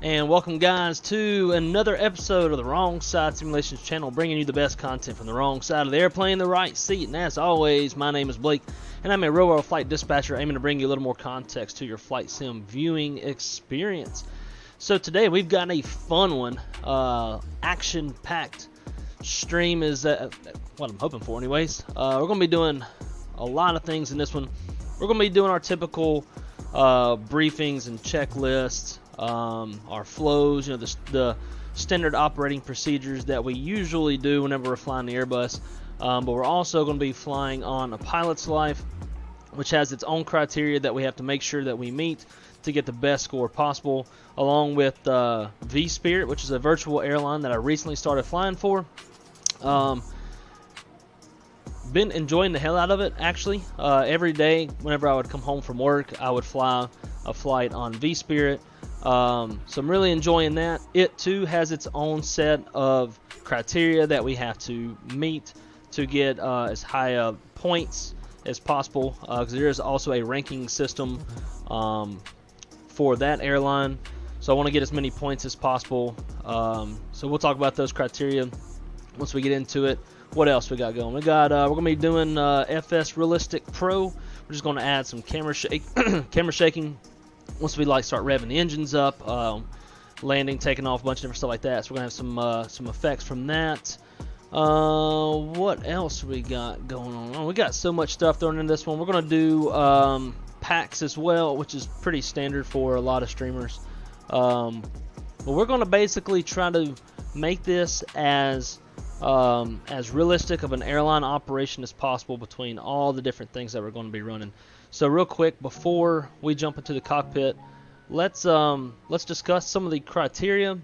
And welcome guys to another episode of the Wrong Side Simulations channel, bringing you the best content from the wrong side of the airplane, the right seat. And as always, my name is Blake, and I'm a real-world flight dispatcher aiming to bring you a little more context to your flight sim viewing experience. So today we've got a fun one, action-packed stream is what I'm hoping for anyways. We're going to be doing a lot of things in this one. We're going to be doing our typical briefings and checklists, our flows, you know, the standard operating procedures that we usually do whenever we're flying the Airbus. But we're also going to be flying on a pilot's life, which has its own criteria that we have to make sure that we meet to get the best score possible, along with Vspirit, which is a virtual airline that I recently started flying for. Been enjoying the hell out of it, actually. Every day whenever I would come home from work, I would fly a flight on Vspirit. So I'm really enjoying that. It too has its own set of criteria that we have to meet to get as high points as possible, because there is also a ranking system for that airline. So I want to get as many points as possible. So we'll talk about those criteria once we get into it. What else we got going? We're gonna be doing Fsrealistic Pro. We're just gonna add some camera shaking once we start revving the engines up, landing, taking off, a bunch of different stuff like that. So we're gonna have some effects from that. What else we got going on? Oh, we got so much stuff thrown in this one. We're gonna do Pacx as well, which is pretty standard for a lot of streamers. But we're gonna basically try to make this as realistic of an airline operation as possible between all the different things that we're going to be running. So real quick, before we jump into the cockpit, let's discuss some of the criteria.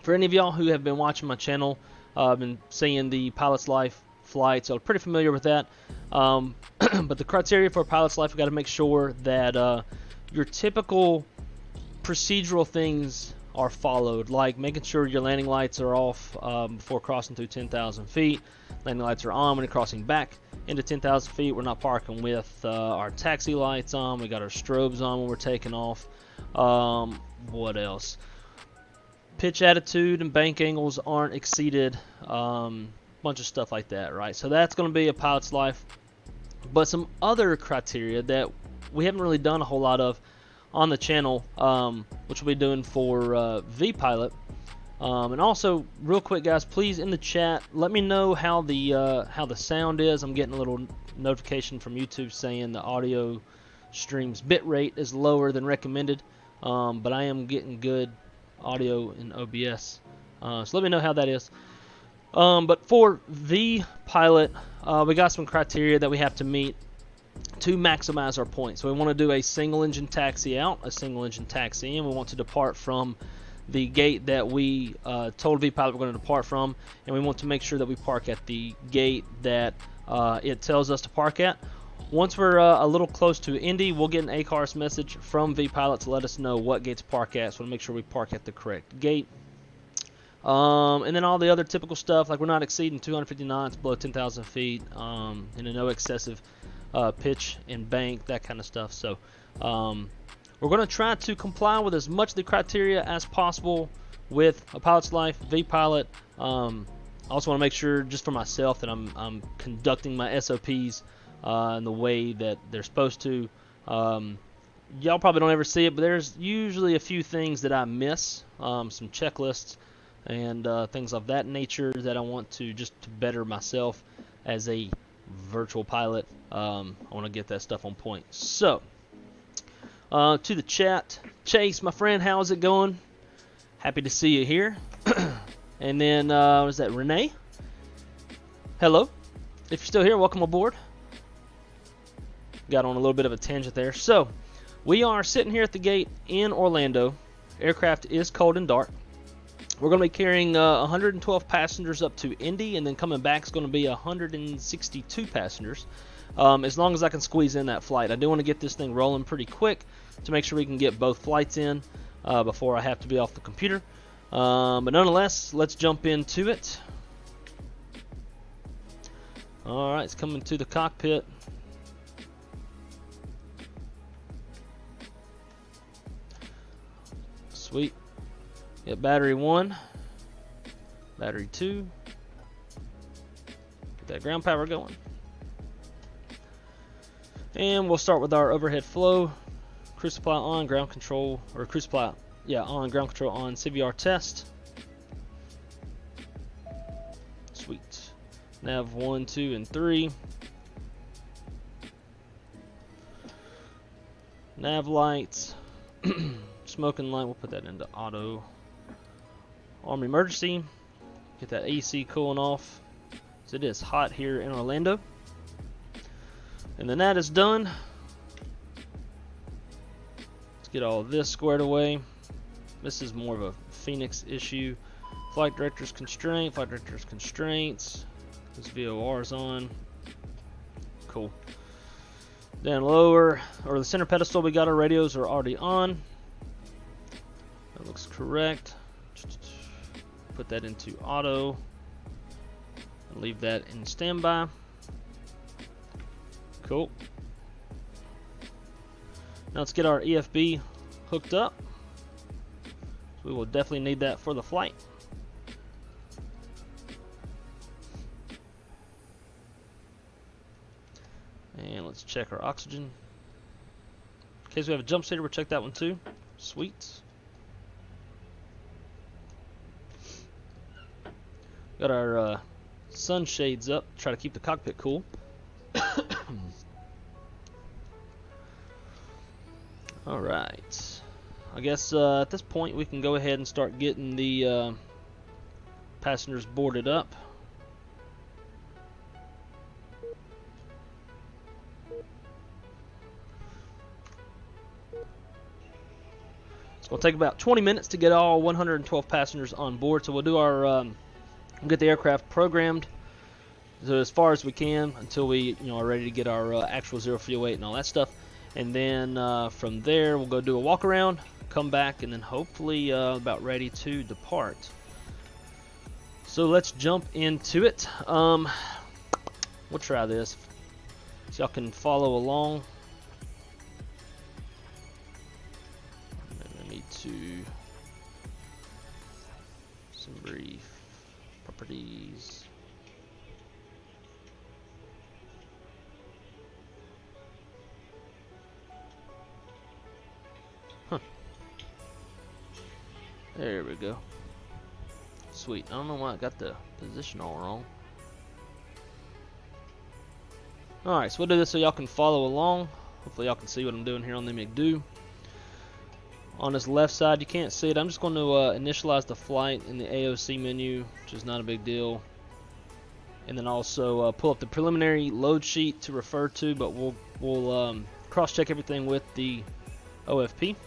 For any of y'all who have been watching my channel, I've been seeing the Pilot's Life flight, so I'm pretty familiar with that. But the criteria for a Pilot's Life, we've got to make sure that your typical procedural things are followed, like making sure your landing lights are off before crossing through 10,000 feet. Landing lights are on when you're crossing back into 10,000 feet. We're not parking with our taxi lights on. We got our strobes on when we're taking off. What else? Pitch attitude and bank angles aren't exceeded. Bunch of stuff like that, right? So that's going to be a Pilot's Life. But some other criteria that we haven't really done a whole lot of on the channel, which we'll be doing for vPilot. And also, real quick guys, please in the chat let me know how the sound is. I'm getting a little notification from YouTube saying the audio stream's bitrate is lower than recommended, but I am getting good audio in OBS. So let me know how that is. But for Vpilot, we got some criteria that we have to meet to maximize our points. So we want to do a single engine taxi out, a single engine taxi in. We want to depart from the gate that we told Vpilot we're going to depart from, and we want to make sure that we park at the gate that it tells us to park at. Once we're a little close to INDY, we'll get an ACARS message from Vpilot to let us know what gate to park at, so we'll make sure we park at the correct gate. And then all the other typical stuff, like we're not exceeding 250 knots below 10,000 feet, and no excessive pitch and bank, that kind of stuff. So we're going to try to comply with as much of the criteria as possible with a pilot's life, Vpilot. I also want to make sure, just for myself, that I'm conducting my SOPs in the way that they're supposed to. Y'all probably don't ever see it, but there's usually a few things that I miss, some checklists and things of that nature that I want to just to better myself as a virtual pilot. I want to get that stuff on point. So, to the chat, Chase, my friend, how's it going? Happy to see you here. And then, was that Renee? Hello. If you're still here, welcome aboard. Got on a little bit of a tangent there. So, we are sitting here at the gate in Orlando. Aircraft is cold and dark. We're going to be carrying 112 passengers up to INDY, and then coming back is going to be 162 passengers, as long as I can squeeze in that flight. I do want to get this thing rolling pretty quick to make sure we can get both flights in before I have to be off the computer. But nonetheless, let's jump into it. Alright, it's coming to the cockpit. Sweet. Get battery 1, battery 2, get that ground power going. And we'll start with our overhead flow, cruise supply on, ground control, or cruise supply, yeah, on, ground control on, CVR test. Sweet. Nav 1, 2, and 3. Nav lights, smoking light, we'll put that into auto. Arm emergency, get that AC cooling off, so it is hot here in Orlando. And then that is done. Let's get all of this squared away. This is more of a Fenix issue. Flight director's constraint, flight director's constraints. This VOR is on. Cool. Down lower, or the center pedestal, we got our radios are already on. That looks correct. Put that into auto and leave that in standby. Cool. Now let's get our EFB hooked up. We will definitely need that for the flight. And let's check our oxygen. In case we have a jump seater, we'll check that one too. Sweet. Got our sunshades up, try to keep the cockpit cool. Alright. I guess at this point we can go ahead and start getting the passengers boarded up. It's going to take about 20 minutes to get all 112 passengers on board, so we'll do our we'll get the aircraft programmed so as far as we can until we are ready to get our actual zero fuel weight and all that stuff. And then from there we'll go do a walk around, come back, and then hopefully about ready to depart. So let's jump into it. We'll try this so y'all can follow along. And I need to some brief properties. There we go. Sweet. I don't know why I got the position all wrong. Alright, so we'll do this so y'all can follow along. Hopefully y'all can see what I'm doing here on the McDo. On this left side, you can't see it. I'm just going to initialize the flight in the AOC menu, which is not a big deal. And then also pull up the preliminary load sheet to refer to, but we'll cross-check everything with the OFP.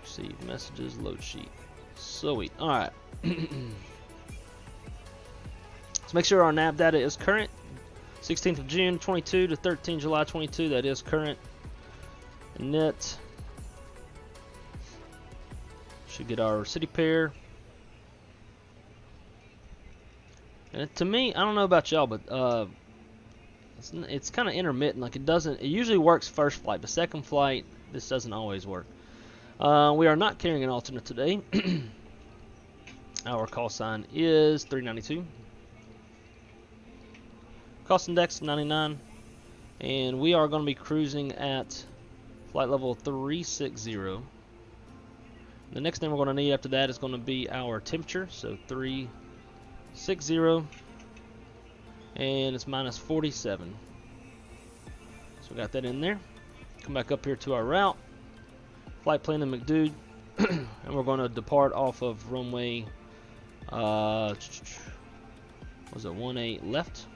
Receive messages, load sheet. Sweet. All right. So make sure our nav data is current. 16th of June 22 to 13 July 22. That is current. Net. Should get our city pair. And to me, I don't know about y'all, but it's kind of intermittent. Like it usually works first flight, but second flight, this doesn't always work. We are not carrying an alternate today. Our call sign is 392. Cost index 99. And we are going to be cruising at flight level 360. The next thing we're going to need after that is going to be our temperature. So 360. And it's minus 47. So we got that in there. Come back up here to our route. Flight plan in McDo. And we're going to depart off of runway was it 18 left.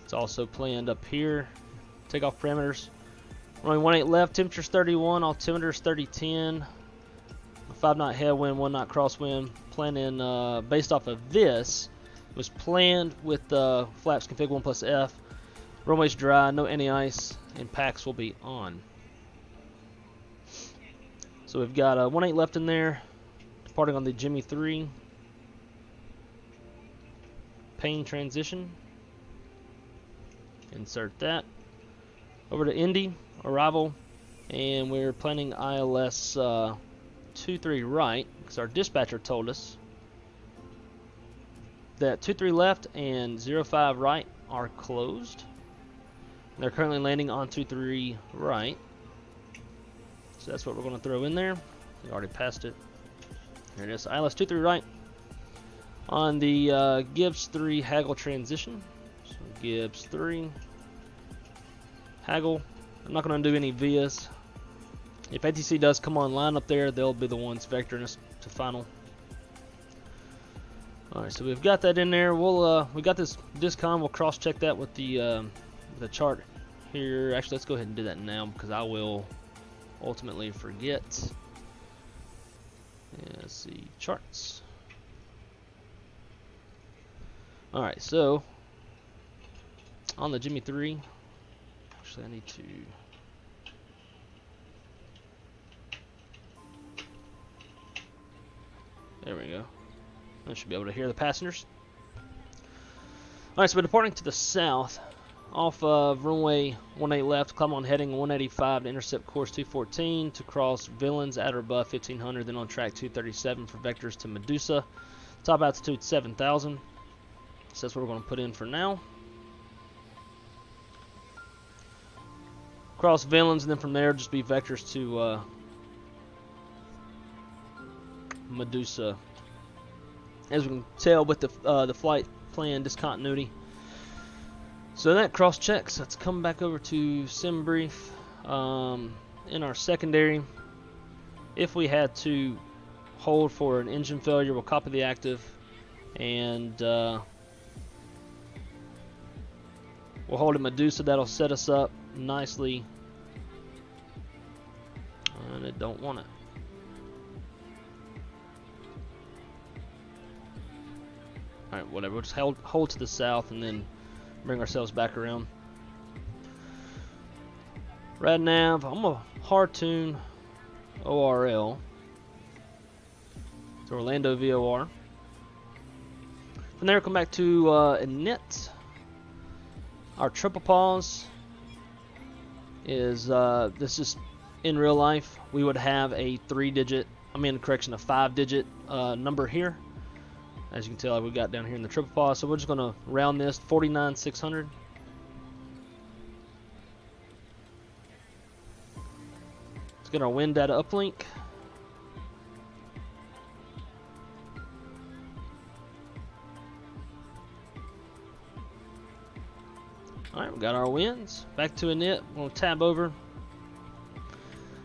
It's also planned up here. Takeoff parameters. Runway 18 left, temperature's 31, altimeter's 3010. 5 knot headwind, 1 knot crosswind. Planning based off of this was planned with flaps config 1 plus F. Runway's dry, no any ice, and Pacx will be on. So we've got 18 left in there. Departing on the Jimmy 3. Pane transition. Insert that. Over to Indy, arrival, and we're planning ILS 23 right, because our dispatcher told us that 23 left and 05 right are closed. They're currently landing on 23 right. So that's what we're going to throw in there. We already passed it. Here it is, ILS 23 right. On the Gibbs 3 haggle transition. So Gibbs 3 haggle. I'm not going to do any vias. If ATC does come online up there, they'll be the ones vectoring us to final. Alright, so we've got that in there. We got this discom. We'll cross-check that with the chart here. Actually, let's go ahead and do that now because I will ultimately forget. Yeah, let's see, charts. Alright, so on the Jimmy 3, actually I need to there we go. I should be able to hear the passengers. Alright, so we're departing to the south off of runway 18 left, climb on heading 185 to intercept course 214 to cross Villains at or above 1500, then on track 237 for vectors to Medusa. Top altitude 7,000. So that's what we're going to put in for now. Cross Villains, and then from there just be vectors to Medusa. As we can tell with the flight plan discontinuity. So that cross checks. Let's come back over to sim brief. In our secondary, if we had to hold for an engine failure, we'll copy the active and we'll hold at Medusa. That'll set us up nicely. And it don't want it. Alright, whatever. We'll just hold to the south and then bring ourselves back around. Rad nav, I'm going to hard tune ORL to Orlando VOR. From there, come back to init. Our triple pause is this is in real life. We would have a 5-digit number here. As you can tell, we got down here in the triple pause. So we're just going to round this 49,600. Let's get our wind data uplink. We got our wins. Back to init. We're going to tab over.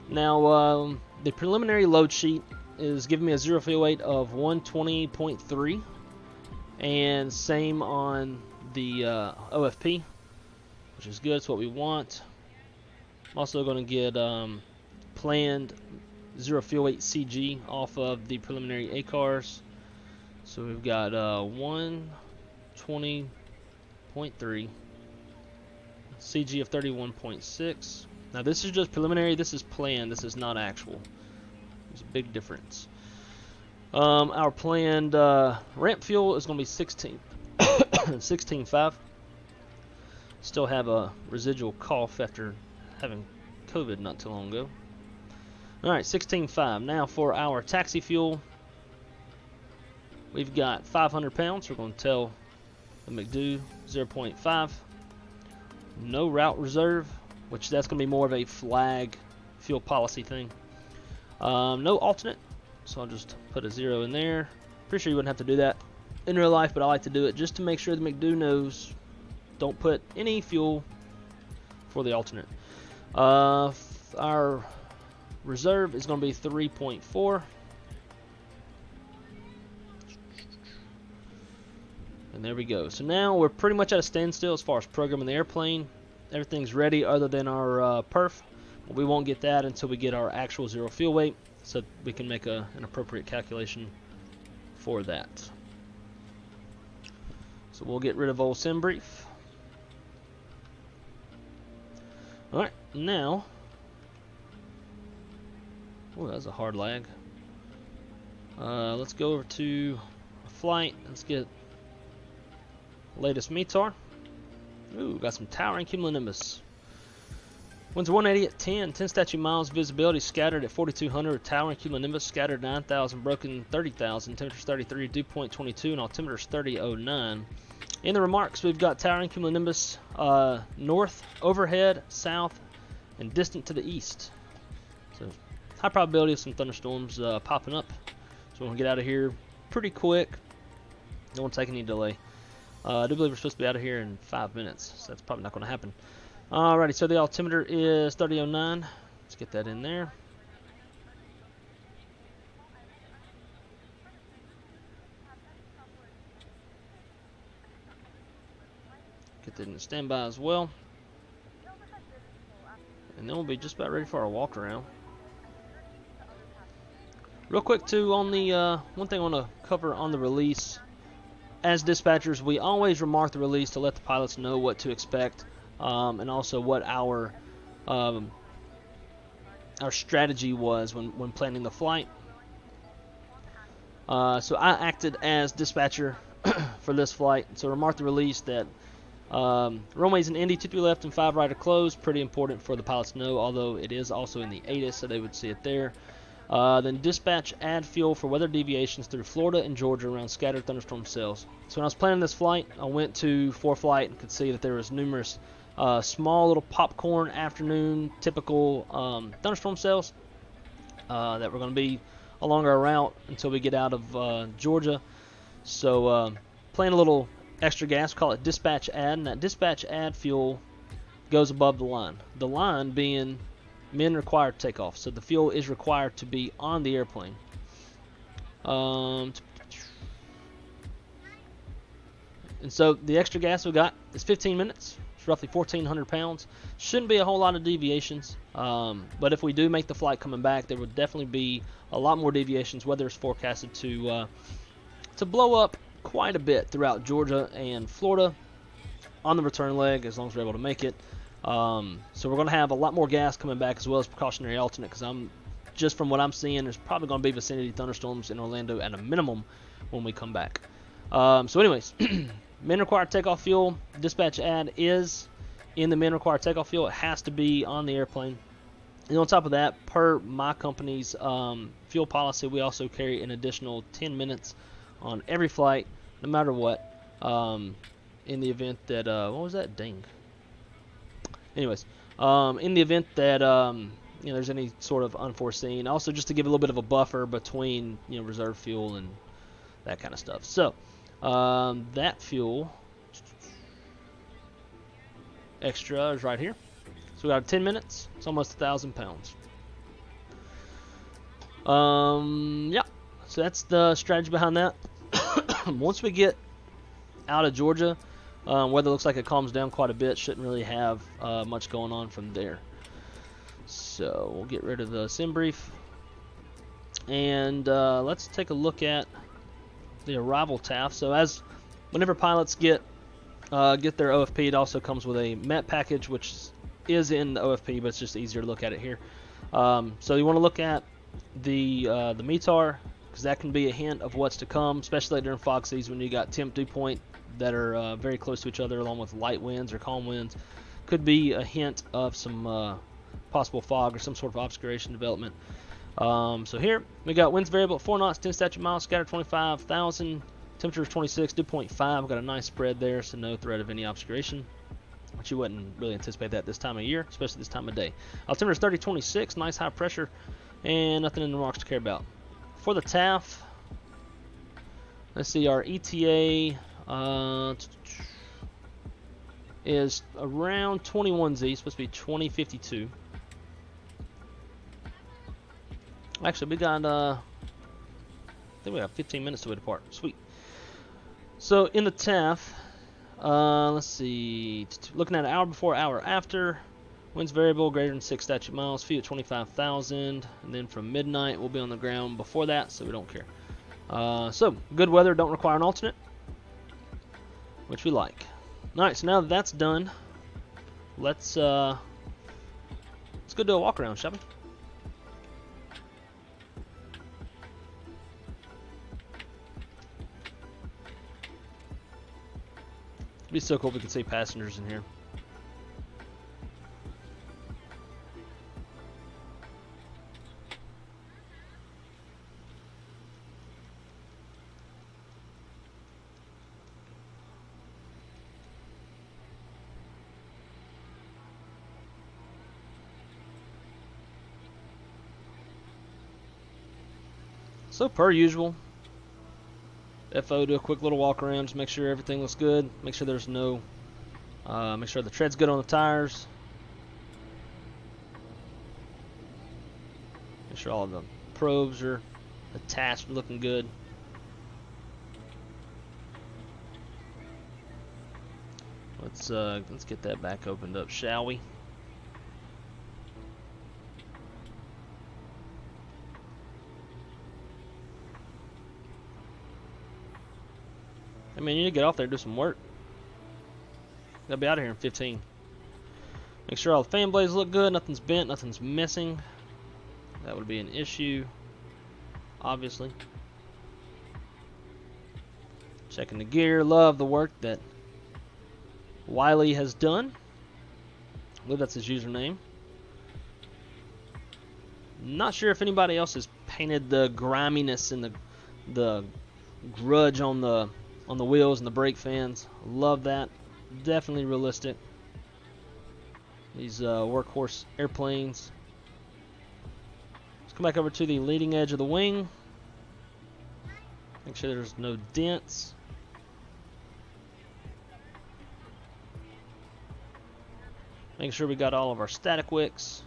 Now, the preliminary load sheet is giving me a zero fuel weight of 120.3. And same on the OFP, which is good. It's what we want. I'm also going to get planned zero fuel weight CG off of the preliminary ACARs. So we've got 120.3, CG of 31.6. Now this is just preliminary. This is planned. This is not actual. There's a big difference. Our planned ramp fuel is going to be 16.5. Still have a residual cough after having COVID not too long ago. Alright, 16.5. Now for our taxi fuel, we've got 500 pounds. We're going to tell the McDo 0.5. No route reserve, which that's going to be more of a flag fuel policy thing. No alternate, so I'll just put a 0 in there. Pretty sure you wouldn't have to do that in real life, but I like to do it just to make sure the McDo knows don't put any fuel for the alternate. Our reserve is going to be 3.4. And there we go. So now we're pretty much at a standstill as far as programming the airplane. Everything's ready other than our perf. But we won't get that until we get our actual zero fuel weight, so we can make an appropriate calculation for that. So we'll get rid of old sim brief. Alright, now, oh, that was a hard lag. Let's go over to flight. Let's get latest METAR. Ooh, got some towering cumulonimbus. Winds are 180 at 10 statute miles, visibility scattered at 4200, towering cumulonimbus scattered 9,000, broken 30,000, temperatures 33, dew point 22, and altimeter's 3009. In the remarks, we've got towering cumulonimbus north, overhead, south, and distant to the east. So high probability of some thunderstorms popping up. So we're going to get out of here pretty quick. Don't want to take any delay. I do believe we're supposed to be out of here in 5 minutes, so that's probably not going to happen. Alrighty, so the altimeter is 3009. Let's get that in there. Get that in standby as well. And then we'll be just about ready for our walk around. Real quick too, on the one thing I want to cover on the release. As dispatchers, we always remark the release to let the pilots know what to expect, and also what our strategy was when planning the flight. So I acted as dispatcher for this flight, so remark the release that runways in Indy 23 left and 5 right are closed. Pretty important for the pilots to know, although it is also in the ATIS, so they would see it there. Then dispatch add fuel for weather deviations through Florida and Georgia around scattered thunderstorm cells. So when I was planning this flight, I went to ForeFlight and could see that there was numerous small little popcorn afternoon typical thunderstorm cells that were going to be along our route until we get out of Georgia. So plan a little extra gas, call it dispatch add, and that dispatch add fuel goes above the line. The line being men required takeoff, so the fuel is required to be on the airplane. And so the extra gas we got is 15 minutes. It's roughly 1,400 pounds. Shouldn't be a whole lot of deviations, but if we do make the flight coming back, there would definitely be a lot more deviations. Weather is forecasted to blow up quite a bit throughout Georgia and Florida on the return leg, as long as we're able to make it. So we're going to have a lot more gas coming back, as well as precautionary alternate, because just from what I'm seeing, there's probably going to be vicinity thunderstorms in Orlando at a minimum when we come back. So anyways, men required takeoff fuel, dispatch add is in the men required takeoff fuel. It has to be on the airplane. And on top of that, per my company's fuel policy, we also carry an additional 10 minutes on every flight, no matter what, in the event that, what was that? Ding. Anyways, in the event that there's any sort of unforeseen, also just to give a little bit of a buffer between reserve fuel and that kind of stuff. So that fuel, extra is right here. So we got 10 minutes. It's almost 1,000 pounds. Yeah. So that's the strategy behind that. Once we get out of Georgia, weather looks like it calms down quite a bit. Shouldn't really have much going on from there. So we'll get rid of the sim brief. And let's take a look at the arrival TAF. So whenever pilots get their OFP, it also comes with a MET package, which is in the OFP, but it's just easier to look at it here. So you want to look at the METAR, because that can be a hint of what's to come, especially during fog season when you got temp dew point that are very close to each other, along with light winds or calm winds. Could be a hint of some possible fog or some sort of obscuration development. So here we got winds variable at 4 knots, 10 statute miles, scatter 25,000, temperature is 26, dew point 5. We've got a nice spread there, so no threat of any obscuration, which you wouldn't really anticipate that this time of year, especially this time of day. Altimeter is 30, 26, nice high pressure, and nothing in the rocks to care about. For the TAF, let's see, our ETA is around 21Z, supposed to be 2052. Actually, we got, I think we got 15 minutes to depart. Sweet. So in the TAF, let's see, looking at an hour before, hour after, winds variable greater than 6 statute miles, feet at 25,000, and then from midnight we'll be on the ground before that, so we don't care. So good weather, don't require an alternate, which we like. All right, so now that that's done, let's go do a walk around, shall we? It'd be so cool if we could see passengers in here. So per usual, FO do a quick little walk around, just make sure everything looks good, make sure there's no, make sure the tread's good on the tires, make sure all the probes are attached, looking good. Let's get that back opened up, shall we? I mean, you need to get off there and do some work. They'll be out of here in 15. Make sure all the fan blades look good, nothing's bent, nothing's missing. That would be an issue, obviously. Checking the gear, love the work that Wiley has done. I believe that's his username. Not sure if anybody else has painted the griminess and the grudge on the wheels and the brake fans. Love that. Definitely realistic. These workhorse airplanes. Let's come back over to the leading edge of the wing. Make sure there's no dents. Make sure we got all of our static wicks.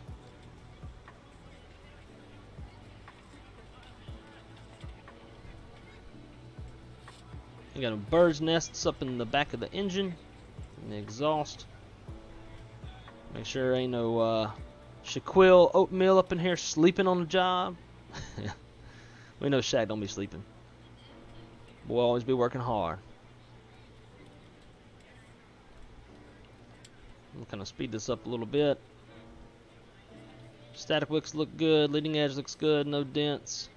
We got birds' nests up in the back of the engine and the exhaust. Make sure there ain't no Shaquille oatmeal up in here sleeping on the job. We know Shaq don't be sleeping. Boy, always be working hard. I'm kind of speed this up a little bit. Static wicks look good. Leading edge looks good. No dents.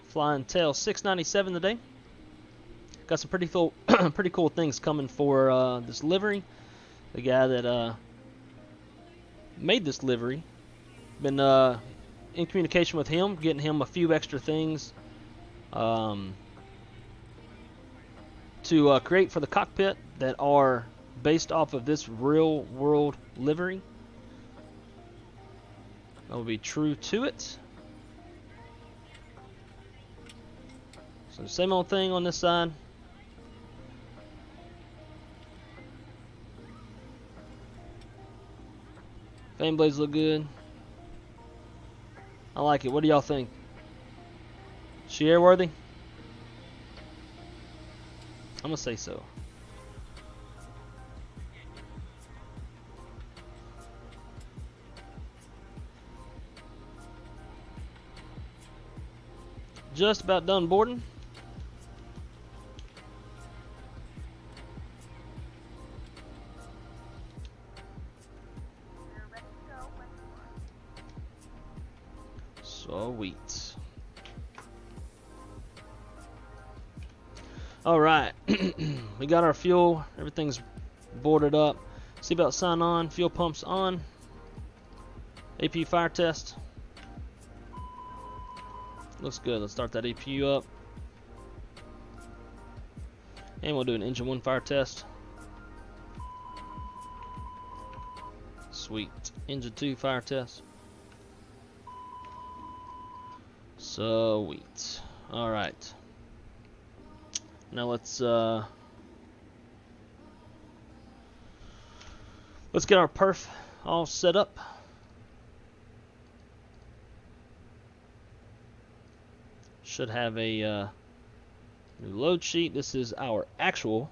Flying tail 697 today. Got some pretty cool things coming for this livery. The guy that made this livery, been in communication with him, getting him a few extra things to create for the cockpit that are based off of this real world livery. That will be true to it. So same old thing on this side. Fan blades look good. I like it. What do y'all think? She airworthy? I'm gonna say so. Just about done boarding. Sweet. All right, we got our fuel. Everything's boarded up. Seatbelt sign on. Fuel pumps on. APU fire test. Looks good. Let's start that APU up. And we'll do an engine 1 fire test. Sweet. Engine 2 fire test. Sweet. Alright. Now let's get our perf all set up. Should have a new load sheet. This is our actual.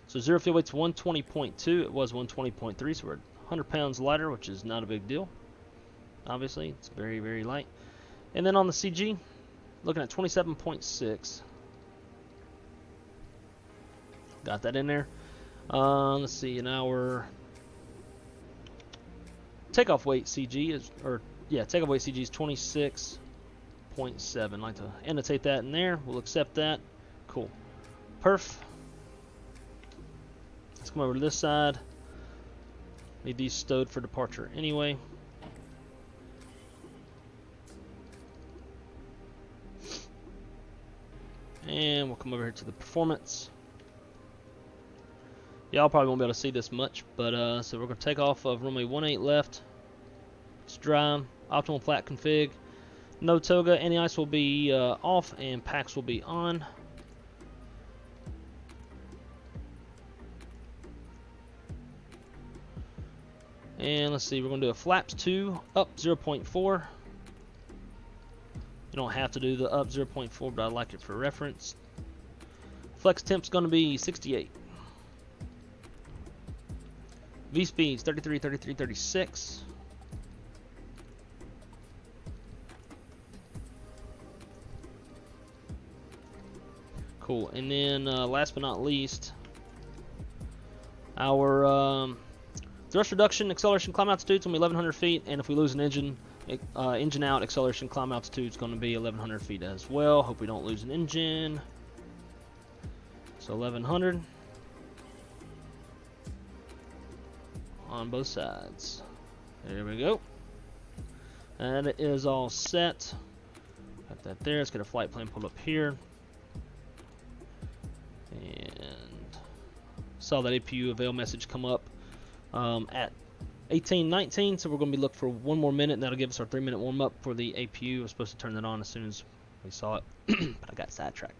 So zero fuel weight's 120.2. It was 120.3, so we're 100 pounds lighter, which is not a big deal. Obviously, it's very, very light. And then on the CG, looking at 27.6. Got that in there. Let's see, an hour. Takeoff weight CG is, takeoff weight CG is 26.7. I'd like to annotate that in there. We'll accept that. Cool. Perf. Let's come over to this side. Need these stowed for departure anyway. And we'll come over here to the performance. Y'all probably won't be able to see this much, but so we're going to take off of runway 18 left. It's dry. Optimal flat config. No toga. Anti-ice will be off, and Pacx will be on. And let's see, we're going to do a flaps 2 up 0.4. You don't have to do the up 0.4, but I like it for reference. Flex temp's going to be 68. V speeds 33, 33, 36. Cool. And then last but not least, our thrust reduction, acceleration, climb altitude is going to be 1,100 feet, and if we lose an engine, engine out, acceleration, climb altitude is going to be 1,100 feet as well. Hope we don't lose an engine. So 1,100 on both sides. There we go. And it is all set. Got that there. Let's get a flight plan pulled up here. And saw that APU avail message come up at 18:19, so we're going to be looking for one more minute, and that'll give us our 3-minute warm-up for the APU. We're supposed to turn that on as soon as we saw it, but I got sidetracked.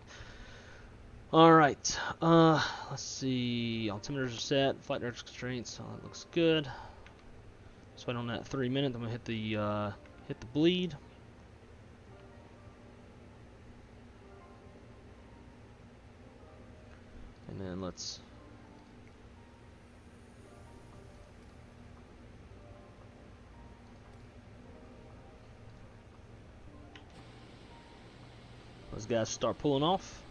Alright, let's see, altimeters are set, flight direction constraints, so that looks good. Just wait on that 3 minute, then we'll hit the bleed. And then let's those guys start pulling off.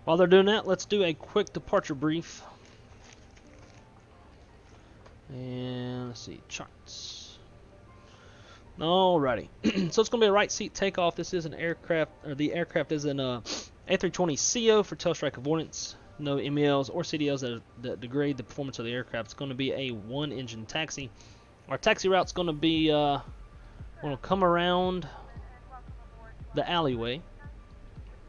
While they're doing that, let's do a quick departure brief. And let's see, charts. Alrighty, so it's going to be a right seat takeoff. This is an aircraft, or the aircraft is an A320 CO for tail strike avoidance. No MELs or CDLs that degrade the performance of the aircraft. It's going to be a 1-engine taxi. Our taxi route's going to be, we're going to come around the alleyway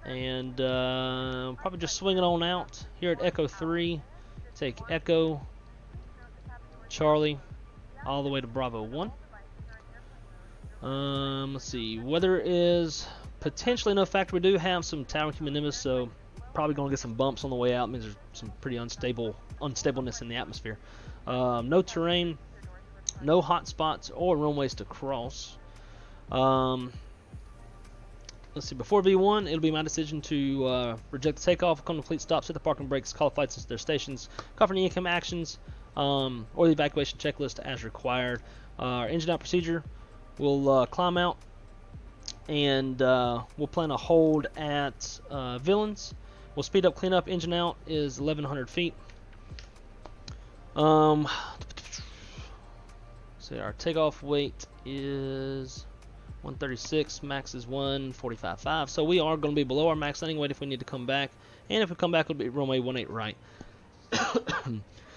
and probably just swing it on out here at Echo 3. Take Echo, Charlie, all the way to Bravo 1. Let's see, weather is potentially no factor. We do have some tower cumulonimbus, so probably going to get some bumps on the way out. It means there's some pretty unstableness in the atmosphere. No terrain, no hot spots or runways to cross. Let's see, before V1, it'll be my decision to reject the takeoff, come to complete stop, set the parking brakes, call flights to their stations, cover any income actions, or the evacuation checklist as required. Our engine out procedure, we'll climb out, and we'll plan a hold at Villains. We'll speed up, clean up. Engine out is 1,100 feet. So our takeoff weight is 136, max is 145.5, so we are going to be below our max landing weight if we need to come back, and if we come back it'll be runway 18 right.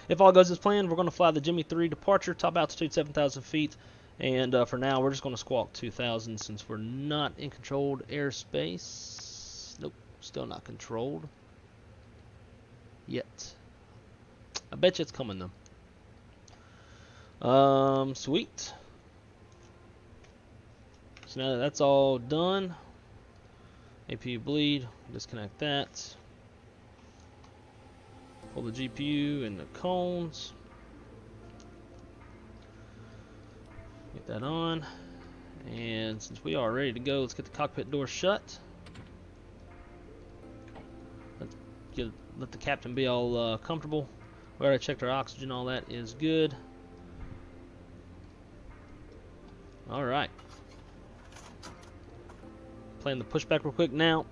If all goes as planned, we're going to fly the Jimmy 3 departure, top altitude 7,000 feet, and for now we're just going to squawk 2,000 since we're not in controlled airspace. Nope, still not controlled yet. I bet you it's coming though. Sweet. So now that that's all done, APU bleed, disconnect that. Pull the GPU and the cones. Get that on. And since we are ready to go, let's get the cockpit door shut. Let the captain be all comfortable. We already checked our oxygen, all that is good. Alright. Playing the pushback real quick now.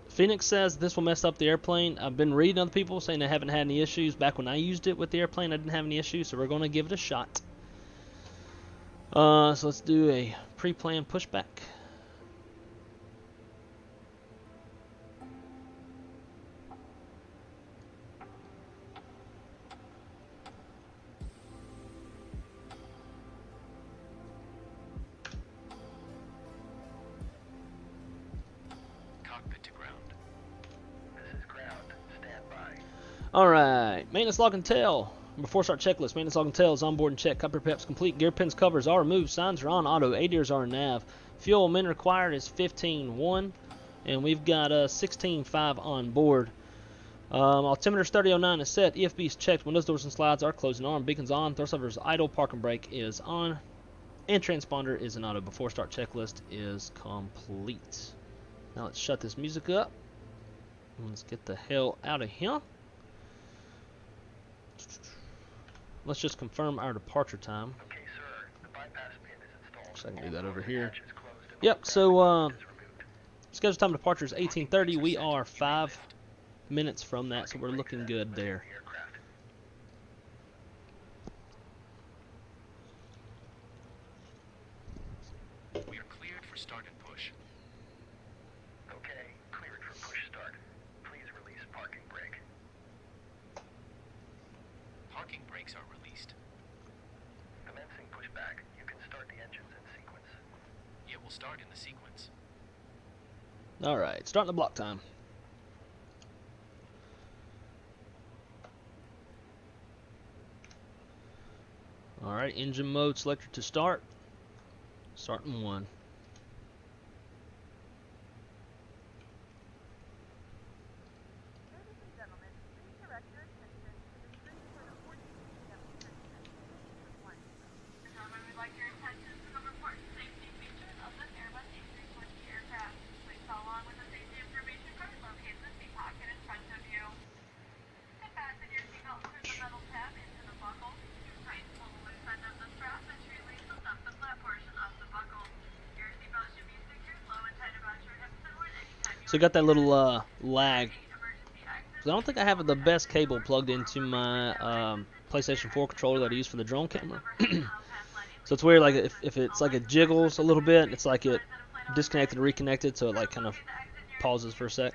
Phoenix says this will mess up the airplane. I've been reading other people saying they haven't had any issues. Back when I used it with the airplane, I didn't have any issues, so we're going to give it a shot. So let's do a pre-planned pushback. Alright, maintenance log and tail. Before start checklist, maintenance log and tail is on board and check. Copper peps complete. Gear pins covers are removed. Signs are on auto. ADIRs are nav. Fuel min required is 15.1. And we've got 16.5 on board. Altimeter 3009 is set. EFB is checked. Windows, doors, and slides are closing arm. Beacons on. Thrust lever is idle. Parking brake is on. And transponder is in auto. Before start checklist is complete. Now let's shut this music up. Let's get the hell out of here. Let's just confirm our departure time. Okay, sir. The bypass pin is installed. So I can do that over here. Yep, so scheduled time of departure is 18:30. We are 5 minutes from that, so we're looking good there. We are cleared for start and push. Okay, cleared for push start. Please release parking brake. Parking brakes are released. Commencing pushback. You can start the engines in sequence. It will start in the sequence. Alright, starting the block time. Alright, engine mode selected to start. Starting 1. So got that little lag. So I don't think I have the best cable plugged into my PlayStation 4 controller that I use for the drone camera. So it's weird, like if it's like it jiggles a little bit, it's like it disconnected and reconnected, so it like kind of pauses for a sec.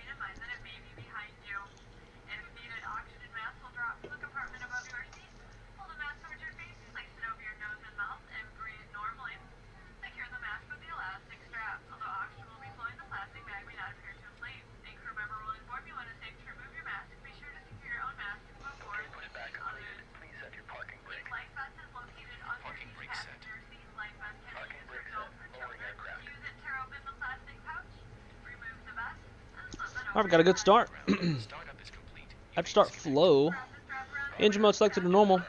Alright, we got a good start. Startup is complete. After start flow, engine mode selected to normal,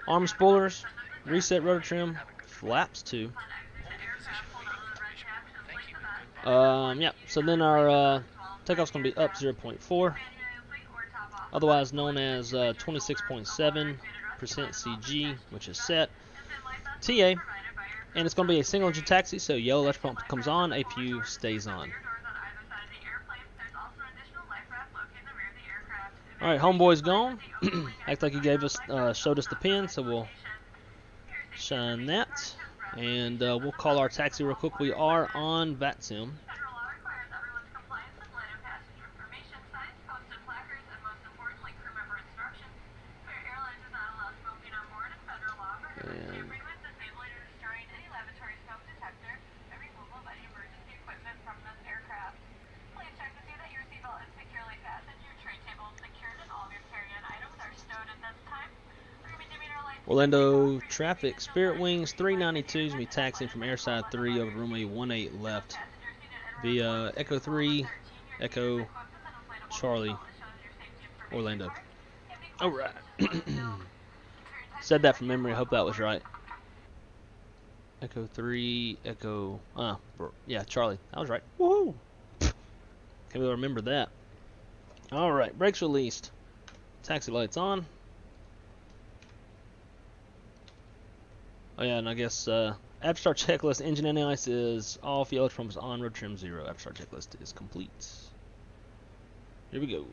arm spoilers, reset rotor trim, flaps 2. Yeah, so then our takeoff's going to be up 0.4, otherwise known as 26.7% CG, which is set. TA, and it's going to be a single engine taxi, so yellow electric pump comes on, APU stays on. Alright, homeboy's gone. Act like he gave us, showed us the pin, so we'll shine that. And we'll call our taxi real quick. We are on Vatsim. And Orlando traffic, Spirit Wings 392 is going to be taxiing from airside 3 over runway 18 left via Echo 3, Echo Charlie, Orlando. Alright. Said that from memory, I hope that was right. Echo 3, Echo, yeah, Charlie. I was right. Woohoo! Can't really remember that. Alright, brakes released. Taxi lights on. Oh yeah, and I guess after start checklist, engine anti-ice is off, yellow trim is on, road trim 0. After start checklist is complete. Here we go.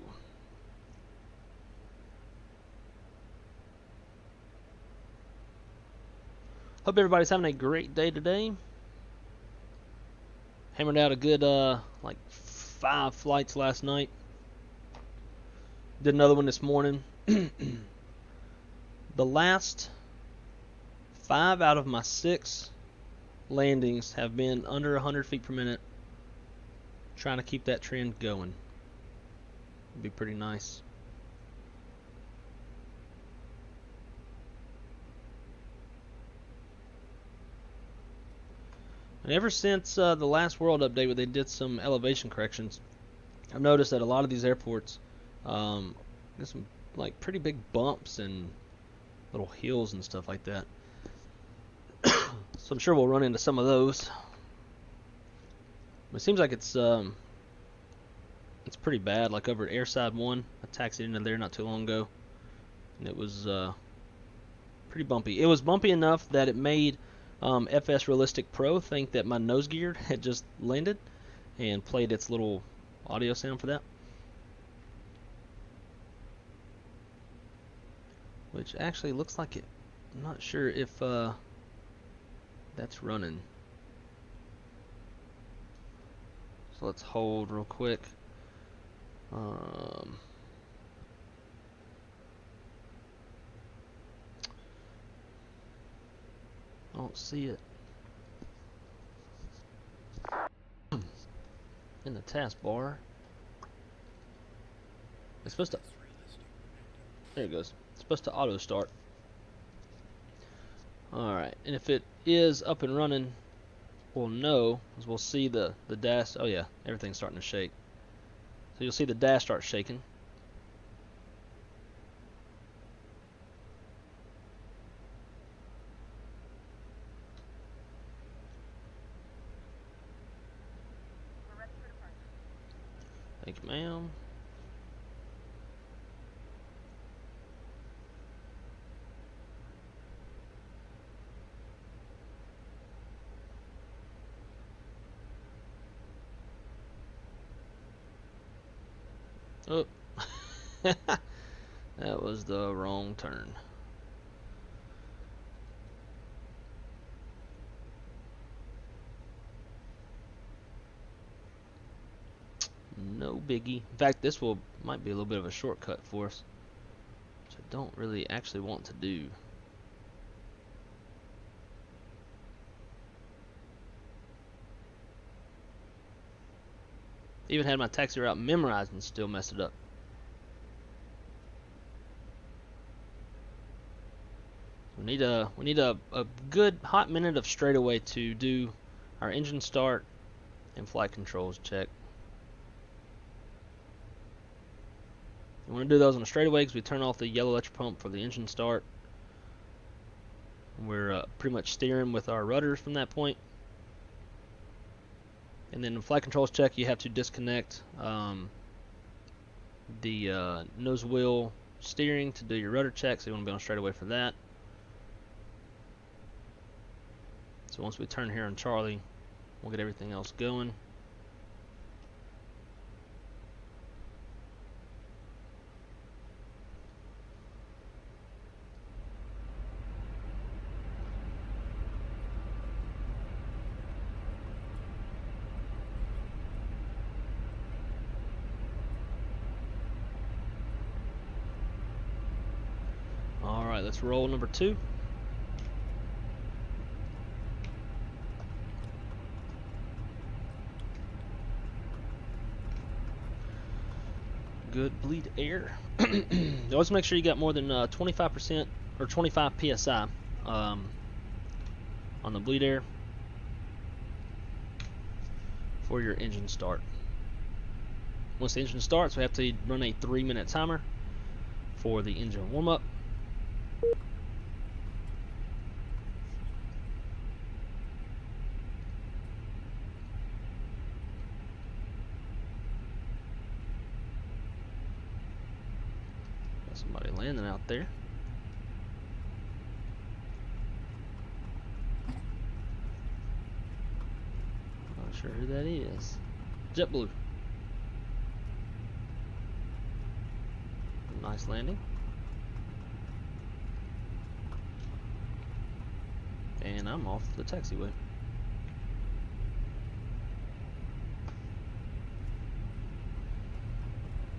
Hope everybody's having a great day today. Hammered out a good like 5 flights last night. Did another one this morning. The last 5 out of my 6 landings have been under 100 feet per minute. Trying to keep that trend going. It'd be pretty nice. And ever since the last World update where they did some elevation corrections, I've noticed that a lot of these airports get some like pretty big bumps and little hills and stuff like that. So I'm sure we'll run into some of those. It seems like it's pretty bad. Like over at Airside 1, I taxied into there not too long ago, and it was pretty bumpy. It was bumpy enough that it made Fsrealistic Pro think that my nose gear had just landed and played its little audio sound for that. Which actually looks like it. I'm not sure if that's running. So let's hold real quick. I don't see it in the taskbar. It's supposed to. There it goes. It's supposed to auto start. Alright, and if it is up and running, we'll know, as we'll see the dash. Oh yeah, everything's starting to shake. So you'll see the dash start shaking. Thank you, ma'am. Oh, that was the wrong turn. No biggie. In fact, this might be a little bit of a shortcut for us, which I don't really actually want to do. Even had my taxi route memorized and still messed it up. We need a good hot minute of straightaway to do our engine start and flight controls check. You want to do those on a straightaway because we turn off the yellow electric pump for the engine start. We're pretty much steering with our rudders from that point. And then in flight controls check, you have to disconnect the nose wheel steering to do your rudder check, so you want to be on straightaway for that. So once we turn here on Charlie, we'll get everything else going. Alright, let's roll number 2. Good bleed air. Always make sure you got more than 25% or 25 psi on the bleed air for your engine start. Once the engine starts, we have to run a 3-minute timer for the engine warm-up. Somebody landing out there. Not sure who that is. JetBlue. Nice landing. And I'm off the taxiway.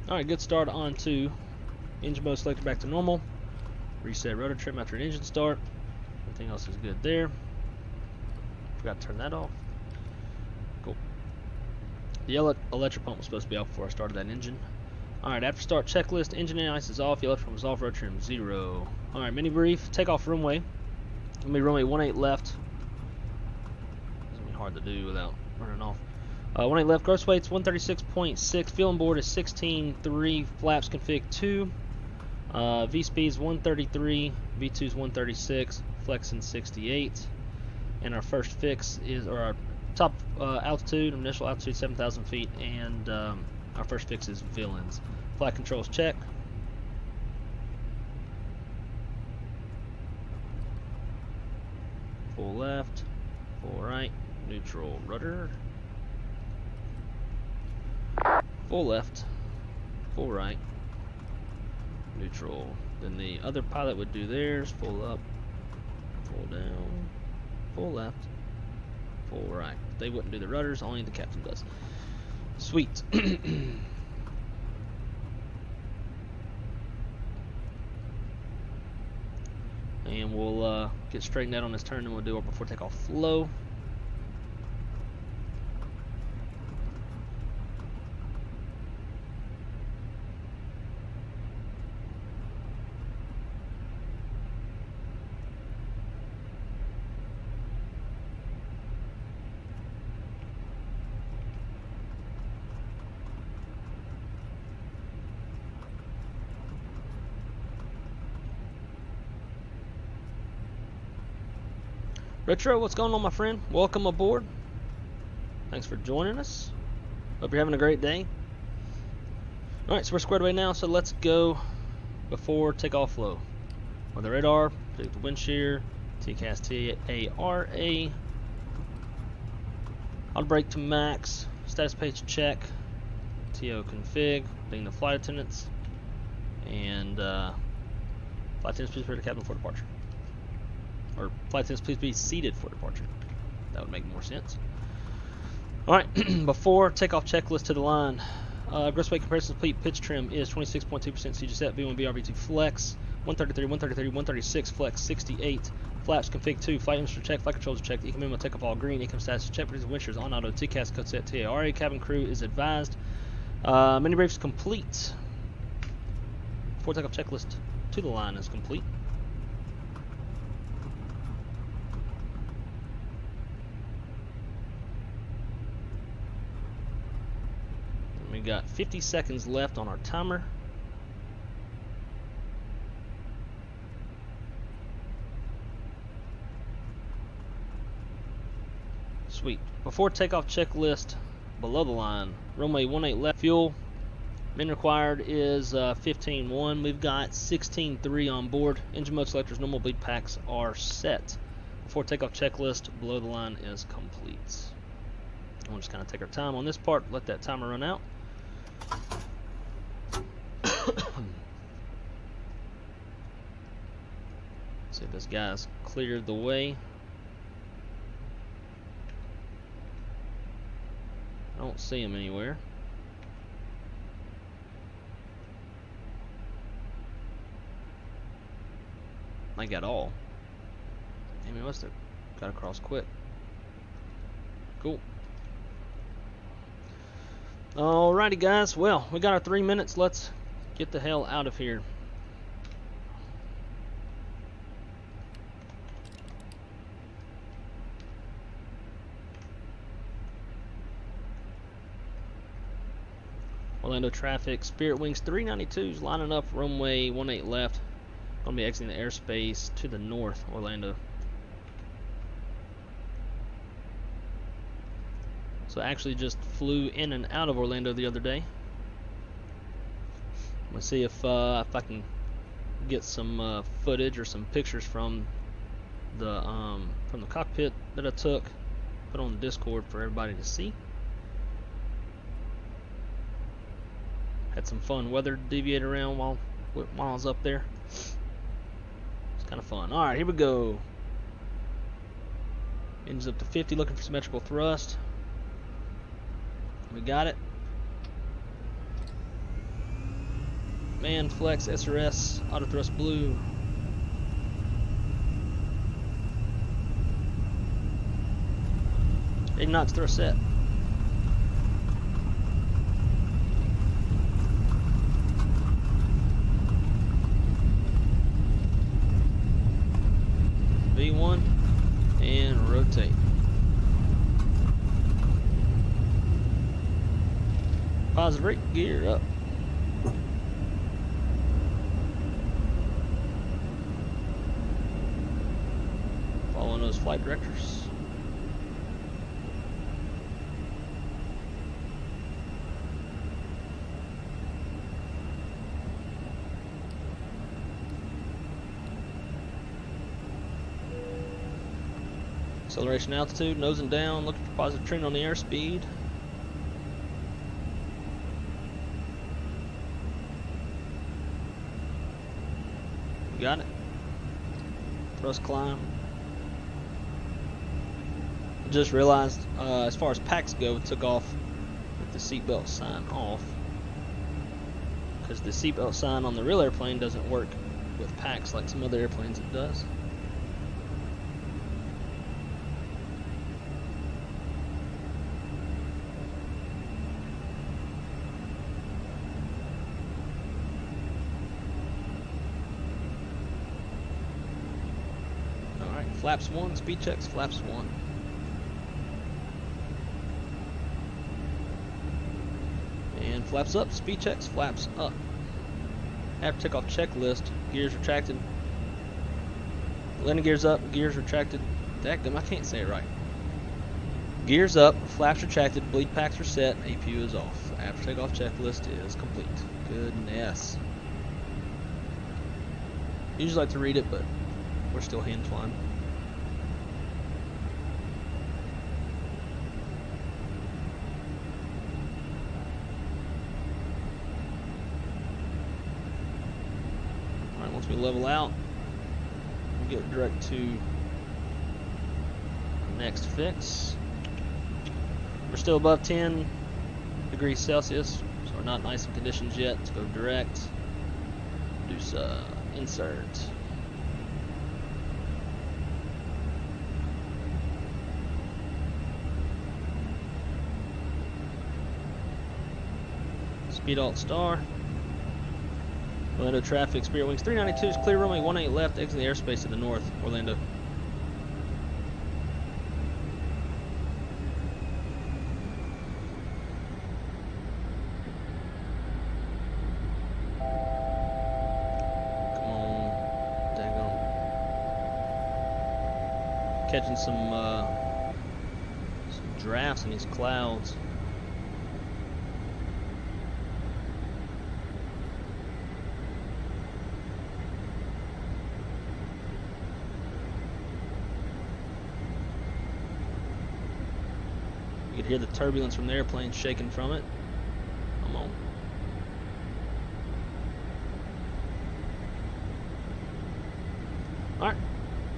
Alright, good start on to engine mode selected back to normal. Reset rotor trim after an engine start. Everything else is good there. Forgot to turn that off. Cool. The yellow electric pump was supposed to be off before I started that engine. Alright, after start checklist, engine ice is off, yellow electric pump is off, rotor trim 0. Alright, mini brief, takeoff runway. Gonna be runway 18 left. It's gonna be hard to do without running off. 18 left, gross weight's 136.6, fuel on board is 16.3, flaps config 2. V speed's 133, V2's 136, flexing 68, and our first fix is, or our top altitude, initial altitude 7,000 feet, and our first fix is villains. Flight controls check. Full left, full right, neutral rudder. Full left, full right, neutral. Then the other pilot would do theirs, full up, full down, full left, full right. They wouldn't do the rudders, only the captain does. Sweet. And we'll get straightened out on this turn, and we'll do our before takeoff flow. Retro, what's going on, my friend? Welcome aboard. Thanks for joining us. Hope you're having a great day. Alright, so we're squared away now, so let's go before takeoff flow. On the radar, pick the wind shear, TCAS TARA. Auto brake to max, status page check, TO config, being the flight attendants, and flight attendants please prepare the cabin for departure. Or flight attendants please be seated for departure. That would make more sense. Alright, before takeoff checklist to the line. Gross weight comparison complete, pitch trim is 26.2% CG set, V1 BRV2 flex, 133, 133, 136 flex, 68, flaps config 2, flight instrument check, flight controls are checked, ecom memo takeoff all green, ecom status check, producer wind shears on auto, TCAS code set, TARA, cabin crew is advised. Mini briefs complete. Before takeoff checklist to the line is complete. We got 50 seconds left on our timer. Sweet. Before takeoff checklist below the line. Runway 18 left. Fuel. Min required is 15.1. We've got 16.3 on board. Engine mode selectors, normal bleed packs are set. Before takeoff checklist below the line is complete. We'll just kind of take our time on this part, let that timer run out. See if this guy's cleared the way. I don't see him anywhere. I got all. Damn, he must have got across quick. Cool. Alrighty, guys. Well, we got our 3 minutes. Let's get the hell out of here. Orlando traffic. Spirit Wings 392s lining up runway 18 left. Gonna be exiting the airspace to the north, Orlando. So I actually just flew in and out of Orlando the other day. Let's see if I can get some footage or some pictures from the cockpit that I took. Put on the Discord for everybody to see. Had some fun weather to deviate around while I was up there. It's kind of fun. All right, here we go. Engines up to 50, looking for symmetrical thrust. We got it. Man flex SRS auto thrust blue. Knots thrust set. V1 and rotate. Positive rate, gear up. Following those flight directors. Acceleration altitude, nosing down, looking for positive trend on the airspeed. Got it. Thrust climb. Just realized, as far as Pacx go, it took off with the seatbelt sign off, because the seatbelt sign on the real airplane doesn't work with Pacx like some other airplanes it does. Flaps 1, speed checks, flaps 1. And flaps up, speed checks, flaps up. After takeoff checklist, gears retracted. Landing gears up, gears retracted. Dadgum, I can't say it right. Gears up, flaps retracted, bleed packs are set, APU is off. After takeoff checklist is complete. Goodness. Usually like to read it, but we're still hand flying. Once we level out, we get direct to next fix. We're still above 10 degrees Celsius, so we're not in icing conditions yet. Let's go direct. Do some insert. Speed alt star. Orlando traffic, Spirit Wings 392s, clear runway 18 left, exit the airspace to the north, Orlando. Come on, daggone. Catching some drafts in these clouds. You could hear the turbulence from the airplane shaking from it. Come on. Alright,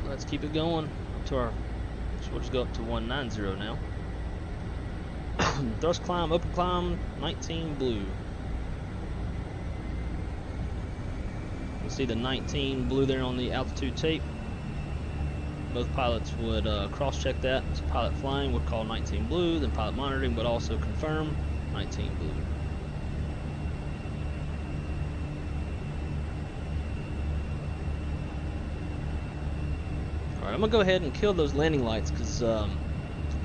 let's keep it going up to our, so we'll just go up to 190 now. Thrust climb, open climb, 19 blue. You see the 19 blue there on the altitude tape. Both pilots would cross-check that. So pilot flying would call 19 blue, then pilot monitoring would also confirm 19 blue. Alright, I'm going to go ahead and kill those landing lights because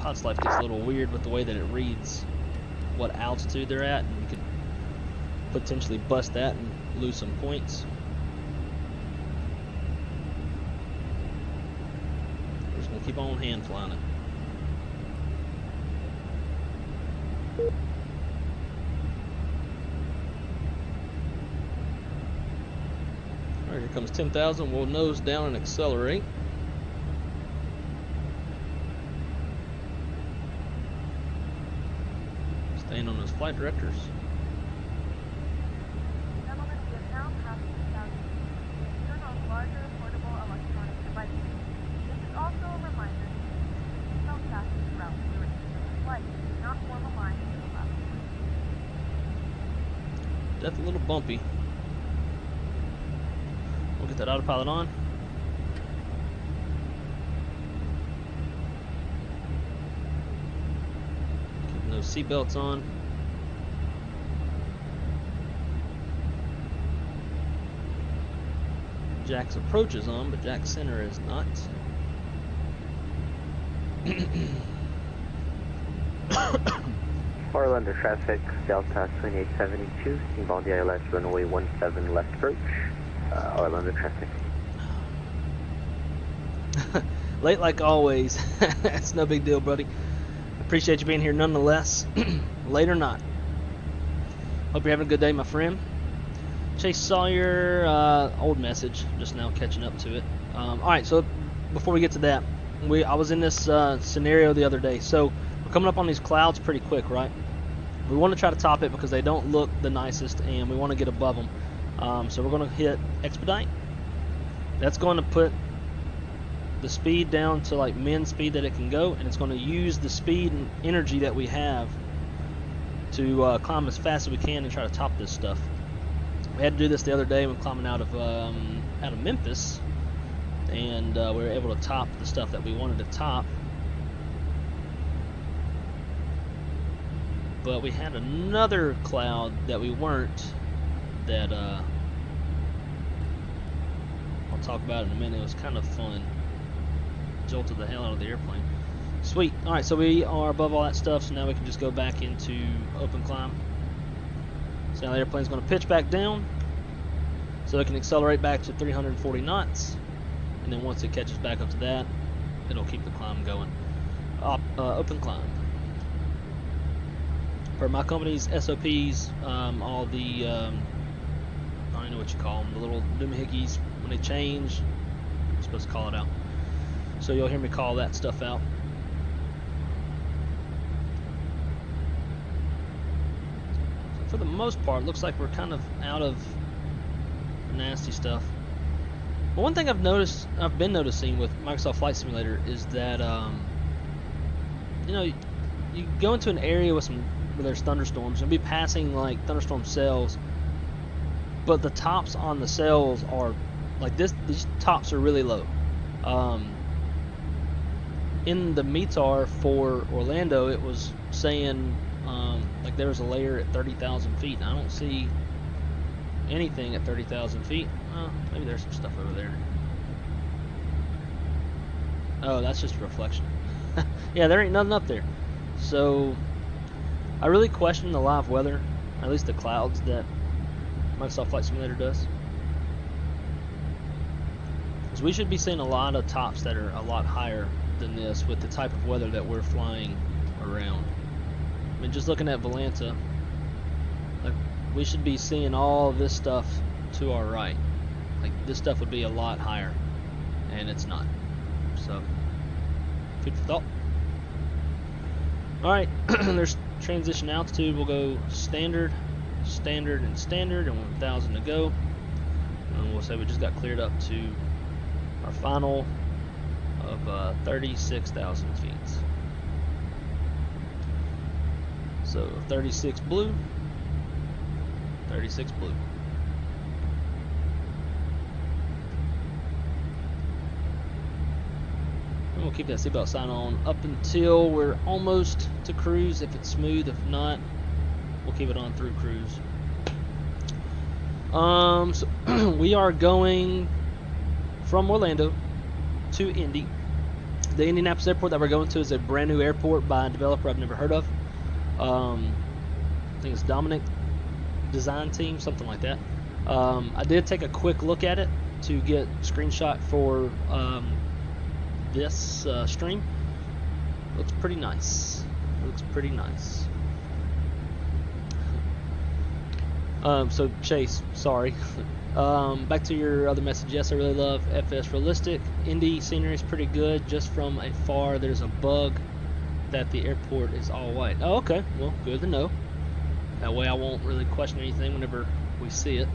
pilot's life gets a little weird with the way that it reads what altitude they're at, and you could potentially bust that and lose some points. We're just going to keep on hand flying it. Alright, here comes 10,000. We'll nose down and accelerate. Staying on those flight directors. Gentlemen, we have now passed 2,000 feet. Turn on larger portable electronic devices. This is also a reminder to keep your seatbelt fastened throughout the duration of the flight. Do not form a line in the left. That's a little bumpy. We'll get that autopilot on. Keeping those seatbelts on. Jack's approach is on, but Jack's center is not. Orlando traffic, Delta 2872, inbound ILS runway 17 left approach. Orlando traffic. Late like always. That's no big deal, buddy. Appreciate you being here nonetheless. Late or not. Hope you're having a good day, my friend. Chase Sawyer, old message, just now catching up to it. Alright, so before we get to that, I was in this scenario the other day. So we're coming up on these clouds pretty quick, right? We want to try to top it because they don't look the nicest, and we want to get above them. So we're going to hit expedite. That's going to put the speed down to like min speed that it can go, and it's going to use the speed and energy that we have to climb as fast as we can and try to top this stuff. We had to do this the other day when climbing out of Memphis, and we were able to top the stuff that we wanted to top. But we had another cloud that we weren't, that I'll talk about in a minute. It was kind of fun. Jolted the hell out of the airplane. Sweet. Alright, so we are above all that stuff, so now we can just go back into open climb. So now the airplane's going to pitch back down, so it can accelerate back to 340 knots, and then once it catches back up to that, it'll keep the climb going. Open climb. For my company's SOPs, all the, I don't even know what you call them, the little doohickeys, when they change, I'm supposed to call it out. So you'll hear me call that stuff out. So for the most part, looks like we're kind of out of nasty stuff. But one thing I've been noticing with Microsoft Flight Simulator is that, you know, you go into an area with where there's thunderstorms, you'll be passing like thunderstorm cells, but the tops on the cells are like this. These tops are really low. In the METAR for Orlando, it was saying like there was a layer at 30,000 feet. I don't see anything at 30,000 feet. Maybe there's some stuff over there. Oh, that's just a reflection. Yeah, there ain't nothing up there. So I really question the live weather, at least the clouds that Microsoft Flight Simulator does. Because we should be seeing a lot of tops that are a lot higher than this with the type of weather that we're flying around. I mean, just looking at Volanta, like, we should be seeing all this stuff to our right. Like, this stuff would be a lot higher, and it's not. So, food for thought. Alright, there's transition altitude. We'll go standard, standard, and standard, and 1,000 to go. And we'll say we just got cleared up to our final of 36,000 feet. So 36 blue, 36 blue. And we'll keep that seatbelt sign on up until we're almost to cruise. If it's smooth, if not, we'll keep it on through cruise. So we are going from Orlando to Indy. The Indianapolis airport that we're going to is a brand new airport by a developer I've never heard of. I think it's Dominic Design Team, something like that. I did take a quick look at it to get a screenshot for this stream. Looks pretty nice. Looks pretty nice. So Chase, sorry. Back to your other message. Yes, I really love Fsrealistic. Indy scenery is pretty good. Just from afar, there's a bug that the airport is all white. Oh, okay. Well, good to know. That way I won't really question anything whenever we see it.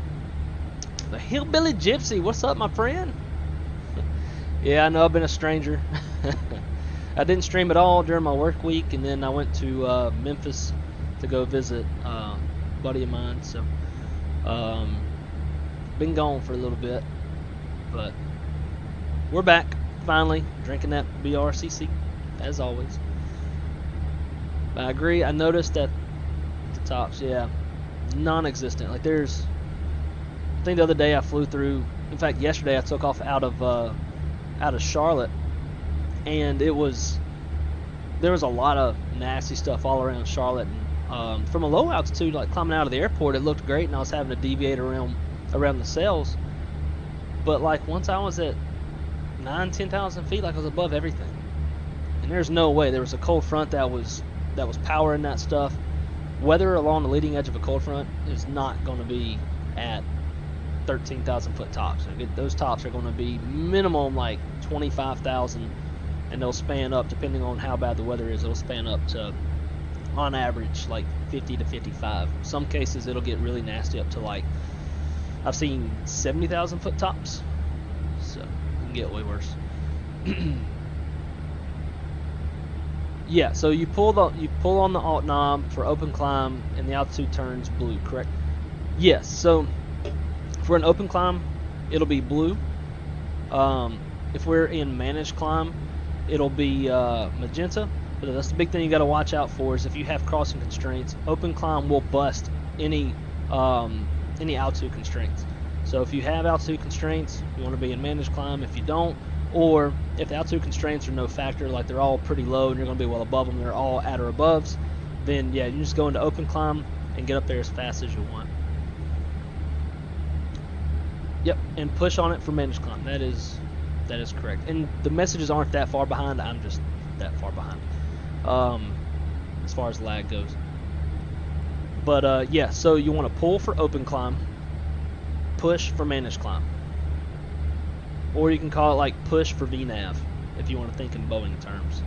The Hillbilly Gypsy, what's up, my friend? Yeah, I know I've been a stranger. I didn't stream at all during my work week, and then I went to Memphis to go visit a buddy of mine. So, been gone for a little bit, but we're back finally, drinking that BRCC as always. But I agree. I noticed that the tops, yeah, non-existent. Like there's, I think the other day I flew through. In fact, yesterday I took off out of Charlotte, and there was a lot of nasty stuff all around Charlotte. And, from a low altitude, like climbing out of the airport, it looked great, and I was having to deviate around the cells. But like once I was at 10,000 feet, like I was above everything. And there's no way. There was a cold front that was powering that stuff. Weather along the leading edge of a cold front is not going to be at 13,000 foot tops. Those tops are going to be minimum like 25,000, and they'll span up depending on how bad the weather is. It'll span up to, on average, like 50 to 55. Some cases it'll get really nasty up to like, I've seen 70,000 foot tops. So it can get way worse. Yeah, so you pull on the alt knob for open climb, and the altitude turns blue, correct? Yes. So for an open climb, it'll be blue. If we're in managed climb, it'll be magenta. But that's the big thing you got to watch out for, is if you have crossing constraints, open climb will bust any altitude constraints. So if you have altitude constraints, you want to be in managed climb. If you don't, or if the altitude constraints are no factor, like they're all pretty low and you're going to be well above them, they're all at or aboves, then yeah, you just go into open climb and get up there as fast as you want. Yep, and push on it for managed climb. That is correct. And the messages aren't that far behind. I'm just that far behind as far as lag goes. But yeah, so you want to pull for open climb, push for managed climb. Or you can call it like push for VNAV if you want to think in Boeing terms.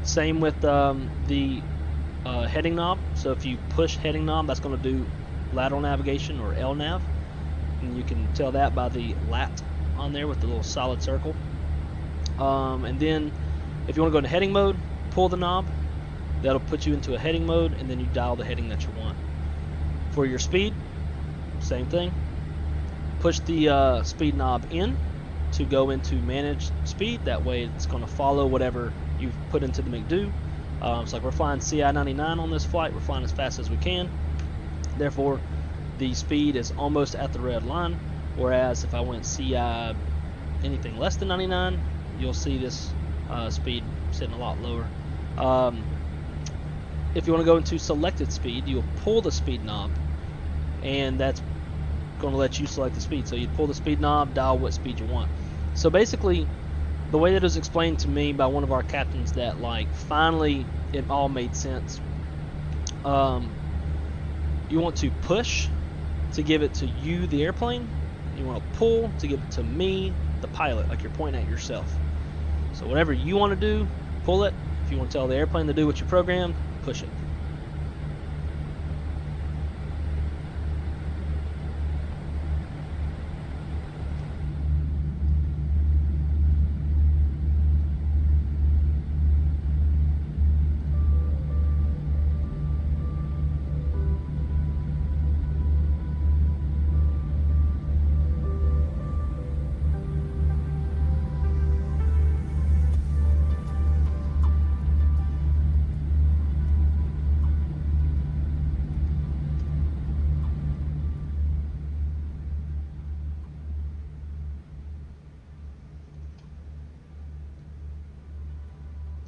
Same with the heading knob. So if you push heading knob, that's going to do lateral navigation or LNAV. And you can tell that by the lat on there with the little solid circle. And then if you want to go into heading mode, pull the knob. That'll put you into a heading mode, and then you dial the heading that you want. For your speed, same thing. Push the speed knob in to go into managed speed. That way it's going to follow whatever you've put into the McDo. So like we're flying CI 99 on this flight. We're flying as fast as we can. Therefore, the speed is almost at the red line. Whereas if I went CI anything less than 99, you'll see this speed sitting a lot lower. If you want to go into selected speed, you'll pull the speed knob, and that's going to let you select the speed. So you pull the speed knob, dial what speed you want. So basically, the way that it was explained to me by one of our captains, that like finally it all made sense. You want to push to give it to you, the airplane. You want to pull to give it to me, the pilot, like you're pointing at yourself. So whatever you want to do, pull it. If you want to tell the airplane to do what you programmed, push it.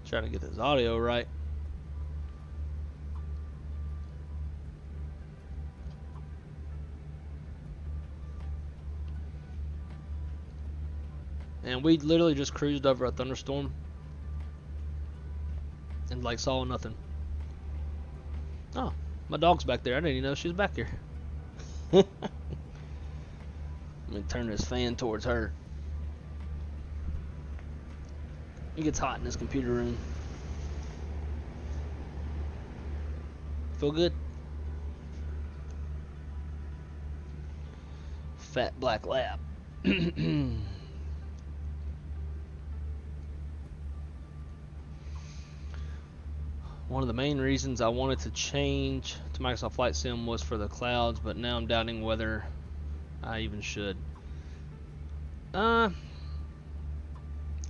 Trying to get this audio right. And we literally just cruised over a thunderstorm and like saw nothing. Oh, my dog's back there. I didn't even know she was back here. Let me turn this fan towards her. It gets hot in this computer room. Feel good? Fat black lab. One of the main reasons I wanted to change to Microsoft Flight Sim was for the clouds, but now I'm doubting whether I even should.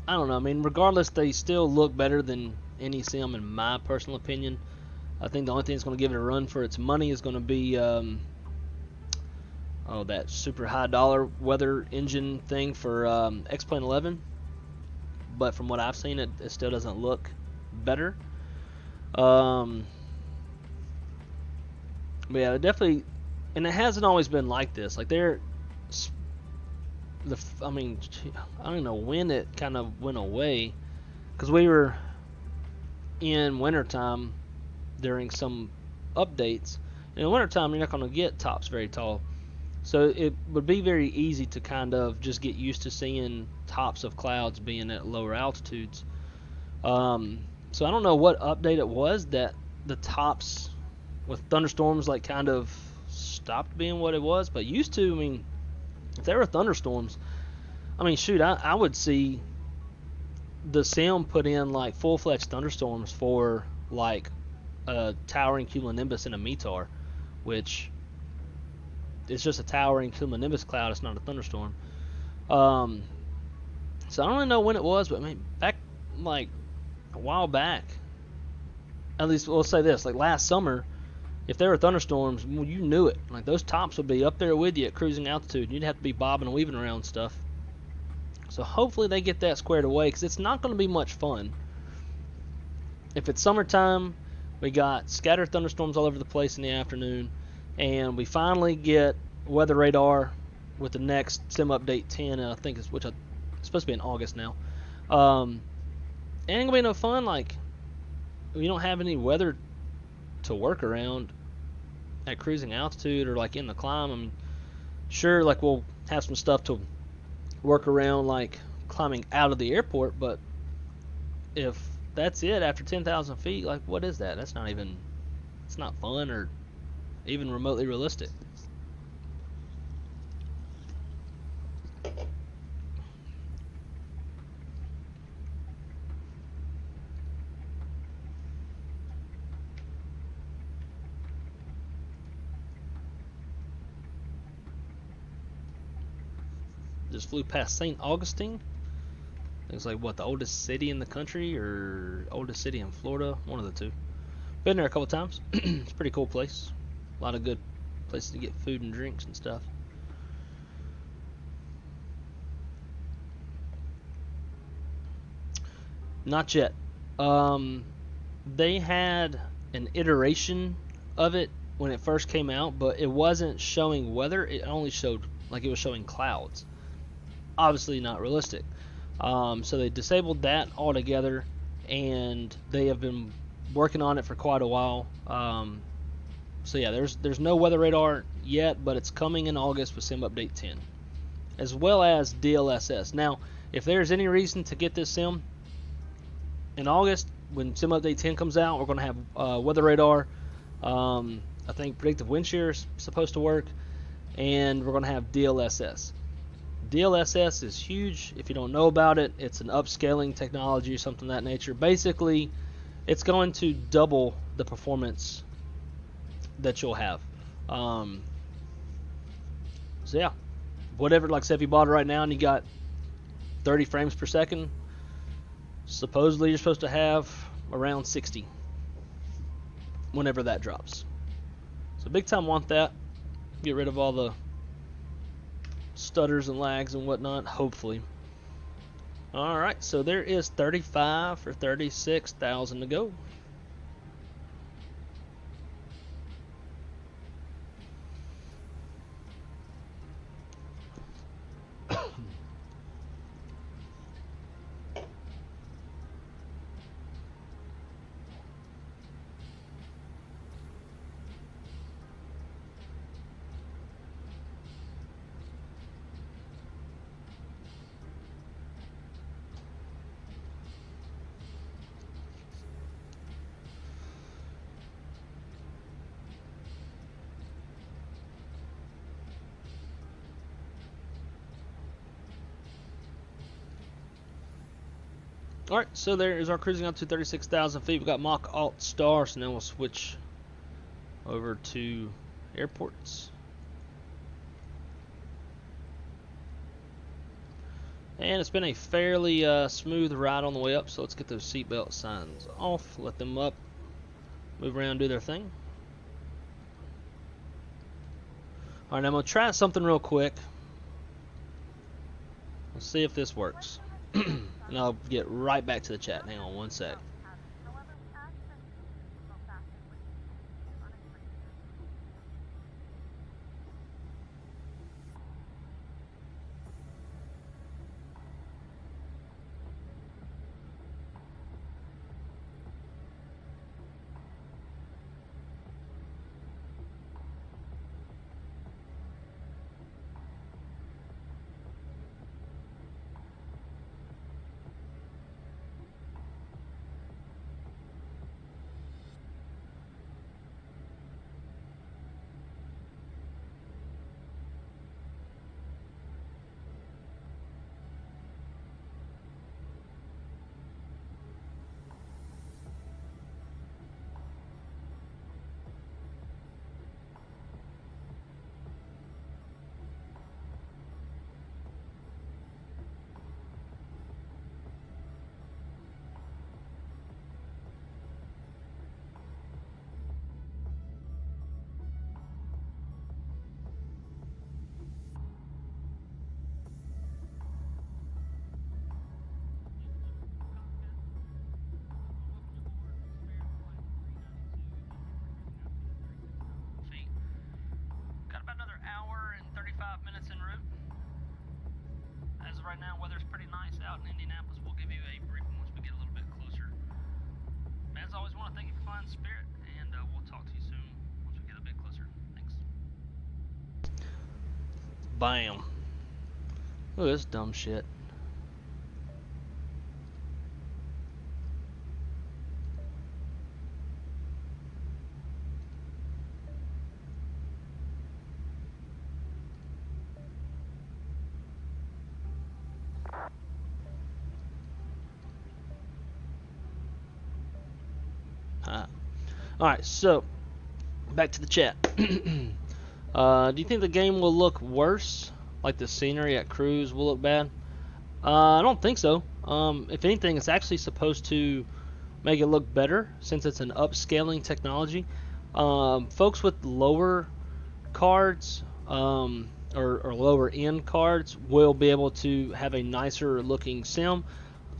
I don't know. I mean, regardless, they still look better than any sim in my personal opinion. I think the only thing that's going to give it a run for its money is going to be that super high dollar weather engine thing for X-Plane 11. But from what I've seen, it still doesn't look better. But yeah, it definitely, and it hasn't always been like this. Like I mean, I don't know when it kind of went away, because we were in wintertime during some updates. And in wintertime, you're not going to get tops very tall, so it would be very easy to kind of just get used to seeing tops of clouds being at lower altitudes. So I don't know what update it was that the tops with thunderstorms like kind of stopped being what it was, but used to. I mean, if there were thunderstorms, I mean, shoot, I would see the sim put in like full-fledged thunderstorms for like a towering cumulonimbus and a METAR, which is just a towering cumulonimbus cloud. It's not a thunderstorm. So I don't really know when it was, but I mean, back like a while back, at least we'll say this, like last summer, if there were thunderstorms, well, you knew it. Like those tops would be up there with you at cruising altitude. You'd have to be bobbing and weaving around stuff. So hopefully they get that squared away, because it's not going to be much fun. If it's summertime, we got scattered thunderstorms all over the place in the afternoon, and we finally get weather radar with the next sim update 10, I think it's supposed to be in August now. It ain't gonna be no fun. Like, we don't have any weather to work around at cruising altitude or like in the climb. I mean, sure, like we'll have some stuff to work around like climbing out of the airport, but if that's it after 10,000 feet, like what is that? That's not even, it's not fun or even remotely realistic. Just flew past St. Augustine. It's like what, the oldest city in the country or oldest city in Florida, one of the two. Been there a couple times. It's a pretty cool place. A lot of good places to get food and drinks and stuff. Not yet. They had an iteration of it when it first came out, but it wasn't showing weather. It only showed, like, it was showing clouds. Obviously not realistic. So they disabled that altogether, and they have been working on it for quite a while. So yeah, there's no weather radar yet, but it's coming in August with Sim Update 10, as well as DLSS. Now, if there's any reason to get this sim in August, when Sim Update 10 comes out, we're going to have weather radar. I think predictive wind shear is supposed to work, and we're going to have DLSS. DLSS is huge. If you don't know about it, it's an upscaling technology or something of that nature. Basically, it's going to double the performance that you'll have. So yeah, whatever, like say if you bought it right now and you got 30 frames per second, supposedly you're supposed to have around 60 whenever that drops. So big time want that. Get rid of all the stutters and lags and whatnot, hopefully. Alright, so there is 35 or 36,000 to go. Alright, so there is our cruising up to 36,000 feet. We've got Mach Alt Star, so now we'll switch over to airports. And it's been a fairly smooth ride on the way up, so let's get those seatbelt signs off, let them up, move around, do their thing. Alright, I'm going to try something real quick. Let's see if this works. And I'll get right back to the chat. Hang on one sec. Right now, weather's pretty nice out in Indianapolis. We'll give you a briefing once we get a little bit closer. As always, want to thank you for flying Spirit, and we'll talk to you soon once we get a bit closer. Thanks. Bam. Look at this dumb shit. Alright, so back to the chat. Do you think the game will look worse? Like the scenery at cruise will look bad? I don't think so. If anything, it's actually supposed to make it look better since it's an upscaling technology. Folks with lower cards or lower end cards will be able to have a nicer looking sim.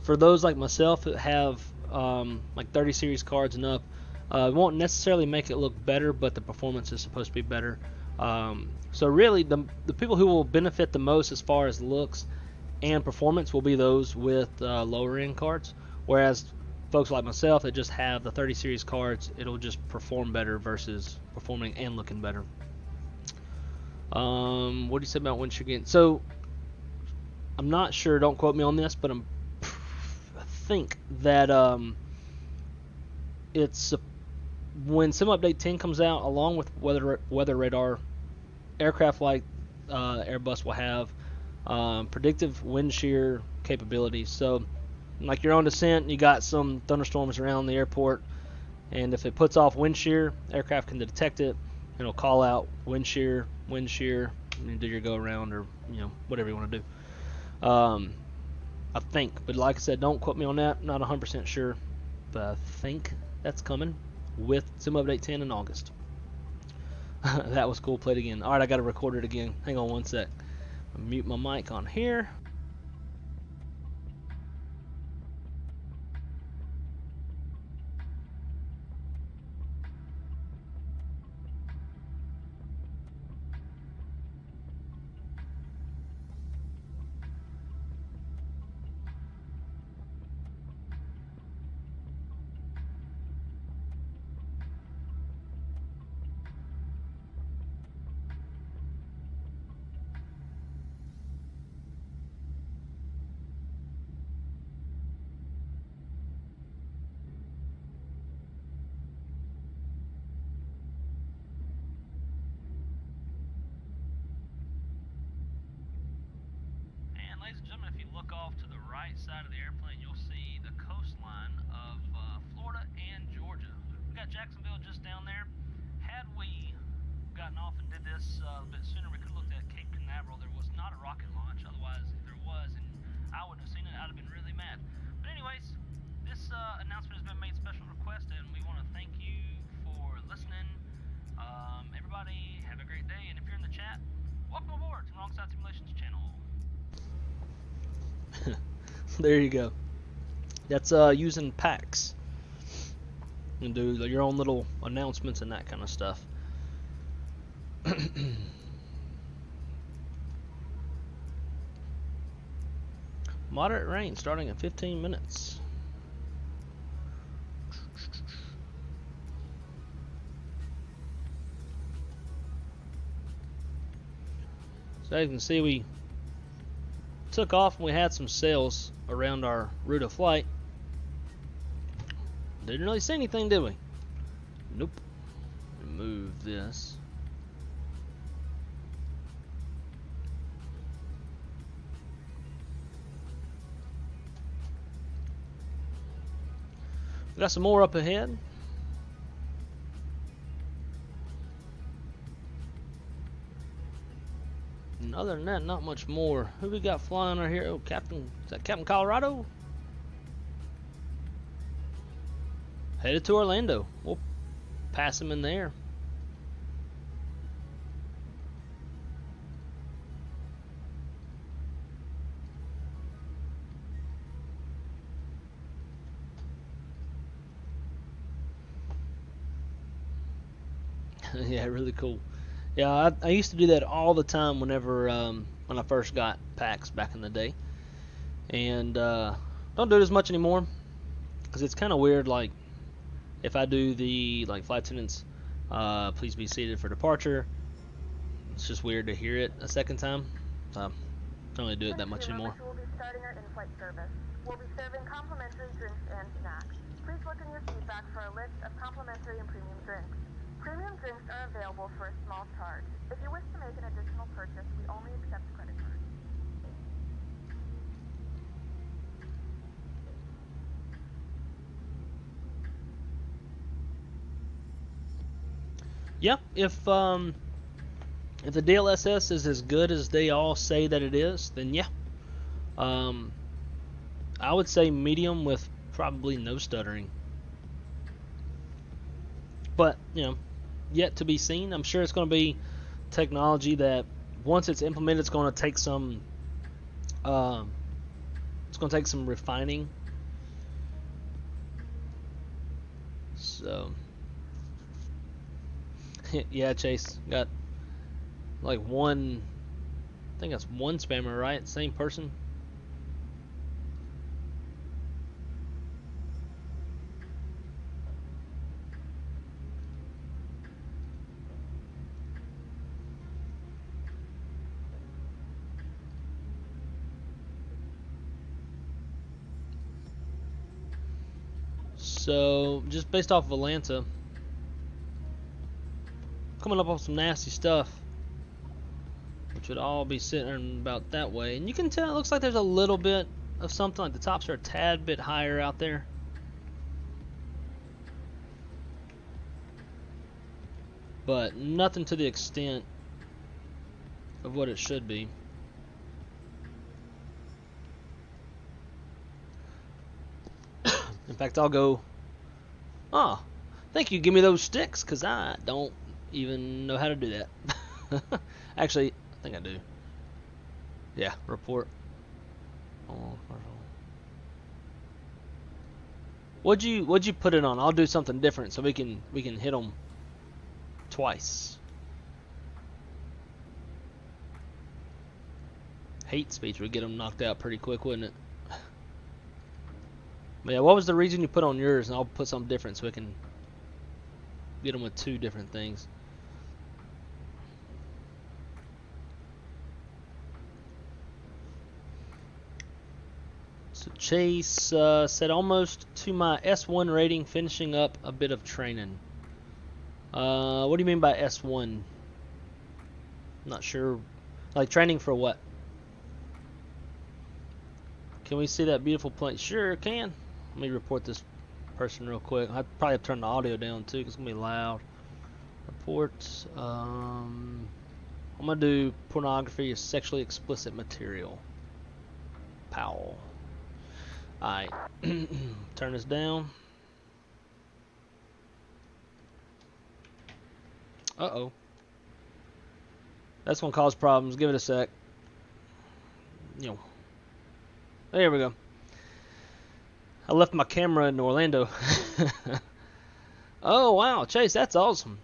For those like myself that have like 30 series cards and up, it won't necessarily make it look better, but the performance is supposed to be better. So really, the people who will benefit the most as far as looks and performance will be those with lower end cards, whereas folks like myself that just have the 30 series cards, it'll just perform better versus performing and looking better. What do you say about wind shear gain? So I'm not sure, don't quote me on this, but I think that it's when Sim Update 10 comes out, along with weather radar, aircraft like Airbus will have predictive wind shear capabilities. So like you're on descent, you got some thunderstorms around the airport, and if it puts off wind shear, aircraft can detect it, and it'll call out wind shear, and do your go around, or whatever you want to do. I think, but like I said, don't quote me on that. Not 100% sure, but I think that's coming with Sim Update 10 in August. That was cool. Play it again. All right, I got to record it again. Hang on one sec. I'll mute my mic on here. Ladies and gentlemen, if you look off to the right side of the airplane, you'll see the coastline of Florida and Georgia. We got Jacksonville just down there. Had we gotten off and did this a bit sooner, we could have looked at Cape Canaveral. There was not a rocket launch. Otherwise, if there was, and I wouldn't have seen it, I'd have been really mad. But anyways, this announcement has been made special request, and we want to thank you for listening. Everybody, have a great day, and if you're in the chat, welcome aboard to Alongside Simulations channel. There you go. That's using Pacx. You can do your own little announcements and that kind of stuff. Moderate rain starting in 15 minutes. So you can see we took off and we had some sails around our route of flight. Didn't really see anything, did we? Nope. Remove this. We got some more up ahead. And other than that, not much more. Who we got flying right here? Oh, Captain. Is that Captain Colorado? Headed to Orlando. We'll pass him in there. Yeah, really cool. Yeah, I used to do that all the time whenever when I first got Pacx back in the day, and don't do it as much anymore because it's kind of weird. Like if I do the flight attendants, please be seated for departure. It's just weird to hear it a second time. So I don't really do it that much anymore. We'll be starting our in-flight service. We'll be serving complimentary drinks and snacks. Please look in your feedback for a list of complimentary and premium drinks. Premium drinks are available for a small charge. If you wish to make an additional purchase, we only accept credit cards. Yeah, if the DLSS is as good as they all say that it is, then yeah. I would say medium with probably no stuttering. But, yet to be seen. I'm sure it's going to be technology that once it's implemented, it's going to take some refining. So yeah, Chase got one, I think that's one spammer, right? Same person. So, just based off of Atlanta, coming up with some nasty stuff, which would all be sitting about that way. And you can tell it looks like there's a little bit of something, like the tops are a tad bit higher out there. But nothing to the extent of what it should be. In fact, I'll go, oh, thank you, give me those sticks, because I don't even know how to do that. Actually, I think I do. Yeah, report. What'd you put it on? I'll do something different so we can hit them twice. Hate speech would get them knocked out pretty quick, wouldn't it? But yeah, what was the reason you put on yours? And I'll put something different so we can get them with two different things. So Chase said almost to my S1 rating, finishing up a bit of training. What do you mean by S1? Not sure. Like training for what? Can we see that beautiful plane? Sure can. Let me report this person real quick. I'd probably have to turn the audio down too because it's going to be loud. Reports. I'm going to do pornography or sexually explicit material. Powell. Alright. Turn this down. Uh-oh. That's going to cause problems. Give it a sec. You know. There we go. I left my camera in Orlando. Oh, wow. Chase, that's awesome.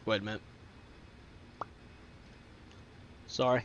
Wait a minute. Sorry.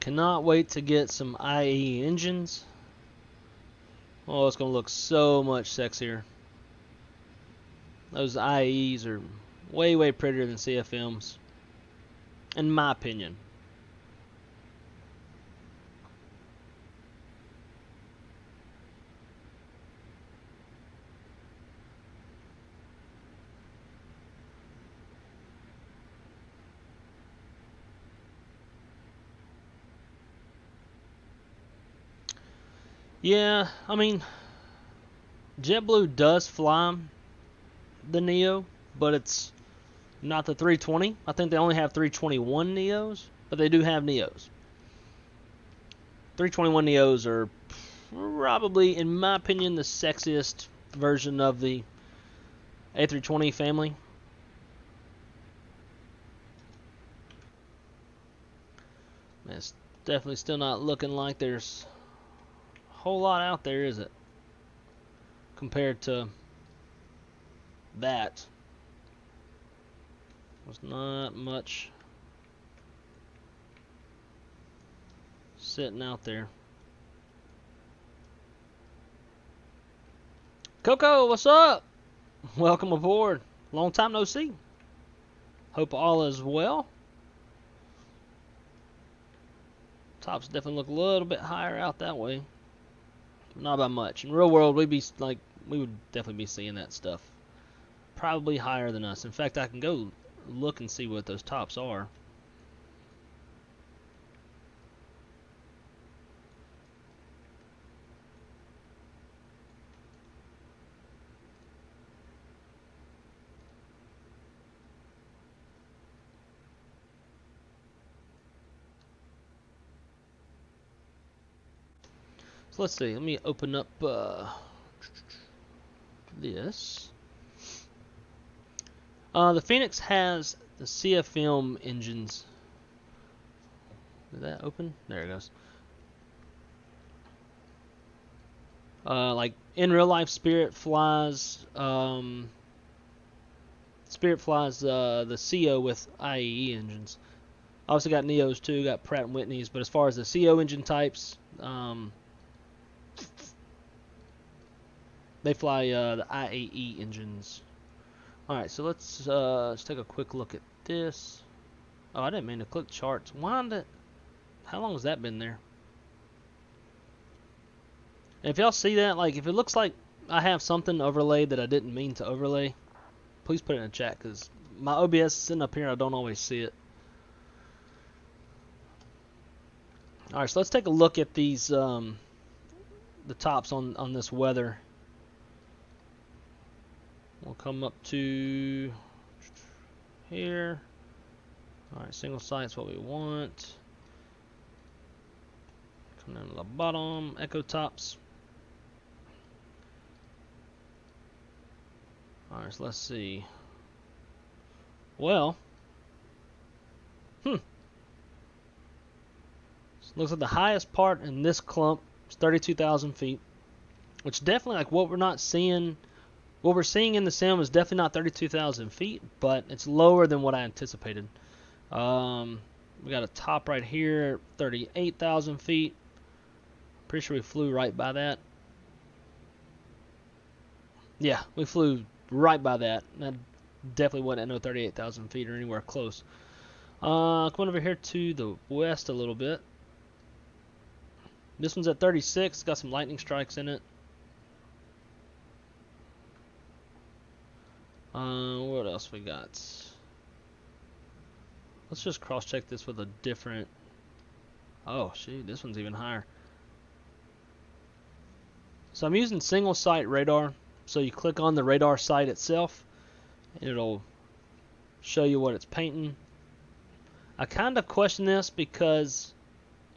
Cannot wait to get some IE engines. Oh, it's going to look so much sexier. Those IEs are way, way prettier than CFMs, in my opinion. Yeah, I mean, JetBlue does fly the Neo, but it's not the 320. I think they only have 321 Neos, but they do have Neos. 321 Neos are probably, in my opinion, the sexiest version of the A320 family. It's definitely still not looking like there's whole lot out there, is it? Compared to that, there's not much sitting out there. Coco, what's up? Welcome aboard. Long time no see. Hope all is well. Tops definitely look a little bit higher out that way. Not by much. In real world, we would definitely be seeing that stuff. Probably higher than us. In fact, I can go look and see what those tops are. So let's see. Let me open up this. The Fenix has the CFM engines. Did that open? There it goes. Like in real life, Spirit flies the CO with IEE engines. Obviously got Neos too, got Pratt & Whitneys, but as far as the CO engine types, they fly the IAE engines. Alright, so let's take a quick look at this. Oh, I didn't mean to click charts. How long has that been there? And if y'all see that, like if it looks like I have something overlaid that I didn't mean to overlay, please put it in the chat, because my OBS is sitting up here, I don't always see it. Alright, so let's take a look at these the tops on this weather. We'll come up to here. Alright, single sight's what we want. Come down to the bottom, echo tops. Alright, so let's see. Well, looks like the highest part in this clump is 32,000 feet, which definitely, like, what we're seeing in the sim is definitely not 32,000 feet, but it's lower than what I anticipated. We got a top right here, 38,000 feet. Pretty sure we flew right by that. Yeah, we flew right by that. That definitely wasn't at no 38,000 feet or anywhere close. Come over here to the west a little bit. This one's at 36, got some lightning strikes in it. What else we got? Let's just cross-check this with a different... Oh, shoot, this one's even higher. So I'm using single-site radar. So you click on the radar site itself, and it'll show you what it's painting. I kind of question this because...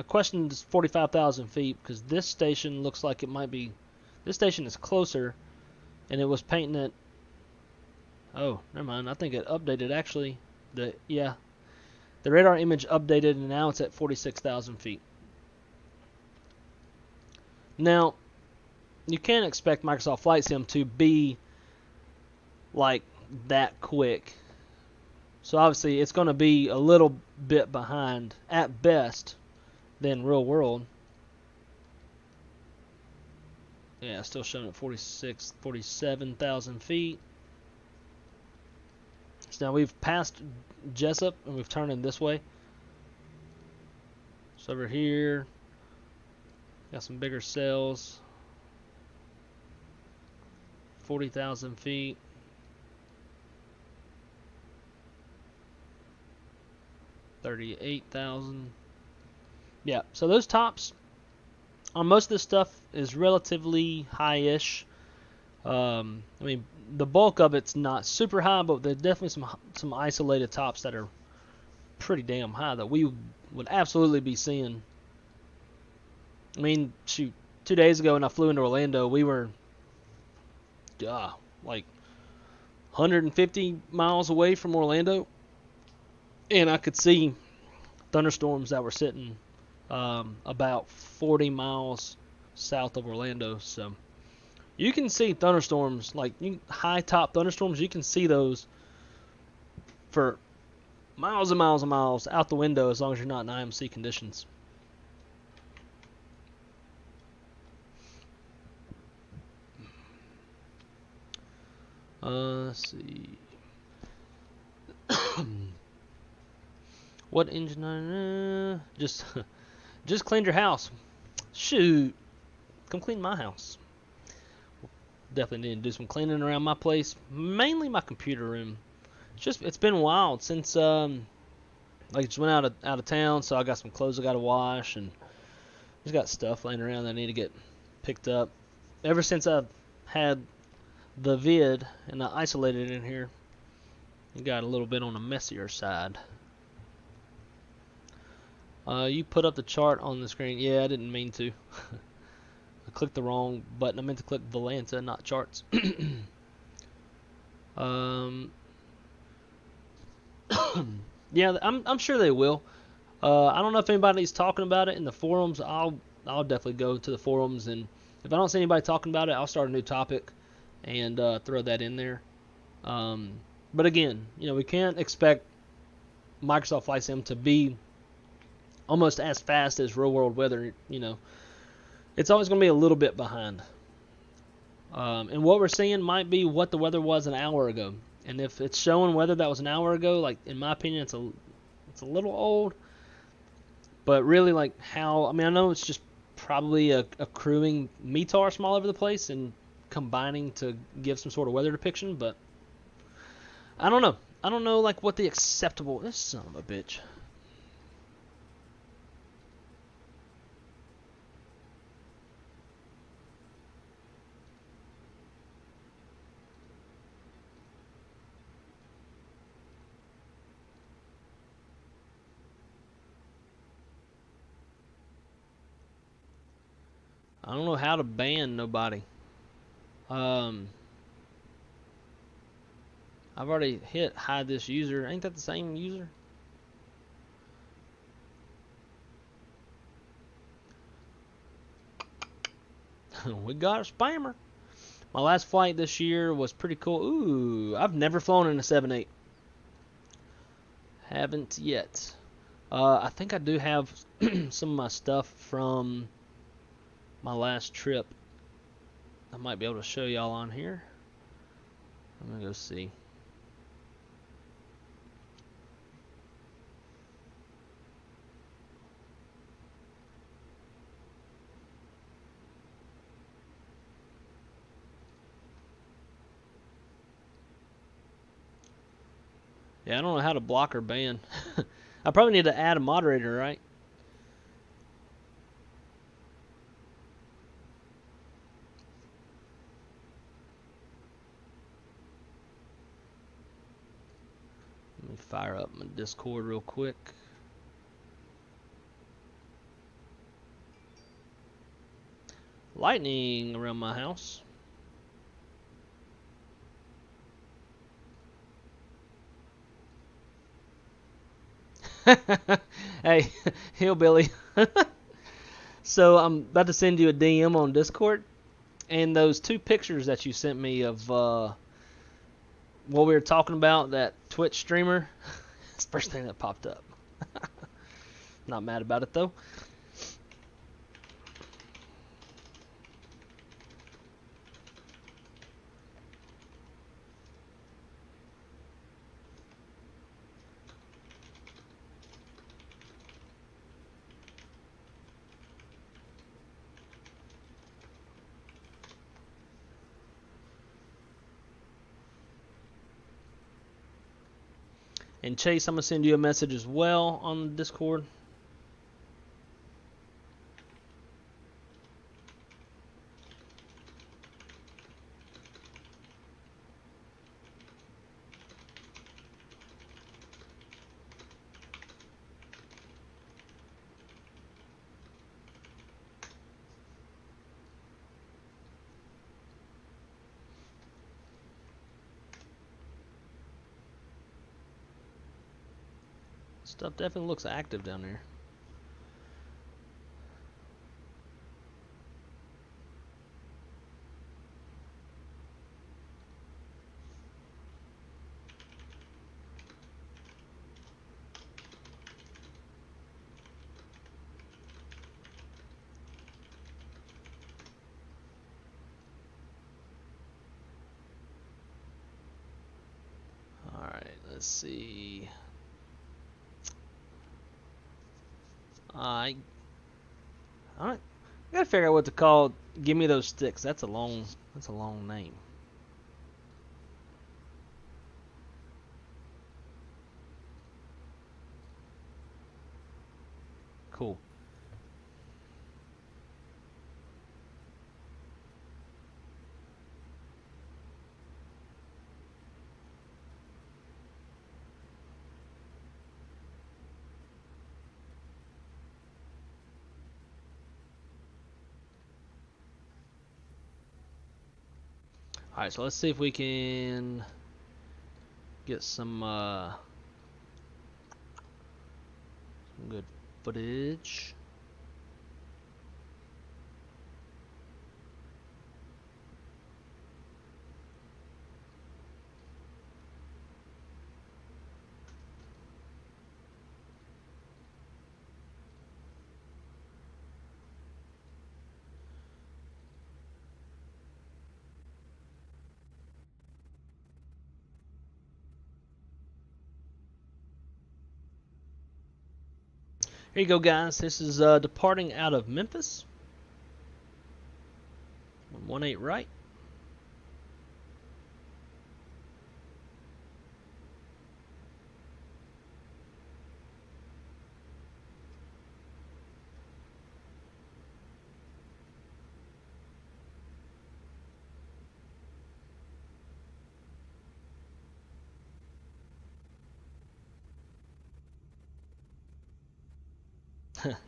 I questioned 45,000 feet because this station looks like it might be... This station is closer, and it was painting it... Oh, never mind. I think it updated actually. The radar image updated, and now it's at 46,000 feet. Now, you can't expect Microsoft Flight Sim to be like that quick. So obviously, it's going to be a little bit behind at best than real world. Yeah, still showing at 47,000 feet. So now we've passed Jessup and we've turned in this way. So over here, got some bigger cells. 40,000 feet. 38,000. Yeah, so those tops on most of this stuff is relatively high-ish. I mean, the bulk of it's not super high, but there's definitely some isolated tops that are pretty damn high that we would absolutely be seeing. I mean, shoot, 2 days ago when I flew into Orlando, we were like 150 miles away from Orlando, and I could see thunderstorms that were sitting about 40 miles south of Orlando. So you can see thunderstorms, like high top thunderstorms, you can see those for miles and miles and miles out the window as long as you're not in IMC conditions. Let's see. What engine? Just cleaned your house. Shoot, come clean my house. Definitely need to do some cleaning around my place, mainly my computer room. It's been a while since like just went out of town, so I got some clothes I got to wash, and just got stuff laying around that I need to get picked up. Ever since I've had the vid and I isolated in here, it got a little bit on the messier side. You put up the chart on the screen. Yeah, I didn't mean to. I clicked the wrong button. I meant to click Volanta, not charts. Yeah, I'm sure they will. I don't know if anybody's talking about it in the forums. I'll definitely go to the forums, and if I don't see anybody talking about it, I'll start a new topic and throw that in there. But again, we can't expect Microsoft Flight Sim to be almost as fast as real world weather. It's always going to be a little bit behind. And what we're seeing might be what the weather was an hour ago. And if it's showing weather that was an hour ago, like, in my opinion, it's a little old. But really, like, I know it's just probably accruing METARs from all over the place and combining to give some sort of weather depiction, but I don't know. I don't know, like, what the acceptable... This son of a bitch. I don't know how to ban nobody. I've already hit hide this user. Ain't that the same user? We got a spammer. My last flight this year was pretty cool. Ooh, I've never flown in a 7.8. Haven't yet. I think I do have some of my stuff from my last trip. I might be able to show y'all on here. I'm gonna go see. Yeah, I don't know how to block or ban. I probably need to add a moderator, right? Let me fire up my Discord real quick. Lightning around my house. Hey, hillbilly. So I'm about to send you a DM on Discord, and those two pictures that you sent me of what we were talking about, that Twitch streamer, it's the first thing that popped up. Not mad about it though. And Chase, I'm going to send you a message as well on Discord. Stuff definitely looks active down there. Let's see. I gotta figure out what to call. Give me those sticks. That's a long name. Cool. Alright, so let's see if we can get some good footage. Here you go, guys. This is departing out of Memphis. 118 right.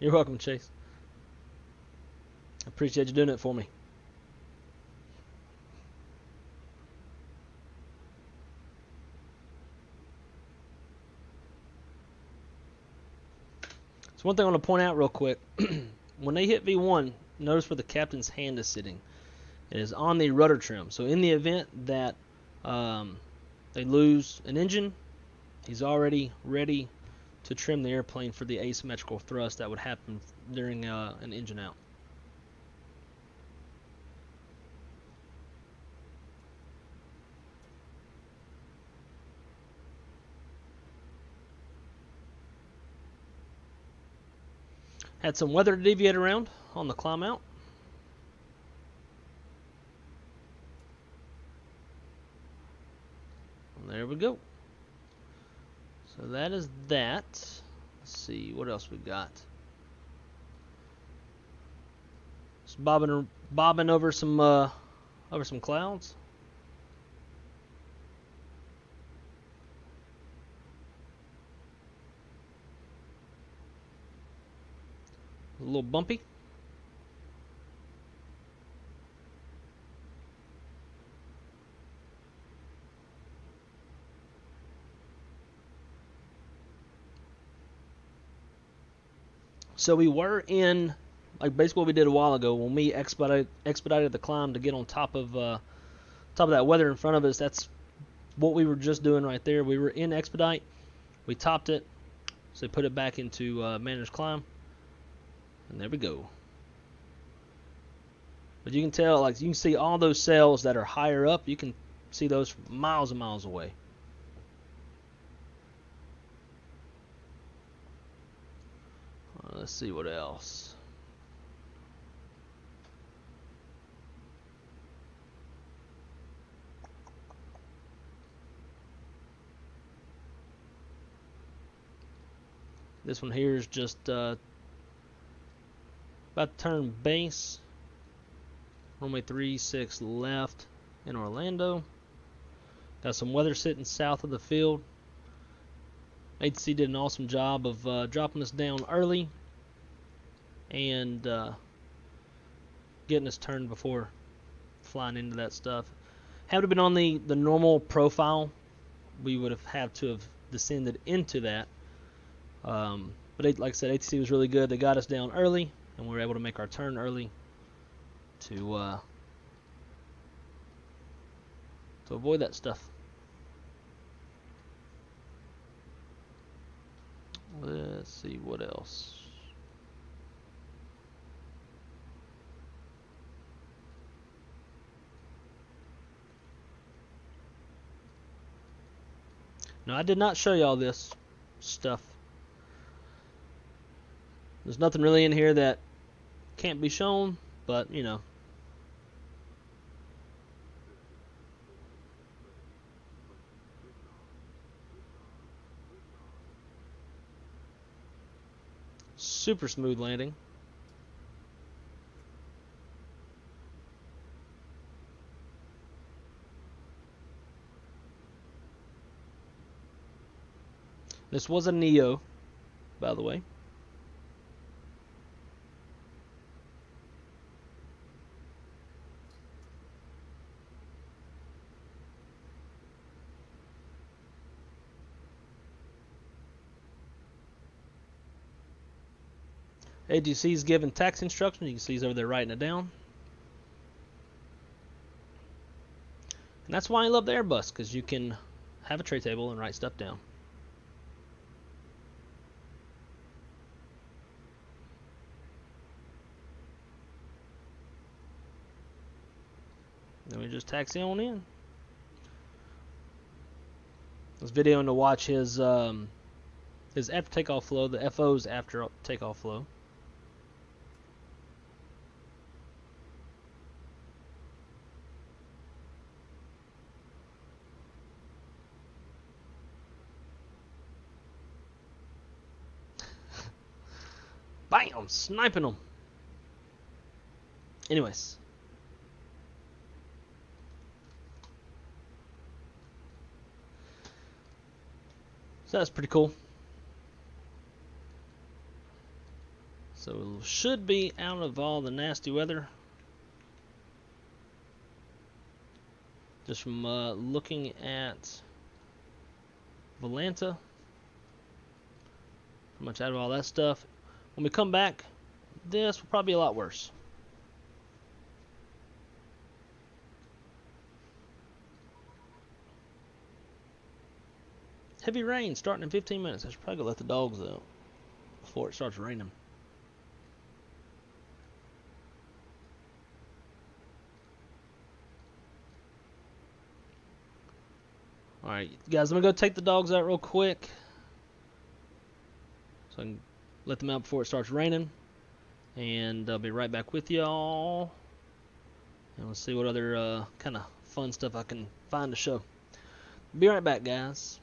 You're welcome, Chase. I appreciate you doing it for me. So one thing I want to point out real quick. When they hit V1, notice where the captain's hand is sitting. It is on the rudder trim. So in the event that they lose an engine, he's already ready to trim the airplane for the asymmetrical thrust that would happen during an engine out. Had some weather to deviate around on the climb out. And there we go. So that is that. Let's see what else we got. Just bobbing over some clouds. A little bumpy. So we were in, like basically what we did a while ago when we expedited the climb to get on top of that weather in front of us. That's what we were just doing right there. We were in expedite, we topped it, so put it back into managed climb, and there we go. But you can tell, like you can see all those sails that are higher up. You can see those from miles and miles away. Let's see what else. This one here is just about to turn base. Runway 36 left in Orlando. Got some weather sitting south of the field. ATC did an awesome job of dropping us down early and getting us turned before flying into that stuff. Had it been on the normal profile, we would have had to have descended into that. But like I said, ATC was really good. They got us down early, and we were able to make our turn early to avoid that stuff. Let's see what else. No, I did not show y'all this stuff. There's nothing really in here that can't be shown, but you know. Super smooth landing. This was a Neo, by the way. AGC's giving tax instructions. You can see he's over there writing it down. And that's why I love the Airbus, because you can have a tray table and write stuff down. Then we just taxi on in. I was videoing to watch his after takeoff flow, the FO's after takeoff flow. Bam! Sniping them. Anyways. So that's pretty cool. So it should be out of all the nasty weather. Just from looking at Volanta. Pretty much out of all that stuff. When we come back, this will probably be a lot worse. Heavy rain starting in 15 minutes. I should probably go let the dogs out before it starts raining. Alright, guys, I'm going to go take the dogs out real quick. So I can let them out before it starts raining. And I'll be right back with y'all. And we'll see what other kind of fun stuff I can find to show. Be right back, guys.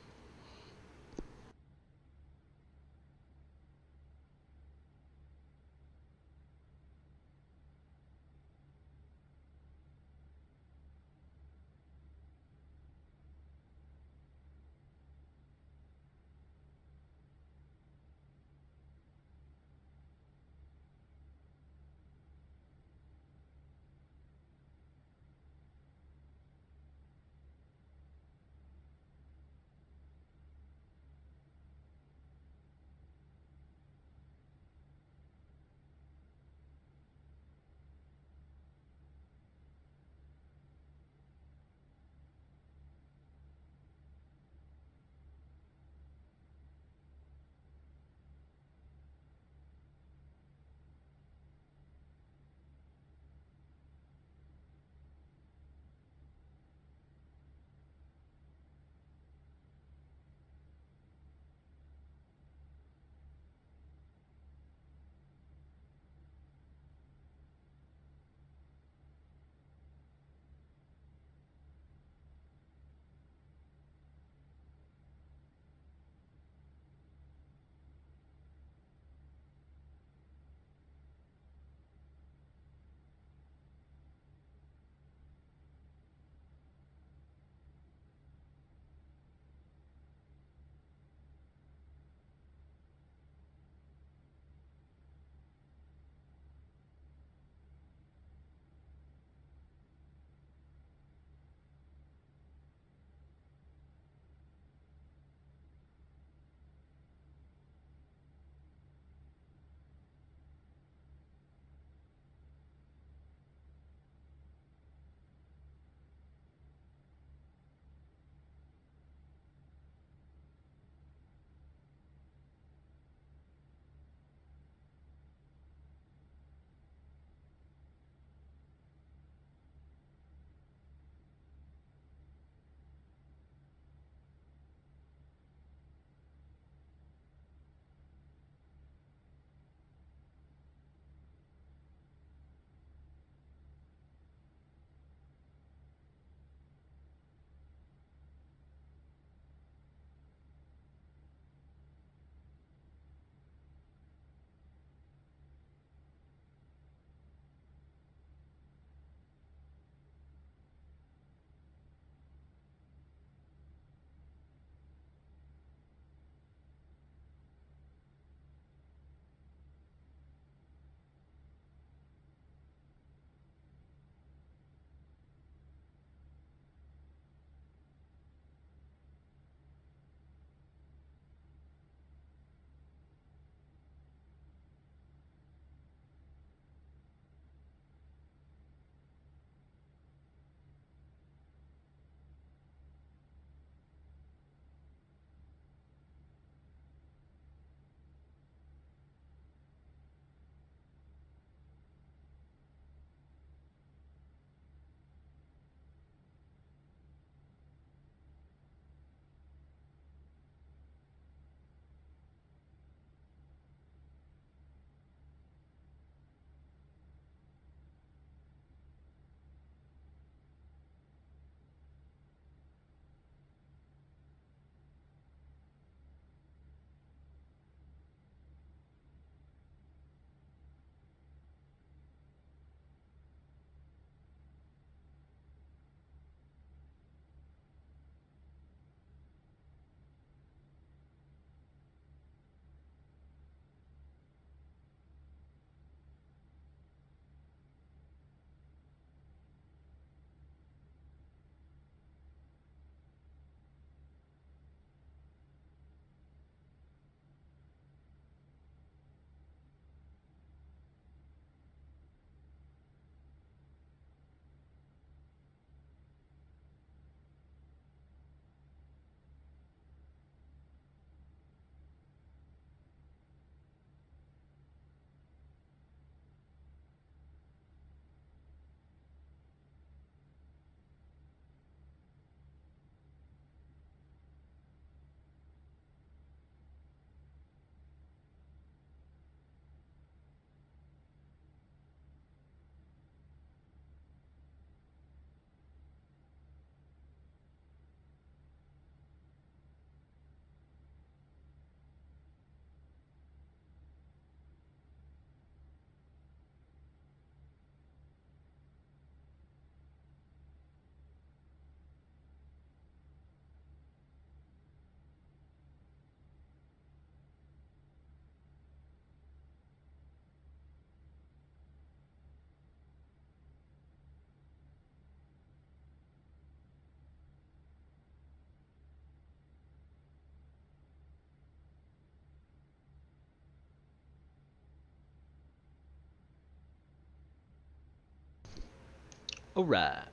Alright.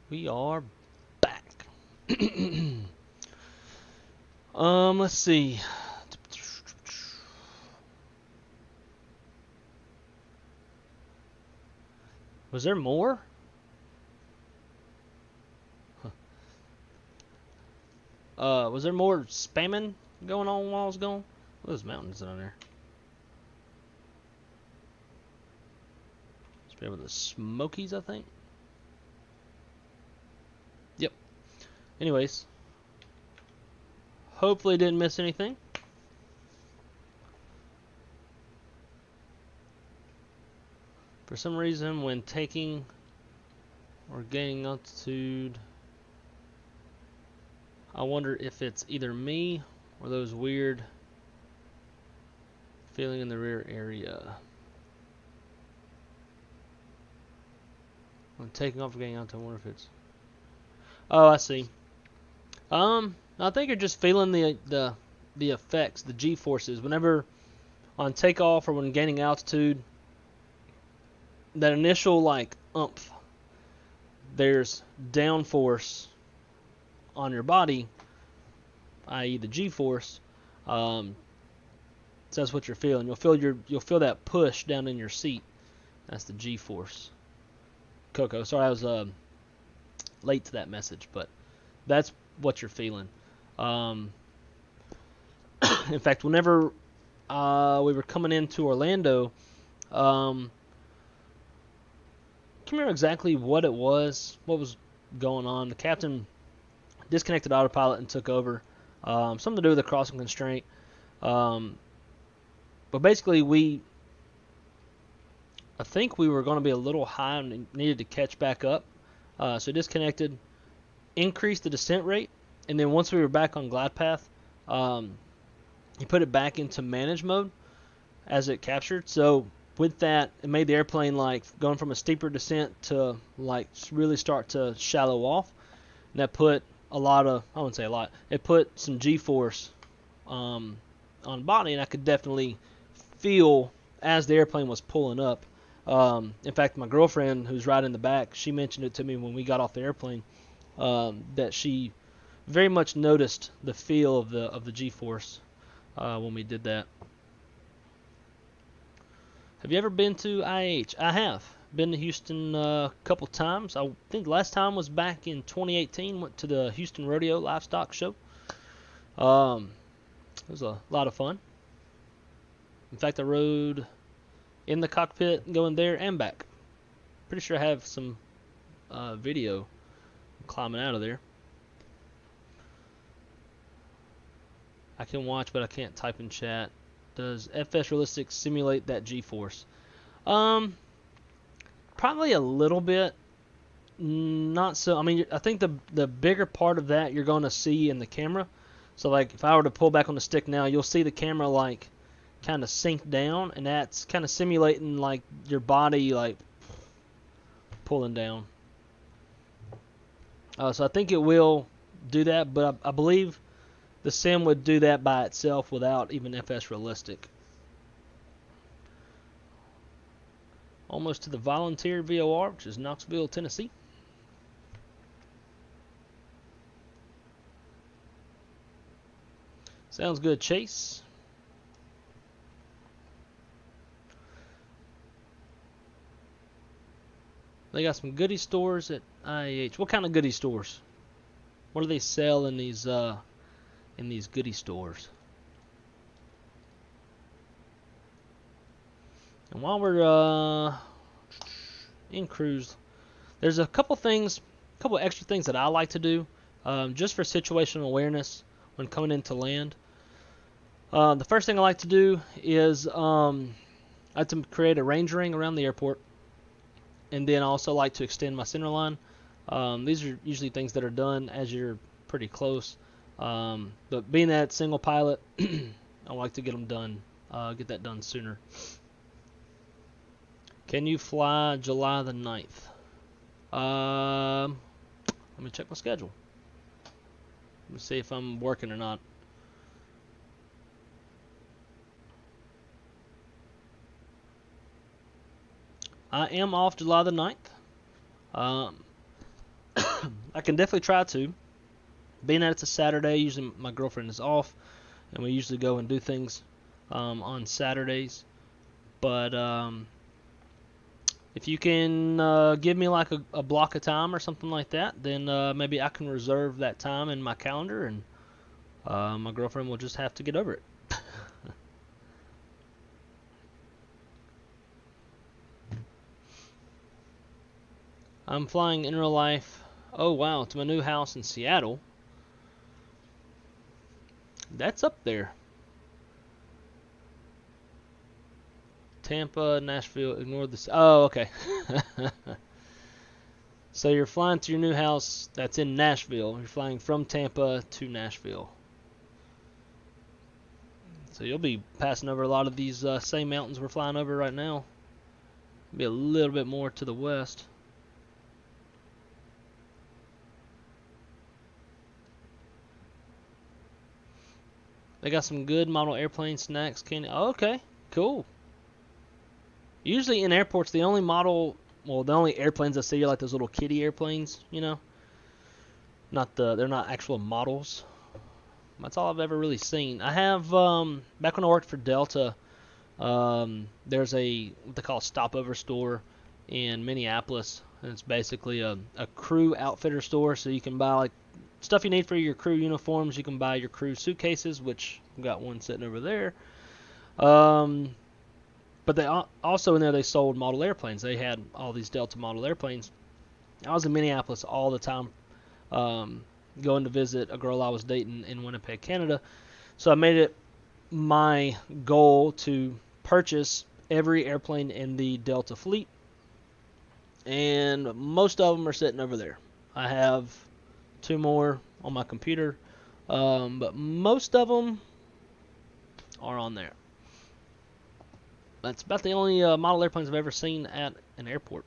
We are back. Let's see. Was there more? Was there more spamming going on while I was gone? What are those mountains down there? It's over the Smokies, I think. Yep. Anyways. Hopefully didn't miss anything. For some reason, when taking or gaining altitude, I wonder if it's either me or those weird feeling in the rear area. When taking off or gaining altitude, I wonder if it's... Oh, I see. I think you're just feeling the effects, the G-forces. Whenever on takeoff or when gaining altitude, that initial like oomph, there's downforce on your body, i.e. the G-force. So that's what you're feeling. You'll feel that push down in your seat. That's the G-force. Coco, sorry I was late to that message, but that's what you're feeling. In fact, whenever we were coming into Orlando, can't remember exactly what it was, what was going on. The captain disconnected autopilot and took over. Something to do with the crossing constraint. But basically, I think we were going to be a little high and needed to catch back up. So disconnected, increased the descent rate, and then once we were back on glide path, you put it back into manage mode as it captured. So with that, it made the airplane like going from a steeper descent to like really start to shallow off. And that put a lot of, I wouldn't say a lot, it put some G-force on body, and I could definitely feel as the airplane was pulling up. In fact, my girlfriend who's riding in the back, she mentioned it to me when we got off the airplane, that she very much noticed the feel of the G-force when we did that. Have you ever been to IH? I have. Been to Houston a couple times. I think the last time was back in 2018. Went to the Houston Rodeo Livestock Show. It was a lot of fun. In fact, I rode in the cockpit going there and back. Pretty sure I have some video climbing out of there. I can watch, but I can't type in chat. Does Fsrealistic simulate that G-force? Probably a little bit. Not so. I mean, I think the bigger part of that you're going to see in the camera. So, like, if I were to pull back on the stick now, you'll see the camera, like, kind of sink down. And that's kind of simulating, like, your body, like, pulling down. So I think it will do that. But I believe the sim would do that by itself without even Fsrealistic. Almost to the Volunteer VOR, which is Knoxville, Tennessee. Sounds good, Chase. They got some goodie stores at IAH. What kind of goodie stores? What do they sell in these goodie stores? And while we're in cruise, there's a couple extra things that I like to do, just for situational awareness when coming into land. The first thing I like to do is I like to create a range ring around the airport, and then I also like to extend my center line. These are usually things that are done as you're pretty close, but being that single pilot, I like to get them done, get that done sooner. Can you fly July the 9th? Let me check my schedule. Let me see if I'm working or not. I am off July the 9th. I can definitely try to. Being that it's a Saturday, usually my girlfriend is off, and we usually go and do things on Saturdays. But if you can give me like a block of time or something like that, then maybe I can reserve that time in my calendar, and my girlfriend will just have to get over it. I'm flying in real life. Oh wow, to my new house in Seattle. That's up there. Tampa, Nashville, ignore this. Oh, okay. So you're flying to your new house that's in Nashville. You're flying from Tampa to Nashville. So you'll be passing over a lot of these same mountains we're flying over right now. Be a little bit more to the west. They got some good model airplane snacks. Oh, okay, cool. Usually in airports, the only airplanes I see are like those little kiddie airplanes, you know. They're not actual models. That's all I've ever really seen. I have back when I worked for Delta, there's what they call a stopover store in Minneapolis, and it's basically a crew outfitter store, so you can buy like stuff you need for your crew uniforms. You can buy your crew suitcases, which I've got one sitting over there. But they also in there they sold model airplanes. They had all these Delta model airplanes. I was in Minneapolis all the time, going to visit a girl I was dating in Winnipeg, Canada. So I made it my goal to purchase every airplane in the Delta fleet, and most of them are sitting over there. I have 2 more on my computer, but most of them are on there. That's about the only model airplanes I've ever seen at an airport.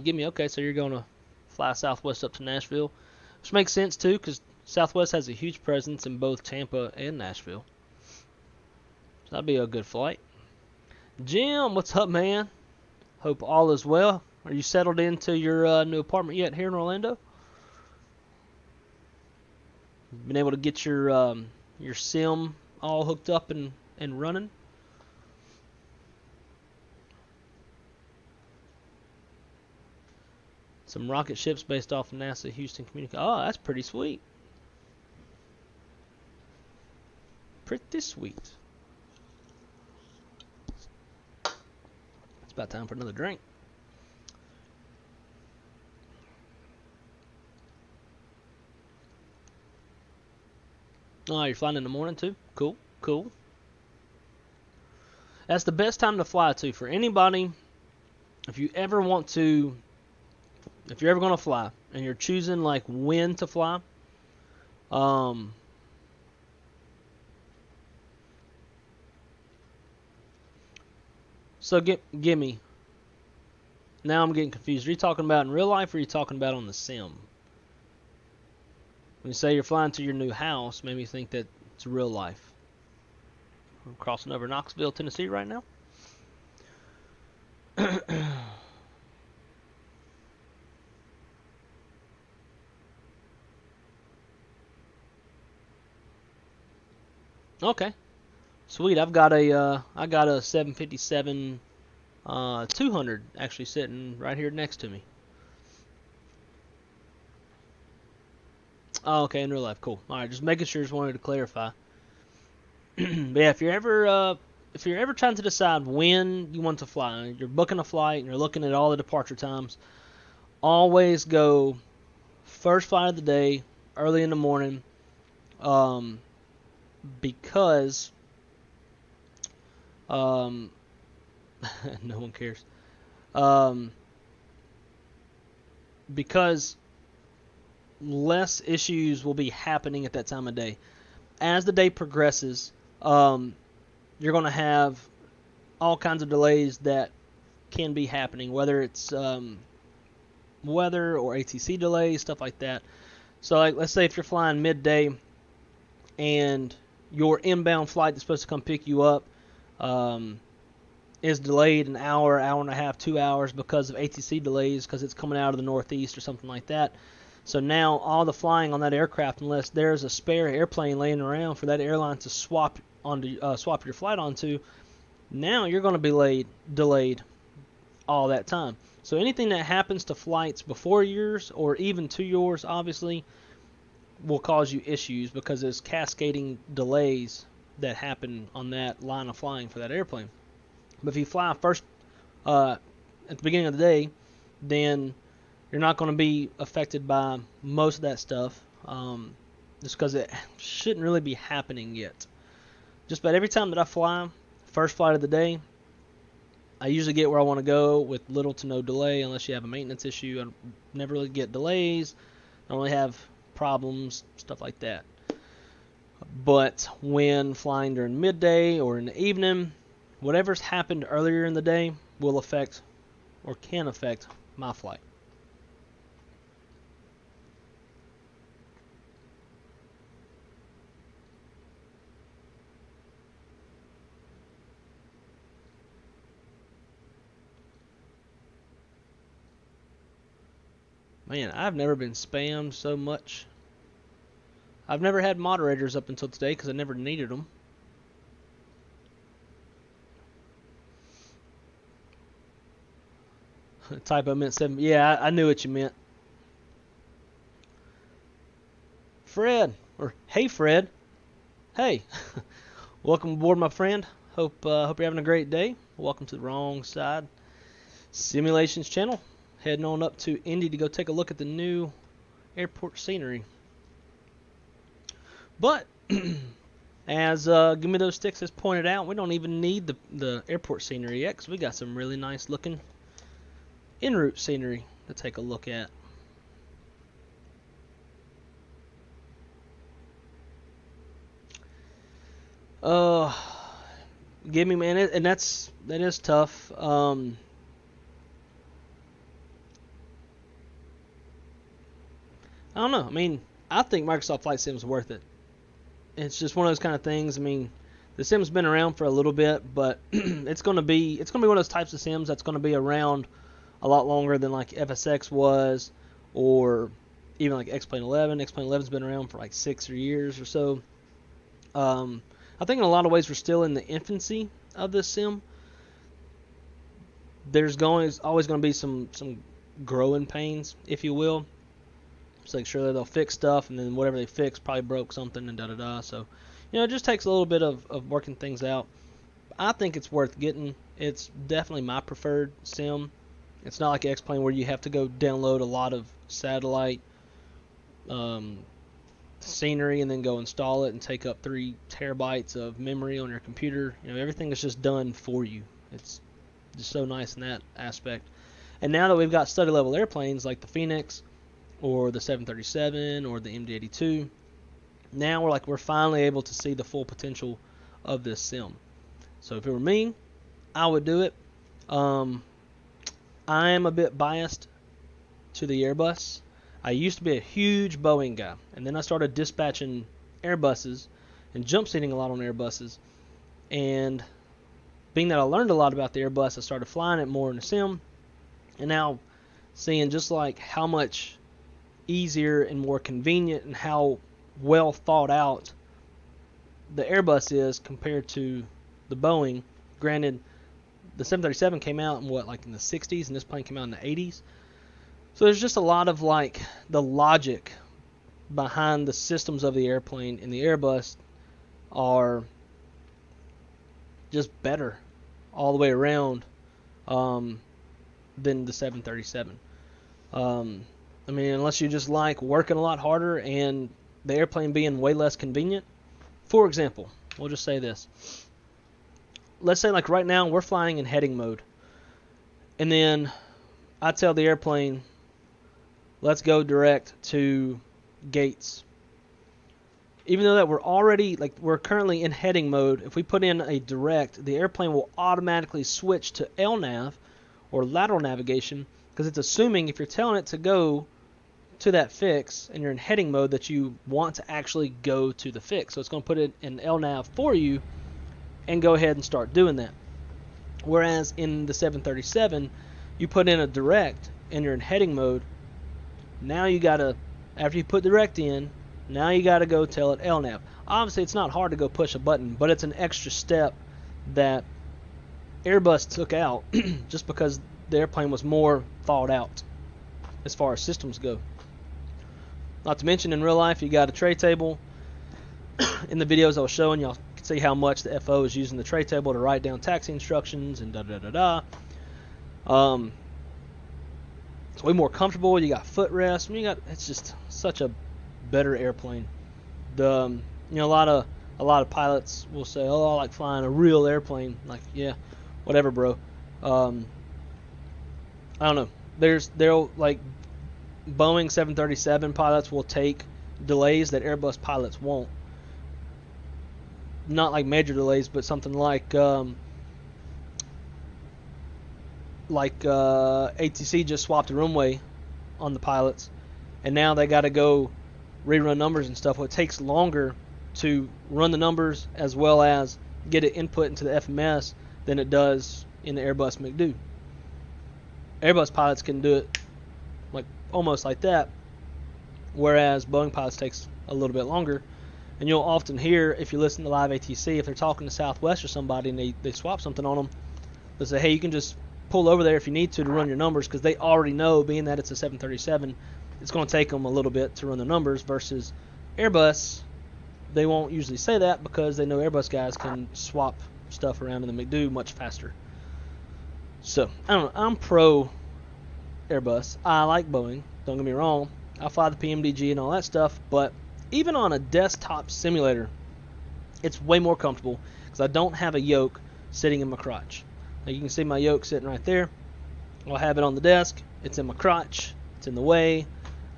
Gimme. Okay, so you're going to fly Southwest up to Nashville, which makes sense too, because Southwest has a huge presence in both Tampa and Nashville. So that'd be a good flight. Jim, what's up, man? Hope all is well. Are you settled into your new apartment yet here in Orlando? Been able to get your sim all hooked up and running? Some rocket ships based off of NASA Houston Communication. Oh, that's pretty sweet. Pretty sweet. It's about time for another drink. Oh, you're flying in the morning too? Cool, cool. That's the best time to fly too for anybody. If you're ever going to fly and you're choosing like when to fly, so gimme. Now I'm getting confused. Are you talking about in real life or are you talking about on the sim? When you say you're flying to your new house, made me think that it's real life. I'm crossing over Knoxville, Tennessee right now. Okay, sweet. I got a 757 200 actually sitting right here next to me. Oh, okay, in real life, cool. All right, just making sure. Just wanted to clarify. But yeah, if you're ever trying to decide when you want to fly, you're booking a flight and you're looking at all the departure times, always go first flight of the day, early in the morning, because no one cares. Because less issues will be happening at that time of day. As the day progresses, you're going to have all kinds of delays that can be happening, whether it's weather or ATC delays, stuff like that. So, like, let's say if you're flying midday and your inbound flight that's supposed to come pick you up is delayed an hour, hour and a half, 2 hours because of ATC delays because it's coming out of the northeast or something like that. So now all the flying on that aircraft, unless there's a spare airplane laying around for that airline to swap your flight onto, now you're going to be delayed all that time. So anything that happens to flights before yours or even to yours, obviously, will cause you issues because there's cascading delays that happen on that line of flying for that airplane. But if you fly first at the beginning of the day, then you're not going to be affected by most of that stuff, just because it shouldn't really be happening yet. Just about every time that I fly, first flight of the day, I usually get where I want to go with little to no delay, unless you have a maintenance issue. I never really get delays. I don't really have problems, stuff like that. But when flying during midday or in the evening, whatever's happened earlier in the day will affect or can affect my flight. Man, I've never been spammed so much. I've never had moderators up until today because I never needed them. Typo meant 7. Yeah, I knew what you meant. Fred, or hey Fred. Hey, welcome aboard, my friend. Hope you're having a great day. Welcome to the Wrong Side Simulations channel. Heading on up to Indy to go take a look at the new airport scenery. But as Give Me Those Sticks has pointed out, we don't even need the airport scenery yet, because we got some really nice looking en route scenery to take a look at. Give me, man, and that is tough. I don't know. I mean, I think Microsoft Flight Sim is worth it. It's just one of those kind of things. I mean, the sim's been around for a little bit, but it's going to be one of those types of sims that's going to be around a lot longer than like FSX was, or even like X-Plane 11. X-Plane 11's been around for like 6 years or so. I think in a lot of ways we're still in the infancy of this sim. There's always going to be some growing pains, if you will. It's like sure they'll fix stuff, and then whatever they fix probably broke something and da-da-da. So, it just takes a little bit of working things out. I think it's worth getting. It's definitely my preferred sim. It's not like X-Plane where you have to go download a lot of satellite scenery and then go install it and take up 3 terabytes of memory on your computer. Everything is just done for you. It's just so nice in that aspect. And now that we've got study level airplanes like the Phoenix or the 737 or the MD-82, now we're finally able to see the full potential of this sim. So if it were me, I would do it. I am a bit biased to the Airbus. I used to be a huge Boeing guy, and then I started dispatching Airbuses and jump seating a lot on Airbuses. And being that I learned a lot about the Airbus, I started flying it more in the sim, and now seeing just like how much easier and more convenient and how well thought out the Airbus is compared to the Boeing. Granted, the 737 came out in in the 60s, and this plane came out in the 80s. So there's just a lot of the logic behind the systems of the airplane, and the Airbus are just better all the way around than the 737. I mean, unless you just like working a lot harder and the airplane being way less convenient. For example, we'll just say this. Let's say like right now we're flying in heading mode. And then I tell the airplane, let's go direct to gates. Even though that we're currently in heading mode, if we put in a direct, the airplane will automatically switch to LNAV or lateral navigation, because it's assuming if you're telling it to go to that fix and you're in heading mode that you want to actually go to the fix. So it's going to put it in LNAV for you and go ahead and start doing that. Whereas in the 737, you put in a direct and you're in heading mode. Now you got to, after you put direct in, now you got to go tell it LNAV. Obviously, it's not hard to go push a button, but it's an extra step that Airbus took out just because the airplane was more thought out as far as systems go. Not to mention, in real life, you got a tray table. In the videos I was showing, y'all can see how much the FO is using the tray table to write down taxi instructions and da-da-da-da. It's way more comfortable. You got footrest. I mean, it's just such a better airplane. A lot of pilots will say, "Oh, I like flying a real airplane." Like, yeah, whatever, bro. I don't know. They'll like Boeing 737 pilots will take delays that Airbus pilots won't. Not like major delays, but something like ATC just swapped a runway on the pilots, and now they got to go rerun numbers and stuff. Well, it takes longer to run the numbers as well as get it input into the FMS than it does in the Airbus McDo. Airbus pilots can do it like almost like that, whereas Boeing pilots takes a little bit longer. And you'll often hear, if you listen to live ATC, if they're talking to Southwest or somebody and they swap something on them, they'll say, "Hey, you can just pull over there if you need to run your numbers," because they already know, being that it's a 737, it's going to take them a little bit to run the numbers. Versus Airbus, they won't usually say that because they know Airbus guys can swap stuff around in the McDo much faster. So, I don't know. I'm pro Airbus. I like Boeing. Don't get me wrong. I fly the PMDG and all that stuff, but even on a desktop simulator, it's way more comfortable because I don't have a yoke sitting in my crotch. Now, you can see my yoke sitting right there. I'll have it on the desk. It's in my crotch. It's in the way.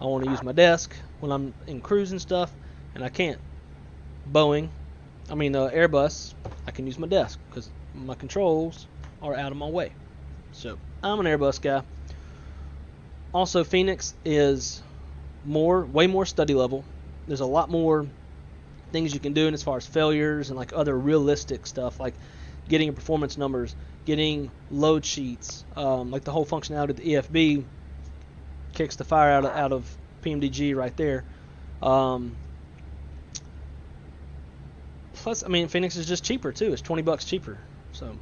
I want to use my desk when I'm in cruise and stuff, and I can't. Airbus, I can use my desk because my controls are out of my way. So, I'm an Airbus guy. Also, Fenix is way more study level. There's a lot more things you can do as far as failures and like other realistic stuff, like getting your performance numbers, getting load sheets, like the whole functionality of the EFB kicks the fire out of PMDG right there. Plus, Phoenix is just cheaper too. It's $20 cheaper. So,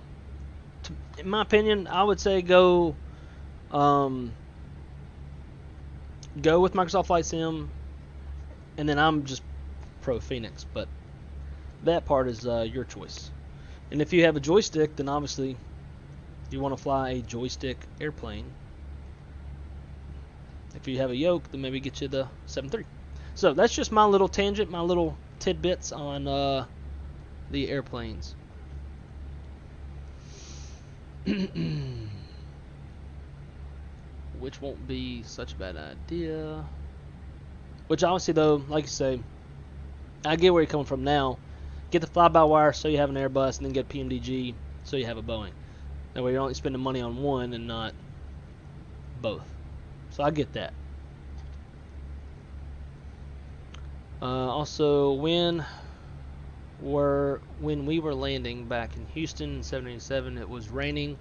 in my opinion, I would say go with Microsoft Flight Sim, and then I'm just pro Fenix. But that part is your choice. And if you have a joystick, then obviously you want to fly a joystick airplane. If you have a yoke, then maybe get you the 7.3. So that's just my little tangent, my little tidbits on the airplanes. Which won't be such a bad idea. Which obviously, though, like you say, I get where you're coming from now. Get the fly-by-wire so you have an Airbus, and then get PMDG so you have a Boeing. That way you're only spending money on one and not both. So I get that. Also, when we were landing back in Houston in 787, it was raining,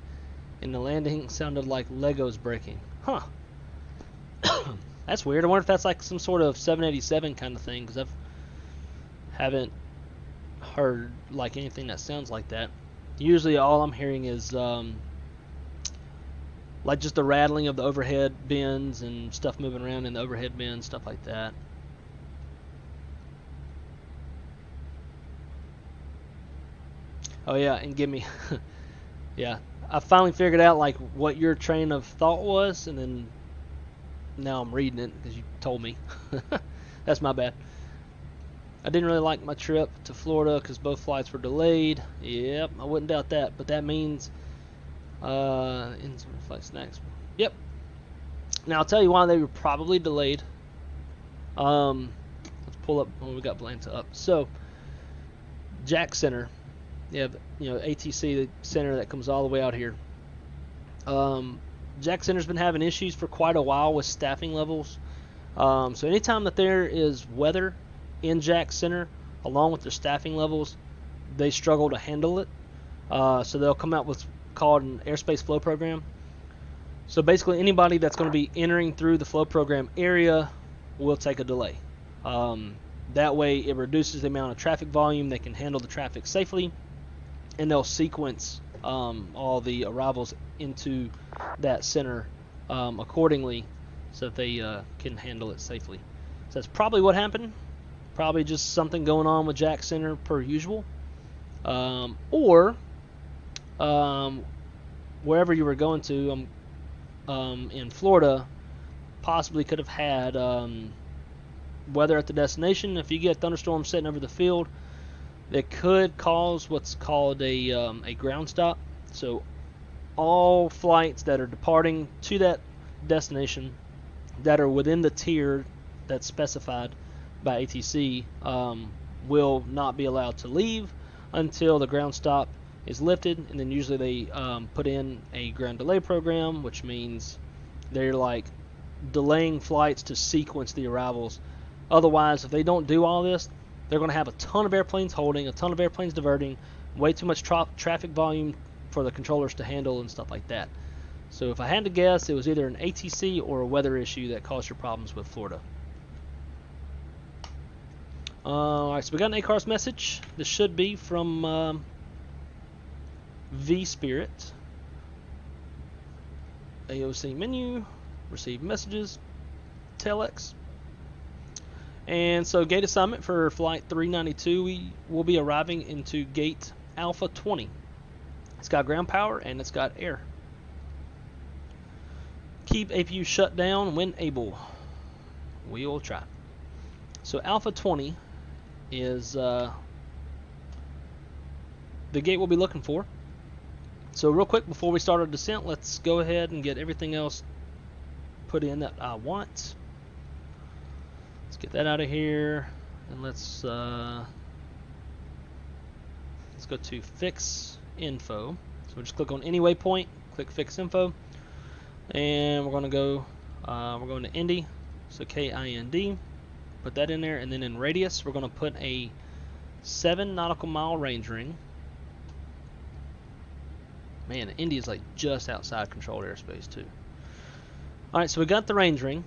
and the landing sounded like Legos breaking. Huh. That's weird. I wonder if that's like some sort of 787 kind of thing, because I haven't heard like anything that sounds like that. Usually all I'm hearing is like just the rattling of the overhead bins and stuff moving around in the overhead bins, stuff like that. Oh yeah, and give me yeah, I finally figured out like what your train of thought was, and then now I'm reading it because you told me. That's my bad. I didn't really like my trip to Florida because both flights were delayed. Yep, I wouldn't doubt that, but that means in some flight snacks. Yep. Now I'll tell you why they were probably delayed. Let's pull up when we got Blanta up. So Jack Center. Yeah, ATC, the center that comes all the way out here. Jack Center's been having issues for quite a while with staffing levels. So anytime that there is weather in Jack Center, along with their staffing levels, they struggle to handle it. So they'll come out with called an airspace flow program. So basically anybody that's going to be entering through the flow program area will take a delay. That way it reduces the amount of traffic volume. They can handle the traffic safely, and they'll sequence all the arrivals into that center accordingly, so that they can handle it safely. So that's probably what happened. Probably just something going on with Jack Center per usual. Or wherever you were going to in Florida possibly could have had weather at the destination. If you get thunderstorms setting over the field, that could cause what's called a ground stop. So all flights that are departing to that destination that are within the tier that's specified by ATC will not be allowed to leave until the ground stop is lifted, and then usually they put in a ground delay program, which means they're like delaying flights to sequence the arrivals. Otherwise, if they don't do all this, they're going to have a ton of airplanes holding, a ton of airplanes diverting, way too much traffic volume for the controllers to handle and stuff like that. So if I had to guess, it was either an ATC or a weather issue that caused your problems with Florida. Alright, so we got an ACARS message. This should be from Vspirit. AOC menu, receive messages, telex. And so gate assignment for flight 392, we will be arriving into gate Alpha 20. It's got ground power and it's got air. Keep APU shut down when able. We will try. So Alpha 20 is the gate we'll be looking for. So real quick before we start our descent, let's go ahead and get everything else put in that I want. Let's get that out of here, and let's go to Fix Info. So we'll just click on any waypoint, click Fix Info, and we're going to go. We're going to INDY, so KIND. Put that in there, and then in radius, we're going to put a 7 nautical mile range ring. Man, INDY is like just outside controlled airspace too. All right, so we got the range ring.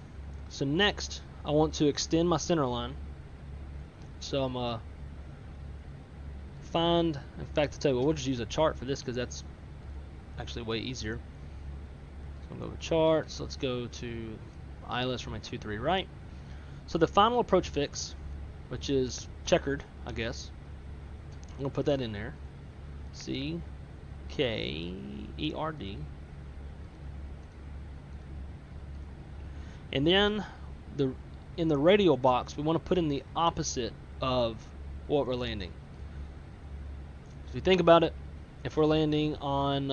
So next, I want to extend my center line. So I'm find. In fact, I'll tell you what, we'll just use a chart for this because that's actually way easier. So I'm going to go to charts. Let's go to ILS for my 2-3 right. So the final approach fix, which is checkered, I guess. I'm going to put that in there. CKERD. And then in the radial box, we want to put in the opposite of what we're landing. So if you think about it, if we're landing on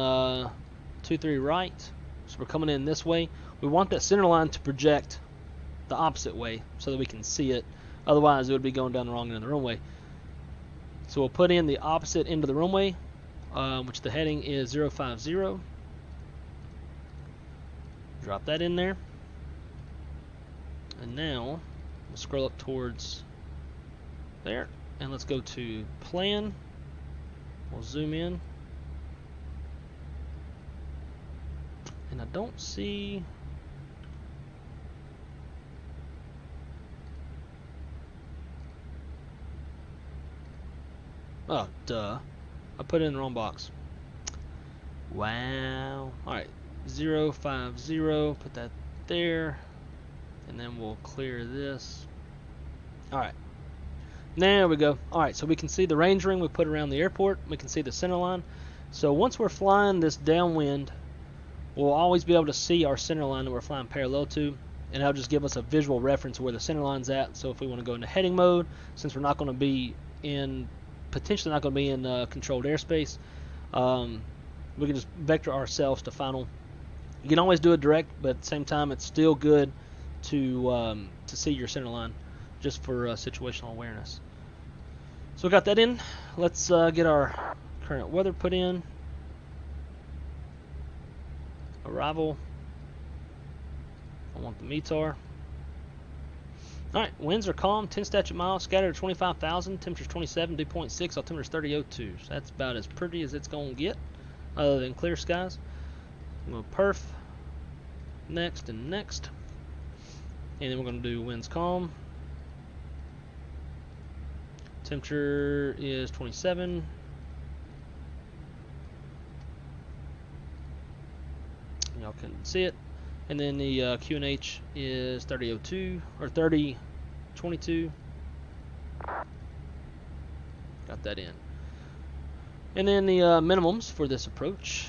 2-3 right, so we're coming in this way, we want that center line to project the opposite way so that we can see it. Otherwise, it would be going down the wrong end of the runway. So we'll put in the opposite end of the runway, which the heading is 050. Drop that in there. And now we'll scroll up towards there, and let's go to plan. We'll zoom in, and I don't see. Oh, duh. I put it in the wrong box. Wow. Alright. 050. Put that there. And then we'll clear this. Alright. There we go. Alright, so we can see the range ring we put around the airport. We can see the center line. So once we're flying this downwind, we'll always be able to see our center line that we're flying parallel to. And that'll just give us a visual reference of where the center line's at. So if we want to go into heading mode, since we're not going to be in potentially not going to be in controlled airspace, we can just vector ourselves to final. You can always do it direct, but at the same time it's still good to see your center line just for situational awareness. So we got that in. Let's get our current weather put in. Arrival. I want the METAR. Alright, winds are calm, 10 statute miles, scattered at 25,000, temperature's 27, dew point 6, altimeter's 3002. So that's about as pretty as it's going to get, other than clear skies. I'm going to perf, next and next. And then we're going to do winds calm. Temperature is 27. Y'all can see it. And then the QNH is 3002 or 3022. Got that in. And then the minimums for this approach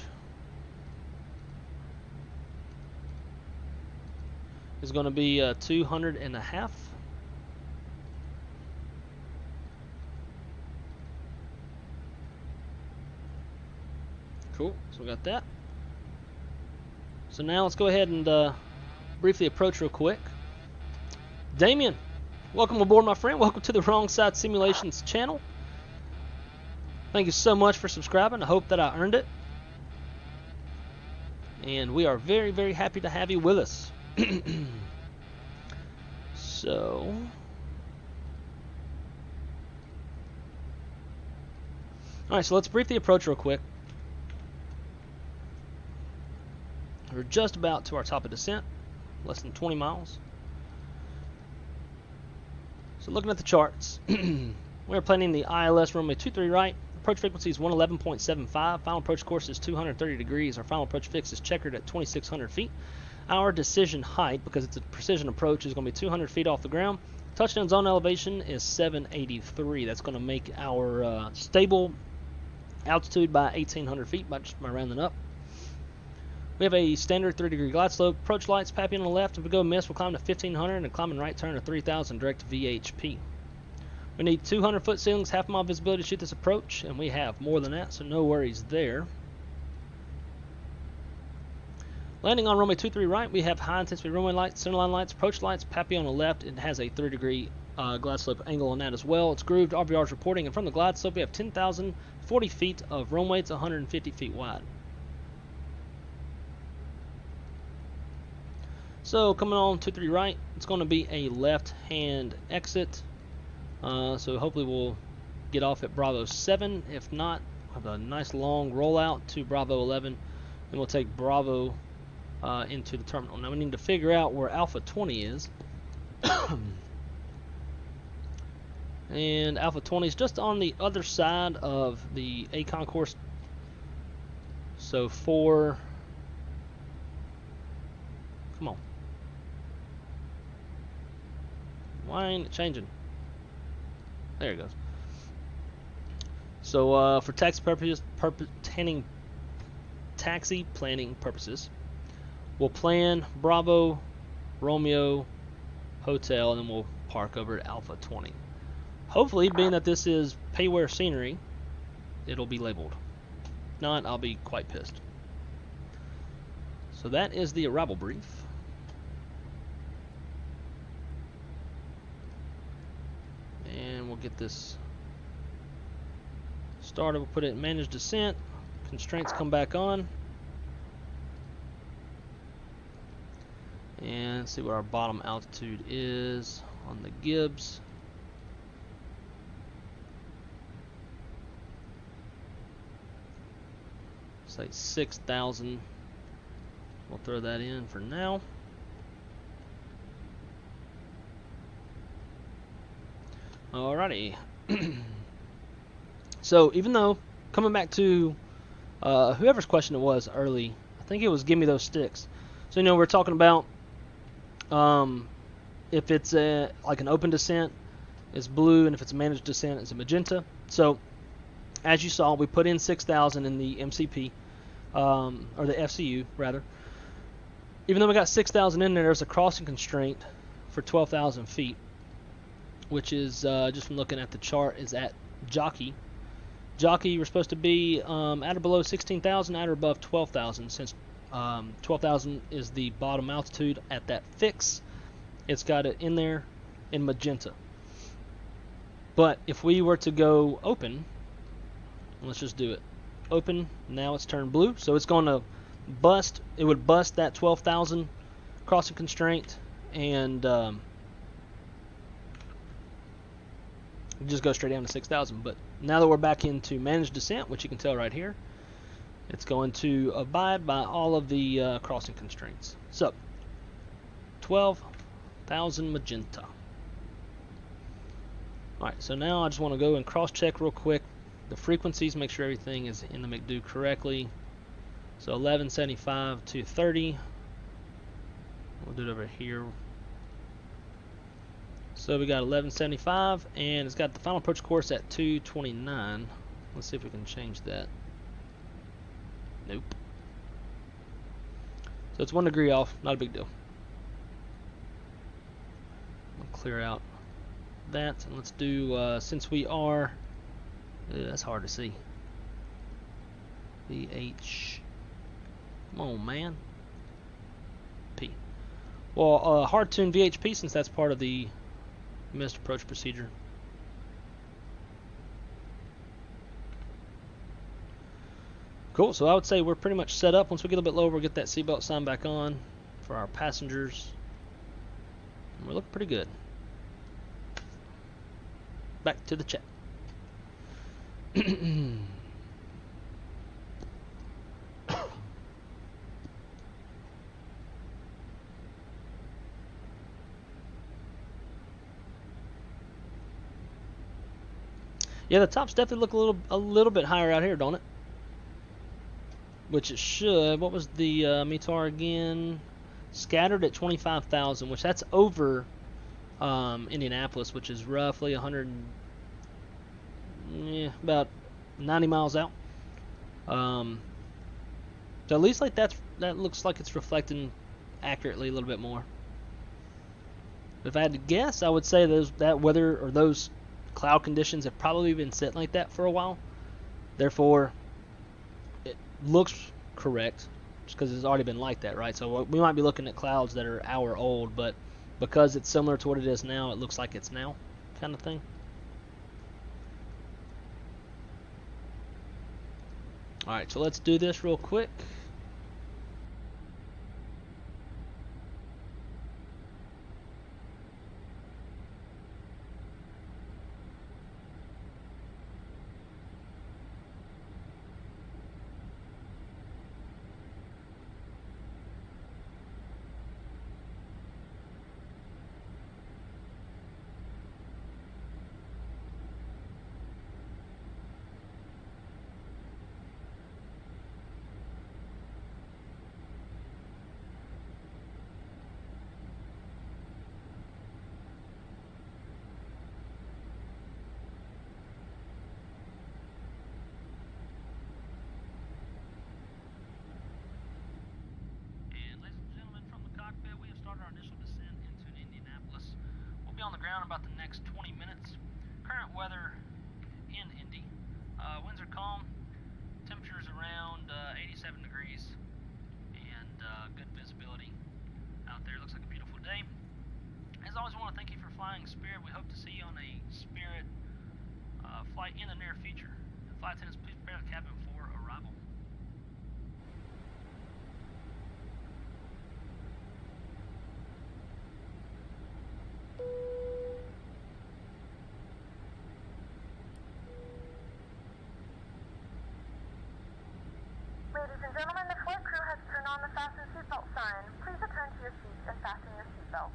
is going to be 200.5. Cool. So we got that. So now let's go ahead and briefly approach real quick. Damien, welcome aboard, my friend. Welcome to the Wrong Side Simulations channel. Thank you so much for subscribing. I hope that I earned it. And we are very, very happy to have you with us. So, alright, so let's briefly approach real quick. We're just about to our top of descent, less than 20 miles. So looking at the charts, we're planning the ILS runway 23 right. Approach frequency is 111.75. Final approach course is 230 degrees. Our final approach fix is checkered at 2,600 feet. Our decision height, because it's a precision approach, is going to be 200 feet off the ground. Touchdown zone elevation is 783. That's going to make our stable altitude by 1,800 feet, just by rounding up. We have a standard 3-degree glide slope. Approach lights, Pappy on the left. If we go miss, we'll climb to 1,500 and climbing right turn to 3,000 direct VHP. We need 200-foot ceilings, half-mile visibility to shoot this approach, and we have more than that, so no worries there. Landing on runway 23 right, we have high-intensity runway lights, centerline lights, approach lights, Pappy on the left. It has a 3-degree glide slope angle on that as well. It's grooved, RBR's reporting, and from the glide slope we have 10,040 feet of runway. It's 150 feet wide. So coming on 23 right, it's going to be a left-hand exit. So hopefully we'll get off at Bravo 7. If not, we'll have a nice long rollout to Bravo 11, and we'll take Bravo into the terminal. Now we need to figure out where Alpha 20 is. And Alpha 20 is just on the other side of the A concourse. So come on. Why ain't it changing? There it goes. So for taxi planning purposes, we'll plan Bravo, Romeo, Hotel, and then we'll park over at Alpha 20. Hopefully, being that this is payware scenery, it'll be labeled. If not, I'll be quite pissed. So that is the arrival brief. And we'll get this started. We'll put it in managed descent. Constraints come back on. And see what our bottom altitude is on the Gibbs. Say 6,000. We'll throw that in for now. Alrighty. So even though, coming back to whoever's question it was early, I think it was give me those sticks. So we're talking about if it's like an open descent, it's blue, and if it's a managed descent, it's a magenta. So as you saw, we put in 6,000 in the MCP, or the FCU rather. Even though we got 6,000 in there, there's a crossing constraint for 12,000 feet, which is just from looking at the chart is at Jockey. Jockey, we're supposed to be at or below 16,000, at or above 12,000. Since 12,000 is the bottom altitude at that fix, it's got it in there in magenta. But if we were to go open, let's just do it. Open, now it's turned blue, so it's going to bust. It would bust that 12,000 crossing constraint, and You just go straight down to 6,000. But now that we're back into managed descent, which you can tell right here, it's going to abide by all of the crossing constraints. So 12,000 magenta. Alright, so now I just want to go and cross-check real quick the frequencies, make sure everything is in the McDo correctly. So 1175 to 30. We'll do it over here. So we got 1175, and it's got the final approach course at 229. Let's see if we can change that. Nope. So it's 1 degree off, not a big deal. I'll clear out that, and let's do, since we are, that's hard to see. VH, come on, man. P. Well, hard tune VHP, since that's part of the missed approach procedure. Cool, so I would say we're pretty much set up. Once we get a bit lower, we'll get that seatbelt sign back on for our passengers. And we're looking pretty good. Back to the chat. Yeah, the tops definitely look a little bit higher out here, don't it? Which it should. What was the METAR again? Scattered at 25,000, which that's over Indianapolis, which is roughly 100, about 90 miles out. So at least like that looks like it's reflecting accurately a little bit more. If I had to guess, I would say that weather or those cloud conditions have probably been sitting like that for a while. Therefore, it looks correct just because it's already been like that, right? So we might be looking at clouds that are an hour old, but because it's similar to what it is now, it looks like it's now kind of thing. Alright, so let's do this real quick. Our initial descent into Indianapolis. We'll be on the ground about the next 20 minutes. Current weather in Indy. Winds are calm. Temperatures around 87 degrees. And good visibility out there. Looks like a beautiful day. As always, I want to thank you for flying Spirit. We hope to see you on a Spirit flight in the near future. Flight attendants, please prepare the cabin for arrival. Ladies and gentlemen, the flight crew has turned on the fasten seatbelt sign. Please return to your seats and fasten your seatbelt.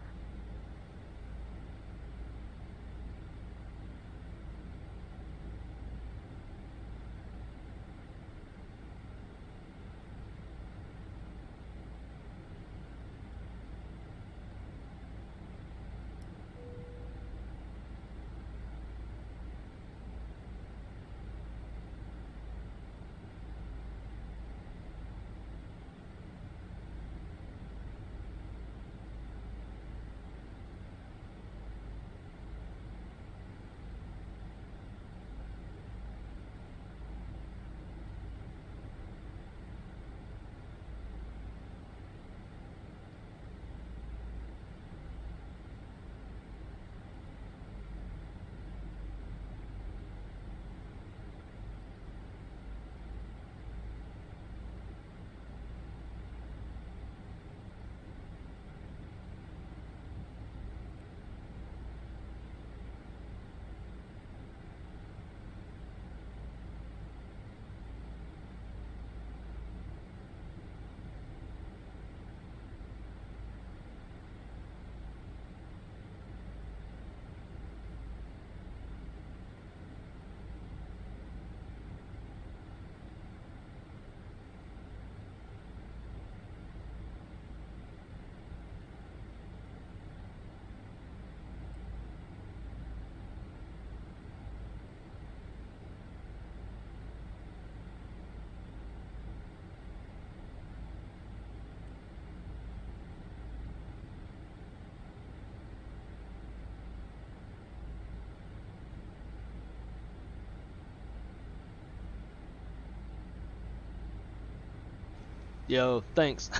Yo, thanks.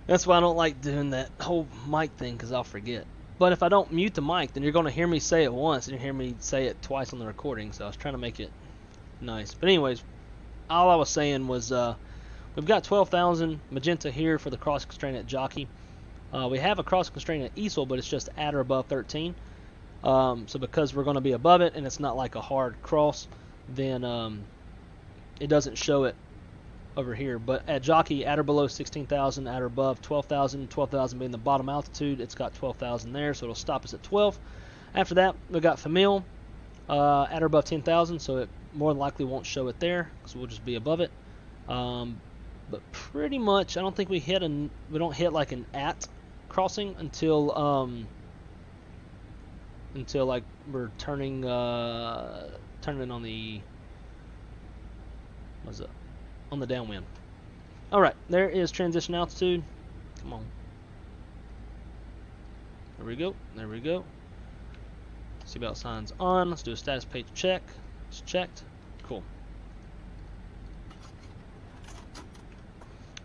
That's why I don't like doing that whole mic thing, because I'll forget. But if I don't mute the mic, then you're going to hear me say it once, and you hear me say it twice on the recording, so I was trying to make it nice. But anyways, all I was saying was we've got 12,000 magenta here for the cross constraint at jockey. We have a cross constraint at easel, but it's just at or above 13. So because we're going to be above it, and it's not like a hard cross, then it doesn't show it over here. But at jockey, at or below 16,000, at or above 12,000, 12,000 being the bottom altitude, it's got 12,000 there, so it'll stop us at 12. After that, we got famil, at or above 10,000, so it more than likely won't show it there, because we'll just be above it. But pretty much, I don't think we don't hit like an at crossing until like we're turning on the on the downwind. All right, there is transition altitude. Come on. There we go. There we go. Seatbelt signs on. Let's do a status page check. It's checked. Cool.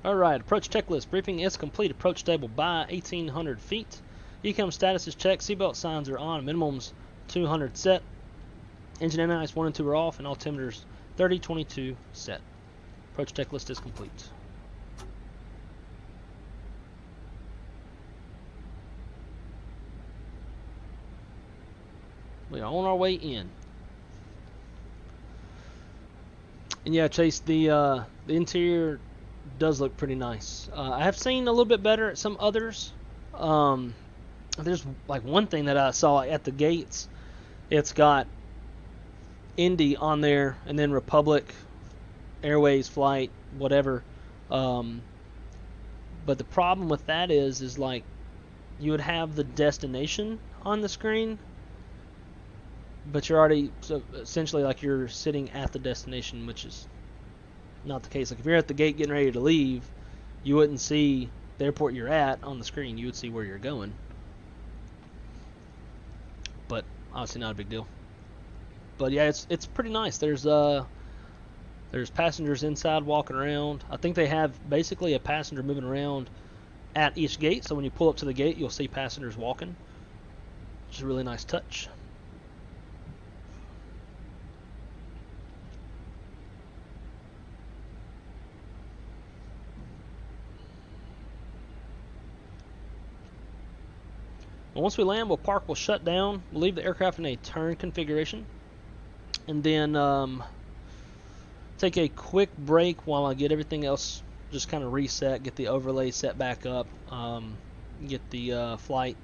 Alright, approach checklist. Briefing is complete. Approach stable by 1,800 feet. ECOM status is checked. Seatbelt signs are on. Minimums 200 set. Engine NIS 1 and 2 are off, and altimeters 30, 22 set. Approach checklist is complete. We are on our way in. And yeah, Chase, the interior does look pretty nice. I have seen a little bit better at some others. There's like one thing that I saw at the gates. It's got INDY on there, and then Republic, Airways, Flight, whatever. But the problem with that is like you would have the destination on the screen, but you're already essentially like you're sitting at the destination, which is not the case. Like if you're at the gate getting ready to leave, you wouldn't see the airport you're at on the screen. You would see where you're going. But obviously not a big deal. But yeah, it's pretty nice. There's passengers inside walking around. I think they have basically a passenger moving around at each gate. So when you pull up to the gate, you'll see passengers walking, which is a really nice touch. Once we land, we'll park, we'll shut down, we'll leave the aircraft in a turn configuration, and then take a quick break while I get everything else just kind of reset, get the overlay set back up, get the flight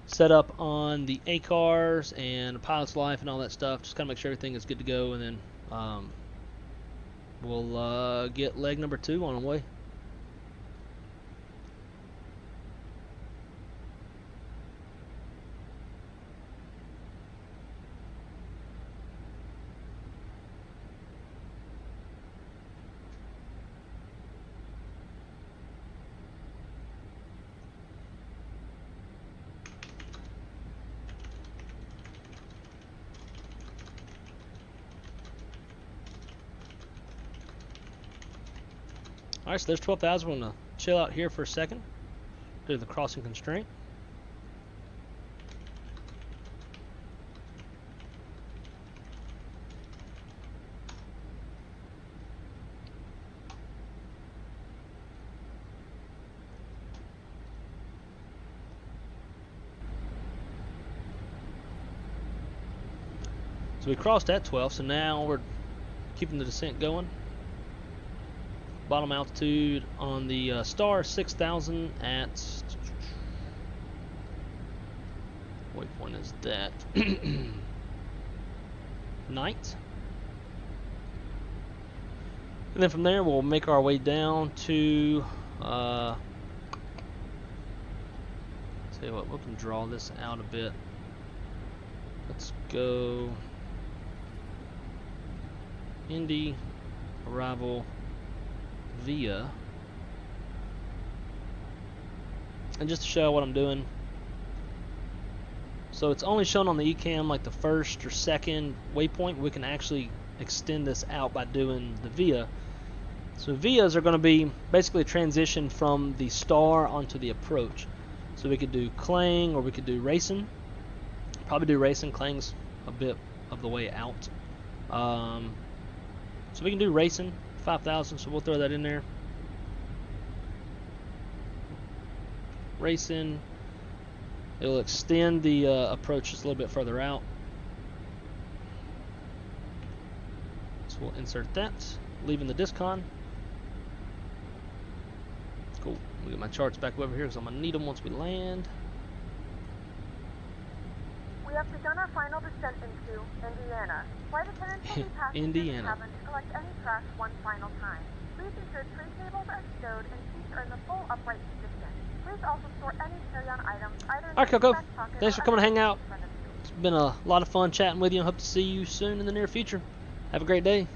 set up on the ACARs and pilot's life and all that stuff, just kind of make sure everything is good to go, and then we'll get leg number 2 on the way. Alright, so there's 12,000. We're going to chill out here for a second. Do the crossing constraint. So we crossed at 12, so now we're keeping the descent going. Bottom altitude on the Star 6,000 at what point is that? Night. And then from there we'll make our way down to tell you what, we can draw this out a bit. Let's go Indy, arrival via, and just to show what I'm doing, so it's only shown on the ECAM like the first or second waypoint. We can actually extend this out by doing the via, So VIAs are going to be basically a transition from the star onto the approach. So we could do Clang or we could do Racing. Probably do Racing. Clang's a bit of the way out. So we can do Racing, 5,000, so we'll throw that in there. Racing. It'll extend the approach just a little bit further out. So we'll insert that, leaving the discon. Cool. We'll get my charts back over here because I'm going to need them once we land. We have begun our final descent into Indiana. Flight attendants will be passing Indiana. through the cabin to collect any trash one final time. Please ensure tray tables are stowed and seats are in the full upright position. Please also store any carry-on items either in Alright, the Coco. back pocket Thanks or for coming to under hang the out. seat in front of you. It's been a lot of fun chatting with you. I hope to see you soon in the near future. Have a great day.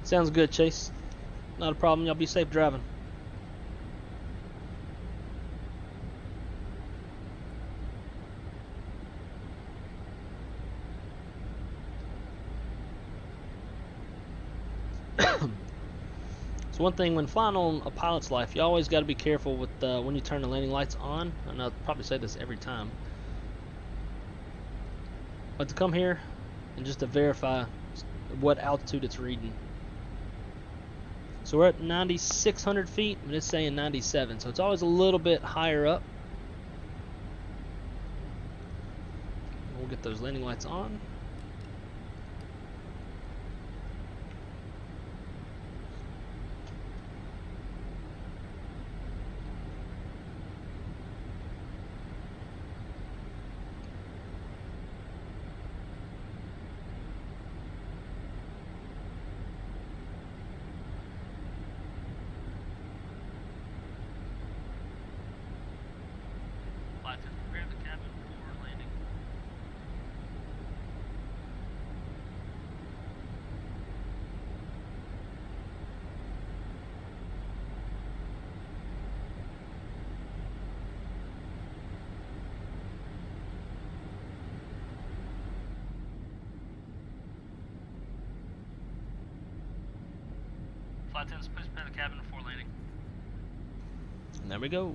Sounds good, Chase. Not a problem. Y'all be safe driving. So one thing when flying on a pilot's life, you always got to be careful with when you turn the landing lights on. And I'll probably say this every time. But to come here and just to verify what altitude it's reading. So we're at 9,600 feet, and it's saying 97, so it's always a little bit higher up. We'll get those landing lights on. Prepare the cabin for landing. Flight attendants, please prepare the cabin before landing. And there we go.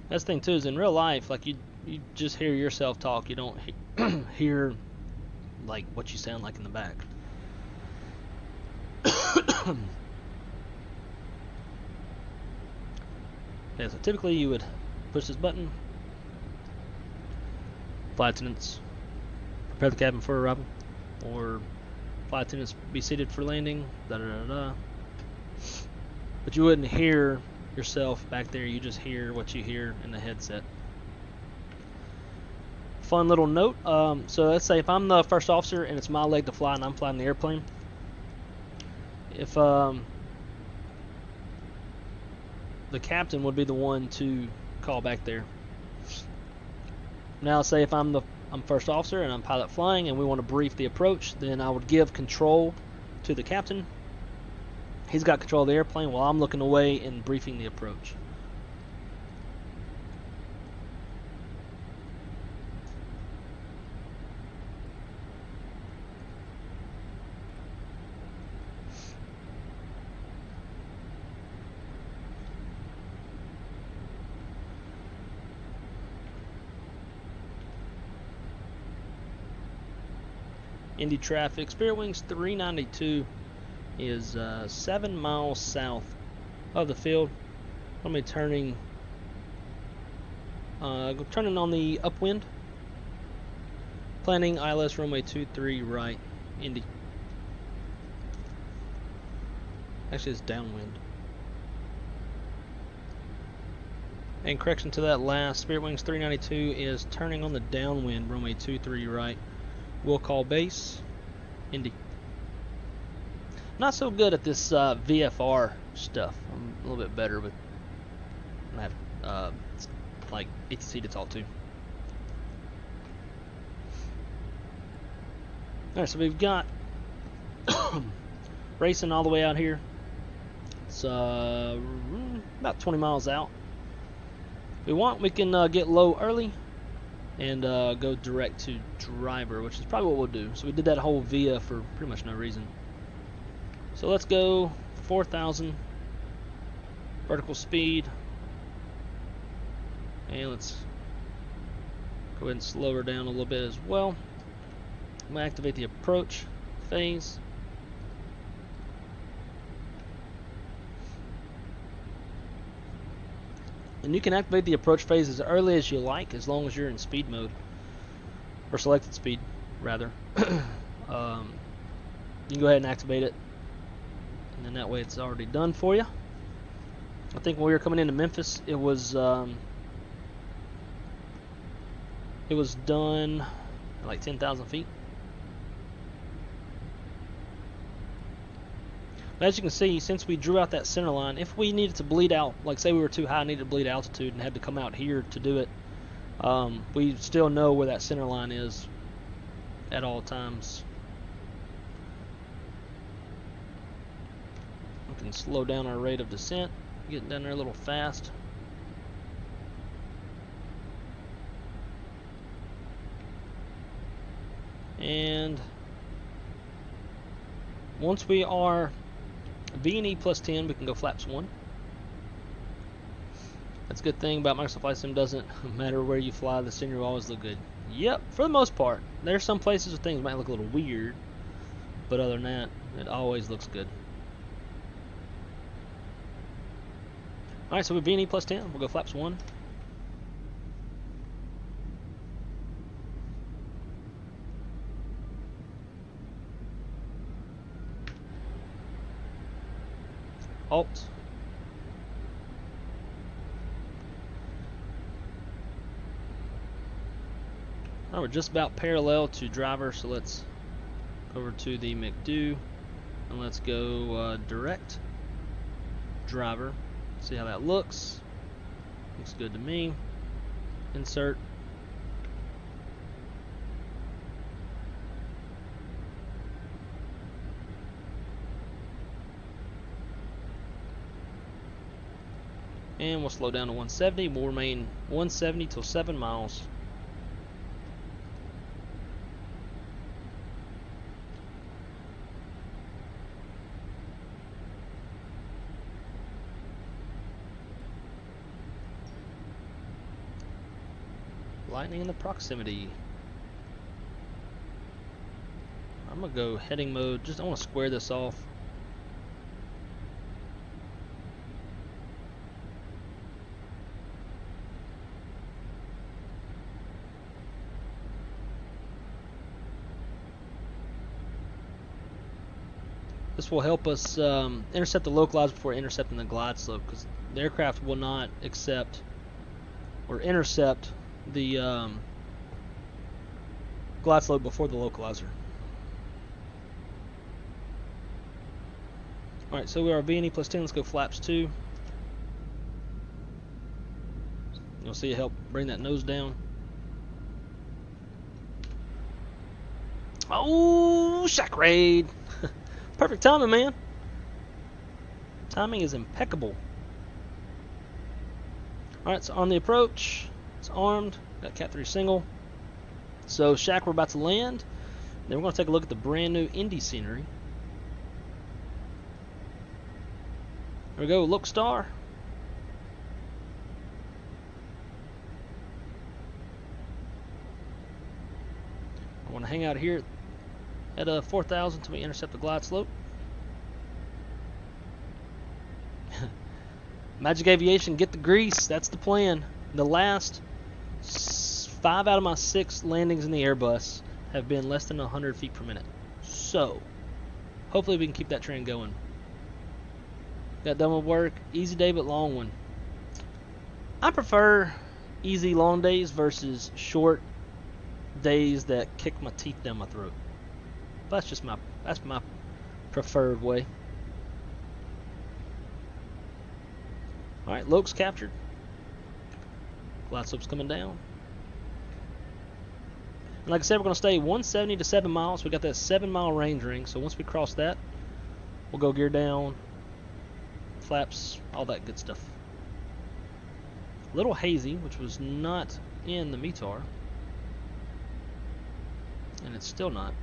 That's the thing too, is in real life, like you just hear yourself talk. You don't hear like what you sound like in the back. Yeah, so typically you would push this button. Flight attendants, prepare the cabin for arrival, or flight attendants be seated for landing. Da da da da. But you wouldn't hear yourself back there. You just hear what you hear in the headset. Fun little note. So let's say if I'm the first officer and it's my leg to fly and I'm flying the airplane. If the captain would be the one to call back there. Now say if I'm first officer and I'm pilot flying and we want to brief the approach, then I would give control to the captain. He's got control of the airplane while I'm looking away and briefing the approach. Indy traffic. Spirit Wings 392 is 7 miles south of the field. I'm going to be turning on the upwind. Planning ILS runway 23 right, Indy. Actually, it's downwind. And correction to that last, Spirit Wings 392 is turning on the downwind, runway 23 right. We'll call base, Indy. Not so good at this VFR stuff. I'm a little bit better, but I have like ATC to talk to. Alright, so we've got racing all the way out here. It's about 20 miles out. If we want, we can get low early and go direct to driver, which is probably what we'll do. So we did that whole via for pretty much no reason. So let's go 4,000 vertical speed, and let's go ahead and slow her down a little bit as well. I'm going to activate the approach phase. And you can activate the approach phase as early as you like, as long as you're in speed mode, or selected speed, rather. You can go ahead and activate it, and then that way it's already done for you. I think when we were coming into Memphis, it was done at like 10,000 feet. But as you can see, since we drew out that center line, if we needed to bleed out, like say we were too high, needed to bleed altitude and had to come out here to do it, we still know where that center line is at all times. We can slow down our rate of descent, getting down there a little fast. And once we are V&E plus 10, we can go flaps 1. That's a good thing about Microsoft Flight Sim, doesn't matter where you fly, the scenery will always look good. Yep, for the most part. There's some places where things might look a little weird, but other than that, it always looks good. Alright, so with V&E plus 10, we'll go flaps 1. Alt. Now we're just about parallel to driver, so let's go over to the McDo and let's go direct driver. See how that looks. Looks good to me. Insert. And we'll slow down to 170. We'll remain 170 till 7 miles. Lightning in the proximity. I'm gonna go heading mode. I want to square this off. This will help us intercept the localizer before intercepting the glide slope, because the aircraft will not accept or intercept the glide slope before the localizer. Alright, so we are V&E plus 10. Let's go flaps 2. You'll see it help bring that nose down. Oh, shock raid! Perfect timing, man. Timing is impeccable. Alright, so on the approach, it's armed. Got Cat 3 single. So, Shack, we're about to land. Then we're going to take a look at the brand new Indy scenery. There we go, look star. I want to hang out here at 4,000 until we intercept the glide slope. Magic Aviation, get the grease. That's the plan. The last 5 out of my 6 landings in the Airbus have been less than 100 feet per minute. So, hopefully we can keep that trend going. Got done with work. Easy day, but long one. I prefer easy long days versus short days that kick my teeth down my throat. That's just my preferred way. Alright, Loke's captured. Glide slope's coming down. And like I said, we're going to stay 170 to 7 miles. We got that 7-mile range ring, so once we cross that, we'll go gear down, flaps, all that good stuff. A little hazy, which was not in the METAR. And it's still not.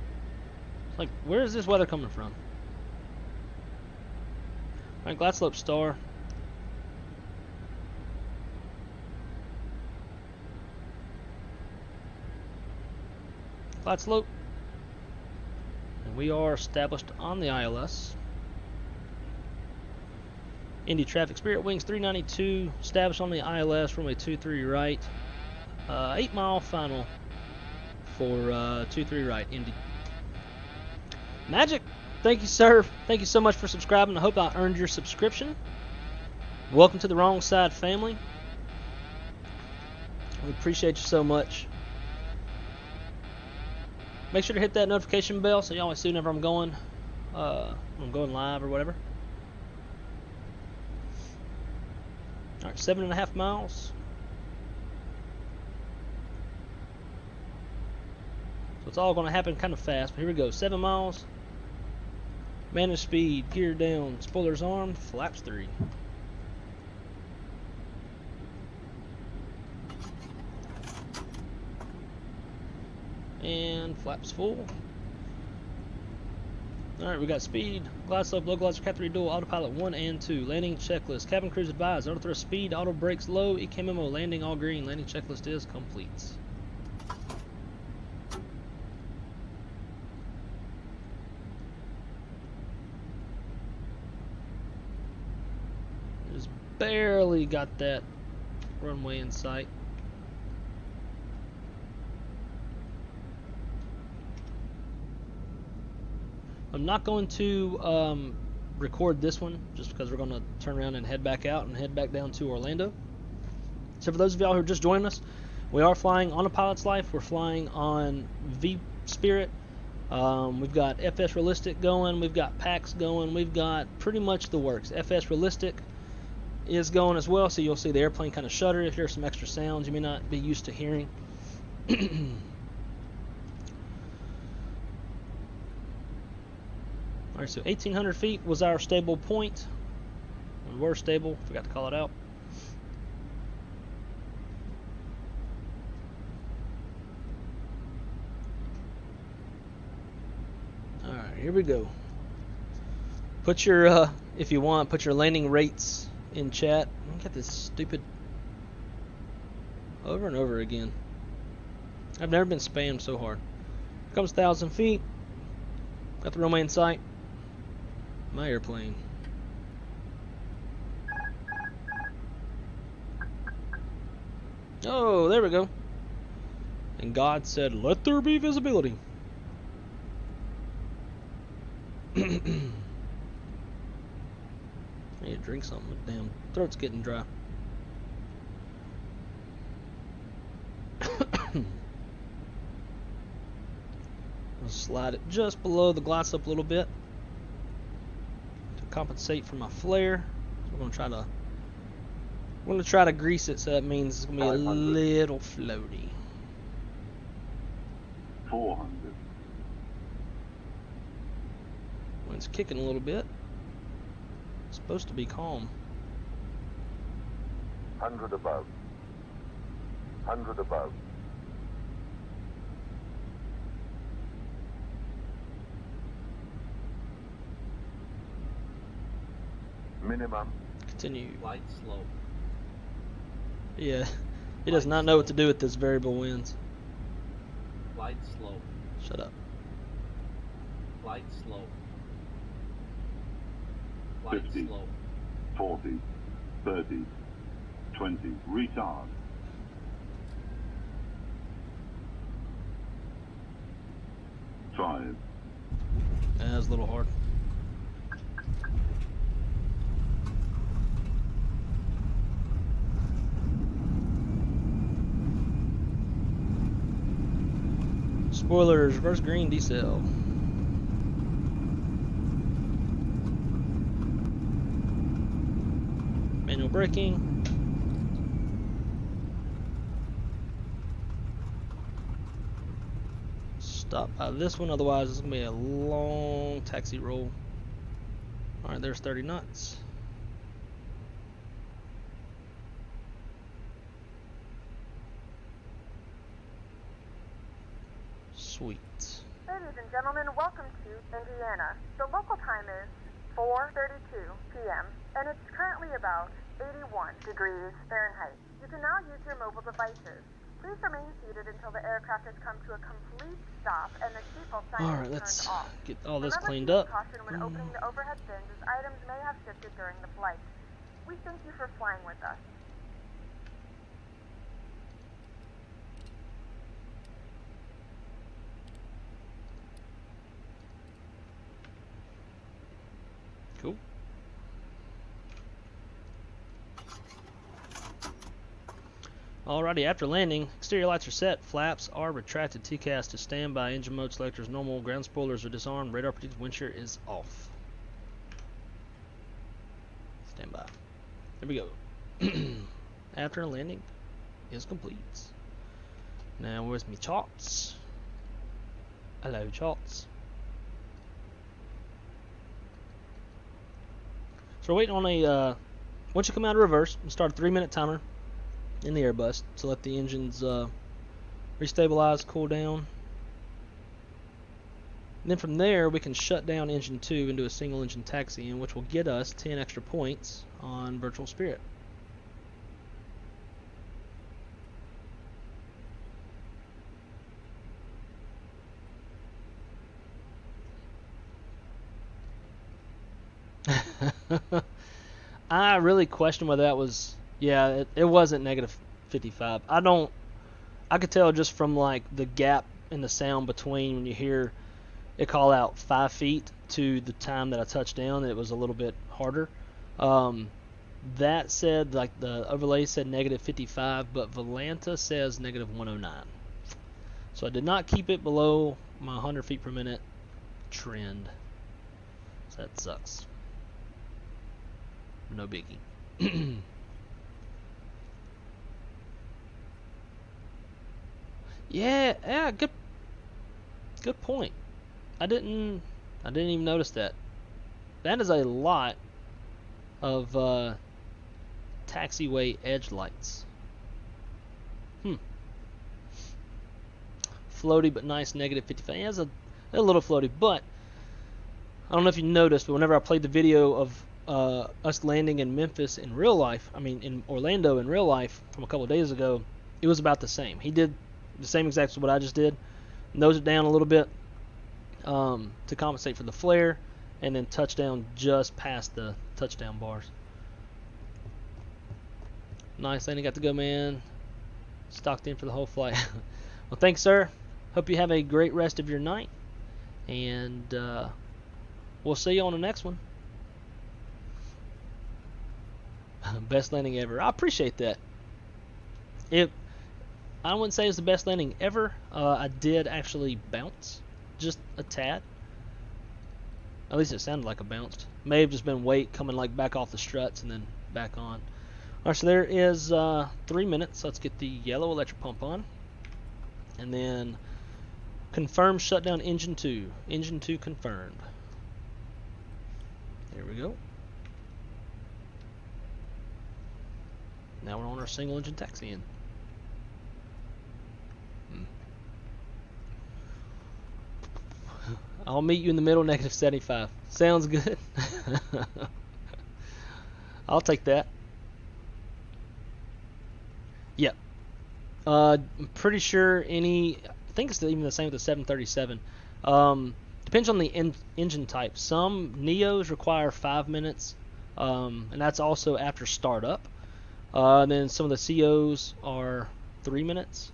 It's like, where is this weather coming from? Alright, glide slope star. Glide slope. And we are established on the ILS. Indy traffic, Spirit wings 392, established on the ILS, runway 23 right. 8 mile final for 23 right, Indy. Magic, thank you, sir. Thank you so much for subscribing. I hope I earned your subscription. Welcome to the Wrong Side family. We appreciate you so much. Make sure to hit that notification bell so you always see whenever I'm going live or whatever. Alright, 7.5 miles. So it's all going to happen kind of fast. But here we go. 7 miles. Manage speed. Gear down. Spoilers armed. Flaps 3. And flaps full. Alright, we got speed, glide slope, localizer, Cat 3 dual, autopilot 1 and 2, landing checklist, cabin crews advised, auto thrust speed, auto brakes low, EK-memo, landing all green, landing checklist is complete. Just barely got that runway in sight. I'm not going to record this one just because we're going to turn around and head back out and head back down to Orlando. So for those of y'all who are just joining us, we are flying on a pilot's life. We're flying on Vspirit. We've got Fsrealistic going. We've got Pacx going. We've got pretty much the works. Fsrealistic is going as well, so you'll see the airplane kind of shudder if there's some extra sounds you may not be used to hearing. Alright, so 1,800 feet was our stable point. We were stable, forgot to call it out. Alright, here we go. Put your, if you want, put your landing rates in chat. Look at this stupid over and over again. I've never been spammed so hard. Here comes 1,000 feet. Got the runway in sight. My airplane. Oh, there we go. And God said, "Let there be visibility." I need to drink something. My damn throat's getting dry. I'll slide it just below the glide slope a little bit to compensate for my flare. So we're gonna try to grease it, so that means it's gonna be a little floaty. 400. Wind's kicking a little bit. It's supposed to be calm. 100 above. 100 above. Minimum. Continue. Light slope. Yeah, he does not know what to do with this variable winds. Light slope. Shut up. Light slope. Light 50, slope. 40, 30, 20. Retard. Five. That was a little hard. Spoilers, reverse green decel. Manual braking. Stop by this one, otherwise it's going to be a long taxi roll. Alright, there's 30 knots. Sweet. Ladies and gentlemen, welcome to Indiana. The local time is 4:32 p.m. and it's currently about 81 degrees Fahrenheit. You can now use your mobile devices. Please remain seated until the aircraft has come to a complete stop and the seatbelt sign Alright, is let's turned off. get all this Remember cleaned to up. use caution when opening the overhead bins as items may have shifted during the flight. We thank you for flying with us. Cool. Alrighty, after landing, exterior lights are set, flaps are retracted, TCAS to standby, engine mode selectors normal, ground spoilers are disarmed, radar protected, wind shear is off. Standby. There we go. After landing is complete. Now where's my charts? Hello charts. So we're waiting on a, once you come out of reverse, we start a 3-minute timer in the Airbus to let the engines restabilize, cool down. And then from there we can shut down engine 2 and do a single engine taxi in, which will get us 10 extra points on Virtual Spirit. I really question whether that was, yeah, it wasn't negative 55. I could tell just from like the gap in the sound between when you hear it call out 5 feet to the time that I touched down, that it was a little bit harder. That said, like the overlay said negative 55, but Volanta says negative 109. So I did not keep it below my 100 feet per minute trend. So that sucks. No biggie. Yeah, good point. I didn't even notice that. That is a lot of taxiway edge lights. Floaty but nice, negative 55. Yeah, it's a little floaty, but I don't know if you noticed, but whenever I played the video of us landing in Memphis in real life, I mean in Orlando in real life from a couple of days ago, it was about the same. He did the same exact as what I just did, nose it down a little bit to compensate for the flare, and then touchdown just past the touchdown bars. Nice landing, got to go, man. Stocked in for the whole flight. Well, thanks, sir. Hope you have a great rest of your night, and we'll see you on the next one. Best landing ever. I appreciate that. I wouldn't say it's the best landing ever. I did actually bounce just a tad. At least it sounded like I bounced. May have just been weight coming like back off the struts and then back on. Alright, so there is 3 minutes. Let's get the yellow electric pump on. And then confirm shutdown engine 2. Engine 2 confirmed. There we go. Now we're on our single engine taxi in. I'll meet you in the middle, negative 75. Sounds good. I'll take that. Yep. I'm pretty sure I think it's even the same with the 737. Depends on the engine type. Some Neos require 5 minutes, and that's also after startup. Then some of the COs are 3 minutes.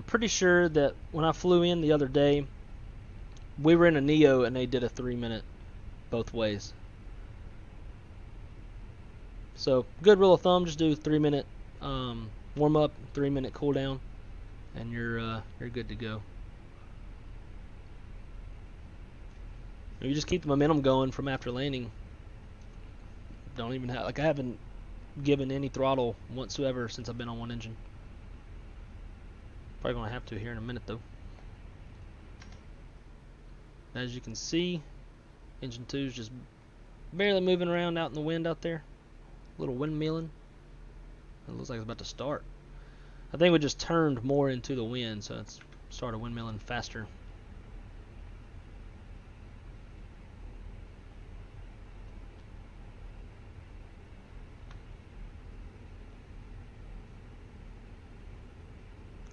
Pretty sure that when I flew in the other day, we were in a Neo and they did a 3 minute both ways. So good rule of thumb, just do 3 minute warm up, 3 minute cool down, and you're good to go. You just keep the momentum going from after landing. Don't even have, like, I haven't given any throttle whatsoever since I've been on one engine. Probably gonna have to here in a minute though. As you can see, engine 2 is just barely moving around out in the wind out there. A little windmilling. It looks like it's about to start. I think we just turned more into the wind, so it's started windmilling faster.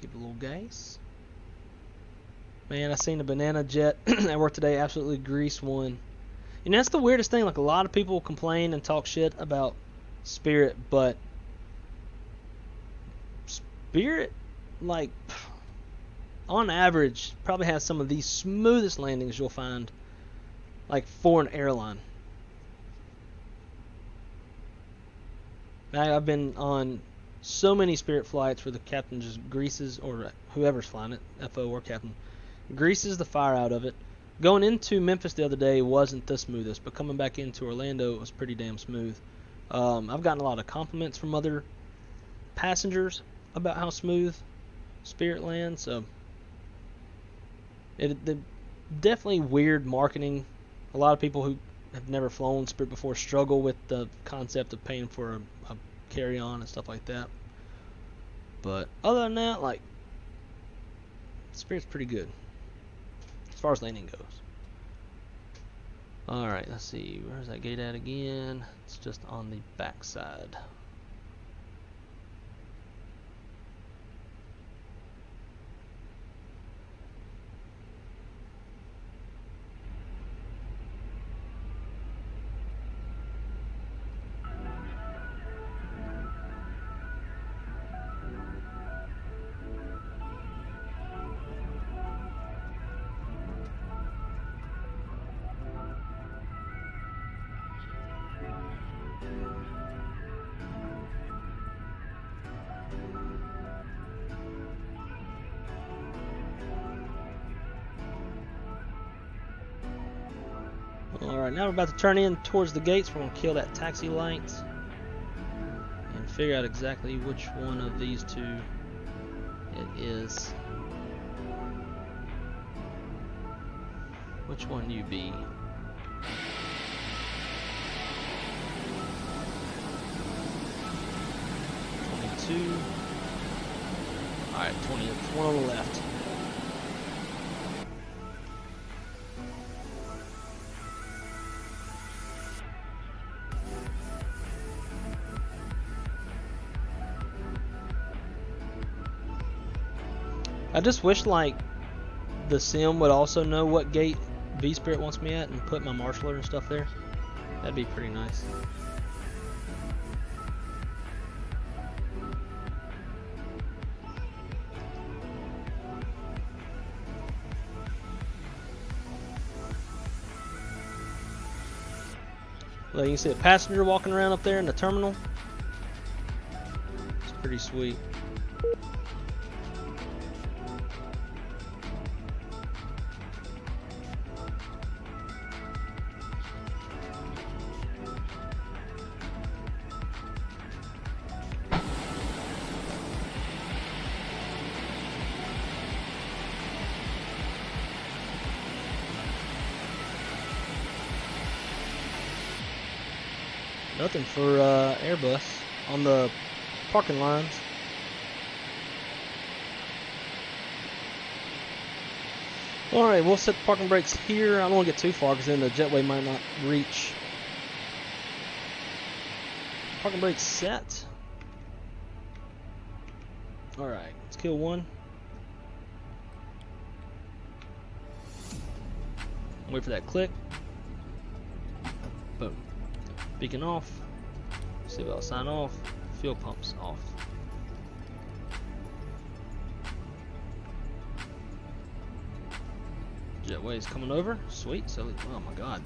Give it a little gas. Man, I seen a banana jet at work today. Absolutely greased one. And that's the weirdest thing. Like, a lot of people complain and talk shit about Spirit, but Spirit, like, on average, probably has some of the smoothest landings you'll find, like, for an airline. I've been on so many Spirit flights where the captain just greases, or whoever's flying it, FO or captain, greases the fire out of it. Going into Memphis the other day wasn't the smoothest, but coming back into Orlando, it was pretty damn smooth. I've gotten a lot of compliments from other passengers about how smooth Spirit lands, so it definitely weird marketing. A lot of people who have never flown Spirit before struggle with the concept of paying for a carry-on and stuff like that. But other than that, like, Spirit's pretty good as far as landing goes. Alright, let's see. Where's that gate at again? It's just on the back side. Alright, now we're about to turn in towards the gates. We're going to kill that taxi light and figure out exactly which one of these two it is. Which one you be? Alright, 20. It's one on the left. I just wish, like, the sim would also know what gate Vspirit wants me at and put my marshaller and stuff there. That'd be pretty nice. Well, you can see a passenger walking around up there in the terminal. It's pretty sweet. Nothing for Airbus on the parking lines. Alright, we'll set the parking brakes here. I don't want to get too far because then the jetway might not reach. Parking brakes set. Alright, let's kill one. Wait for that click. Boom. Beacon off. Seatbelt sign off. Fuel pumps off. Jetway's coming over. Sweet. So, oh my god.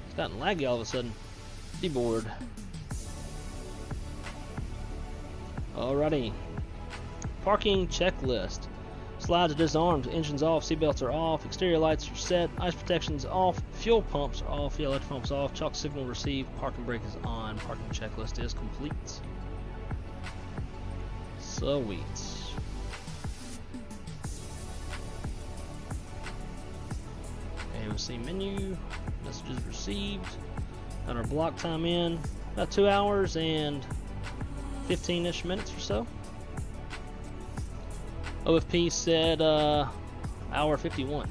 It's gotten laggy all of a sudden. Keyboard. Alrighty. Parking checklist. Slides are disarmed, engines off, seatbelts are off, exterior lights are set, ice protection's off, fuel pumps are off, yeah, electric pumps off, chalk signal received, parking brake is on, parking checklist is complete. Sweet. AOC menu, messages received, got our block time in, about 2 hours and 15-ish minutes or so. OFP said hour 51.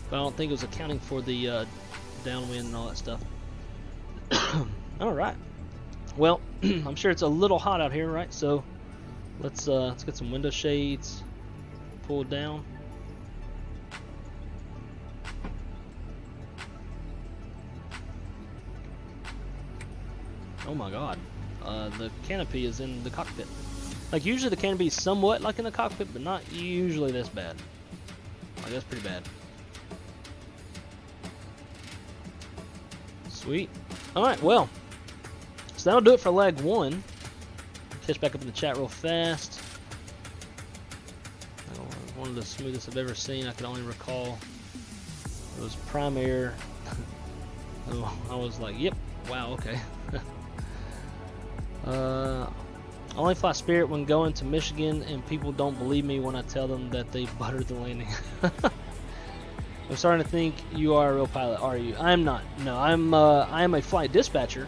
But I don't think it was accounting for the downwind and all that stuff. Alright. Well, I'm sure it's a little hot out here, right? So Let's get some window shades pulled down. Oh my god. The canopy is in the cockpit. Like, usually the canopy is somewhat like in the cockpit, but not usually this bad. Like, that's pretty bad. Sweet. Alright, well. So that'll do it for leg 1. Catch back up in the chat real fast. One of the smoothest I've ever seen. I can only recall it was prime air. I was like, yep, wow, okay. Only fly Spirit when going to Michigan, and people don't believe me when I tell them that they buttered the landing. I'm starting to think you are a real pilot. Are you? I'm not. No, I am a flight dispatcher.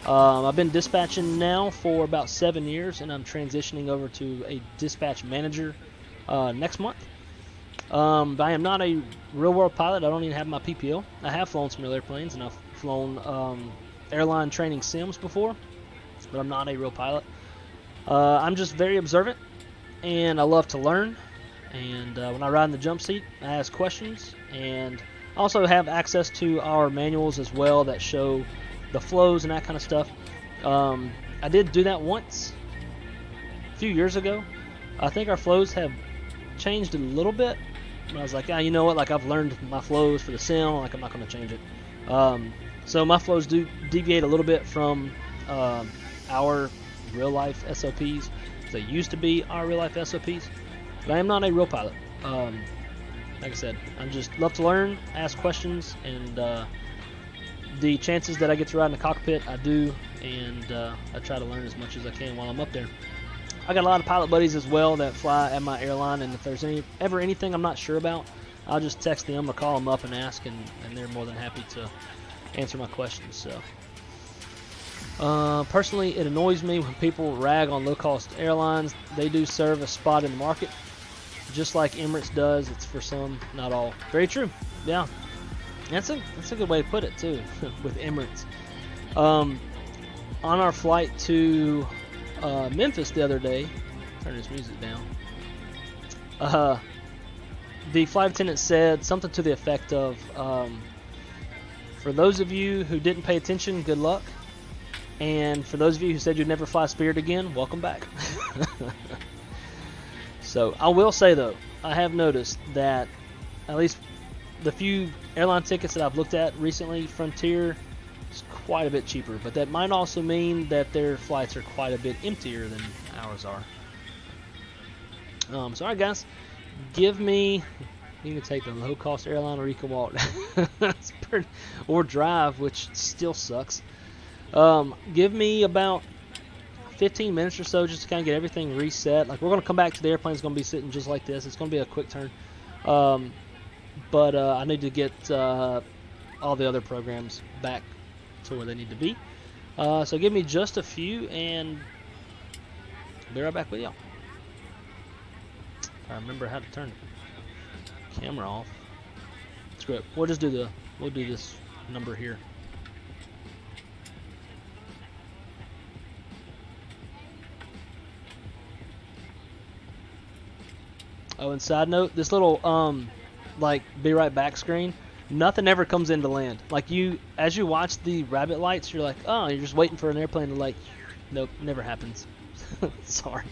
I've been dispatching now for about 7 years, and I'm transitioning over to a dispatch manager next month. But I am not a real-world pilot. I don't even have my PPL. I have flown some real airplanes, and I've flown airline training sims before, but I'm not a real pilot. I'm just very observant, and I love to learn. And when I ride in the jump seat, I ask questions, and I also have access to our manuals as well that show the flows and that kind of stuff. I did do that once a few years ago. I think our flows have changed a little bit. I was like, you know what? Like, I've learned my flows for the sim. Like, I'm not going to change it. So my flows do deviate a little bit from our real life SOPs. They used to be our real life SOPs, but I am not a real pilot. Like I said, I just love to learn, ask questions, and the chances that I get to ride in the cockpit, I do, and I try to learn as much as I can while I'm up there. I got a lot of pilot buddies as well that fly at my airline, and if there's ever anything I'm not sure about, I'll just text them or call them up and ask, and they're more than happy to answer my questions. So, personally, it annoys me when people rag on low-cost airlines. They do serve a spot in the market, just like Emirates does. It's for some, not all. Very true. Yeah, that's a good way to put it too. With Emirates, on our flight to Memphis the other day, turn this music down. The flight attendant said something to the effect of, "For those of you who didn't pay attention, good luck. And for those of you who said you'd never fly Spirit again, welcome back." So I will say though, I have noticed that at least the few airline tickets that I've looked at recently, Frontier is quite a bit cheaper, but that might also mean that their flights are quite a bit emptier than ours are. So alright guys, give me, you can take the low-cost airline or you can walk. Or drive, which still sucks. Give me about 15 minutes or so just to kind of get everything reset. Like, we're going to come back to the airplane's going to be sitting just like this. It's going to be a quick turn. But I need to get all the other programs back to where they need to be. So give me just a few, and I'll be right back with y'all. I remember how to turn the camera off. Screw it. We'll do this number here. Oh, and side note, this little like be right back screen, nothing ever comes into land. Like, as you watch the rabbit lights, you're like, oh, you're just waiting for an airplane to, like, nope, never happens. Sorry.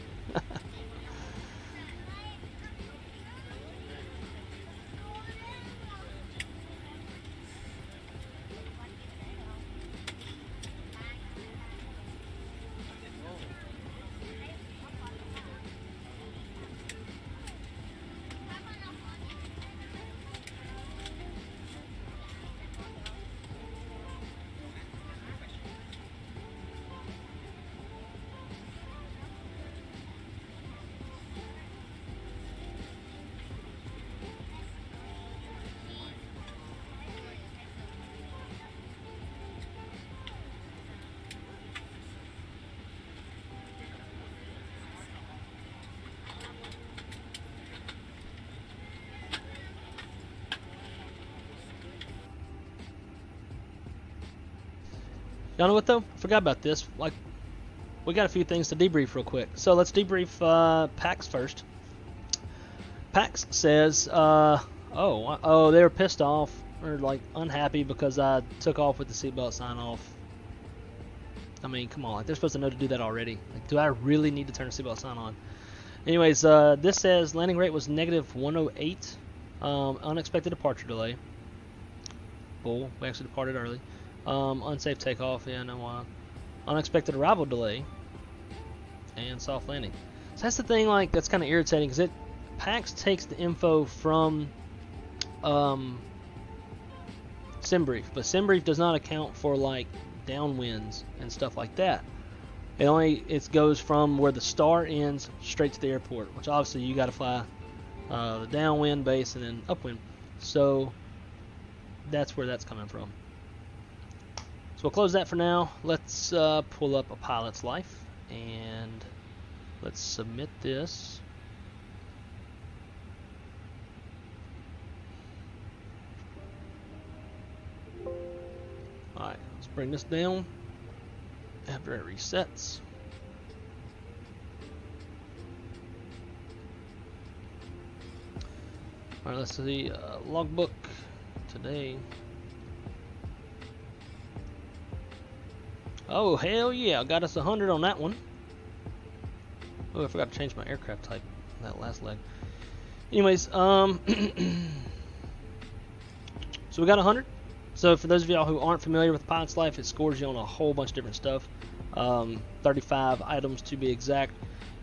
Y'all know what though? Forgot about this. Like, we got a few things to debrief real quick. So let's debrief Pacx first. Pacx says, they were pissed off or like unhappy because I took off with the seatbelt sign off. I mean, come on, like they're supposed to know to do that already. Like, do I really need to turn the seatbelt sign on? Anyways, this says landing rate was negative 108. Unexpected departure delay. Bull, we actually departed early. Unsafe takeoff, yeah, no. Unexpected arrival delay. And soft landing. So that's the thing, like, that's kind of irritating, because Pacx takes the info from SimBrief, but SimBrief does not account for, like, downwinds and stuff like that. It goes from where the star ends straight to the airport, which obviously you got to fly the downwind base and then upwind. So that's where that's coming from. So we'll close that for now. Let's pull up a pilot's life and let's submit this. Alright, let's bring this down after it resets. Alright, let's see logbook today. Oh, hell yeah, I got us 100 on that one. Oh, I forgot to change my aircraft type, that last leg. Anyways, so we got 100. So for those of y'all who aren't familiar with Pilot's Life, it scores you on a whole bunch of different stuff. 35 items to be exact.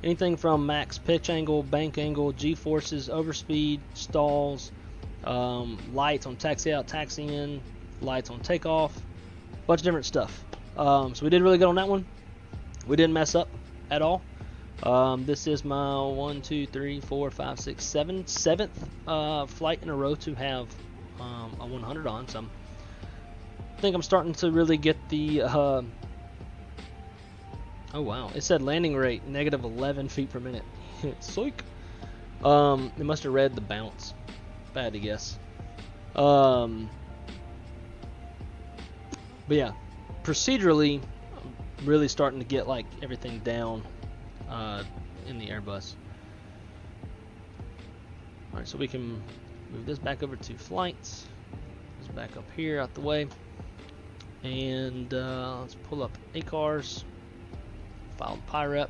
Anything from max pitch angle, bank angle, G-forces, overspeed, stalls, lights on taxi out, taxi in, lights on takeoff, bunch of different stuff. So we did really good on that one. We didn't mess up at all. This is my 7th flight in a row to have a 100 on. So I think I'm starting to really get the oh wow, it said landing rate negative 11 feet per minute. Psych. It must have read the bounce. If I had to guess. But yeah, procedurally, I'm really starting to get like everything down in the Airbus. Alright, so we can move this back over to flights. This back up here out the way. And let's pull up ACARS. Filed PIREP.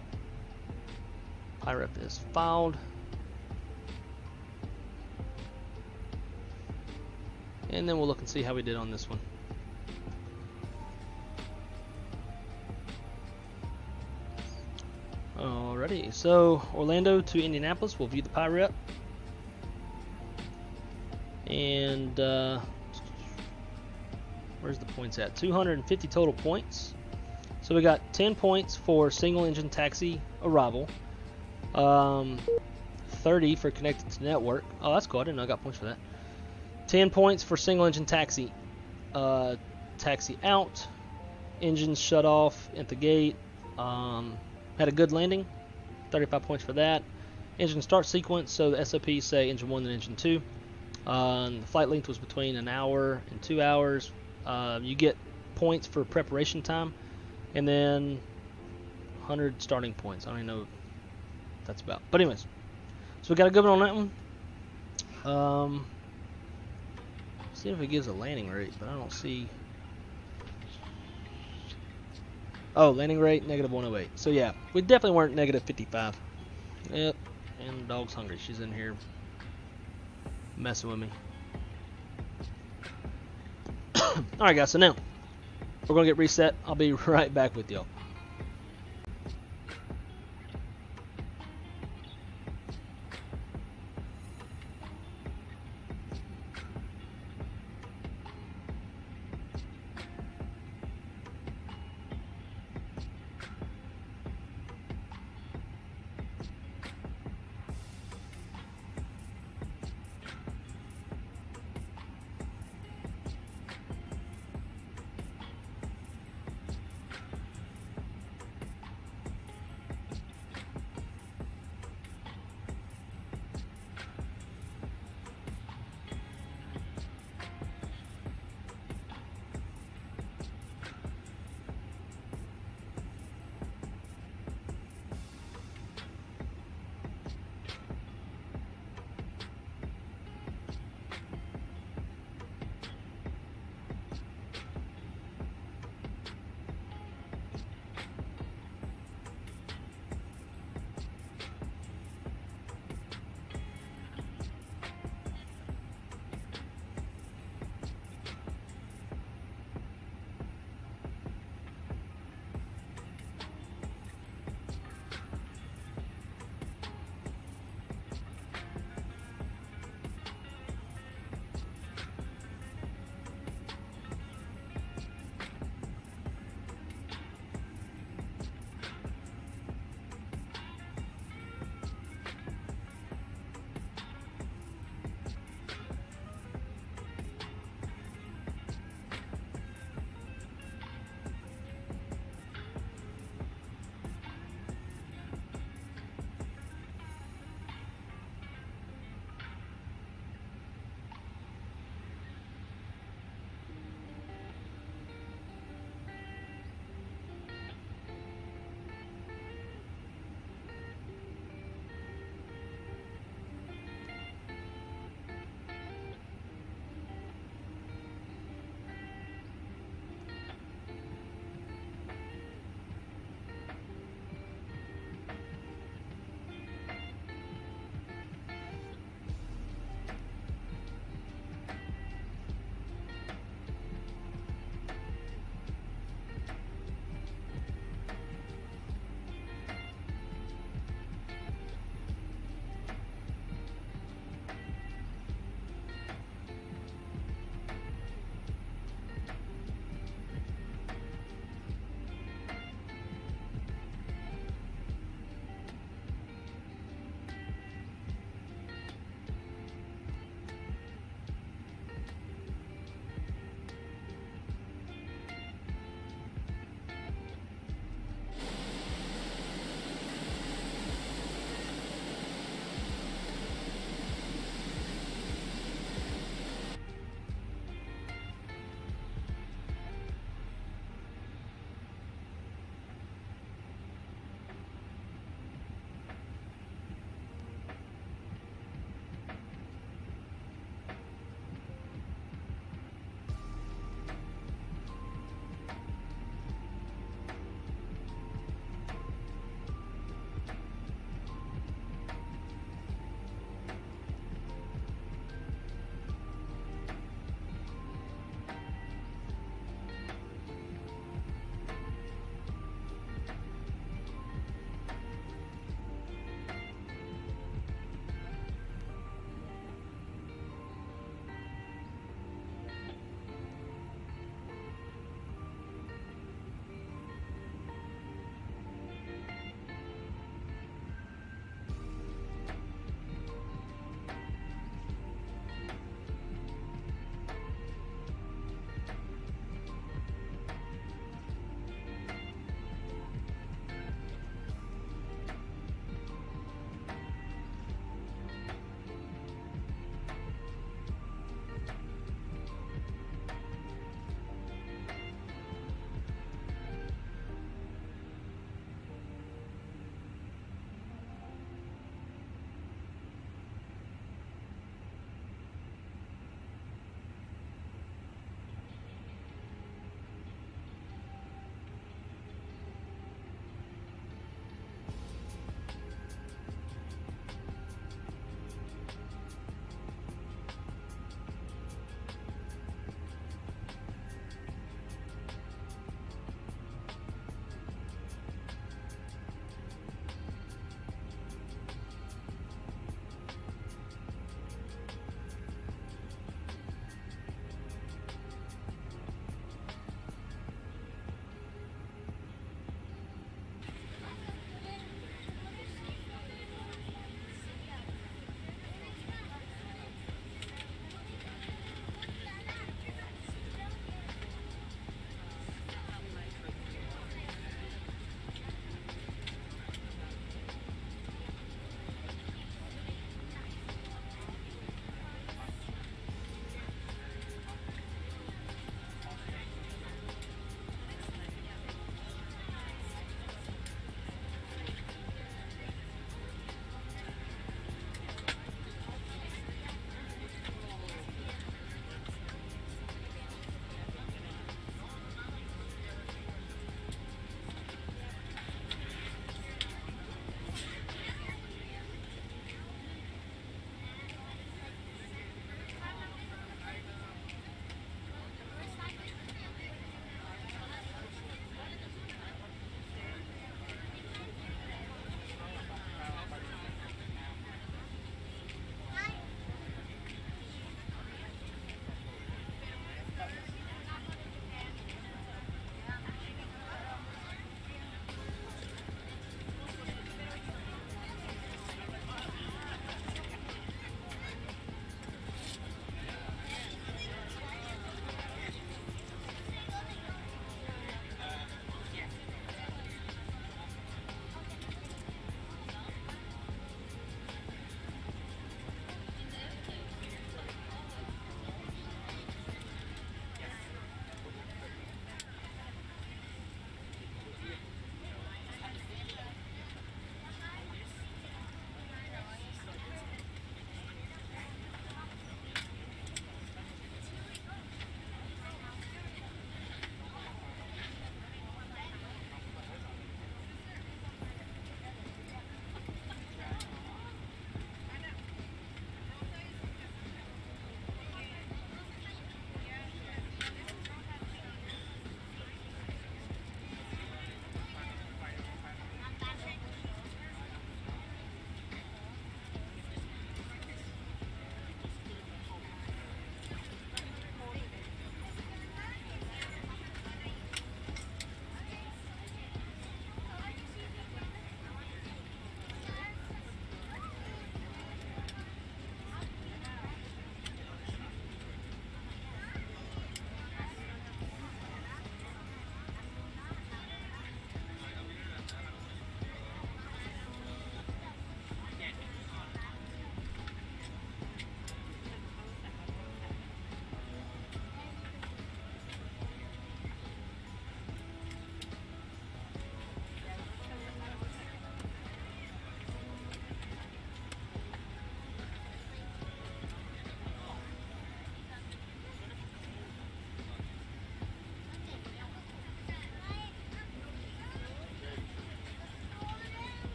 PIREP is filed. And then we'll look and see how we did on this one. Alrighty, so Orlando to Indianapolis, we'll view the PIREP. And where's the points at? 250 total points. So we got 10 points for single engine taxi arrival. 30 for connected to network. Oh, that's cool. I didn't know I got points for that. 10 points for single engine taxi. Taxi out. Engines shut off at the gate. Had a good landing. 35 points for that. Engine start sequence. So the SOPs say engine 1 and engine 2. The flight length was between an hour and 2 hours. You get points for preparation time. And then 100 starting points. I don't even know what that's about. But anyways. So we got a good one on that one. See if it gives a landing rate, but I don't see. Oh, landing rate negative 108. So yeah, we definitely weren't negative 55. Yep. And the dog's hungry. She's in here messing with me. Alright guys, so now we're going to get reset. I'll be right back with y'all.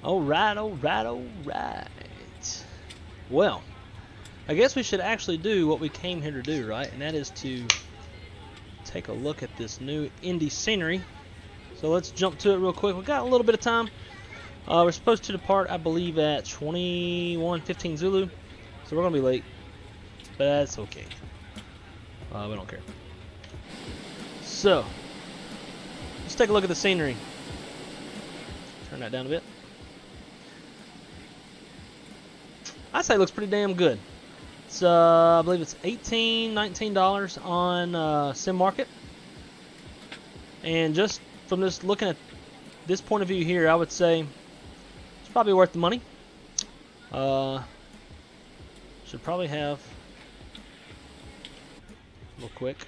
Alright, alright, alright. Well, I guess we should actually do what we came here to do, right? And that is to take a look at this new INDY scenery. So let's jump to it real quick. We've got a little bit of time. We're supposed to depart, I believe, at 21:15 Zulu. So we're going to be late. But that's okay. We don't care. So, let's take a look at the scenery. Turn that down a bit. I'd say it looks pretty damn good. It's, I believe it's $18, $19 on Sim Market. And just from this looking at this point of view here, I would say it's probably worth the money. Should probably have real quick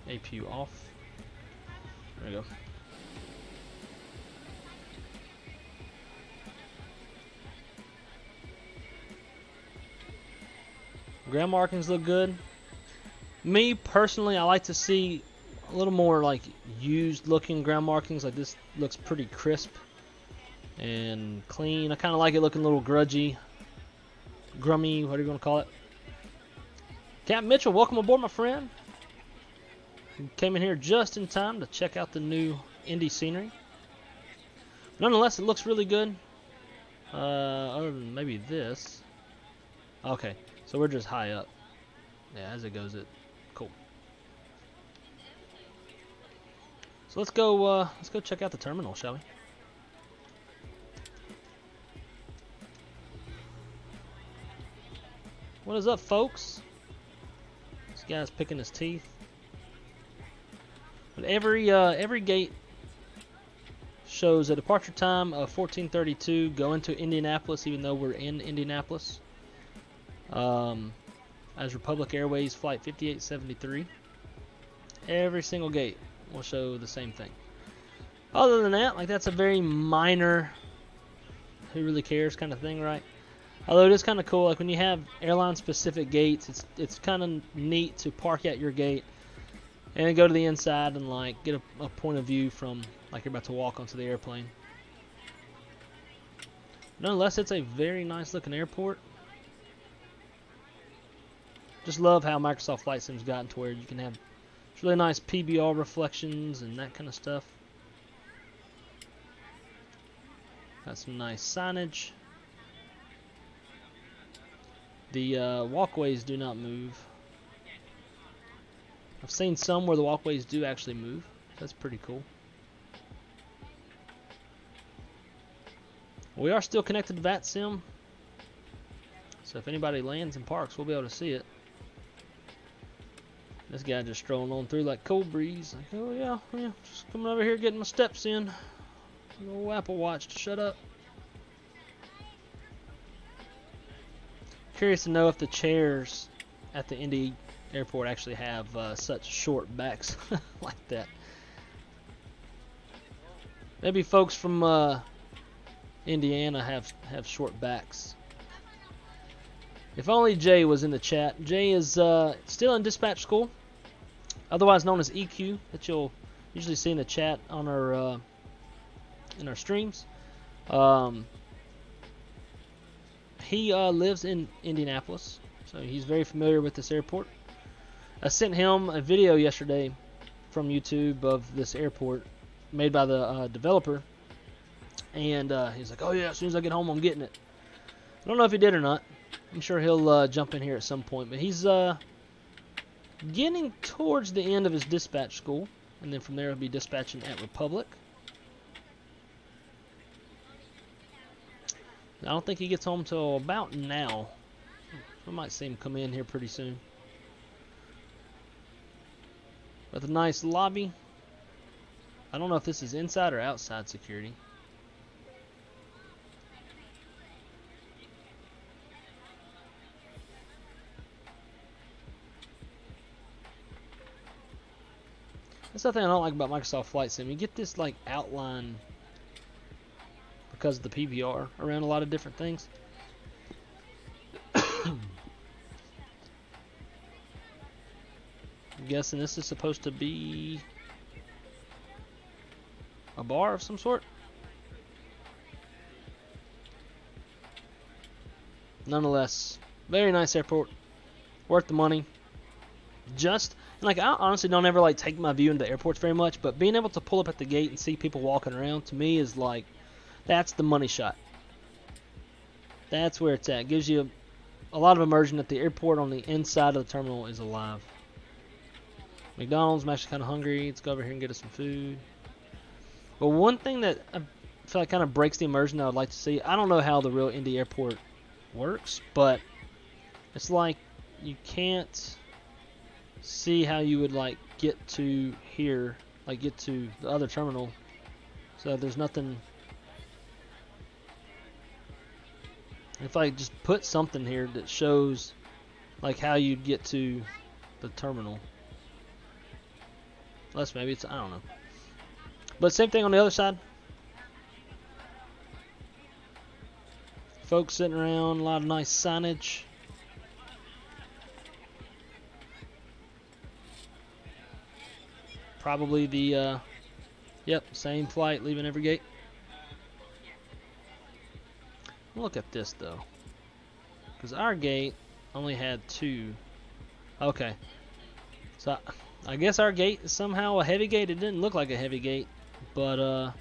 APU off. There we go. Ground markings look good. Me personally, I like to see a little more like used looking ground markings. Like this looks pretty crisp and clean. I kind of like it looking a little grungy, grummy, what are you going to call it? Captain Mitchell, welcome aboard, my friend. You came in here just in time to check out the new INDY scenery. Nonetheless, it looks really good. Other than maybe this. Okay, so we're just high up. Yeah, as it goes, it cool. So let's go check out the terminal, shall we? What is up, folks? This guy's picking his teeth. But every gate shows a departure time of 14:32 going to Indianapolis, even though we're in Indianapolis. As Republic Airways Flight 5873. Every single gate will show the same thing. Other than that, like that's a very minor, who really cares kind of thing, right? Although it is kind of cool, like when you have airline-specific gates, it's kind of neat to park at your gate and then go to the inside and like get a point of view from like you're about to walk onto the airplane. Nonetheless, it's a very nice looking airport. Just love how Microsoft Flight Sim's gotten to where you can have really nice PBR reflections and that kind of stuff. Got some nice signage. The walkways do not move. I've seen some where the walkways do actually move. That's pretty cool. We are still connected to Vatsim, so if anybody lands and parks, we'll be able to see it. This guy just strolling on through like cold breeze. Like, oh yeah, just coming over here getting my steps in. Little Apple Watch to shut up. Curious to know if the chairs at the Indy airport actually have such short backs like that. Maybe folks from Indiana have short backs. If only Jay was in the chat. Jay is still in dispatch school, otherwise known as EQ, that you'll usually see in the chat on our in our streams. He lives in Indianapolis, so he's very familiar with this airport. I sent him a video yesterday from YouTube of this airport made by the developer, and he's like, oh yeah, as soon as I get home I'm getting it. I don't know if he did or not. I'm sure he'll jump in here at some point, but he's getting towards the end of his dispatch school, and then from there he'll be dispatching at Republic. I don't think he gets home till about now. I might see him come in here pretty soon. With a nice lobby. I don't know if this is inside or outside security. That's the thing I don't like about Microsoft Flight Sim. You get this like outline because of the PBR around a lot of different things. I'm guessing this is supposed to be a bar of some sort. Nonetheless, very nice airport, worth the money. Just like, I honestly don't ever like take my view into airports very much, but being able to pull up at the gate and see people walking around, to me, is like, that's the money shot. That's where it's at. It gives you a lot of immersion that the airport on the inside of the terminal is alive. McDonald's, I'm actually kind of hungry. Let's go over here and get us some food. But one thing that I feel like kind of breaks the immersion that I would like to see, I don't know how the real Indy airport works, but it's like you can't see how you would like get to here, like get to the other terminal. So there's nothing. If I just put something here that shows like how you'd get to the terminal. Unless maybe it's, I don't know. But same thing on the other side. Folks sitting around, a lot of nice signage. Probably the, yep, same flight leaving every gate. Look at this though. Because our gate only had 2. Okay. So I guess our gate is somehow a heavy gate. It didn't look like a heavy gate. But,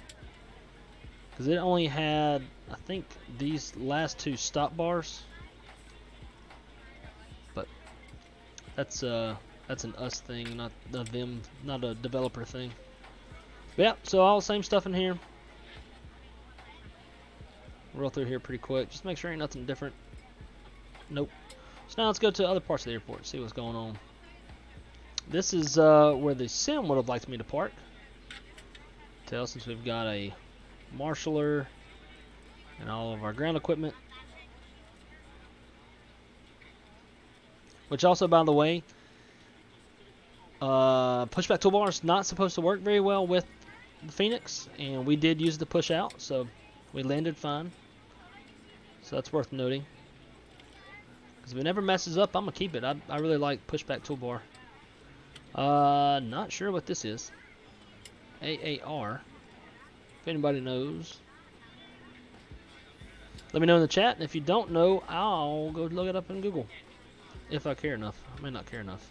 because it only had, I think, these last 2 stop bars. But that's an us thing, not a them, not a developer thing. But yeah, so all the same stuff in here. Roll through here pretty quick. Just make sure ain't nothing different. Nope. So now let's go to other parts of the airport, see what's going on. This is where the sim would have liked me to park. Tell, since we've got a marshaller and all of our ground equipment. Which also, by the way, pushback toolbar is not supposed to work very well with the Fenix, and we did use the push out, so we landed fine. So that's worth noting. Because if it never messes up, I'm going to keep it. I really like pushback toolbar. Not sure what this is. AAR. If anybody knows, let me know in the chat. And if you don't know, I'll go look it up in Google. If I care enough. I may not care enough.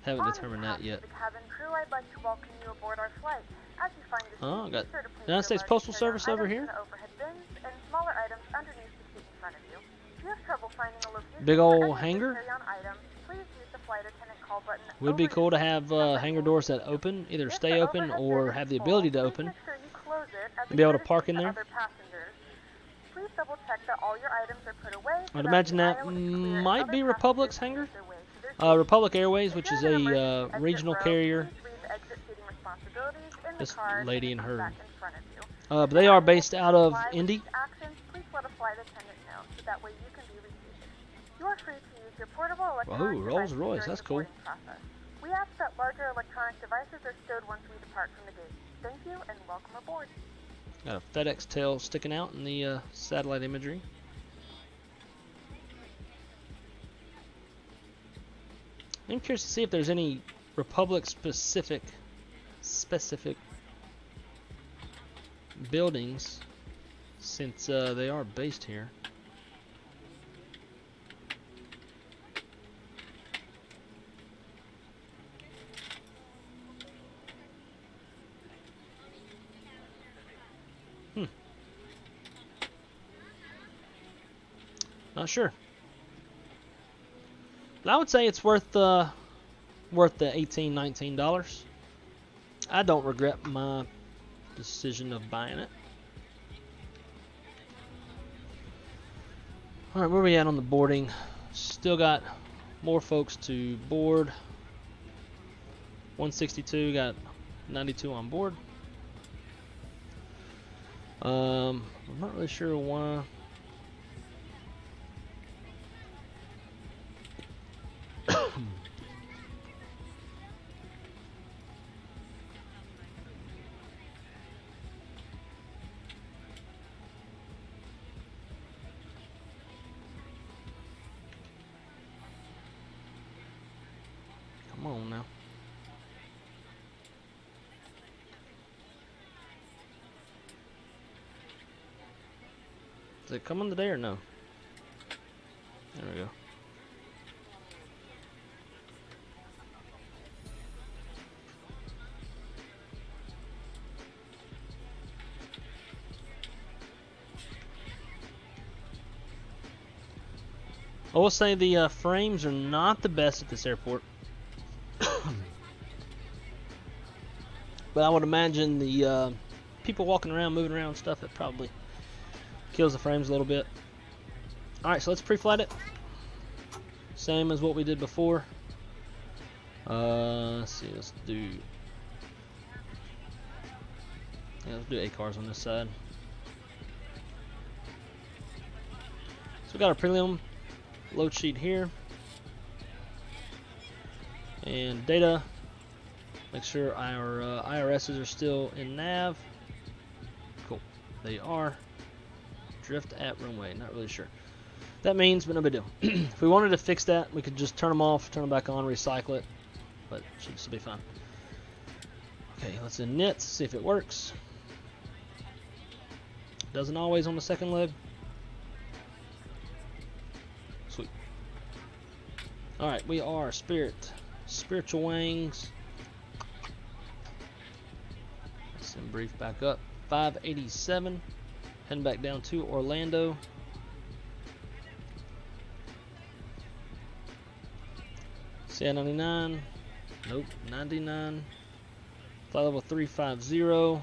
Haven't determined that yet. The cabin crew, I'd like to welcome you aboard our flight. As you find your Oh, seat, got be sure to place United States your Postal large Service carry-on over items here. in the overhead bins and smaller items underneath the seat in front of you. If you have trouble finding a location Big for ol' any of your hangar. carry-on items, please use the flight attendant call button. Would be over cool to your have seat. hangar doors that open, either If stay the open overhead or bin have is the full, ability to please open. make sure you close it as And be able to a park in courtesy to there. other passengers. Please double check that all your items are put away so I'd that imagine the that aisle is clear and might other be Republic's passengers hangar. can make their way to their seats. Republic Airways, If which you're is in an a emergency exit regional row, carrier. please read the exit seating responsibilities in the This card lady in and the seat her. back in front of you. But they are based out of Indy. Actions, please let a flight attendant know so that way you can be reseated. You are free to use your portable electronic Rolls devices Royce, during that's the cool. boarding process. We ask that larger electronic devices are stowed once we depart from the gate. Thank you and welcome aboard. Got a FedEx tail sticking out in the satellite imagery. I'm curious to see if there's any Republic specific buildings, since they are based here. Not sure. But I would say it's worth the $18, $19. I don't regret my decision of buying it. All right, where are we at on the boarding? Still got more folks to board. 162, got 92 on board. I'm not really sure why. Come on now. Does it come on the day or no? There we go. I will say the frames are not the best at this airport. But I would imagine the people walking around, moving around and stuff, it probably kills the frames a little bit. Alright, so let's pre-flight it. Same as what we did before. Let's see, let's do A cars on this side. So we got our prelim load sheet here. And data. Make sure our IRSs are still in nav. Cool. They are. Drift at runway. Not really sure. That means, but no big deal. If we wanted to fix that, we could just turn them off, turn them back on, recycle it. But it should still be fine. Okay, let's init, see if it works. Doesn't always on the second leg. Sweet. Alright, we are Spirit. Spiritual wings. And brief back up. 587. Heading back down to Orlando. CI-99. Nope. 99. Flight level 350.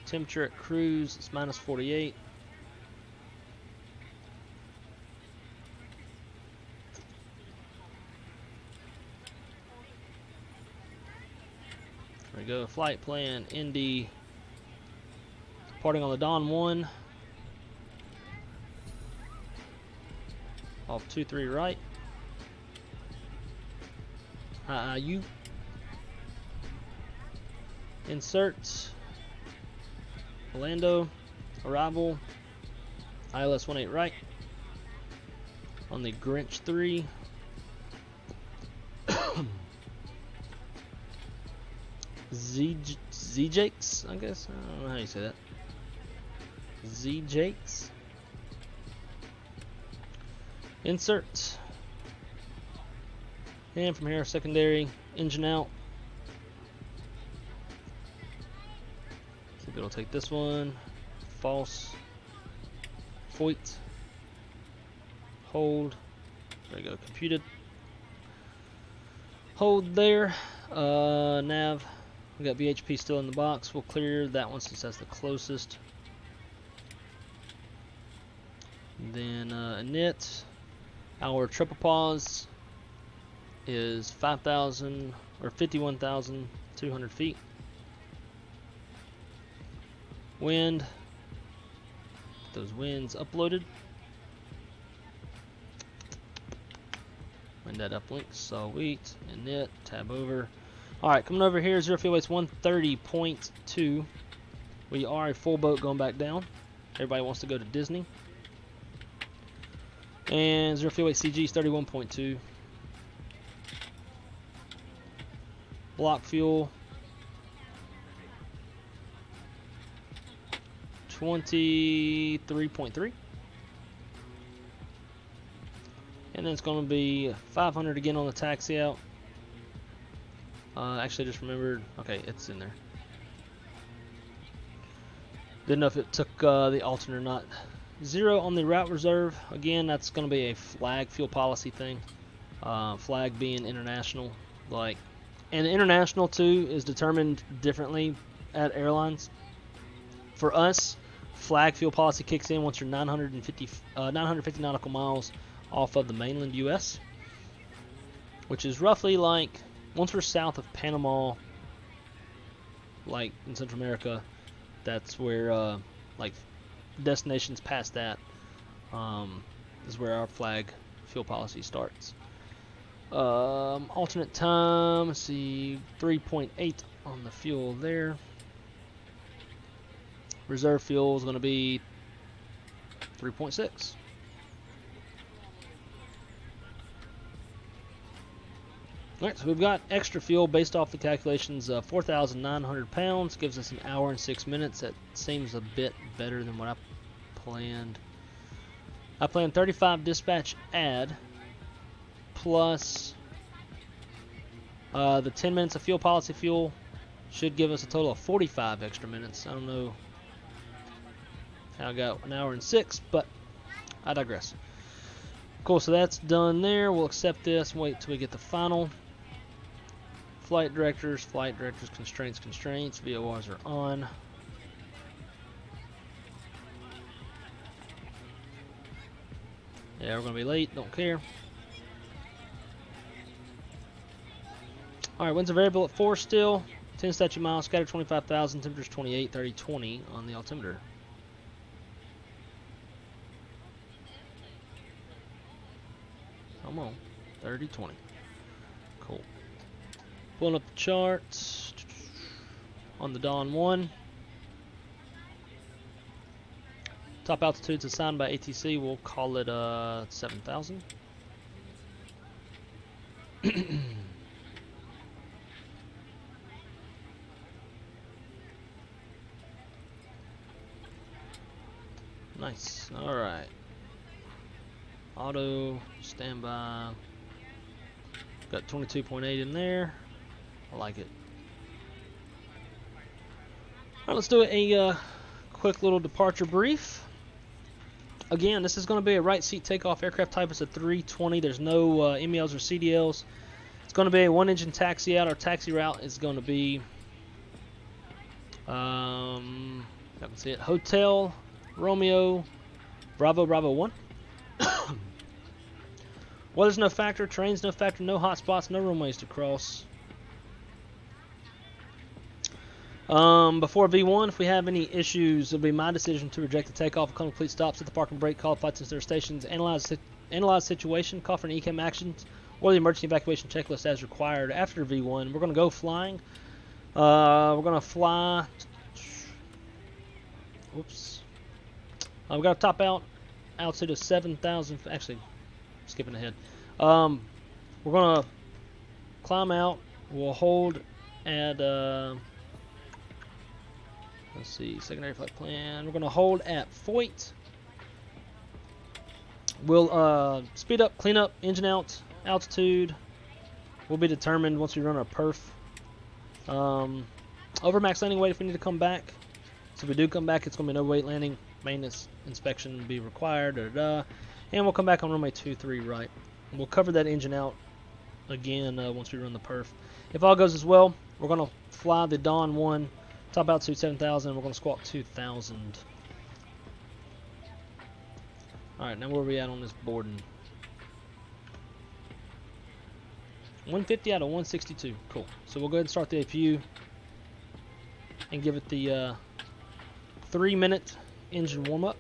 Temperature at cruise is minus 48. There we go. Flight plan. INDY. Departing on the Dawn 1. Off 23 right. You. Insert. Orlando. Arrival. ILS 18 right. On the Grinch 3. Z-Jakes, I guess. I don't know how you say that. Z-Jakes. Insert. And from here, secondary, engine out. See if it'll take this one. False. Foyt. Hold. There we go, computed. Hold there. Nav. We got VHP still in the box. We'll clear that one since that's the closest. Then init. Our triple pause is 5,000 or 51,200 feet. Wind. Get those winds uploaded. Wind that uplink. Sweet. Init. Tab over. Alright, coming over here, zero fuel weight's 130.2. We are a full boat going back down. Everybody wants to go to Disney. And zero fuel weight CG is 31.2. Block fuel 23.3. And then it's going to be 500 again on the taxi out. Actually, just remembered. Okay, it's in there. Didn't know if it took the alternate or not. 0 on the route reserve. Again, that's going to be a flag fuel policy thing. Flag being international, and international too is determined differently at airlines. For us, flag fuel policy kicks in once you're 950 nautical miles off of the mainland U.S., which is roughly like once we're south of Panama, like in Central America. That's where destinations past that is where our flag fuel policy starts. Alternate time, let's see, 3.8 on the fuel there. Reserve fuel is going to be 3.6. Alright, so we've got extra fuel based off the calculations. 4,900 pounds gives us an hour and 6 minutes. That seems a bit better than what I planned. I plan 35 dispatch add plus the 10 minutes of fuel policy fuel should give us a total of 45 extra minutes. I don't know how I got 1 hour and 6, but I digress. Cool, so that's done there. We'll accept this, wait till we get the final. Flight directors, constraints, VORs are on. Yeah, we're going to be late, don't care. Alright, winds are variable at 4 still. 10 statute miles, scatter 25,000, temperatures 28, 30, 20 on the altimeter. Come on, 30, 20. Cool. Pulling up the charts on the Dawn 1. Top altitudes assigned by ATC, we'll call it 7,000. Nice. All right. Auto standby. Got 22.8 in there. I like it. All right, let's do a quick little departure brief. Again, this is going to be a right seat takeoff. Aircraft type is a 320. There's no MELs or CDLs. It's going to be a 1-engine taxi out. Our taxi route is going to be, I can see it, Hotel Romeo Bravo Bravo 1. Weather's no factor, terrain's no factor, no hot spots, no runways to cross. Before V1, if we have any issues, it'll be my decision to reject the takeoff, come to complete stops at the park and brake, call flights into their stations, analyze situation, call for an ECAM actions, or the emergency evacuation checklist as required. After V1, we're going to go flying. We're going to fly. Oops. We've got to top out altitude of 7,000. Actually, skipping ahead. We're going to climb out. We'll hold at, let's see, secondary flight plan. We're going to hold at Foyt. We'll speed up, clean up, engine out, altitude will be determined once we run our perf. Over max landing weight if we need to come back. So if we do come back, it's going to be no weight landing. Maintenance inspection will be required. And we'll come back on runway 23 right. We'll cover that engine out again once we run the perf. If all goes as well, we're going to fly the Dawn 1, top altitude 7,000. We're going to squawk 2,000. Alright, now where are we at on this boarding? 150 out of 162. Cool. So we'll go ahead and start the APU and give it the 3-minute engine warm-up.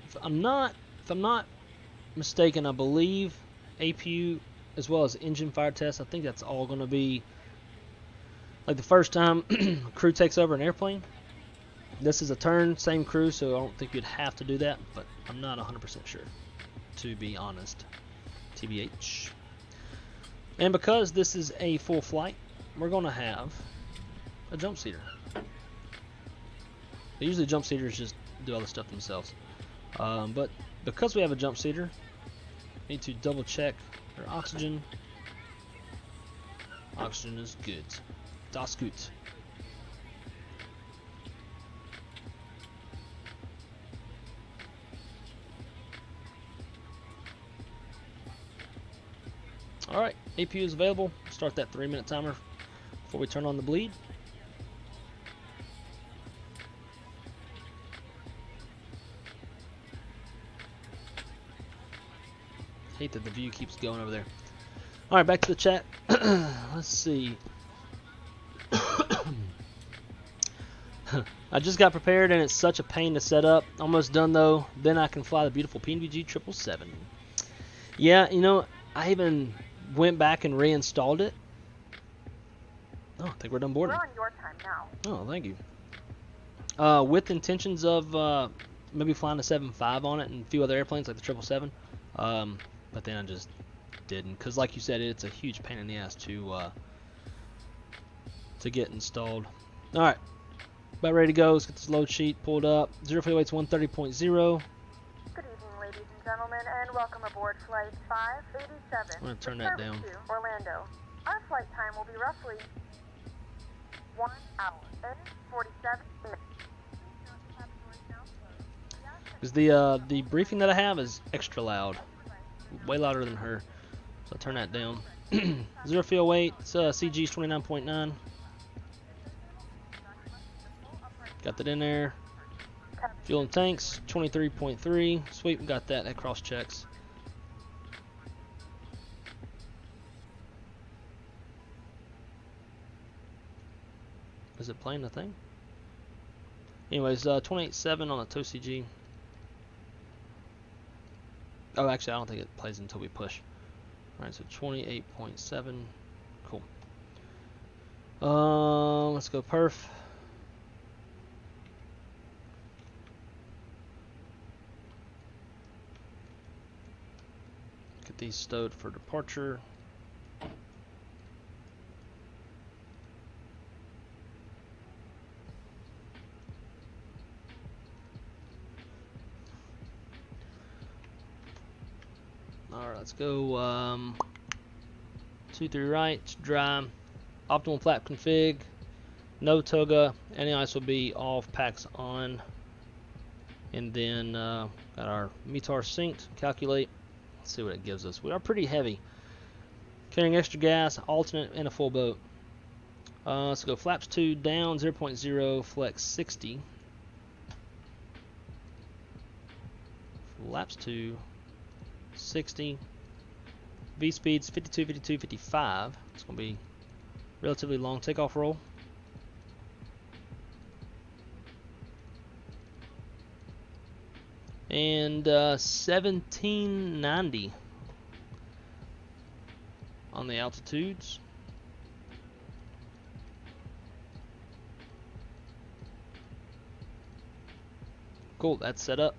If I'm not mistaken, I believe APU as well as engine fire test, I think that's all going to be like the first time crew takes over an airplane. This is a turn, same crew, so I don't think you'd have to do that, but I'm not 100% sure, to be honest. TBH. And because this is a full flight, we're going to have a jump seater. Usually jump seaters just do all the stuff themselves. But because we have a jump seater, we need to double check our oxygen. Oxygen is good. Das gut. Alright, APU is available. Start that 3-minute timer before we turn on the bleed. Hate that the view keeps going over there. Alright, back to the chat. Let's see. I just got prepared and it's such a pain to set up. Almost done though. Then I can fly the beautiful PNVG 777. Yeah, you know, I even went back and reinstalled it. Oh, I think we're done boarding. We're on your time now. Oh, thank you. With intentions of maybe flying a 7.5 on it and a few other airplanes like the 777. But then I just didn't, because like you said, it's a huge pain in the ass to get installed. All right, about ready to go. Let's get this load sheet pulled up. 0 fuel weight's 130.0. Good evening, ladies and gentlemen, and welcome aboard Flight 587. I'm gonna turn that down. To Orlando. Our flight time will be roughly 1 hour and 47 minutes. Because the briefing that I have is extra loud, way louder than her. So I'll turn that down. 0 fuel weight, it's CG's 29.9. Got that in there. Fuel and tanks, 23.3. Sweet, we got that. That cross checks. Is it playing the thing? Anyways, 28.7 on the tow CG. Oh, actually, I don't think it plays until we push. Alright, so 28.7. Cool. Let's go perf. Get these stowed for departure. Alright, let's go 2-3 right, dry, optimal flap config, no toga, any ice will be off, Pacx on, and then got our METAR synced, calculate, let's see what it gives us. We are pretty heavy, carrying extra gas, alternate, and a full boat. Let's go flaps 2 down, 0.0, flex 60, flaps 2, 60, V speeds 52, 52, 55. It's going to be relatively long takeoff roll. And 1790 on the altitudes. Cool, that's set up.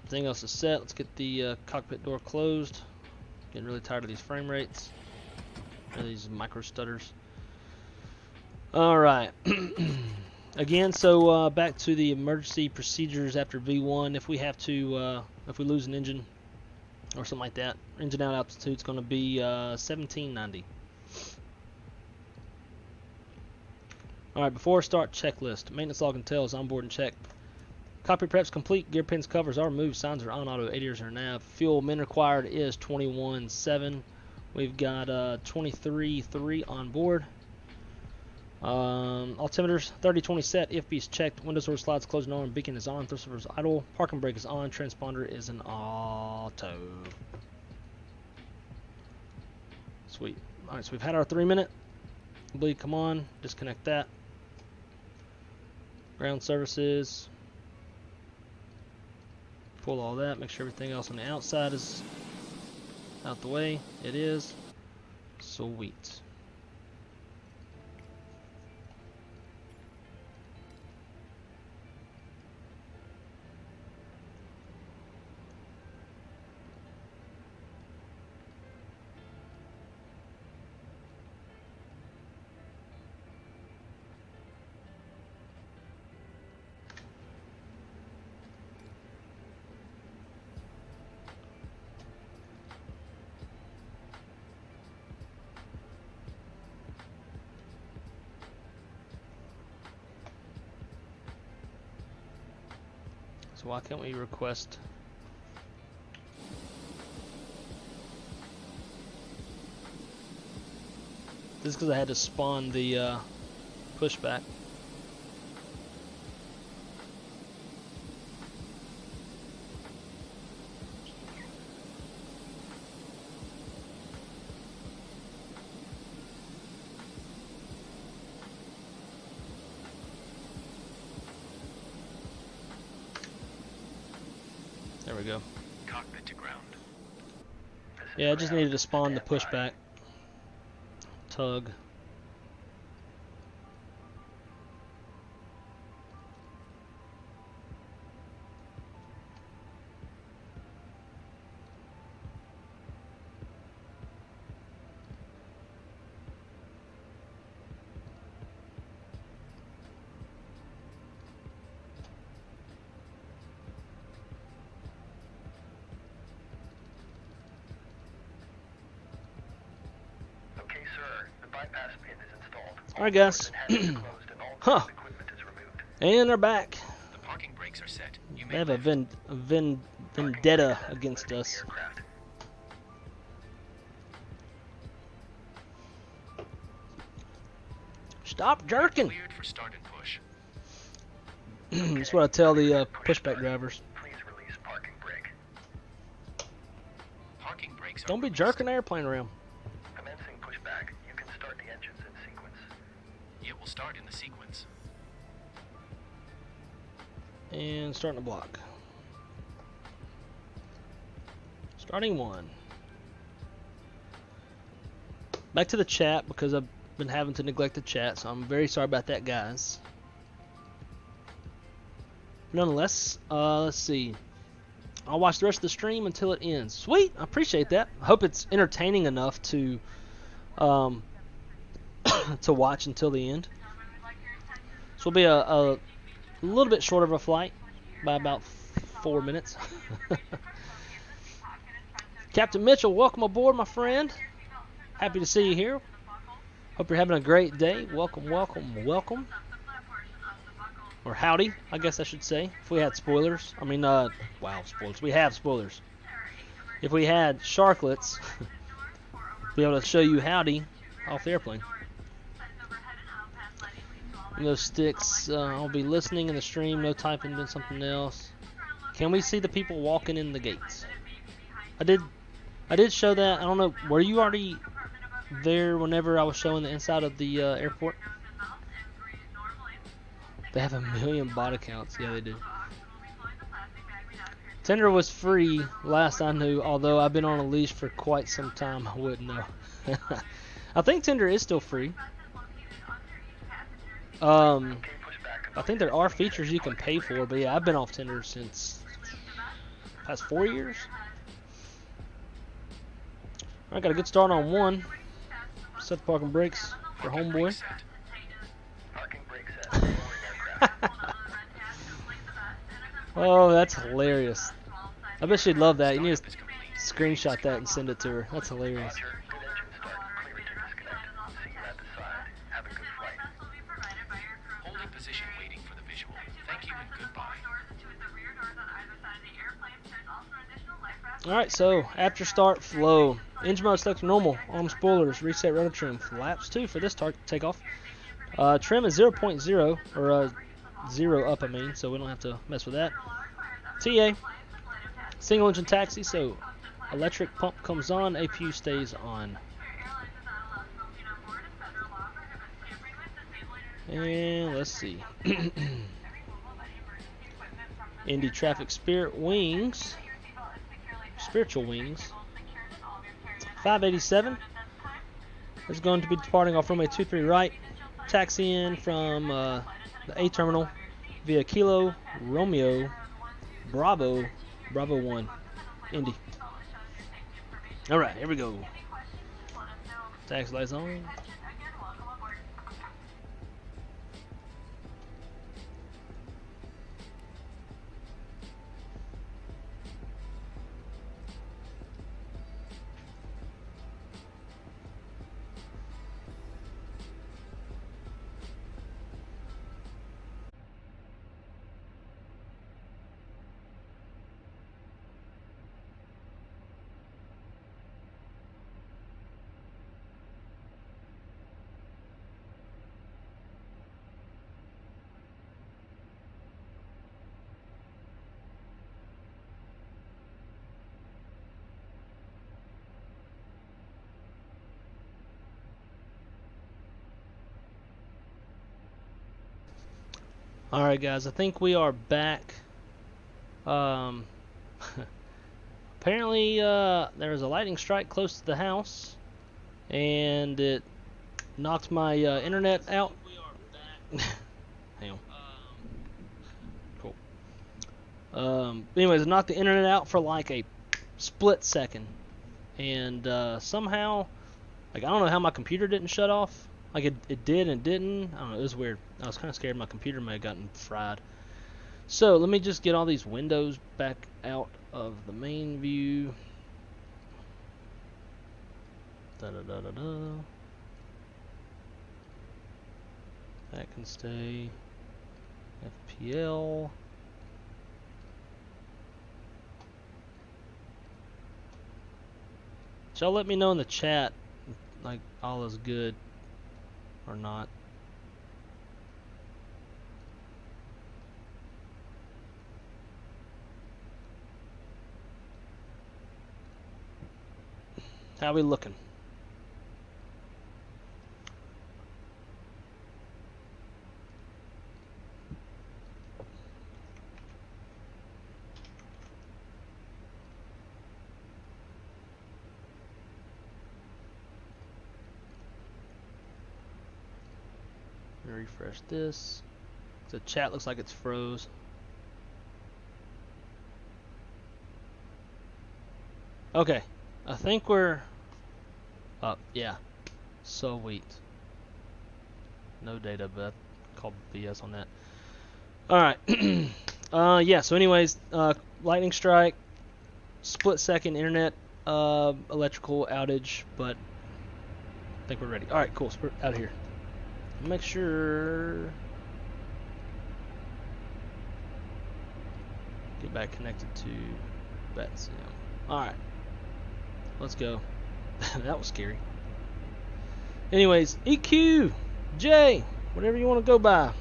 Everything else is set. Let's get the cockpit door closed. Getting really tired of these frame rates. These micro stutters. Alright. Again, so back to the emergency procedures after V1. If we have to, if we lose an engine or something like that, engine out altitude is going to be 1790. Alright, before start, checklist. Maintenance log and tails, onboard and check. Cockpit prep's complete. Gear pins, covers are removed. Signs are on. Auto ADRs are nav. Fuel min required is 21.7. We've got 23.3 on board. Altimeters 30-20 set. IFB's checked. Windows door slides closed and on. Beacon is on. Thrust is idle. Parking brake is on. Transponder is an auto. Sweet. Alright, so we've had our 3-minute. Bleed, come on. Disconnect that. Ground services. Pull all that, make sure everything else on the outside is out the way. It is. Sweet. So why can't we request? This is because I had to spawn the pushback. There we go. Cockpit to ground. Yeah, I just needed to spawn the pushback. Tug. Alright, guys. Huh. And they're back. The parking brakes are set. You They may have a lift. vendetta against us. Stop jerking! Cleared for start and push. That's what I tell the pushback drivers. Please release parking brake. Parking brakes are Don't be released. jerking the airplane around. Commencing pushback. You can start the engines in sequence. It will start in the sequence. And starting the block. Starting one. Back to the chat because I've been having to neglect the chat, so I'm very sorry about that, guys. Nonetheless, let's see. I'll watch the rest of the stream until it ends. Sweet, I appreciate that. I hope it's entertaining enough to to watch until the end. This will be a little bit short of a flight by about 4 minutes. Captain Mitchell, welcome aboard, my friend. Happy to see you here. Hope you're having a great day. Welcome, welcome, welcome. Or howdy, I guess I should say. If we had spoilers. I mean, wow, spoilers. We have spoilers. If we had sharklets, be able to show you howdy off the airplane. No sticks. I'll be listening in the stream. No typing, doing something else. Can we see the people walking in the gates? I did show that. I don't know. Were you already there whenever I was showing the inside of the airport? They have 1 million bot accounts. Yeah, they do. Tinder was free last I knew, although I've been on a leash for quite some time. I wouldn't know. I think Tinder is still free. I think there are features you can pay for, but yeah, I've been off Tinder since past 4 years. I got a good start on one. Set the parking brakes for homeboy. Oh, that's hilarious. I bet she'd love that. You need to screenshot that and send it to her. That's hilarious. Holding position, waiting for the visual. Thank you and goodbye. Alright, so after start flow. Engine mode selected normal. Arm spoilers. Reset rotor trim. Flaps 2 for this takeoff. Trim is 0.0 or 0 up, I mean, so we don't have to mess with that. TA. Single engine taxi, so electric pump comes on, APU stays on. And let's see. Indy traffic Spirit wings. Spiritual wings. 587 is going to be departing off runway 23 right. Taxi in from the A terminal via Kilo Romeo Bravo 1 Indy. Alright, here we go. Taxi lights on. Alright guys, I think we are back. Apparently there was a lightning strike close to the house and it knocked my internet out. Hang on. Cool. Anyways, it knocked the internet out for like a split second. And somehow, like, I don't know how my computer didn't shut off. Like, it did and didn't. I don't know, it was weird. I was kind of scared my computer may have gotten fried. So, let me just get all these windows back out of the main view. That can stay. FPL. So let me know in the chat, like, all is good or not. How we looking? Refresh this. The chat looks like it's froze. Okay, I think we're up. Yeah, sweet. No data, but I called BS on that. All right. Yeah. So, anyways, lightning strike, split-second internet, electrical outage, but I think we're ready. All right, cool. So we're out of here. Make sure get back connected to Vatsim. Alright, let's go. That was scary. Anyways, EQ, J, whatever you want to go by.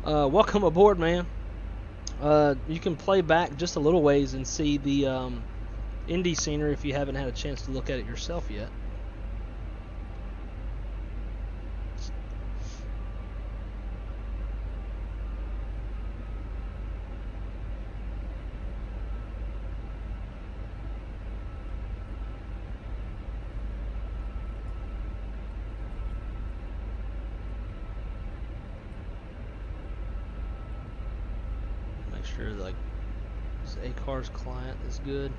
Welcome aboard, man. You can play back just a little ways and see the INDY scenery if you haven't had a chance to look at it yourself yet. Make sure like this ACARS client is good.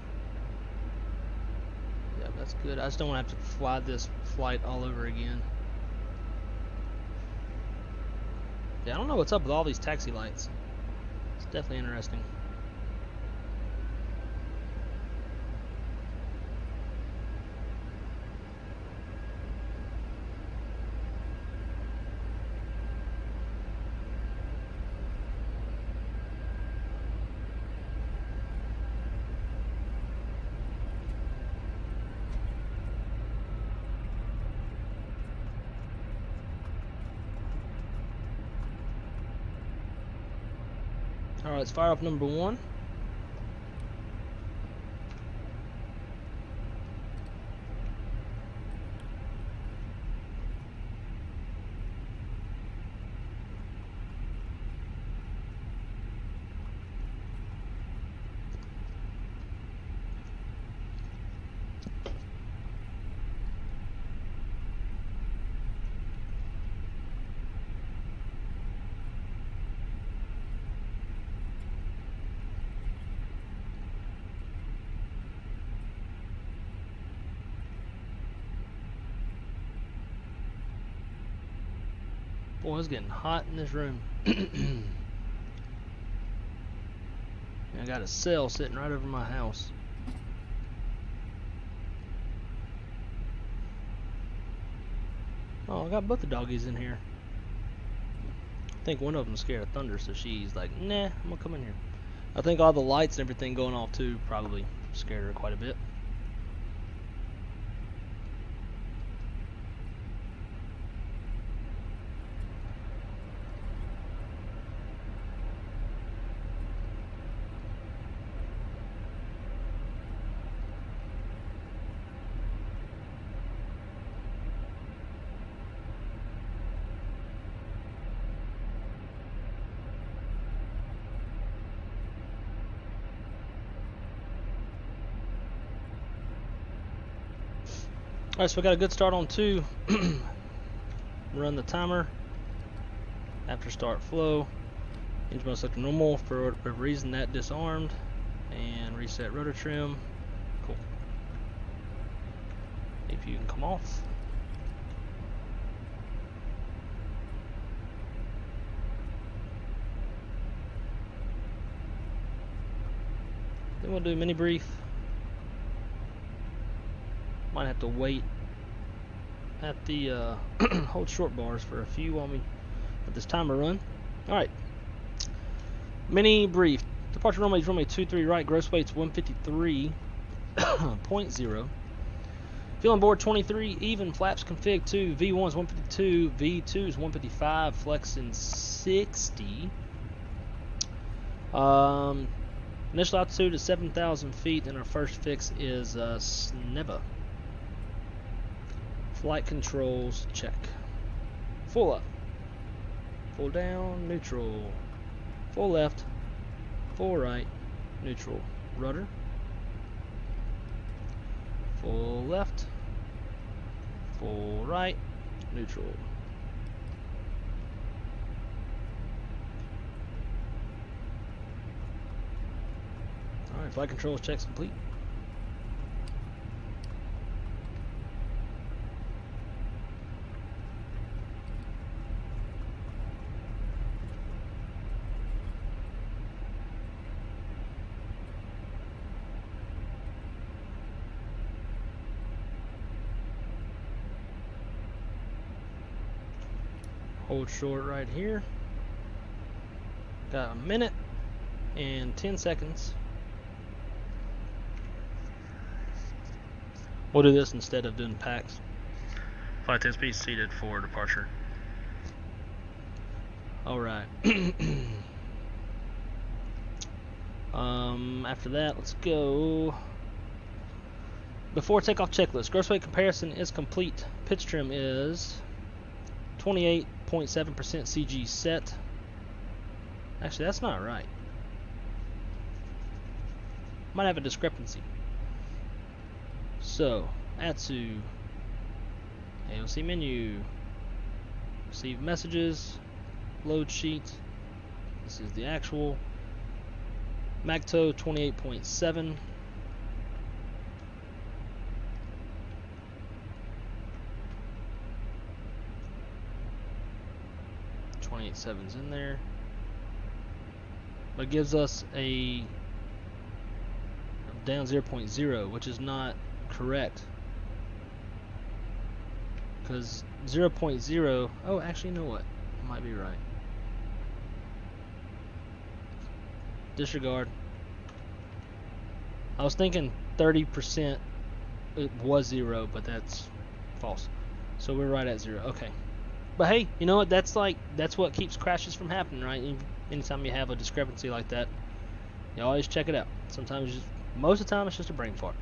Yeah, that's good. I just don't want to have to fly this flight all over again. Yeah, I don't know what's up with all these taxi lights. It's definitely interesting. Alright, let's fire up number 1. Boy, it's getting hot in this room. I got a cell sitting right over my house. Oh, I got both the doggies in here. I think one of them's scared of thunder, so she's like, nah, I'm gonna come in here. I think all the lights and everything going off too probably scared her quite a bit. Alright, so we got a good start on 2. Run the timer. After start flow. Engine mode select normal. For whatever reason that disarmed. And reset rotor trim. Cool. If you can come off. Then we'll do mini brief. Might have to wait at the hold short bars for a few while we let this timer run. Alright. Mini brief. Departure runway is runway 23 right, gross weight's 153.0. Fuel on board 23, even, flaps config 2, V1 is 152, V2 is 155, flexing 60. Initial altitude is 7,000 feet, and our first fix is Sneva. Flight controls, check. Full up. Full down, neutral. Full left. Full right, neutral. Rudder. Full left. Full right, neutral. Alright, flight controls checks complete. Hold short right here. Got a minute and 10 seconds. We'll do this instead of doing Pacx. Flight 10 speed seated for departure. Alright. After that, let's go. Before takeoff checklist. Gross weight comparison is complete. Pitch trim is 28.7% CG set. Actually, that's not right. Might have a discrepancy. So, add to AOC menu, receive messages, load sheet. This is the actual MACTO 28.7. 28.7's in there, but it gives us a down 0.0, which is not correct, because 0.0, oh, actually, you know what, I might be right. Disregard. I was thinking 30% it was 0, but that's false, so we're right at 0. Okay. But hey, you know what? That's what keeps crashes from happening, right? Anytime you have a discrepancy like that, you always check it out. Sometimes, most of the time, it's just a brain fart.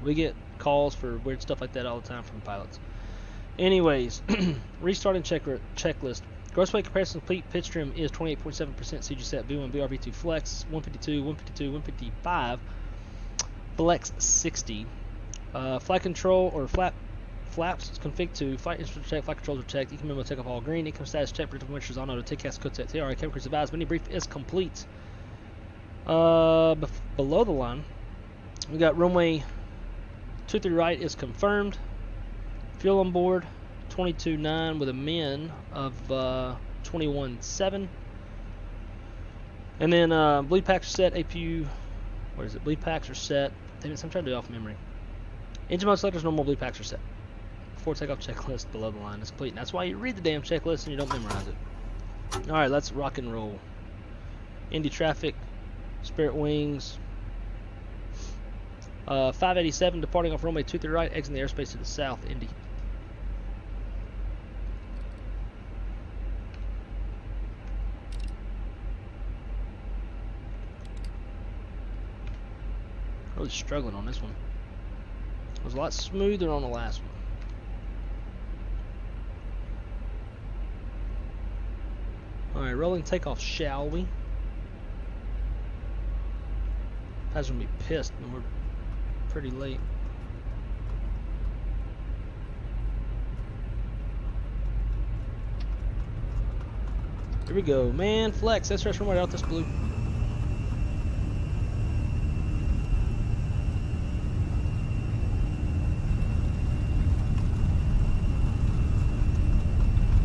We get calls for weird stuff like that all the time from pilots. Anyways, restarting checklist. Gross weight comparison complete. Pitch trim is 28.7% CG set. V1, VR, V2 flex 152, 152, 155. Flex 60. Flight control or flaps is config 2, flight instruments check, flight controls are checked, ECO memo takeoff all green, income status check, predictable winches on auto, TCAS code set, TRI, chemicals advised, mini brief is complete. Below the line, we got runway 23 right is confirmed, fuel on board 22.9 with a min of 21.7, and then bleed packs are set, APU, what is it, bleed packs are set, damn it, I'm trying to do it off memory. Engine mode selectors, normal bleed packs are set. Before takeoff checklist below the line is complete. And that's why you read the damn checklist and you don't memorize it. Alright, let's rock and roll. Indy traffic, Spirit wings. 587 departing off runway 23 right, exiting the airspace to the south, Indy. Really struggling on this one. It was a lot smoother on the last one. Alright, rolling takeoff, shall we? Guys are gonna be pissed when we're pretty late. Here we go, man. Flex, that's right right out this blue.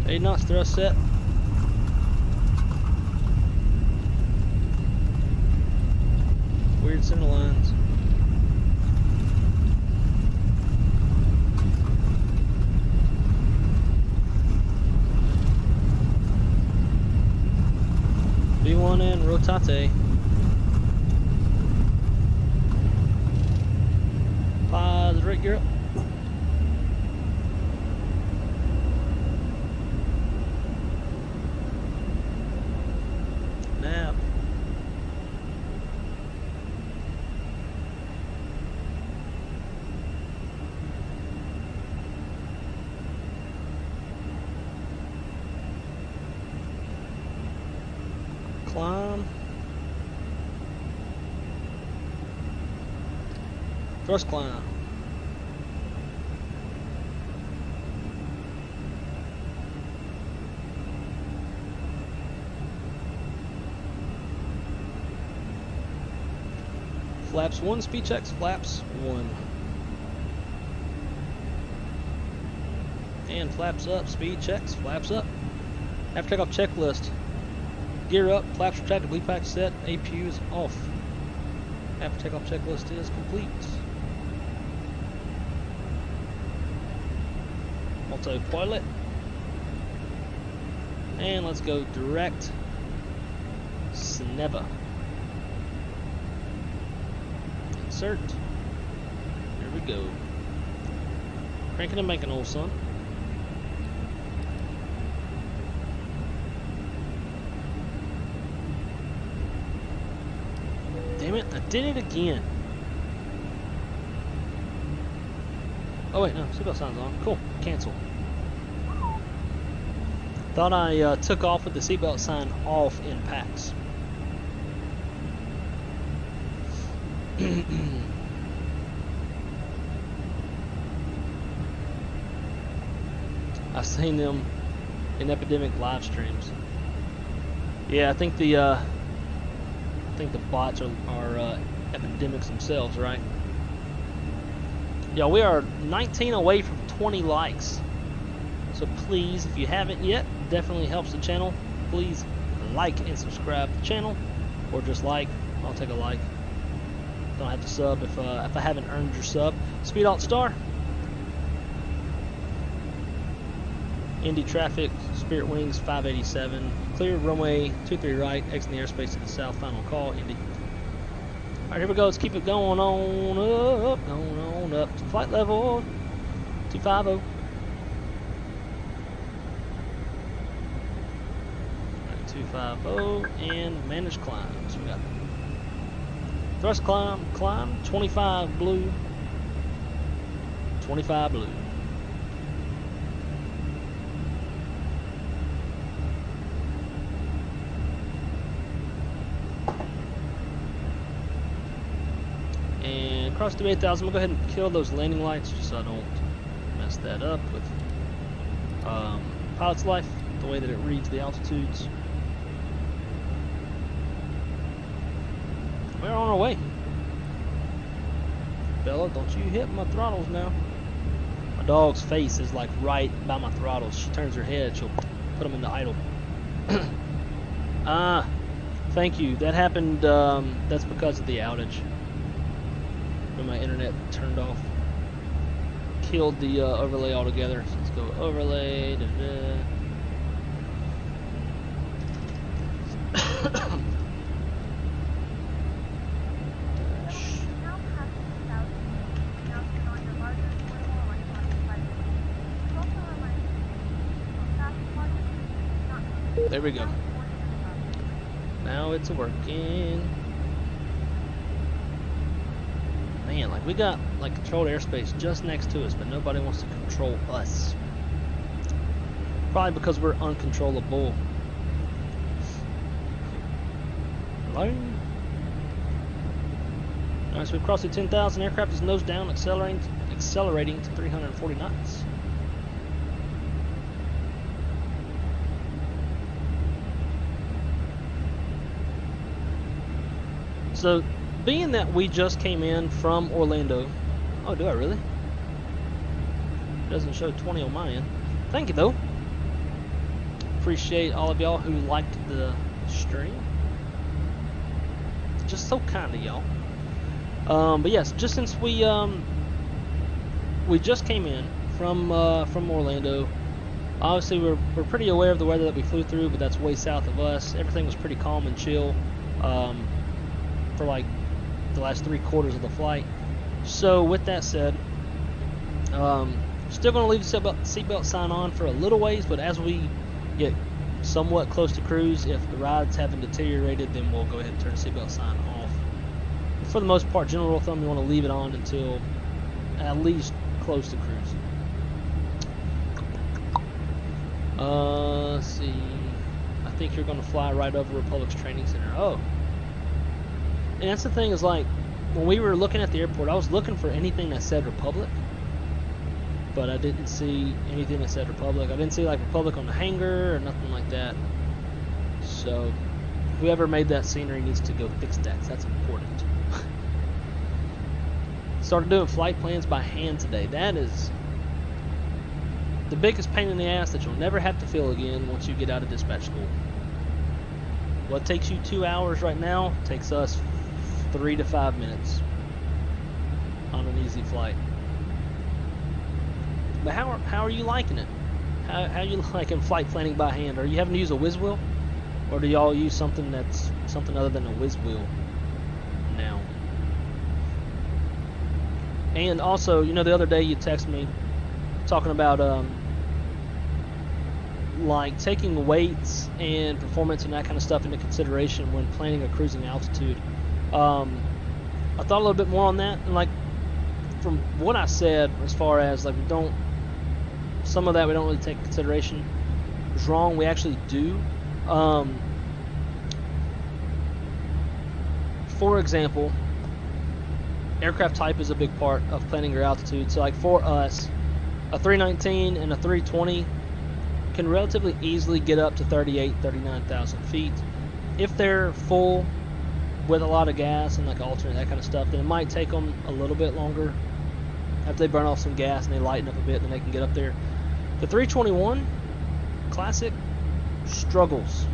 Eight knots thrust set. Weird center lines. Tate. Positive, you're up. Nap. Climb. Thrust climb. Flaps 1, speed checks, flaps 1. And flaps up, speed checks, flaps up. After takeoff checklist. Gear up, flaps retracted, Pacx set, APU is off. After takeoff checklist is complete. Autopilot. And let's go direct. Sneva. Insert. Here we go. Cranking and banking, old son. Damn it, I did it again. Oh wait, no, seatbelt sign's on. Cool, cancel. Thought I took off with the seatbelt sign off in Pacx. I've seen them in Epidemic live streams. Yeah, I think the bots are Epidemics themselves, right? Yeah, we are 19 away from 20 likes. So please, if you haven't yet, definitely helps the channel. Please like and subscribe to the channel, or just like. I'll take a like. Don't have to sub if I haven't earned your sub. Speed Alt Star. Indy traffic, Spirit Wings 587. Clear runway 23 right, exiting the airspace to the south. Final call, Indy. Alright, here we go. Let's keep it going on up to flight level 250. Right, 250 and manage climb. So we got thrust climb, 25 blue, 25 blue. And across to 8,000, I'm going to go ahead and kill those landing lights just so I don't mess that up with pilot's life, the way that it reads the altitudes. We're on our way. Bella, don't you hit my throttles now. My dog's face is like right by my throttles. She turns her head, she'll put them into idle. Thank you. That happened, that's because of the outage. When my internet turned off. Killed the overlay altogether. So let's go overlay. There we go. Now it's working. Man, like we got like controlled airspace just next to us, but nobody wants to control us. Probably because we're uncontrollable. Hello? Alright, so we've crossed the 10,000. Aircraft is nose down, accelerating to 340 knots. So, being that we just came in from Orlando. Oh, do I really? It doesn't show 20 on my end. Thank you, though. Appreciate all of y'all who liked the stream. Just so kind of y'all. But yes, just since we just came in from Orlando. Obviously, we're pretty aware of the weather that we flew through, but that's way south of us. Everything was pretty calm and chill. for like the last 3/4 of the flight. So with that said, still going to leave the seatbelt sign on for a little ways, but as we get somewhat close to cruise, if the rides haven't deteriorated, then we'll go ahead and turn the seatbelt sign off. But for the most part, general rule of thumb, you want to leave it on until at least close to cruise. Let's see. I think you're going to fly right over Republic's training center. Oh. And that's the thing, is like, when we were looking at the airport, I was looking for anything that said Republic, but I didn't see anything that said Republic. I didn't see like Republic on the hangar or nothing like that. So whoever made that scenery needs to go fix that. That's important. Started doing flight plans by hand today. That is the biggest pain in the ass that you'll never have to feel again once you get out of dispatch school. What takes you 2 hours right now takes us 3 to 5 minutes on an easy flight. But how are you liking it? How are you liking flight planning by hand? Are you having to use a whiz wheel, or do y'all use something that's something other than a whiz wheel now? And also, you know, the other day you texted me talking about like taking weights and performance and that kind of stuff into consideration when planning a cruising altitude. I thought a little bit more on that, and like from what I said, as far as like some of that we don't really take into consideration was wrong. We actually do. For example, aircraft type is a big part of planning your altitude. So like for us, a 319 and a 320 can relatively easily get up to 39,000 feet. If they're full with a lot of gas and like alternate, that kind of stuff, then it might take them a little bit longer. After they burn off some gas and they lighten up a bit, then they can get up there. The 321 Classic struggles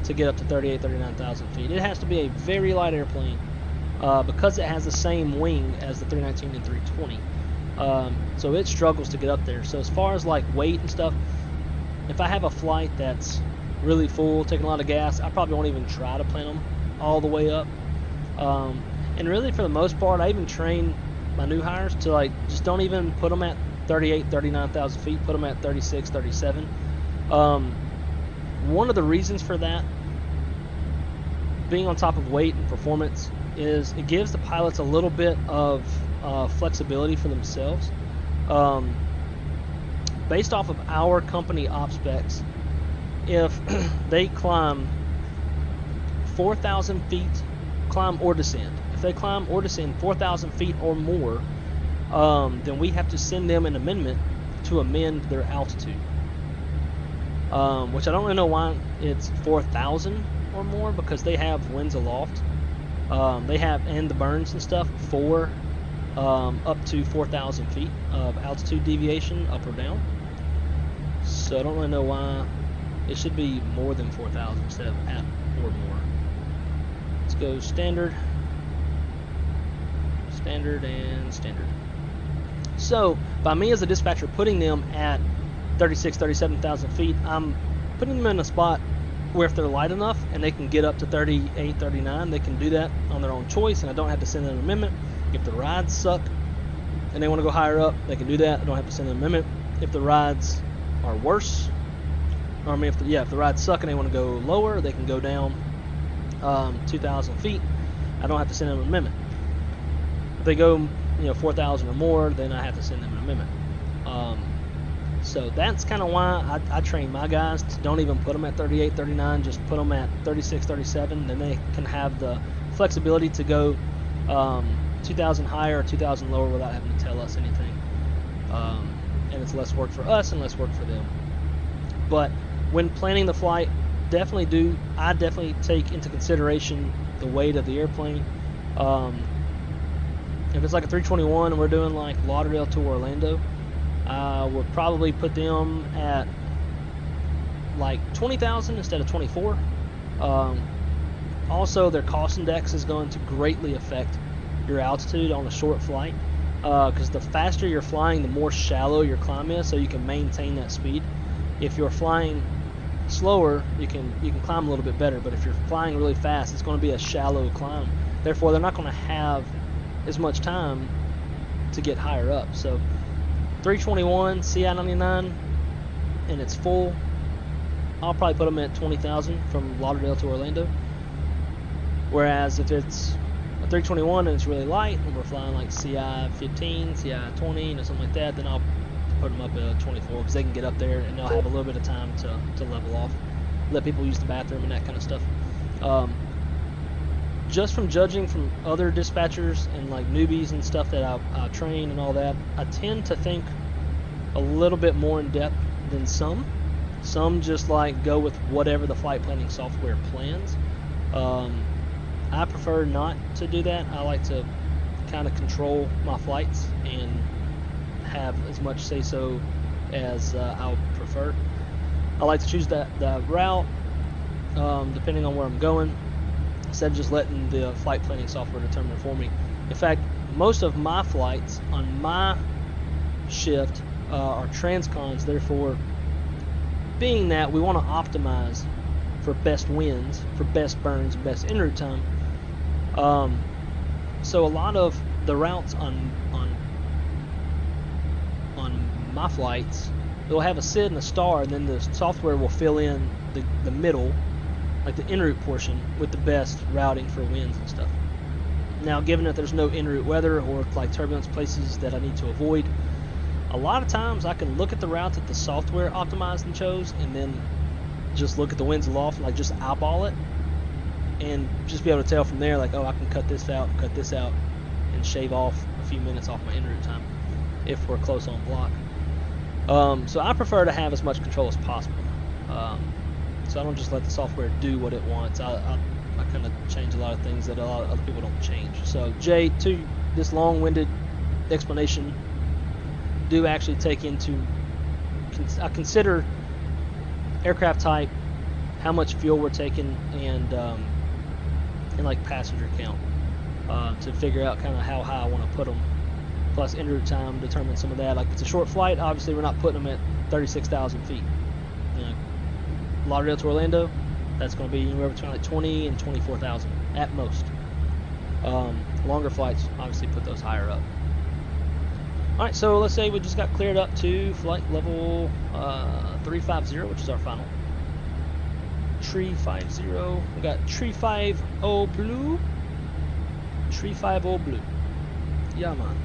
to get up to 39,000 feet. It has to be a very light airplane because it has the same wing as the 319 and 320. So it struggles to get up there. So as far as like weight and stuff, if I have a flight that's really full, taking a lot of gas, I probably won't even try to plan them all the way up. And really, for the most part, I even train my new hires to like just don't even put them at 39,000 feet. Put them at 36, 37. One of the reasons for that, being on top of weight and performance, is it gives the pilots a little bit of flexibility for themselves. Based off of our company op specs, if they climb 4,000 feet, climb or descend, if they climb or descend 4,000 feet or more, then we have to send them an amendment to amend their altitude. Which I don't really know why it's 4,000 or more, because they have winds aloft. They have, and the burns and stuff, for up to 4,000 feet of altitude deviation up or down. So I don't really know why it should be more than 4,000 instead of at or more. Let's go standard, standard, and standard. So by me as a dispatcher putting them at 36, 37,000 feet, I'm putting them in a spot where if they're light enough and they can get up to 38, 39, they can do that on their own choice, and I don't have to send them an amendment. If the rides suck and they want to go higher up, they can do that. I don't have to send them an amendment. If the rides are worse, or I mean, if the rides suck and they want to go lower, they can go down 2,000 feet. I don't have to send them an amendment. If they go 4,000 or more, then I have to send them an amendment. So that's kind of why I train my guys to don't even put them at 38, 39, just put them at 36, 37. Then they can have the flexibility to go 2,000 higher or 2,000 lower without having to tell us anything. And it's less work for us and less work for them. But when planning the flight, I definitely take into consideration the weight of the airplane. If it's like a 321 and we're doing like Lauderdale to Orlando, I would probably put them at like 20,000 instead of 24. Also, their cost index is going to greatly affect your altitude on a short flight, because the faster you're flying, the more shallow your climb is, so you can maintain that speed. If you're flying slower, you can climb a little bit better. But if you're flying really fast, it's going to be a shallow climb. Therefore, they're not going to have as much time to get higher up. So 321 CI-99 and it's full, I'll probably put them at 20,000 from Lauderdale to Orlando. Whereas if it's a 321 and it's really light and we're flying like CI-15, CI-20 or something like that, then I'll put them up at 24 because they can get up there and they'll have a little bit of time to level off, let people use the bathroom and that kind of stuff. Just from judging from other dispatchers and like newbies and stuff that I train and all that, I tend to think a little bit more in depth than some. Some just like go with whatever the flight planning software plans. I prefer not to do that. I like to kind of control my flights and have as much say-so as I would prefer. I like to choose the route depending on where I'm going, instead of just letting the flight planning software determine it for me. In fact, most of my flights on my shift are transcons, therefore, being that we want to optimize for best winds, for best burns, and best en route time. So a lot of the routes on my flights, they'll have a SID and a star, and then the software will fill in the middle, like the en route portion, with the best routing for winds and stuff. Now, given that there's no en route weather or like turbulence places that I need to avoid, a lot of times I can look at the route that the software optimized and chose, and then just look at the winds aloft and like just eyeball it, and just be able to tell from there, like, oh, I can cut this out, and shave off a few minutes off my en route time if we're close on block. So I prefer to have as much control as possible. So I don't just let the software do what it wants. I kind of change a lot of things that a lot of other people don't change. So Jay, to this long-winded explanation, do actually take into, I consider aircraft type, how much fuel we're taking, and like passenger count to figure out kind of how high I want to put them. Plus en route time, determine some of that. Like if it's a short flight, obviously we're not putting them at 36,000 feet. You know, Lauderdale to Orlando, that's going to be anywhere between like 20 and 24,000 at most. Longer flights, obviously put those higher up. Alright, so let's say we just got cleared up to flight level 350, which is our final. Tree 50. We got Tree 50 blue. Tree 50 blue. Yeah, man.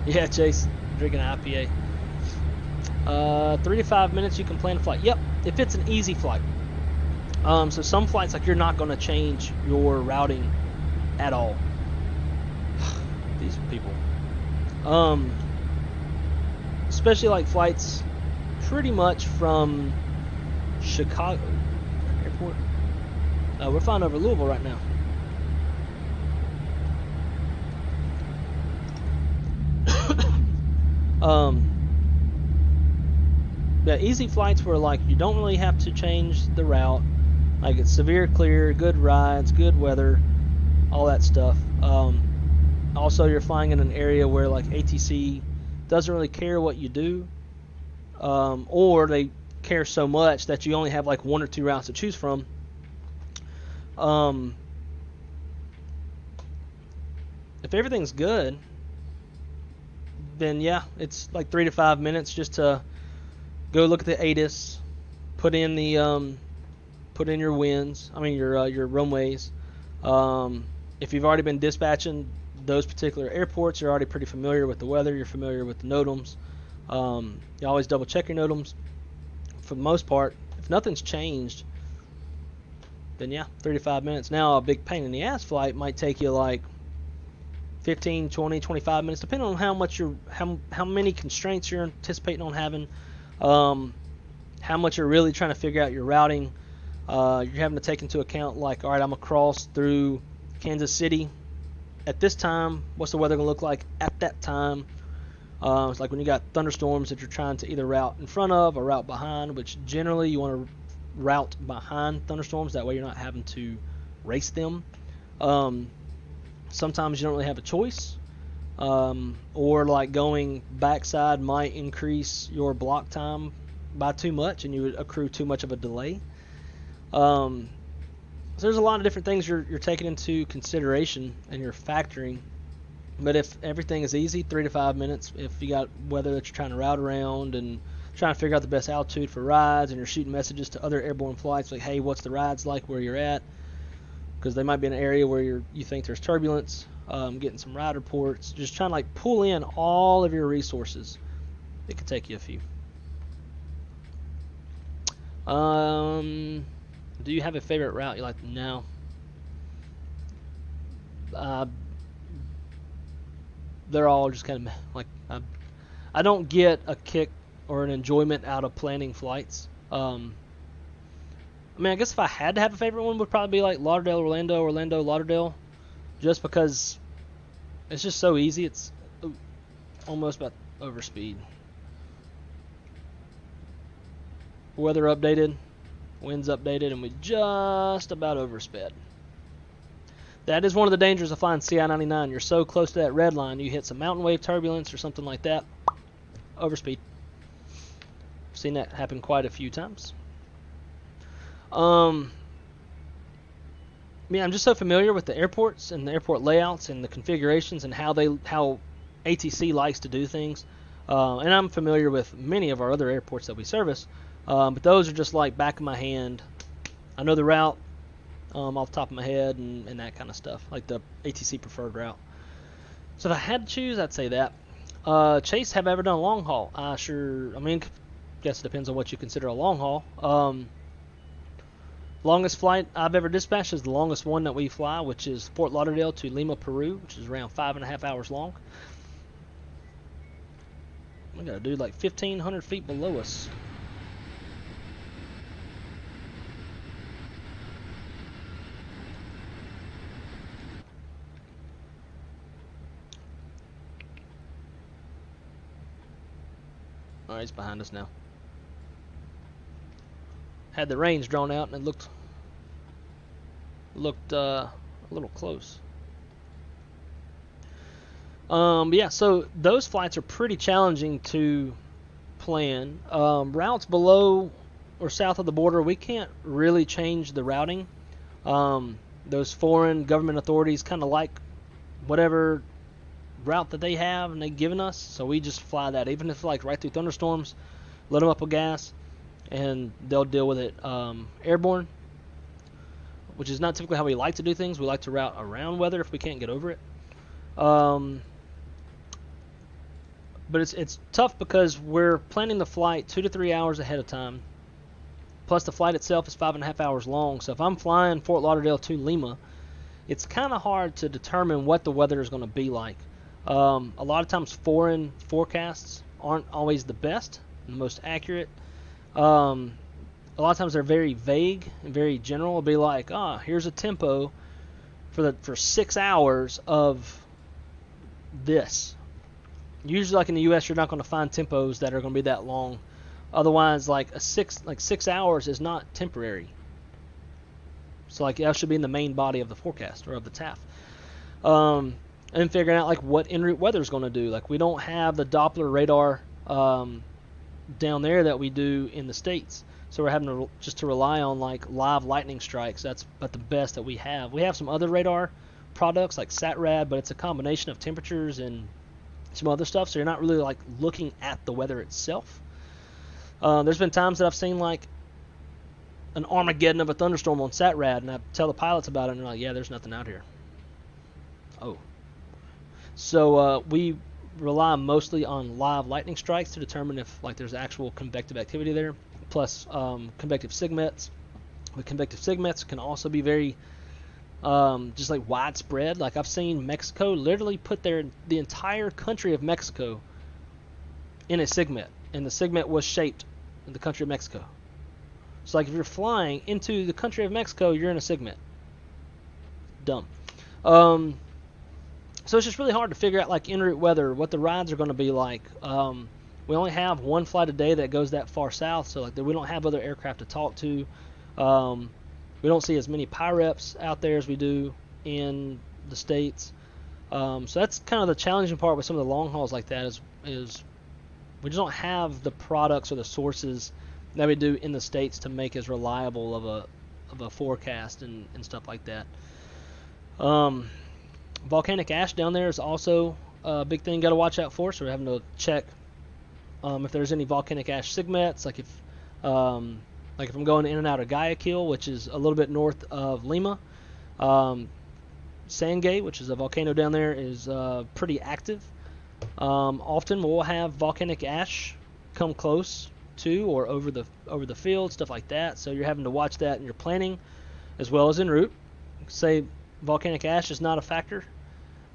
Yeah, Chase, drinking an IPA. 3 to 5 minutes you can plan a flight. Yep, if it's an easy flight. So some flights, like, you're not going to change your routing at all. These people. Especially like flights pretty much from Chicago airport. We're flying over Louisville right now. Yeah, easy flights where like you don't really have to change the route. Like it's severe clear, good rides, good weather, all that stuff. Also, you're flying in an area where like ATC doesn't really care what you do, or they care so much that you only have like 1 or 2 routes to choose from. If everything's good, then yeah, it's like 3 to 5 minutes just to go look at the ATIS, put in the put in your winds, your runways. If you've already been dispatching those particular airports, you're already pretty familiar with the weather, you're familiar with the NOTAMs. You always double check your NOTAMs. For the most part, if nothing's changed, then yeah, 35 minutes. Now a big pain in the ass flight might take you like 15, 20, 25 minutes, depending on how much how many constraints you're anticipating on having, how much you're really trying to figure out your routing. You're having to take into account, like, all right, I'm across through Kansas City at this time. What's the weather going to look like at that time? It's like when you got thunderstorms that you're trying to either route in front of or route behind, which generally you want to route behind thunderstorms. That way you're not having to race them. sometimes you don't really have a choice, or like going backside might increase your block time by too much and you would accrue too much of a delay. So there's a lot of different things you're taking into consideration and you're factoring. But if everything is easy, 3 to 5 minutes. If you got weather that you're trying to route around and trying to figure out the best altitude for rides, and you're shooting messages to other airborne flights like, hey, what's the rides like where you're at? Because they might be in an area where you think there's turbulence, getting some ride reports, just trying to like pull in all of your resources. It could take you a few. Do you have a favorite route you like? No. They're all just kind of like, I don't get a kick or an enjoyment out of planning flights. I mean, I guess if I had to have a favorite one, would probably be like Lauderdale, Orlando, Orlando, Lauderdale, just because it's just so easy. It's almost about overspeed. Weather updated, winds updated, and we just about oversped. That is one of the dangers of flying CI-99. You're so close to that red line, you hit some mountain wave turbulence or something like that, overspeed. I've seen that happen quite a few times. Yeah, I'm just so familiar with the airports and the airport layouts and the configurations and how ATC likes to do things. And I'm familiar with many of our other airports that we service, but those are just like back of my hand. I know the route off the top of my head and that kind of stuff, like the ATC preferred route. So if I had to choose, I'd say that. Chase, have I ever done a long haul? I guess it depends on what you consider a long haul. Longest flight I've ever dispatched is the longest one that we fly, which is Fort Lauderdale to Lima, Peru, which is around 5.5 hours long. We got a dude like 1,500 feet below us. Alright, he's behind us now. Had the range drawn out and it looked a little close. Yeah, so those flights are pretty challenging to plan. Routes below or south of the border, we can't really change the routing. Those foreign government authorities kind of like whatever route that they have and they've given us, so we just fly that, even if like right through thunderstorms, let them up with gas and they'll deal with it airborne, which is not typically how we like to do things. We like to route around weather if we can't get over it. But it's tough because we're planning the flight 2 to 3 hours ahead of time, plus the flight itself is 5.5 hours long. So if I'm flying Fort Lauderdale to Lima, it's kind of hard to determine what the weather is going to be like. A lot of times foreign forecasts aren't always the best and the most accurate. A lot of times they're very vague and very general. It'll be like, here's a tempo for 6 hours of this. Usually, like in the U.S., you're not going to find tempos that are going to be that long. Otherwise, like 6 hours is not temporary. So like that should be in the main body of the forecast or of the TAF. And figuring out like what en route weather is going to do. Like we don't have the Doppler radar down there that we do in the States. So we're having to just to rely on like live lightning strikes. That's about the best that we have. We have some other radar products like SatRad, but it's a combination of temperatures and some other stuff. So you're not really like looking at the weather itself. There's been times that I've seen like an Armageddon of a thunderstorm on SatRad, and I tell the pilots about it, and they're like, yeah, there's nothing out here. Oh. So we rely mostly on live lightning strikes to determine if like there's actual convective activity there, plus convective sigmets. The convective sigmets can also be very just like widespread. Like I've seen Mexico literally put the entire country of Mexico in a sigmet, and the sigmet was shaped in the country of Mexico. So like if you're flying into the country of Mexico, you're in a sigmet. Dumb. So it's just really hard to figure out like en route weather, what the rides are going to be like. We only have one flight a day that goes that far south, so like we don't have other aircraft to talk to. We don't see as many PIREPs out there as we do in the States. So that's kind of the challenging part with some of the long hauls like that is we just don't have the products or the sources that we do in the States to make as reliable of a forecast and stuff like that. Volcanic ash down there is also a big thing you got to watch out for. So we're having to check if there's any volcanic ash sigmets, like if I'm going in and out of Guayaquil, which is a little bit north of Lima. Sangay, which is a volcano down there, is pretty active. Often we'll have volcanic ash come close to or over the field, stuff like that. So you're having to watch that in your planning as well as en route. Say volcanic ash is not a factor,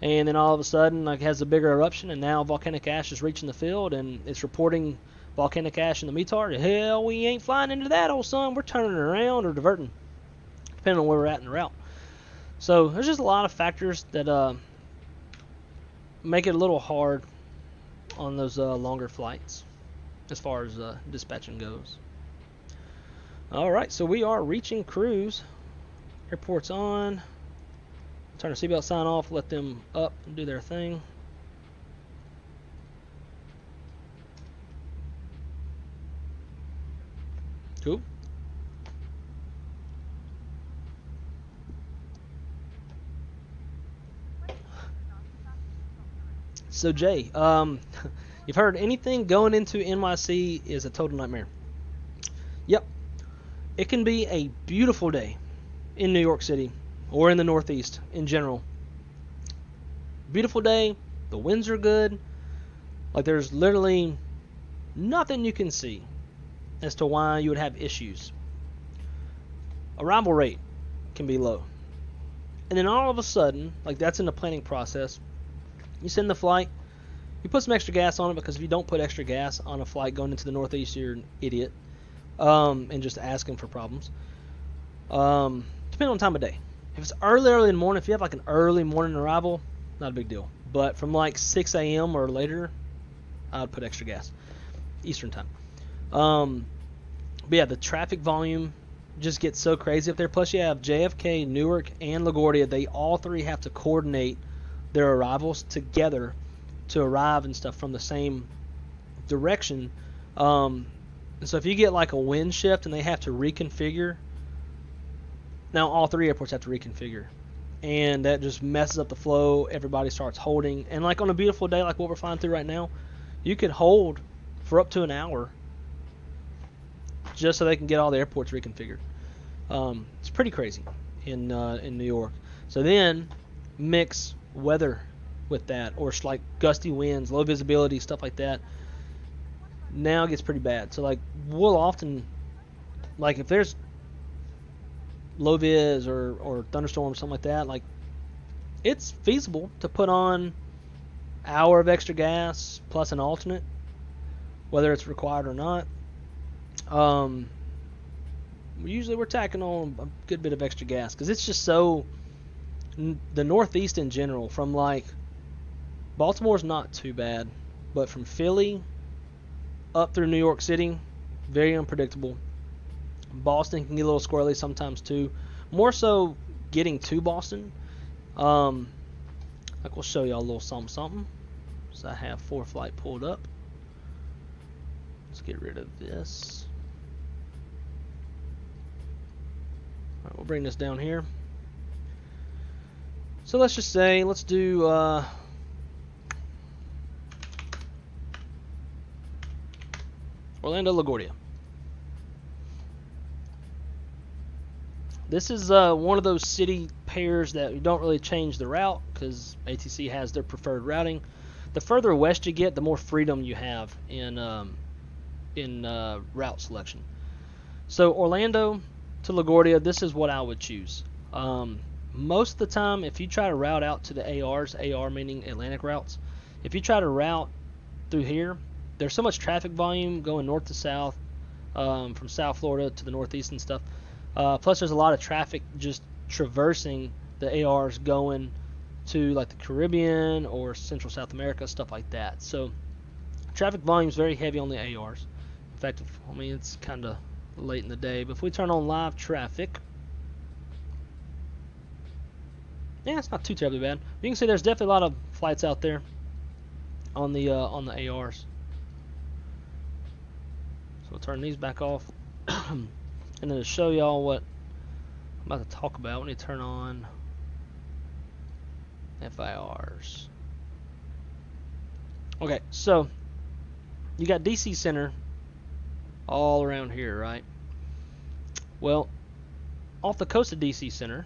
and then all of a sudden like has a bigger eruption, and now volcanic ash is reaching the field and it's reporting volcanic ash in the METAR. Hell, we ain't flying into that, old son. We're turning around or diverting, depending on where we're at in the route. So there's just a lot of factors that make it a little hard on those longer flights as far as dispatching goes. Alright, so we are reaching cruise. Airport's on. Turn the seatbelt sign off, let them up and do their thing. Cool. So Jay, you've heard anything going into NYC is a total nightmare. Yep. It can be a beautiful day in New York City or in the Northeast in general. Beautiful day, the winds are good. Like there's literally nothing you can see as to why you would have issues. Arrival rate can be low. And then all of a sudden, like that's in the planning process, you send the flight, you put some extra gas on it, because if you don't put extra gas on a flight going into the Northeast, you're an idiot, and just asking for problems. Depending on time of day. If it's early in the morning, if you have like an early morning arrival, not a big deal. But from like 6 a.m. or later, I would put extra gas. Eastern time. But yeah, the traffic volume just gets so crazy up there. Plus you have JFK, Newark, and LaGuardia. They all three have to coordinate their arrivals together to arrive and stuff from the same direction. And so if you get like a wind shift and they have to reconfigure, now all three airports have to reconfigure, and that just messes up the flow. Everybody starts holding, and like on a beautiful day like what we're flying through right now, you could hold for up to an hour just so they can get all the airports reconfigured. It's pretty crazy in New York. So then mix weather with that, or like gusty winds, low visibility, stuff like that. Now it gets pretty bad. So like we'll often, like if there's low vis or thunderstorm, something like that, like it's feasible to put on hour of extra gas plus an alternate, whether it's required or not. Usually we're tacking on a good bit of extra gas because it's just so, the Northeast in general, from like Baltimore's not too bad, but from Philly up through New York City, very unpredictable. Boston can get a little squirrely sometimes too, more so getting to Boston. Like we'll show y'all a little something. So I have ForeFlight pulled up. Let's get rid of this. Alright, we'll bring this down here. So let's just say, let's do Orlando LaGuardia. This is one of those city pairs that you don't really change the route because ATC has their preferred routing. The further west you get, the more freedom you have in route selection. So Orlando to LaGuardia, this is what I would choose. Most of the time, if you try to route out to the ARs, AR meaning Atlantic routes, if you try to route through here, there's so much traffic volume going north to south, from South Florida to the Northeast and stuff. Plus, there's a lot of traffic just traversing the ARs going to like the Caribbean or Central South America, stuff like that. So, traffic volume is very heavy on the ARs. In fact, it's kind of late in the day, but if we turn on live traffic, Yeah, it's not too terribly bad. You can see there's definitely a lot of flights out there on the ARs. So we'll turn these back off, and then to show y'all what I'm about to talk about, we need to turn on FIRs. Okay, so you got DC center all around here, right? Well, off the coast of DC center,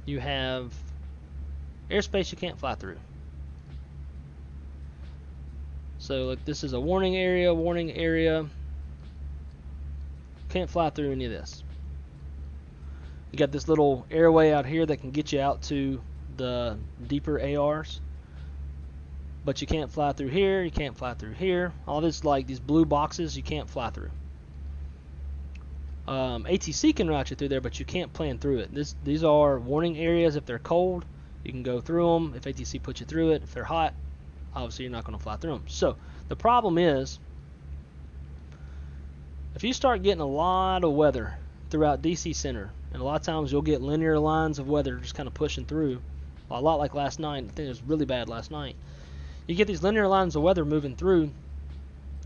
you have airspace you can't fly through. So like this is a warning area. Can't fly through any of this. You got this little airway out here that can get you out to the deeper ARs. But you can't fly through here, you can't fly through here. All this, like these blue boxes, you can't fly through. ATC can route you through there, but you can't plan through it. These are warning areas. If they're cold, you can go through them. If ATC puts you through it, if they're hot, obviously you're not going to fly through them. So the problem is, if you start getting a lot of weather throughout DC center, and a lot of times you'll get linear lines of weather just kind of pushing through, a lot like last night. I think it was really bad last night. You get these linear lines of weather moving through.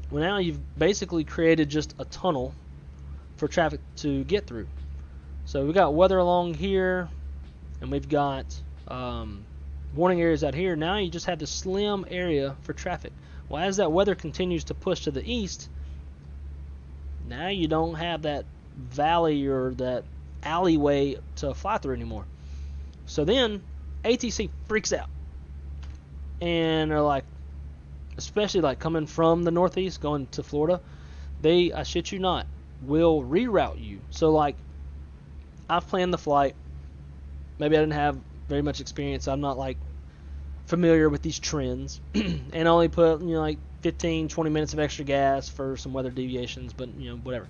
Well, now you've basically created just a tunnel for traffic to get through. So we got weather along here, and we've got warning areas out here. Now you just have this slim area for traffic. Well, as that weather continues to push to the east, now you don't have that valley or that alleyway to fly through anymore. So then ATC freaks out, and they're like, especially like coming from the northeast going to Florida, they, I shit you not, will reroute you. So like, I've planned the flight. Maybe I didn't have very much experience. I'm not like familiar with these trends, and I only put, you know, like 15-20 minutes of extra gas for some weather deviations, but you know, whatever.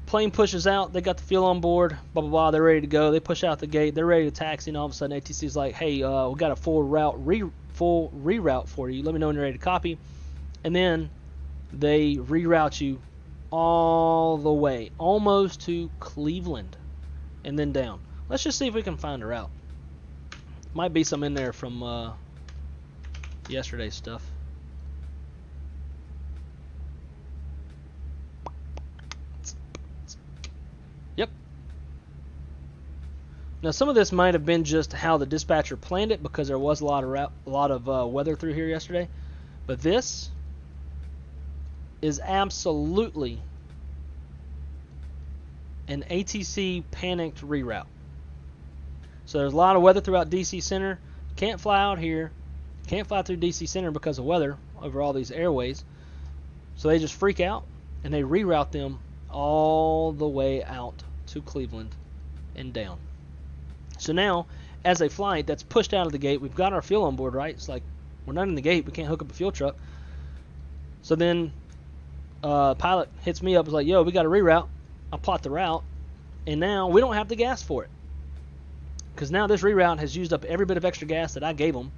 Plane pushes out, they got the fuel on board, blah blah blah, they're ready to go. They push out the gate, they're ready to taxi, and all of a sudden ATC's like, hey, we got a full reroute for you. Let me know when you're ready to copy. And then they reroute you all the way, almost to Cleveland, and then down. Let's just see if we can find a route. Might be some in there from yesterday's stuff. Yep. Now some of this might have been just how the dispatcher planned it, because there was a lot of weather through here yesterday. But this is absolutely an ATC panicked reroute. So there's a lot of weather throughout DC Center. Can't fly out here. Can't fly through DC Center because of weather over all these airways. So they just freak out and they reroute them all the way out to Cleveland and down. So now, as a flight that's pushed out of the gate, we've got our fuel on board, right? It's like, we're not in the gate. We can't hook up a fuel truck. So then pilot hits me up, is like, yo, we got to reroute. I'll plot the route. And now we don't have the gas for it, because now this reroute has used up every bit of extra gas that I gave them.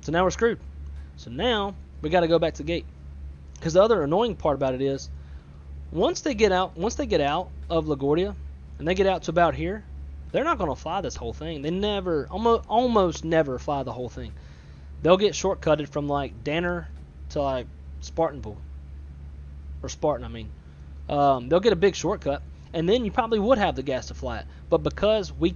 So now we're screwed. So now we got to go back to the gate. Because the other annoying part about it is, once they get out of LaGuardia and they get out to about here, they're not going to fly this whole thing. They never, almost never fly the whole thing. They'll get shortcutted from like Danner to like Spartanville, or Spartan, I mean. They'll get a big shortcut, and then you probably would have the gas to fly it. But because we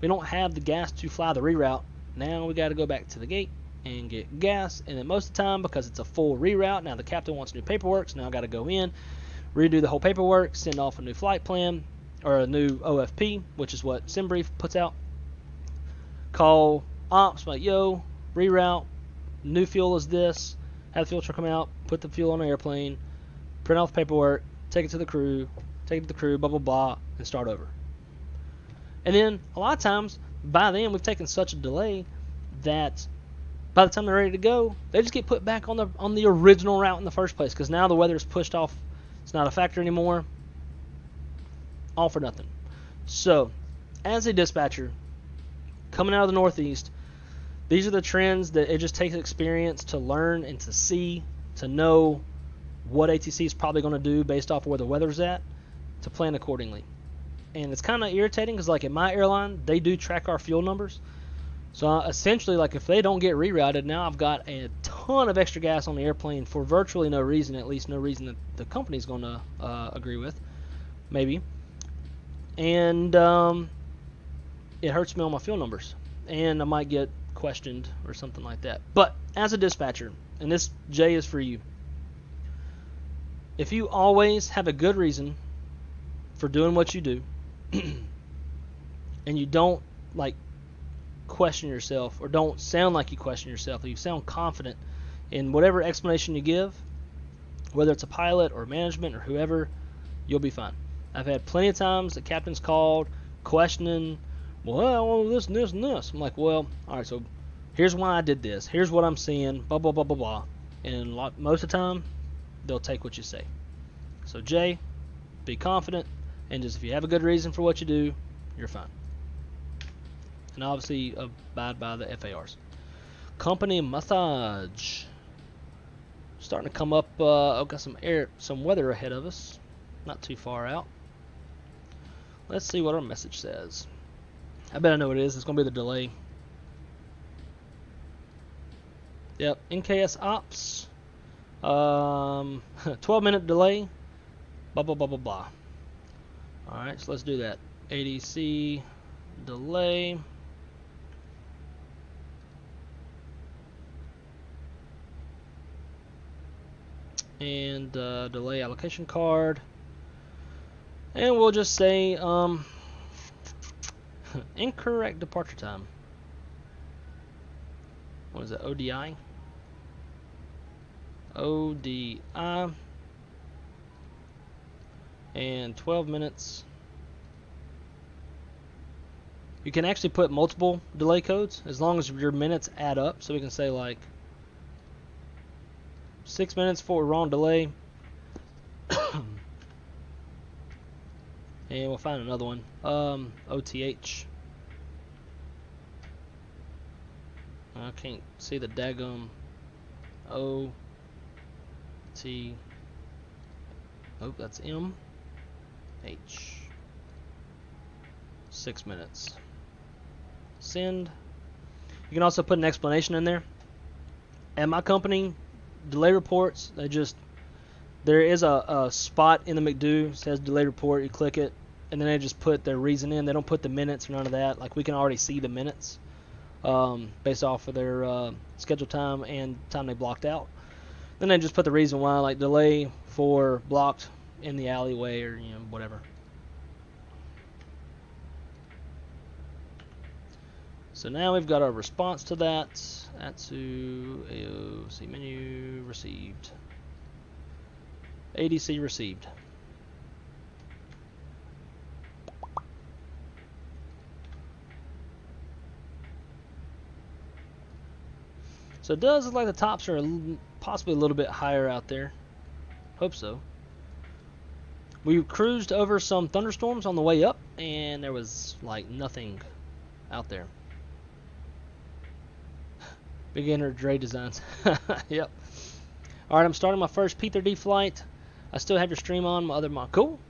don't have the gas to fly the reroute, now we got to go back to the gate and get gas. And then most of the time, because it's a full reroute, now the captain wants new paperwork, so now I got to go in, redo the whole paperwork, send off a new flight plan, or a new OFP, which is what SimBrief puts out. Call ops, like, yo, reroute, new fuel is this, have the fuel truck come out, put the fuel on an airplane, print off the paperwork, take it to the crew, blah, blah, blah, and start over. And then, a lot of times, by then, we've taken such a delay that by the time they're ready to go, they just get put back on the original route in the first place, because now the weather is pushed off. It's not a factor anymore. All for nothing. So, as a dispatcher, coming out of the Northeast, these are the trends that it just takes experience to learn and to see, to know what ATC is probably going to do based off of where the weather's at, to plan accordingly. and it's kind of irritating because like at my airline, they do track our fuel numbers. So essentially, like if they don't get rerouted, now I've got a ton of extra gas on the airplane for virtually no reason, at least no reason that the company's going to agree with, maybe. And it hurts me on my fuel numbers, and I might get questioned or something like that. But as a dispatcher, and this J is for you, if you always have a good reason for doing what you do, and you don't like question yourself, or don't sound like you question yourself, or you sound confident in whatever explanation you give, whether it's a pilot or management or whoever, you'll be fine. I've had plenty of times that captains called questioning, well, this and this and this. I'm like, well, all right, so here's why I did this. Here's what I'm seeing, blah, blah, blah, blah, blah. And most of the time, they'll take what you say. So, Jay, be confident, and just if you have a good reason for what you do, you're fine. And obviously, abide by the FARs. Company massage. Starting to come up. I've got some weather ahead of us. Not too far out. Let's see what our message says. I bet I know what it is. It's going to be the delay. Yep, NKS Ops. 12-minute delay. Blah, blah, blah, blah, blah. Alright, so let's do that. ADC delay. And delay allocation card. And we'll just say incorrect departure time. What is it? ODI? ODI. And 12 minutes. You can actually put multiple delay codes as long as your minutes add up. So we can say like 6 minutes for wrong delay. And we'll find another one. OTH. I can't see the daggum. O T. Oh, that's M H. 6 minutes. Send. You can also put an explanation in there. At my company, delay reports, there is a spot in the McDo that says delay report. You click it, and then they just put their reason in. They don't put the minutes or none of that. Like, we can already see the minutes based off of their scheduled time and time they blocked out. Then they just put the reason why, like delay for blocked in the alleyway, or whatever. So now we've got our response to that. Atsu AOC menu received. ADC received. So it does look like the tops are possibly a little bit higher out there. Hope so. We cruised over some thunderstorms on the way up, and there was like nothing out there. Beginner Dre Designs. Yep. Alright, I'm starting my first P3D flight. I still have your stream on my other mod. Cool.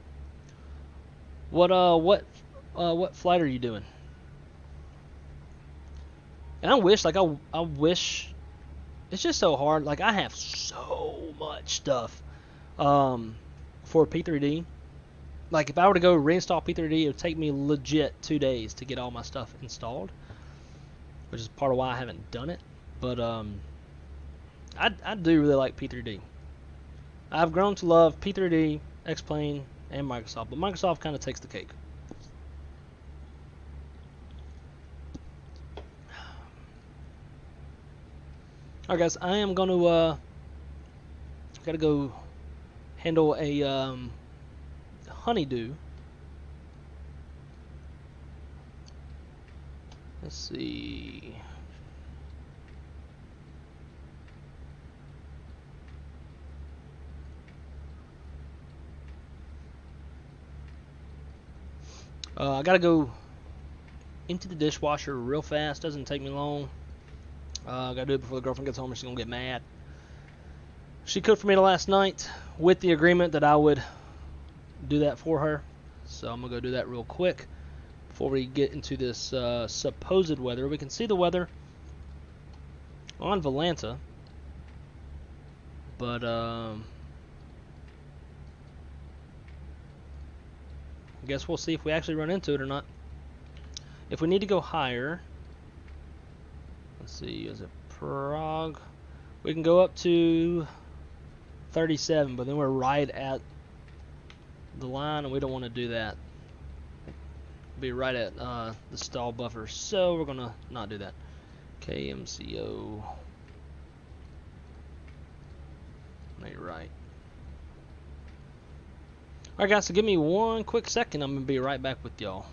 What flight are you doing? And I wish, like, I wish, it's just so hard. Like, I have so much stuff for P3D. Like, if I were to go reinstall P3D, it would take me legit 2 days to get all my stuff installed, which is part of why I haven't done it. But I do really like P3D. I've grown to love P3D, X-Plane, and Microsoft, but Microsoft kind of takes the cake. Alright guys, I am going to gotta go handle a honeydew. Let's see. I gotta go empty the dishwasher real fast. Doesn't take me long. Gotta do it before the girlfriend gets home, or she's gonna get mad. She cooked for me last night with the agreement that I would do that for her. So I'm gonna go do that real quick before we get into this supposed weather. We can see the weather on Volanta, but I guess we'll see if we actually run into it or not. If we need to go higher, let's see, is it Prague? We can go up to 37, but then we're right at the line, and we don't want to do that. Be right at the stall buffer, so we're gonna not do that. KMCO. No, you're right. Alright guys, so give me one quick second. I'm gonna be right back with y'all.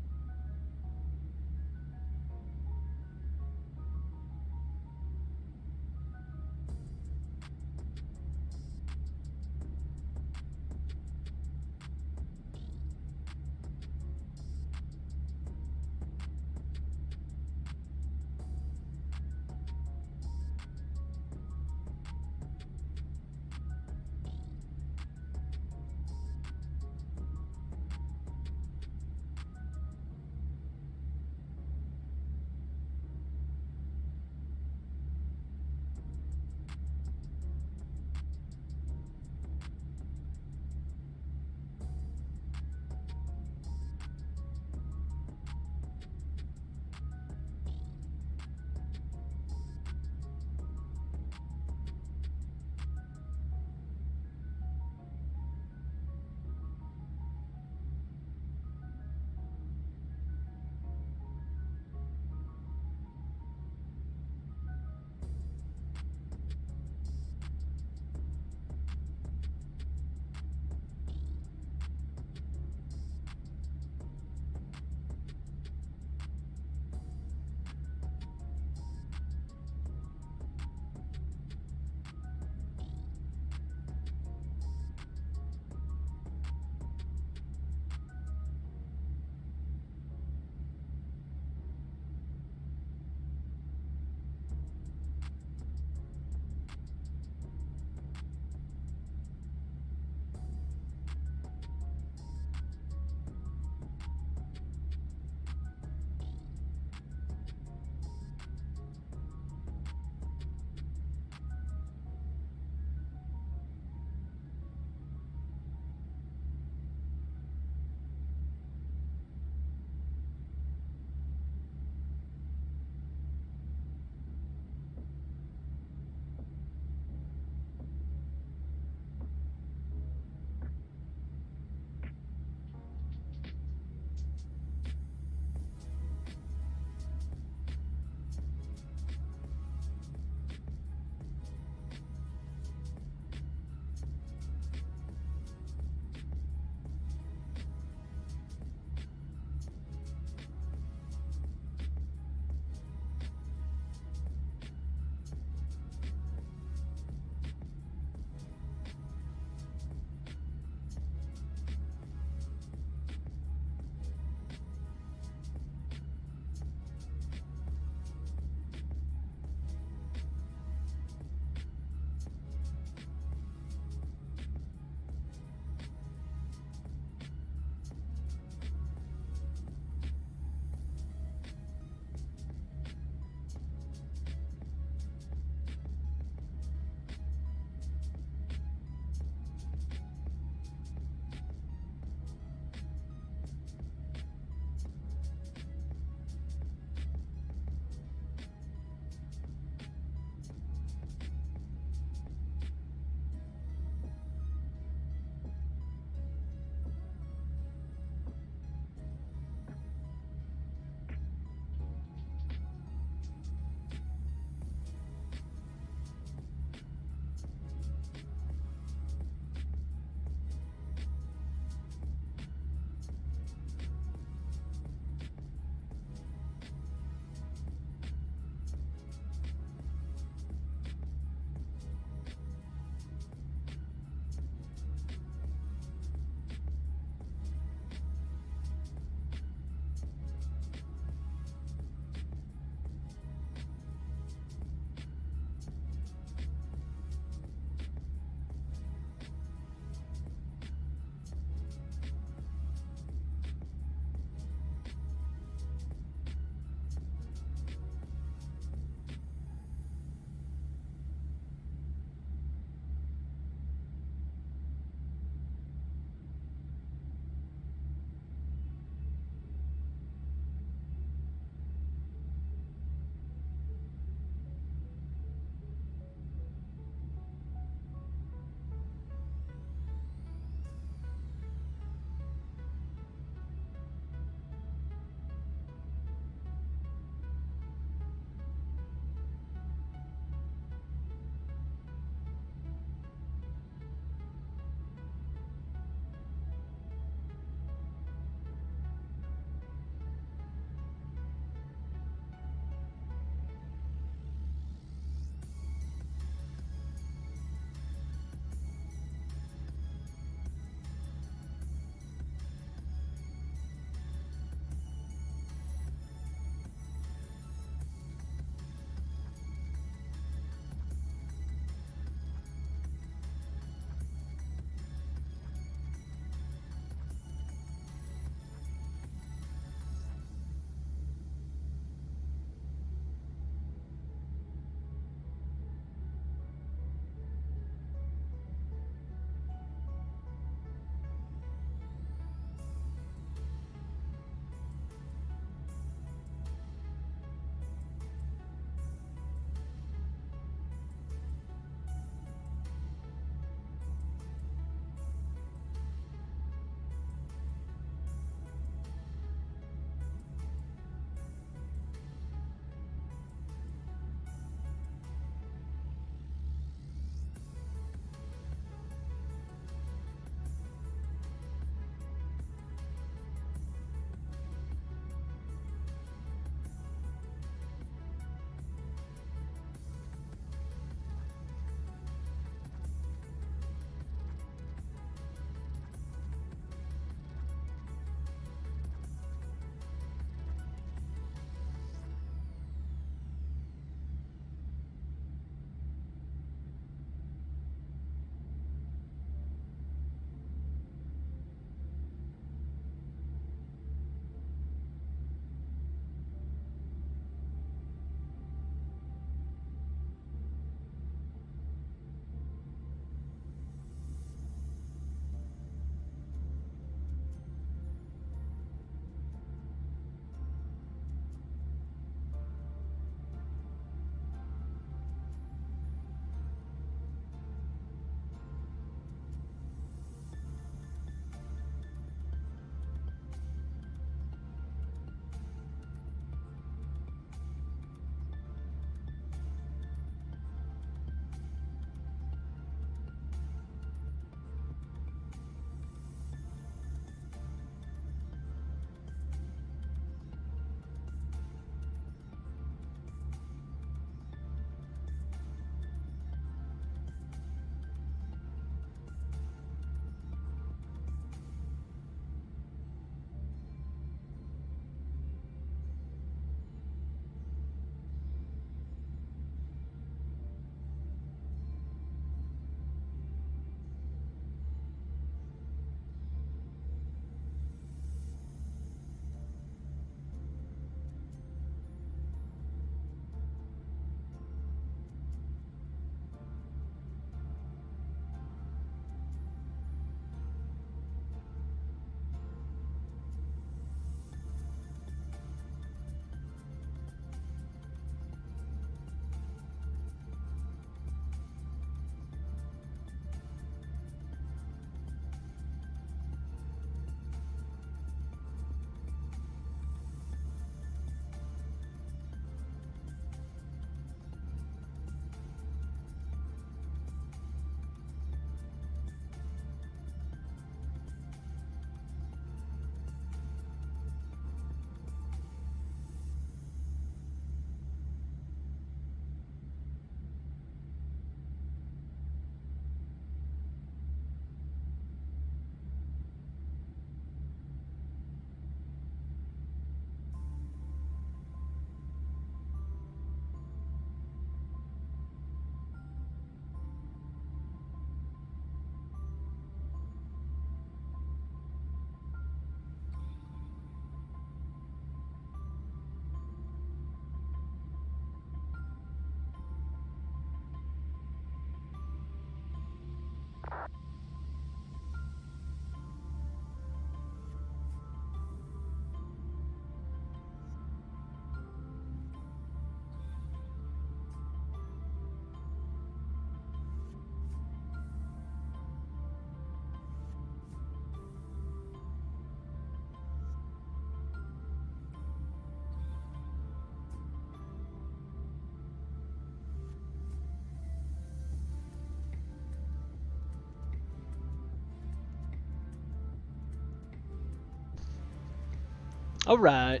Alright.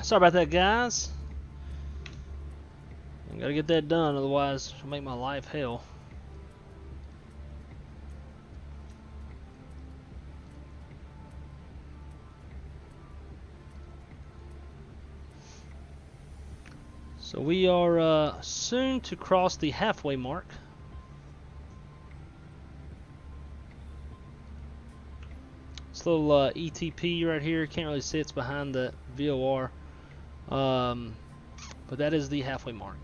Sorry about that, guys. I gotta get that done, otherwise it'll make my life hell. So we are soon to cross the halfway mark. This little ETP right here, can't really see it's behind the VOR, but that is the halfway mark.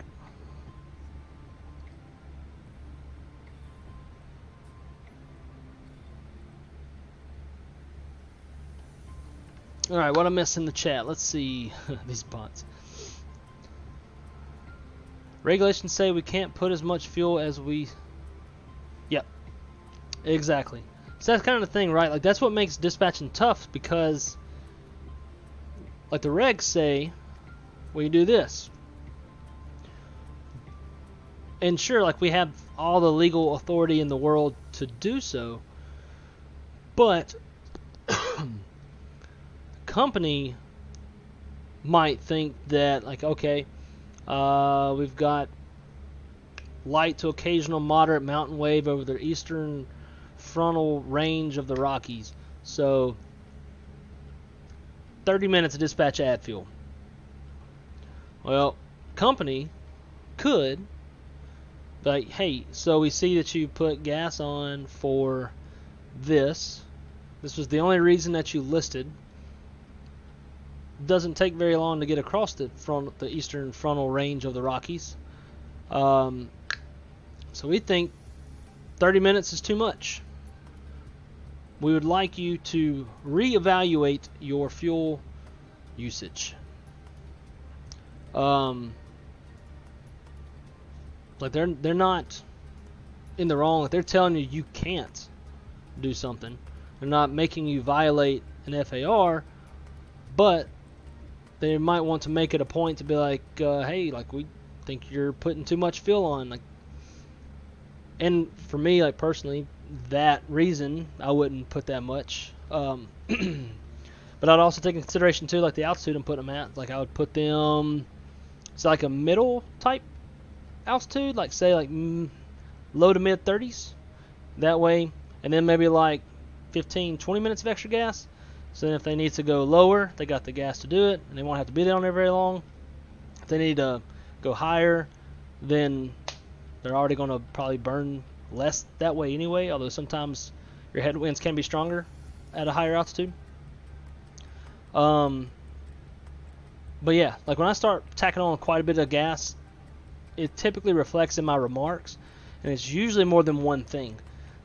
Alright, what I missed in the chat, let's see. These bots. Regulations say we can't put as much fuel as we... Yep, exactly. So that's kind of the thing, right? Like, that's what makes dispatching tough, because like the regs say, well, you do this. And sure, like, we have all the legal authority in the world to do so, but company might think that, like, okay, we've got light to occasional moderate mountain wave over the eastern frontal range of the Rockies, so 30 minutes of dispatch add fuel. Well, company could, like, hey, so we see that you put gas on for this. This was the only reason that you listed. Doesn't take very long to get across the eastern frontal range of the Rockies. So we think 30 minutes is too much. We would like you to reevaluate your fuel usage. Like, they're not in the wrong. Like, they're telling you you can't do something. They're not making you violate an FAR, but they might want to make it a point to be like, hey, like, we think you're putting too much fuel on. Like, and for me, like, personally, that reason, I wouldn't put that much. But I'd also take in consideration too, like, the altitude I'm putting them at. Like, I would put them, it's like a middle type altitude, like, say, like, low to mid 30s. That way, and then maybe like 15-20 minutes of extra gas. So then if they need to go lower, they got the gas to do it, and they won't have to be down there very long. If they need to go higher, then they're already going to probably burn less that way anyway, although sometimes your headwinds can be stronger at a higher altitude. But yeah, like, when I start tacking on quite a bit of gas, it typically reflects in my remarks, and it's usually more than one thing.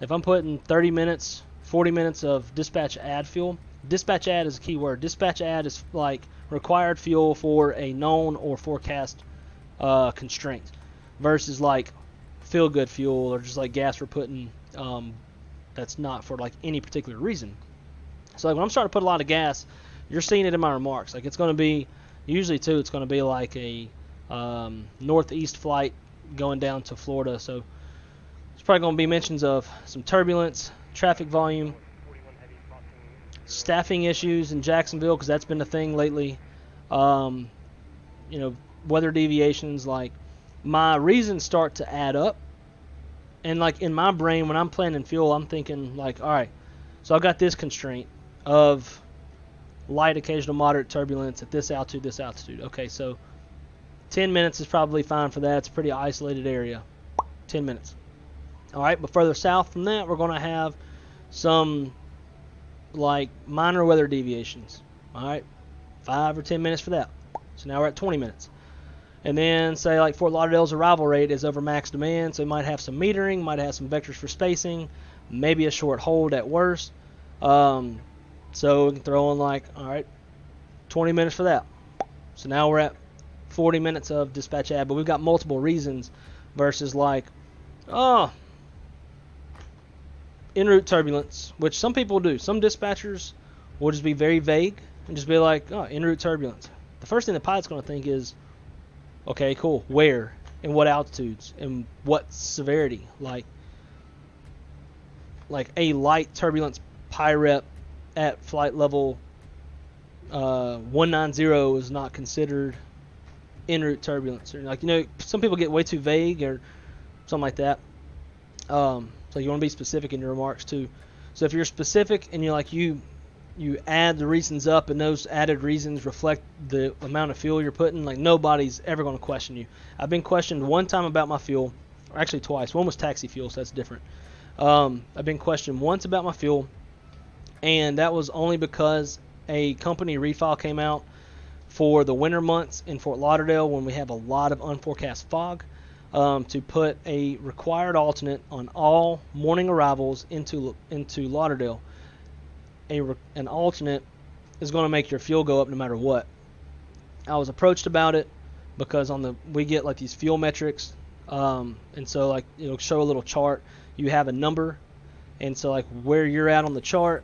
If I'm putting 30 minutes, 40 minutes of dispatch add fuel, dispatch add is a key word. Dispatch add is like required fuel for a known or forecast constraint, versus like feel good fuel or just like gas we're putting that's not for like any particular reason. So like, when I'm starting to put a lot of gas, you're seeing it in my remarks. Like, it's going to be, usually too, it's going to be like a northeast flight going down to Florida. So there's probably going to be mentions of some turbulence, traffic volume, staffing issues in Jacksonville, because that's been a thing lately. You know, weather deviations. Like, my reasons start to add up, and like, in my brain, when I'm planning fuel, I'm thinking like, all right, so I've got this constraint of light, occasional, moderate turbulence at this altitude. Okay, so 10 minutes is probably fine for that. It's a pretty isolated area. 10 minutes. All right, but further south from that, we're going to have some like minor weather deviations. All right, 5 or 10 minutes for that. So now we're at 20 minutes. And then say like Fort Lauderdale's arrival rate is over max demand, so it might have some metering, might have some vectors for spacing, maybe a short hold at worst. So we can throw in like, all right, 20 minutes for that. So now we're at 40 minutes of dispatch add, but we've got multiple reasons versus like, en route turbulence, which some people do. Some dispatchers will just be very vague and just be like, oh, en route turbulence. The first thing the pilot's going to think is, okay, cool, where and what altitudes and what severity? Like a light turbulence PIREP at flight level 190 is not considered en route turbulence. Or like, you know, some people get way too vague or something like that. So you want to be specific in your remarks too. So if you're specific and you're like you add the reasons up and those added reasons reflect the amount of fuel you're putting, like nobody's ever going to question you. I've been questioned one time about my fuel, or actually twice. One was taxi fuel, so that's different. I've been questioned once about my fuel, and that was only because a company refile came out for the winter months in Fort Lauderdale when we have a lot of unforecast fog, to put a required alternate on all morning arrivals into Lauderdale. An alternate is going to make your fuel go up no matter what. I was approached about it because we get like these fuel metrics, and so like it'll show a little chart. You have a number, and so like where you're at on the chart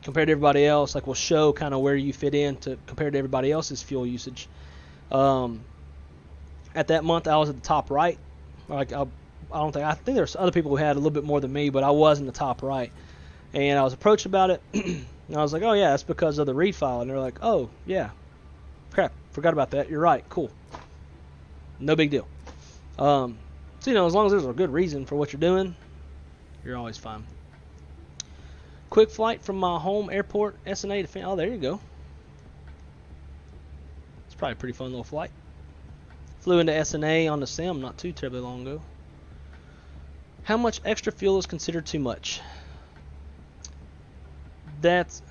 compared to everybody else, like will show kind of where you fit in to compared to everybody else's fuel usage. At that month, I was at the top right. Like I think there's other people who had a little bit more than me, but I was in the top right. And I was approached about it, and I was like, oh, yeah, that's because of the refile. And they're like, oh, yeah, crap, forgot about that. You're right, cool. No big deal. So, you know, as long as there's a good reason for what you're doing, you're always fine. Quick flight from my home airport, SNA to Phoenix. Oh, there you go. It's probably a pretty fun little flight. Flew into SNA on the sim not too terribly long ago. How much extra fuel is considered too much? That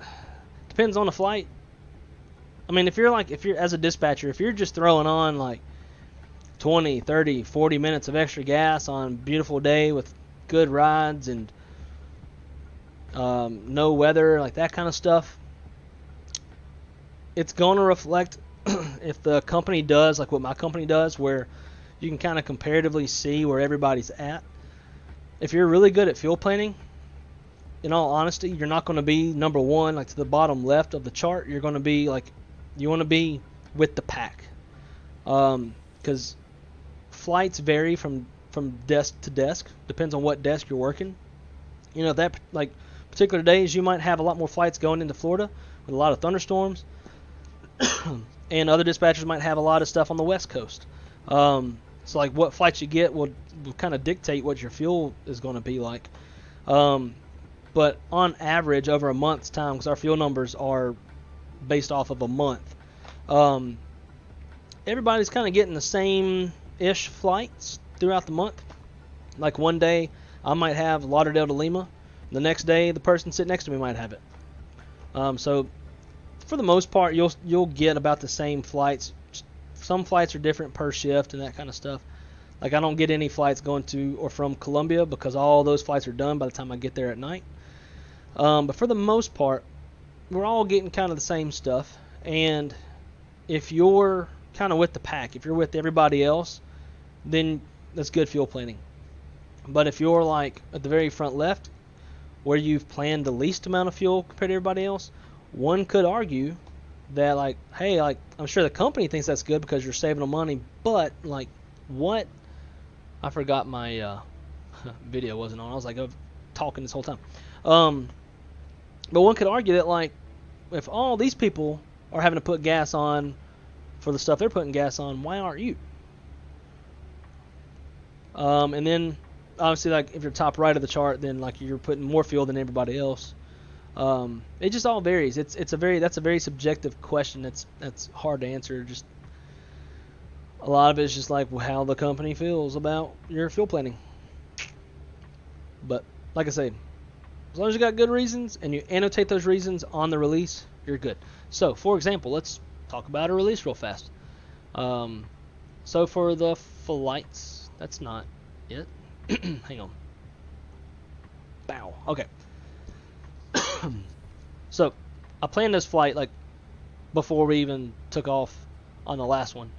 depends on the flight. I mean, if you're as a dispatcher, if you're just throwing on like 20, 30, 40 minutes of extra gas on a beautiful day with good rides and no weather, like that kind of stuff, it's going to reflect if the company does like what my company does, where you can kind of comparatively see where everybody's at. If you're really good at fuel planning, in all honesty, you're not going to be number one, like to the bottom left of the chart. You're going to be like, you want to be with the pack, because flights vary from desk to desk. Depends on what desk you're working. You know, that like particular days you might have a lot more flights going into Florida with a lot of thunderstorms, and other dispatchers might have a lot of stuff on the West Coast. So like what flights you get will kind of dictate what your fuel is going to be like. But on average, over a month's time, because our fuel numbers are based off of a month, everybody's kind of getting the same-ish flights throughout the month. Like one day, I might have Lauderdale to Lima. The next day, the person sitting next to me might have it. So for the most part, you'll get about the same flights. Some flights are different per shift and that kind of stuff. Like I don't get any flights going to or from Columbia because all those flights are done by the time I get there at night. But for the most part, we're all getting kind of the same stuff. And if you're kind of with the pack, if you're with everybody else, then that's good fuel planning. But if you're like at the very front left, where you've planned the least amount of fuel compared to everybody else, one could argue that like, hey, like I'm sure the company thinks that's good because you're saving them money, but like what? I forgot my video wasn't on. I was like talking this whole time. But one could argue that like if all these people are having to put gas on for the stuff they're putting gas on, why aren't you? And then obviously like if you're top right of the chart, then like you're putting more fuel than everybody else. It just all varies. That's a very subjective question. That's hard to answer. Just a lot of it is just like how the company feels about your fuel planning. But like I say, as long as you got good reasons and you annotate those reasons on the release, you're good. So for example, let's talk about a release real fast. So for the flights, that's not it. Hang on. Bow. Okay. So I planned this flight like before we even took off on the last one.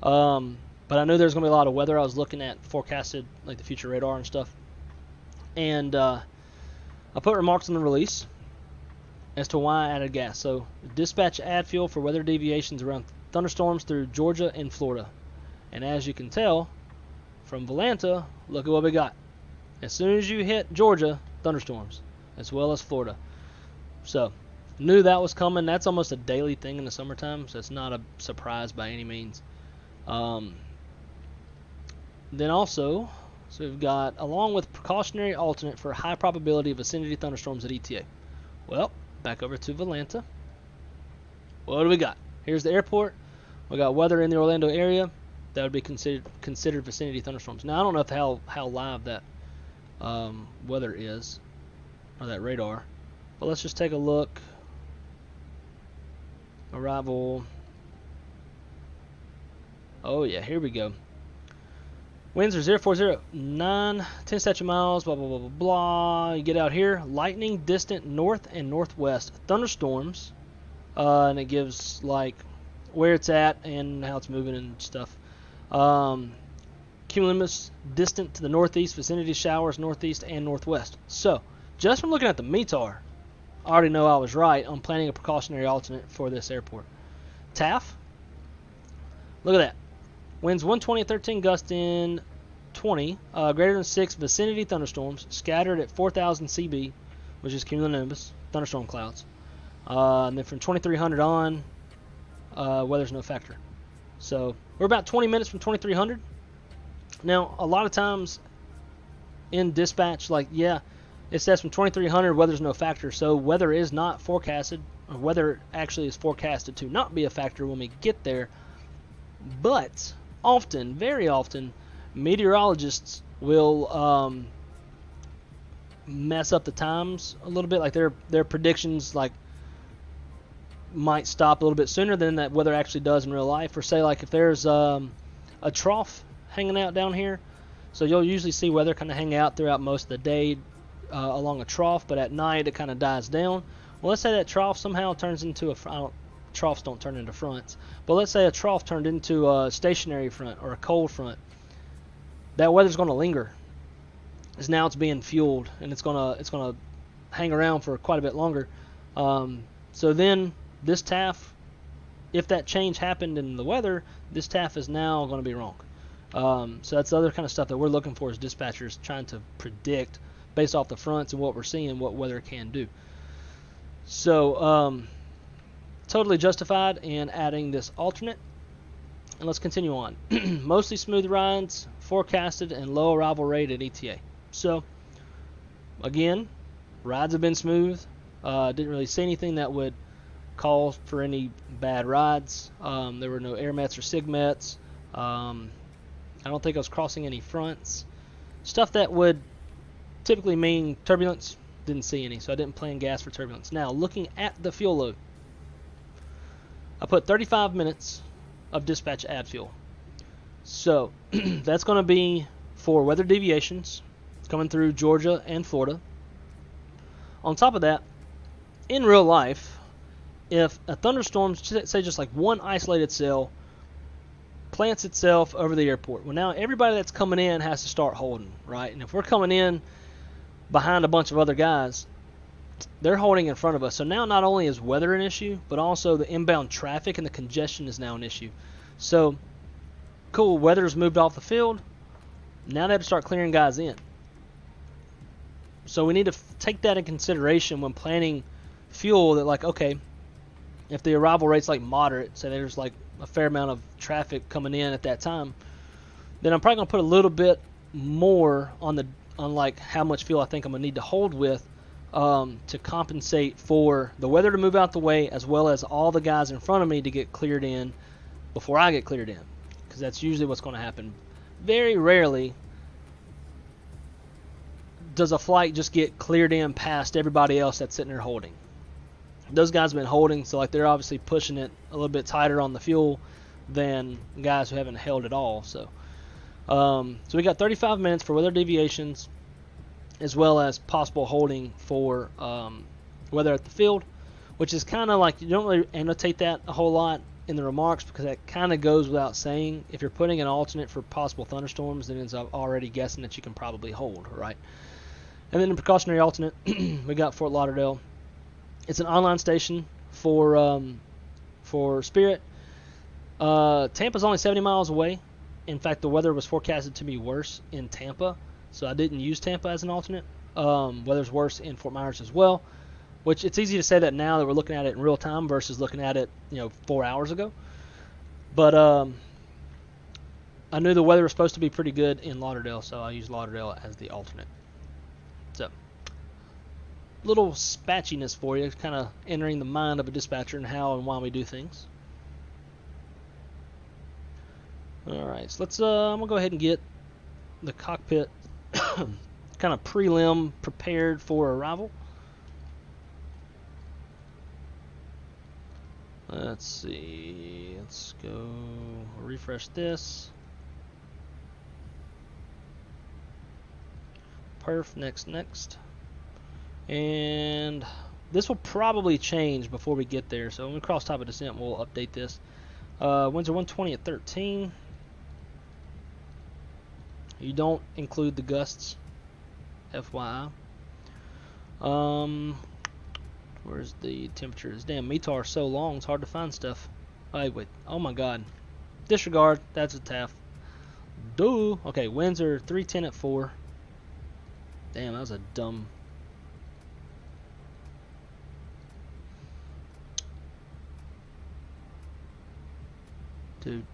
But I knew there was going to be a lot of weather. I was looking at forecasted like the future radar and stuff. And I put remarks on the release as to why I added gas. So dispatch add fuel for weather deviations around thunderstorms through Georgia and Florida. And as you can tell from Volanta, look at what we got. As soon as you hit Georgia, thunderstorms, as well as Florida. So Knew that was coming. That's almost a daily thing in the summertime, so it's not a surprise by any means. Then also, so we've got, along with precautionary alternate for high probability of vicinity thunderstorms at ETA. Well, back over to Volanta. What do we got? Here's the airport. We got weather in the Orlando area. That would be considered vicinity thunderstorms. Now, I don't know if how live that weather is, or that radar, but let's just take a look. Arrival. Oh yeah, here we go. Winds are 040, 9, 10 statute miles, blah, blah, blah, blah, blah. You get out here, lightning distant north and northwest. Thunderstorms, and it gives, like, where it's at and how it's moving and stuff. Cumulus distant to the northeast, vicinity showers northeast and northwest. So, just from looking at the METAR, I already know I was right on planning a precautionary alternate for this airport. TAF, look at that. Winds 120 at 13, gust in 20, greater than 6, vicinity thunderstorms, scattered at 4,000 CB, which is cumulonimbus, thunderstorm clouds. And then from 2300 on, weather's no factor. So we're about 20 minutes from 2300. Now, a lot of times in dispatch, like, yeah, it says from 2300, weather's no factor. So weather is not forecasted, or weather actually is forecasted to not be a factor when we get there. But often, very often, meteorologists will mess up the times a little bit. Like their predictions might stop a little bit sooner than that weather actually does in real life. Or say, like, if there's a trough hanging out down here, so you'll usually see weather kind of hang out throughout most of the day along a trough, but at night it kind of dies down. Well, let's say that trough somehow turns into troughs don't turn into fronts, but let's say a trough turned into a stationary front or a cold front. That weather's going to linger, as now it's being fueled, and it's gonna hang around for quite a bit longer. So then this TAF, if that change happened in the weather, this TAF is now going to be wrong. So that's the other kind of stuff that we're looking for as dispatchers, trying to predict based off the fronts and what we're seeing, what weather can do. So totally justified in adding this alternate. And let's continue on. Mostly smooth rides, forecasted, and low arrival rate at ETA. So, again, rides have been smooth. Didn't really see anything that would call for any bad rides. There were no airmets or sigmets. I don't think I was crossing any fronts. Stuff that would typically mean turbulence, didn't see any, so I didn't plan gas for turbulence. Now, looking at the fuel load, I put 35 minutes of dispatch add fuel. So that's going to be for weather deviations coming through Georgia and Florida. On top of that, in real life, if a thunderstorm, say just like one isolated cell, plants itself over the airport, well, now everybody that's coming in has to start holding, right? And if we're coming in behind a bunch of other guys, they're holding in front of us. So now not only is weather an issue, but also the inbound traffic and the congestion is now an issue. So, cool, weather's moved off the field. Now they have to start clearing guys in. So we need to take that in consideration when planning fuel, that, like, okay, if the arrival rate's like moderate, say there's like a fair amount of traffic coming in at that time, then I'm probably going to put a little bit more on like how much fuel I think I'm going to need to hold with, to compensate for the weather to move out the way, as well as all the guys in front of me to get cleared in before I get cleared in, because that's usually what's going to happen. Very rarely does a flight just get cleared in past everybody else that's sitting there holding. Those guys have been holding, so like they're obviously pushing it a little bit tighter on the fuel than guys who haven't held at all. So we got 35 minutes for weather deviations, as well as possible holding for weather at the field, which is kind of like, you don't really annotate that a whole lot in the remarks, because that kind of goes without saying. If you're putting an alternate for possible thunderstorms, then it's already guessing that you can probably hold, right? And then the precautionary alternate, we got Fort Lauderdale. It's an online station for Spirit. Tampa's only 70 miles away. In fact, the weather was forecasted to be worse in Tampa, so I didn't use Tampa as an alternate. Weather's worse in Fort Myers as well. which it's easy to say that now that we're looking at it in real time versus looking at it, 4 hours ago. But I knew the weather was supposed to be pretty good in Lauderdale, so I used Lauderdale as the alternate. So, little spatchiness for you, kind of entering the mind of a dispatcher and how and why we do things. Alright, so let's, I'm going to go ahead and get the cockpit kind of prelim prepared for arrival. Let's see, let's go refresh this. Perf, next. And this will probably change before we get there, so when we cross top of descent, we'll update this. Winds are 120 at 13. You don't include the gusts, FYI. Where's the temperatures? Damn, METAR is so long, it's hard to find stuff. Oh, wait, oh my god. Disregard, that's a TAF. Duh. Okay, winds are 310 at 4. Damn, that was a dumb... Dude.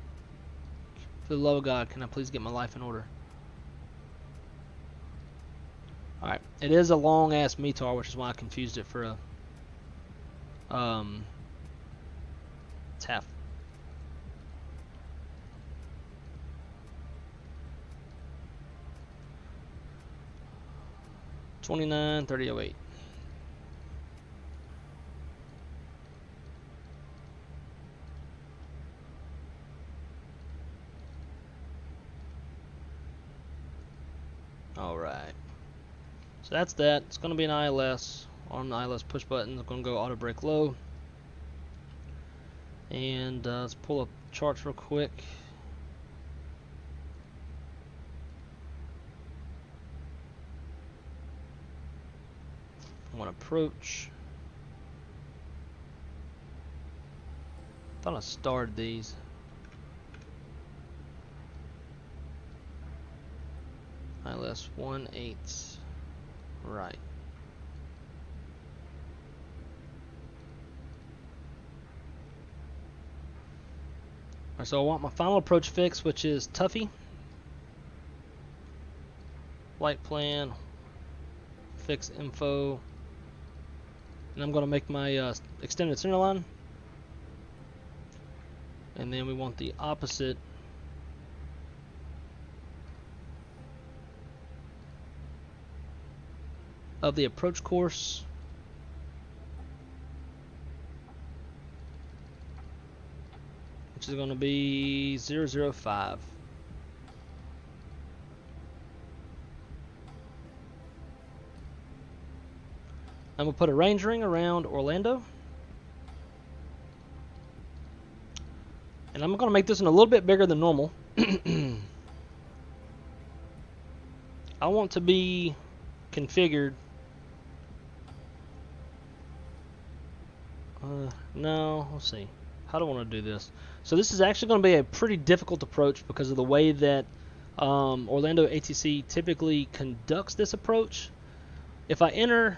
For the love of God, can I please get my life in order? Alright, it is a long-ass METAR, which is why I confused it for a... TAF. $29.30.08. Alright. So that's that. It's going to be an ILS. On the ILS push button, I'm going to go auto brake low. And let's pull up charts real quick. I want to approach. Thought I starred these. ILS 1-8. Right. Alright, so I want my final approach fix, which is Tuffy. Flight plan. Fix info. And I'm going to make my extended center line. And then we want the opposite of the approach course. Which is going to be 005. I'm going to put a range ring around Orlando. And I'm going to make this one a little bit bigger than normal. I want to be configured. No, let's see. How do I want to do this? So this is actually going to be a pretty difficult approach because of the way that Orlando ATC typically conducts this approach. If I end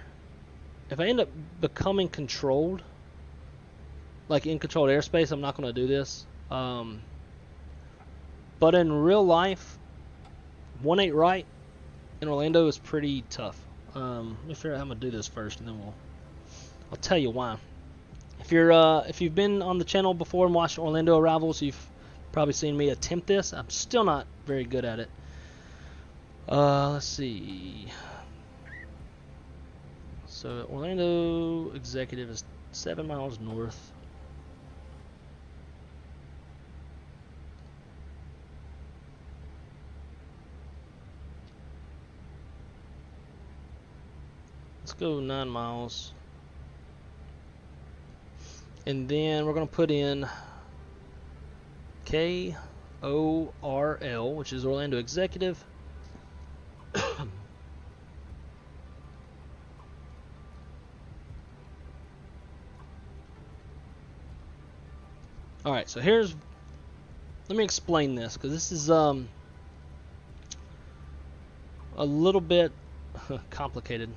up becoming controlled, like in controlled airspace, I'm not going to do this. But in real life, 1-8 right in Orlando is pretty tough. Let me figure out how I'm going to do this first, and then I'll tell you why. If you've been on the channel before and watched Orlando arrivals, you've probably seen me attempt this. I'm still not very good at it. Let's see. So Orlando Executive is 7 miles north. Let's go 9 miles. And then we're going to put in KORL, which is Orlando Executive. Alright, so let me explain this, because this is a little bit complicated.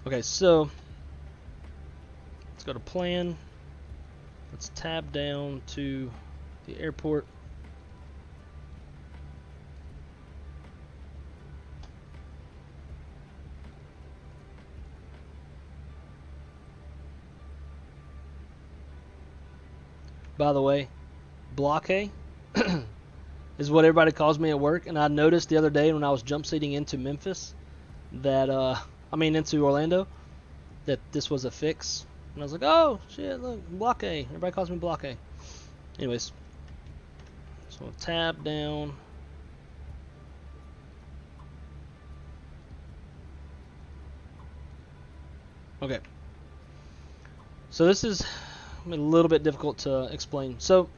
Okay, so let's go to plan. Let's tab down to the airport. By the way, Block A is what everybody calls me at work, and I noticed the other day when I was jump seating into Memphis that into Orlando, that this was a fix. And I was like, oh shit, look, Block A. Everybody calls me Block A. Anyways, so we'll tab down. Okay. So this is a little bit difficult to explain. So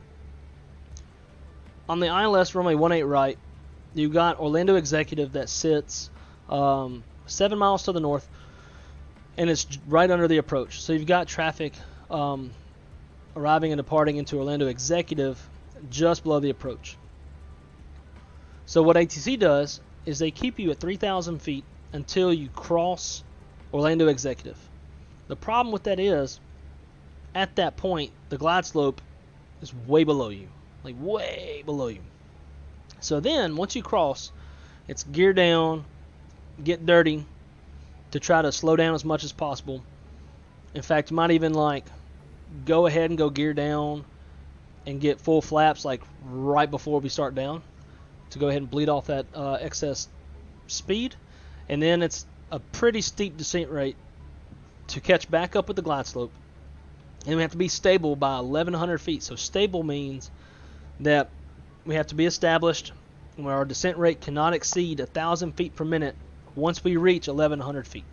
on the ILS runway 18 right, you got Orlando Executive that sits 7 miles to the north, and it's right under the approach. So you've got traffic arriving and departing into Orlando Executive just below the approach. So what ATC does is they keep you at 3,000 feet until you cross Orlando Executive. The problem with that is, at that point, the glide slope is way below you. Like way below you. So then, once you cross, it's gear down, get dirty, to try to slow down as much as possible. In fact, you might even like go ahead and go gear down and get full flaps like right before we start down, to go ahead and bleed off that excess speed. And then it's a pretty steep descent rate to catch back up with the glide slope. And we have to be stable by 1,100 feet. So stable means that we have to be established where our descent rate cannot exceed 1,000 feet per minute once we reach 1,100 feet.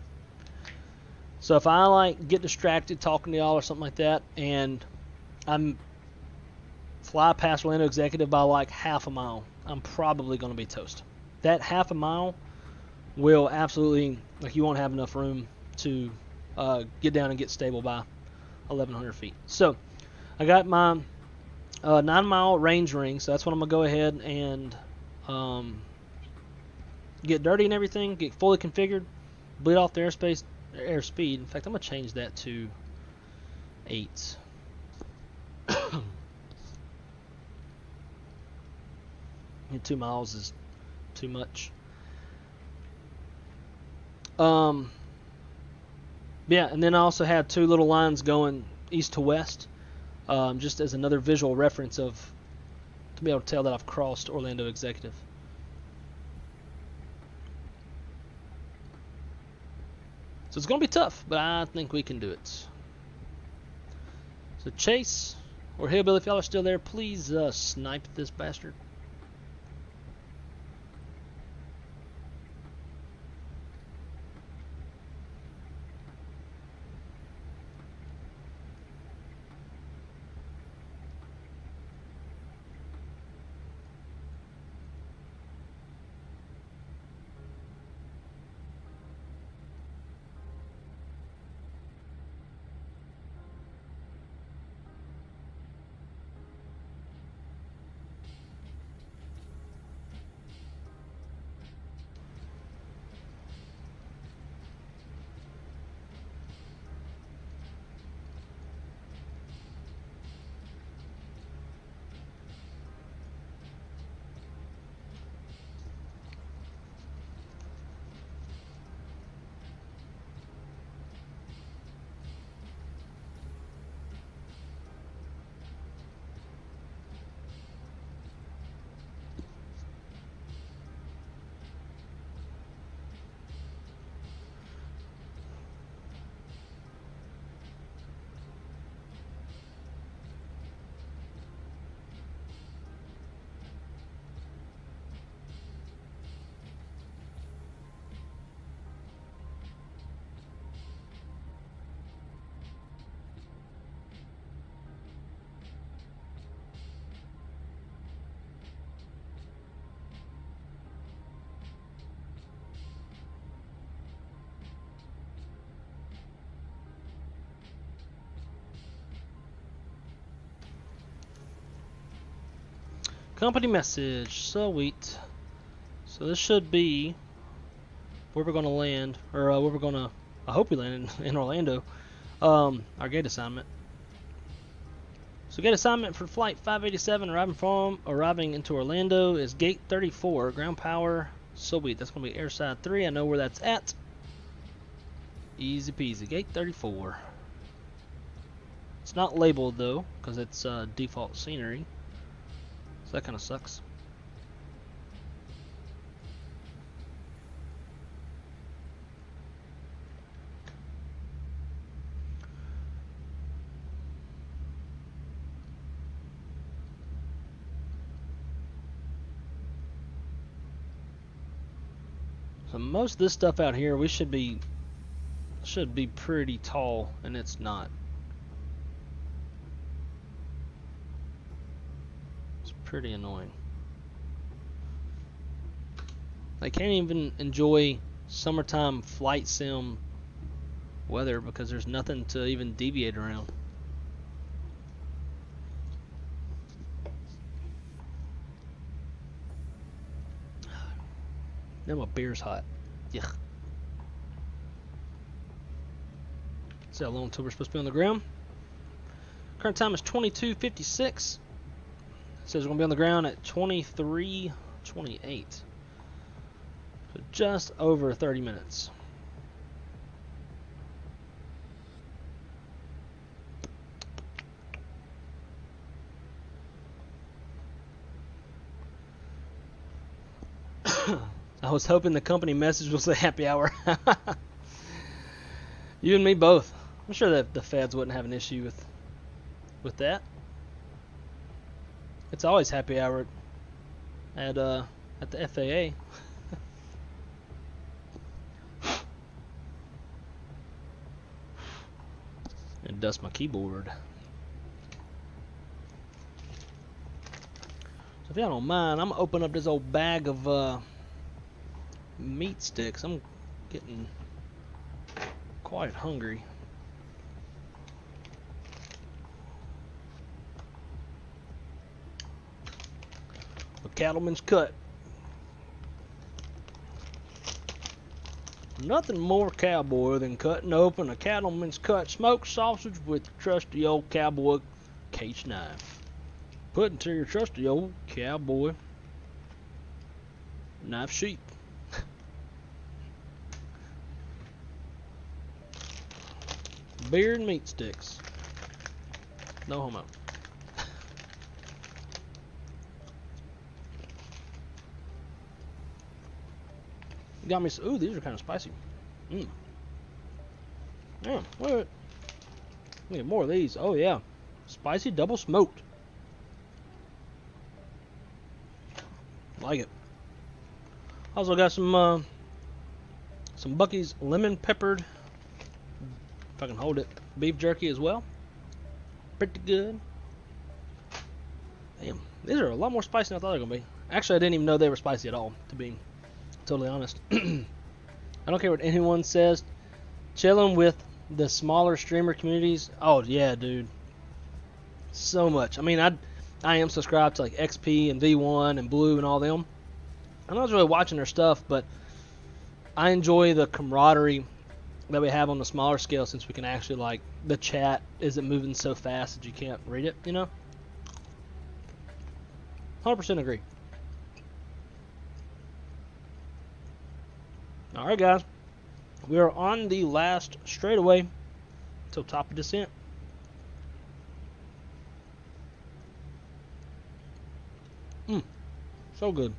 So if I like get distracted talking to y'all or something like that, and I'm fly past Orlando Executive by like half a mile, I'm probably going to be toast. That half a mile will absolutely, like, you won't have enough room to get down and get stable by 1,100 feet. So I got my 9-mile range ring, so that's what I'm going to go ahead and get dirty and everything, get fully configured, bleed off the airspeed. In fact, I'm going to change that to 8. 2 miles is too much. Yeah, and then I also had 2 little lines going east to west, just as another visual reference to be able to tell that I've crossed Orlando Executive. So it's going to be tough, but I think we can do it. So Chase or Hillbilly, if y'all are still there, please snipe this bastard. Company message, sweet. So this should be where we're going to land, or where we're going to I hope we landed in Orlando. Our gate assignment. So gate assignment for flight 587 arriving into Orlando is gate 34, ground power. Sweet, that's going to be airside 3. I know where that's at. Easy peasy, gate 34. It's not labeled though, because it's default scenery. So that kind of sucks. So most of this stuff out here, we should be pretty tall, and it's not. It's pretty annoying. I can't even enjoy summertime flight sim weather because there's nothing to even deviate around. Now my beer's hot. Yuck. See how long until we're supposed to be on the ground. Current time is 22:56. Says we're going to be on the ground at 23:28. So just over 30 minutes. I was hoping the company message will say happy hour. You and me both. I'm sure that the feds wouldn't have an issue with that. It's always happy hour at the FAA. And dust my keyboard. So if y'all don't mind, I'm gonna open up this old bag of meat sticks. I'm getting quite hungry. A cattleman's cut. Nothing more cowboy than cutting open a cattleman's cut smoked sausage with your trusty old cowboy case knife. Put into your trusty old cowboy knife sheath. Beer and meat sticks. No homo. Got me. Ooh, these are kind of spicy. Mmm. Damn. What? We get more of these. Oh yeah, spicy double smoked. Like it. Also got some Bucky's lemon peppered, if I can hold it, beef jerky as well. Pretty good. Damn, these are a lot more spicy than I thought they were gonna be. Actually, I didn't even know they were spicy at all, to be totally honest. I don't care what anyone says. Chilling with the smaller streamer communities. Oh yeah, dude. So much. I mean, I am subscribed to like XP and V1 and Blue and all them. I'm not really watching their stuff, but I enjoy the camaraderie that we have on the smaller scale, since we can actually, like, the chat isn't moving so fast that you can't read it, you know? 100% agree. Alright guys, we are on the last straightaway till top of descent. So good.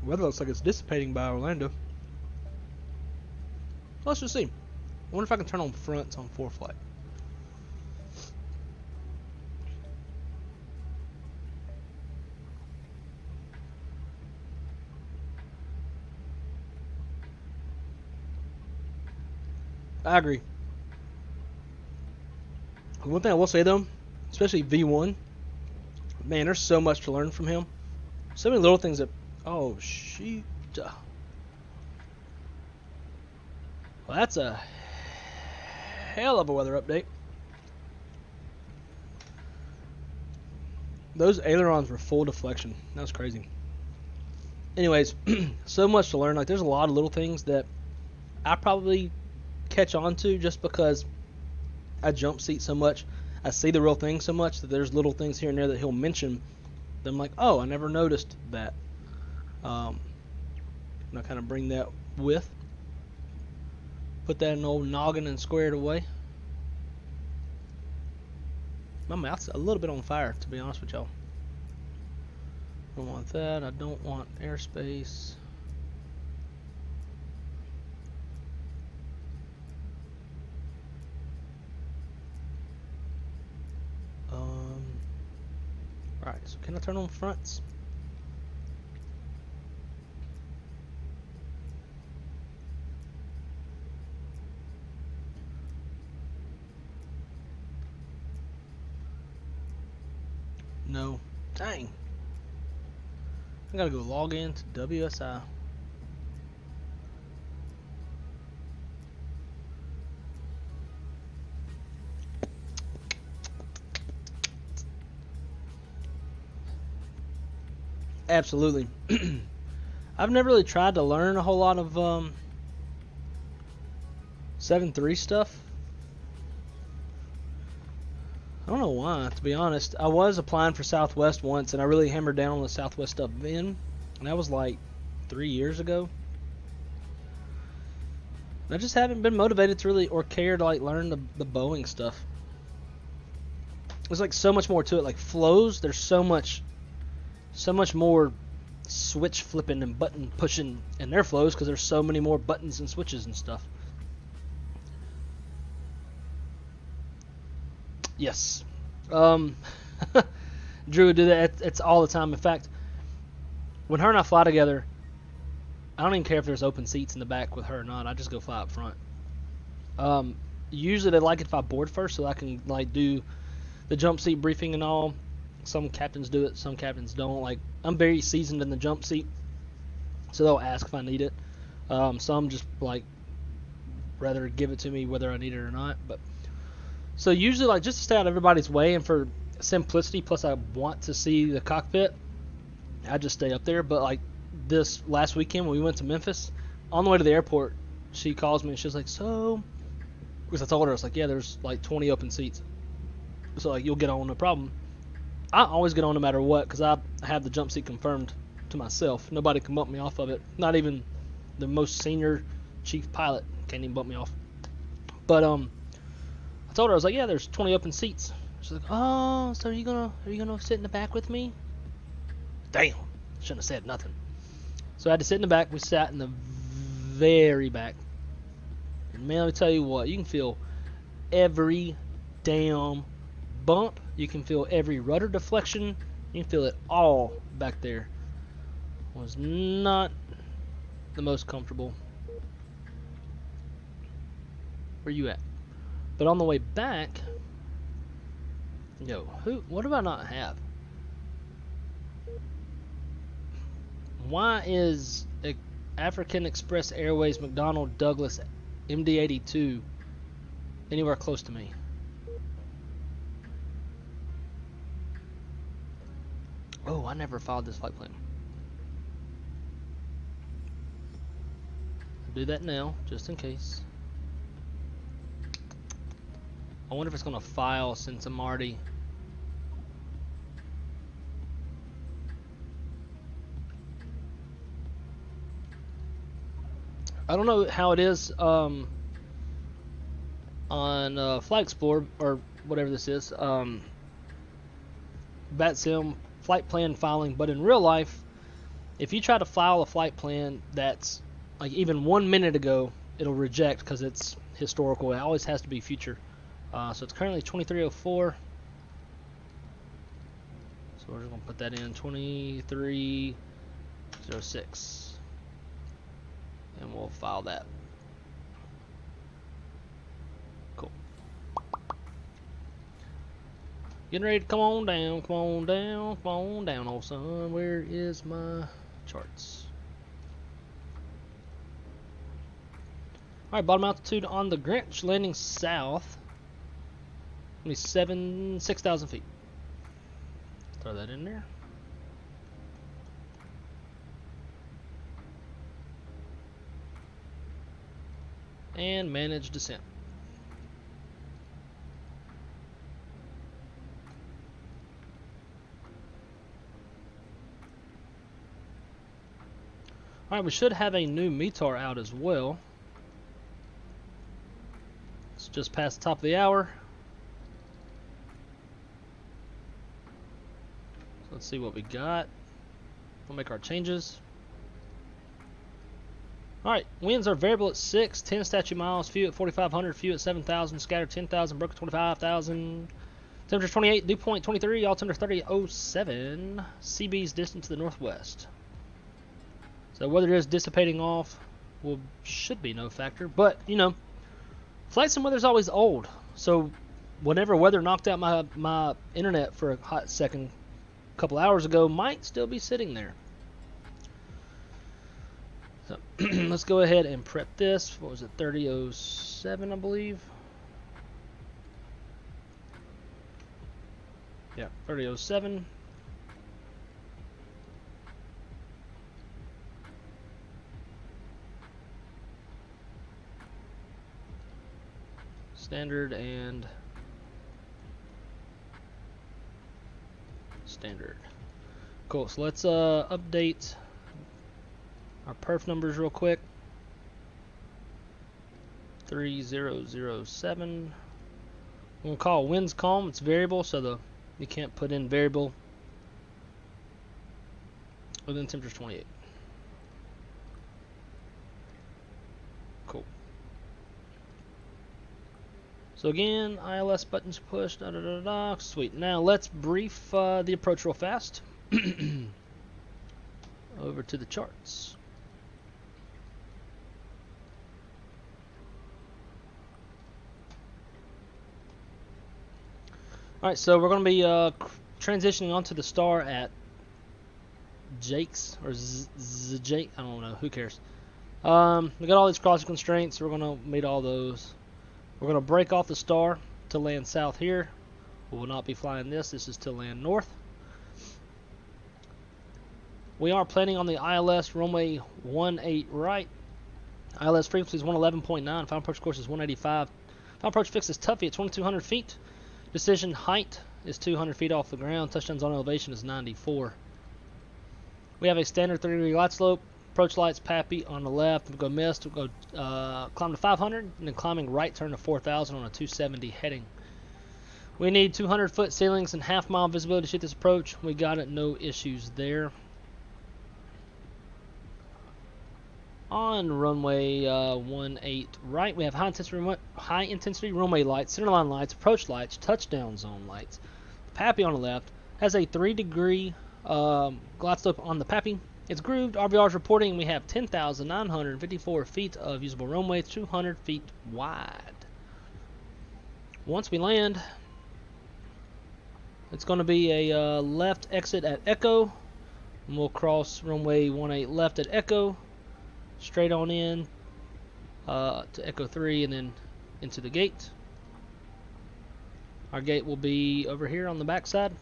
Weather looks like it's dissipating by Orlando. Let's just see. I wonder if I can turn on fronts on ForeFlight. I agree. One thing I will say though, especially V1, man, there's so much to learn from him. So many little things that, oh shoot. Well, that's a hell of a weather update. Those ailerons were full deflection. That was crazy. Anyways, so much to learn. Like, there's a lot of little things that I probably catch on to just because I jump seat so much. I see the real thing so much that there's little things here and there that he'll mention that I'm like, oh, I never noticed that. And I kind of bring that with. Put that in the old noggin and square it away. My mouth's a little bit on fire, to be honest with y'all. I don't want that. I don't want airspace. Alright, so can I turn on fronts? No. Dang. I gotta go log in to WSI. Absolutely. I've never really tried to learn a whole lot of 7.3 stuff. I don't know why, to be honest. I was applying for Southwest once, and I really hammered down on the Southwest stuff then, and that was like 3 years ago. And I just haven't been motivated to really, or care to like learn the Boeing stuff. There's like so much more to it. Like flows, there's so much more switch flipping and button pushing in their flows because there's so many more buttons and switches and stuff. Yes. Drew would do that. It's all the time. In fact, when her and I fly together, I don't even care if there's open seats in the back with her or not. I just go fly up front. Usually they like it if I board first so I can like do the jump seat briefing and all. Some captains do it, some captains don't. Like, I'm very seasoned in the jump seat, so they'll ask if I need it. Some just like rather give it to me whether I need it or not. But so usually, like, just to stay out of everybody's way and for simplicity, plus I want to see the cockpit, I just stay up there. But like this last weekend when we went to Memphis, on the way to the airport, she calls me and she's like, so, because I told her, I was like, yeah, there's like 20 open seats, so like you'll get on, no problem. I always get on no matter what because I have the jump seat confirmed to myself. Nobody can bump me off of it. Not even the most senior chief pilot can't even bump me off. But I told her, I was like, yeah, there's 20 open seats. She's like, oh, so are you gonna sit in the back with me? Damn, shouldn't have said nothing. So I had to sit in the back. We sat in the very back. And man, let me tell you what, you can feel every damn bump. You can feel every rudder deflection. You can feel it all back there. Was not the most comfortable. Where you at? But on the way back, yo, what do I not have? Why is African Express Airways McDonnell Douglas MD-82 anywhere close to me? Oh, I never filed this flight plan. I'll do that now, just in case. I wonder if it's going to file since I'm already... I don't know how it is on Flight Explorer, or whatever this is. Vatsim flight plan filing, but in real life, if you try to file a flight plan that's like even 1 minute ago, it'll reject because it's historical. It always has to be future. So it's currently 2304. So we're just gonna put that in 2306, and we'll file that. Cool. Getting ready to come on down, old son. Where is my charts? Alright, bottom altitude on the Greenwich landing south. 6,000 feet. Throw that in there. And manage descent. Alright, we should have a new METAR out as well. It's just past the top of the hour. So let's see what we got. We'll make our changes. Alright, winds are variable at 6, 10 statute miles, few at 4,500, few at 7,000, scattered 10,000, broken 25,000. Temperature 28, dew point 23, altimeter 30.07. CB's distant to the northwest. So weather is dissipating off. Well, should be no factor, but you know, flight sim weather's always old. So whenever weather knocked out my internet for a hot second a couple hours ago, might still be sitting there. So let's go ahead and prep this. What was it, 30.07, I believe? Yeah, 30.07. Standard and standard. Cool, so let's update our perf numbers real quick. 3007. We'll call winds calm. It's variable, so you can't put in variable. Oh, then temperature 28. Cool. So again, ILS buttons pushed. Da, da, da, da. Sweet. Now let's brief the approach real fast. Over to the charts. Alright, so we're going to be transitioning onto the star at Jake's, or Jake, I don't know, who cares. We got all these crossing constraints, so we're going to meet all those. We're going to break off the star to land south here. We will not be flying this, this is to land north. We are planning on the ILS runway 18 right. ILS frequency is 111.9, final approach course is 185. Final approach fix is Tuffy at 2,200 feet. Decision height is 200 feet off the ground. Touchdown zone elevation is 94. We have a standard 30-degree light slope. Approach lights, Pappy on the left. We'll go mist. We'll go climb to 500, and then climbing right turn to 4,000 on a 270 heading. We need 200-foot ceilings and half-mile visibility to shoot this approach. We got it, no issues there. On runway 18 right, we have high intensity runway lights, centerline lights, approach lights, touchdown zone lights. Pappy on the left has a 3-degree glide slope on the Pappy. It's grooved. RVR is reporting we have 10,954 feet of usable runway, 200 feet wide. Once we land, it's going to be a left exit at Echo, and we'll cross runway 18 left at Echo. Straight on in to Echo 3 and then into the gate. Our gate will be over here on the back side.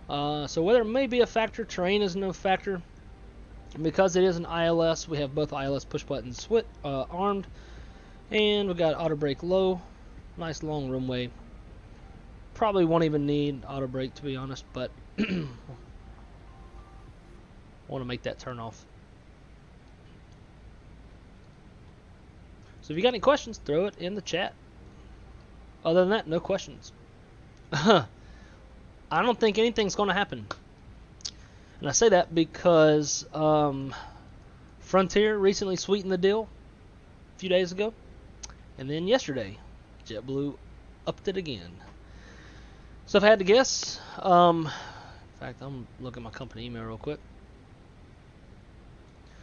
So weather may be a factor, terrain is no factor. Because it is an ILS, we have both ILS push buttons armed. And we've got auto brake low. Nice long runway. Probably won't even need auto brake, to be honest, but want to make that turn off. So if you got any questions, throw it in the chat. Other than that, no questions. I don't think anything's going to happen. And I say that because Frontier recently sweetened the deal a few days ago. And then yesterday, JetBlue upped it again. So if I had to guess, in fact, I'm looking at my company email real quick.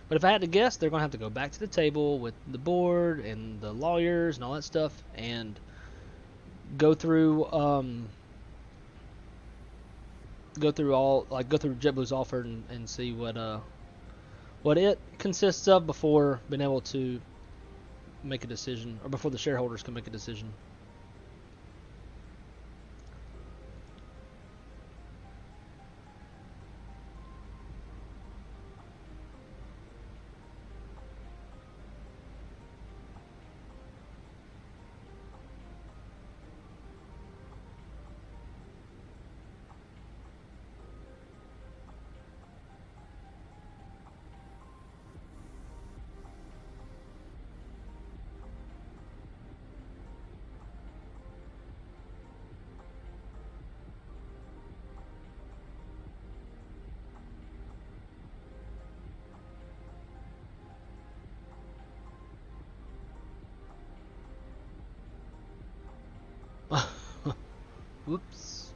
But if I had to guess, they're going to have to go back to the table with the board and the lawyers and all that stuff and go through go through JetBlue's offer and see what it consists of before being able to make a decision, or before the shareholders can make a decision. Whoops.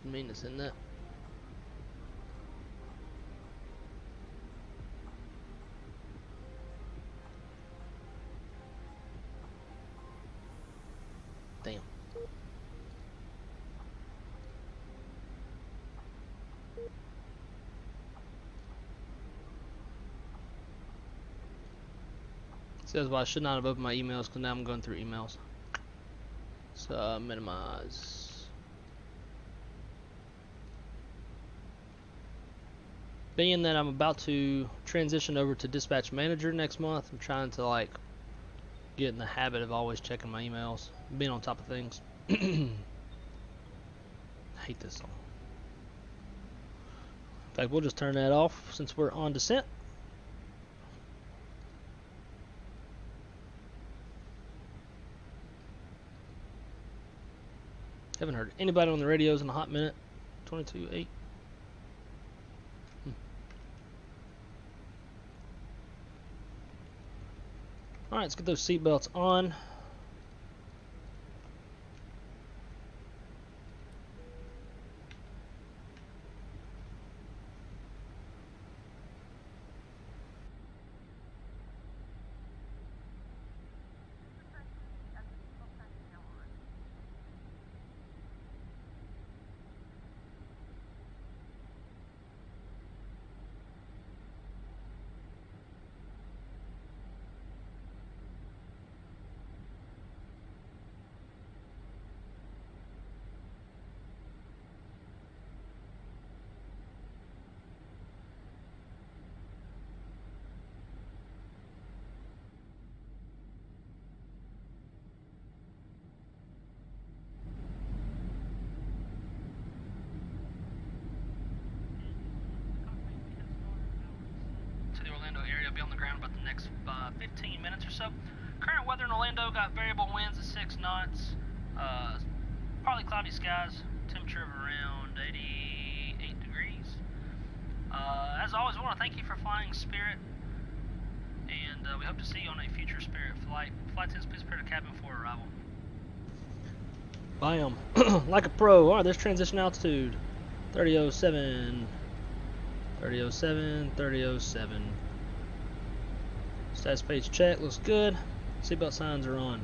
Didn't mean to send that. Damn. Says, well, I should not have opened my emails because now I'm going through emails. So minimize. Being that I'm about to transition over to Dispatch Manager next month, I'm trying to like get in the habit of always checking my emails, being on top of things. I hate this song. In fact, we'll just turn that off since we're on descent. Haven't heard anybody on the radios in a hot minute. 22.8. Alright, let's get those seatbelts on. Area. Be on the ground about the next 15 minutes or so. Current weather in Orlando, got variable winds at 6 knots, partly cloudy skies, temperature of around 88 degrees. As always, I want to thank you for flying Spirit, and we hope to see you on a future Spirit flight. Flight attendants, please prepare the cabin for arrival. Bam. Like a pro. Alright, there's transition altitude. 3007. 3007. 3007. Status page check, looks good. Seatbelt signs are on.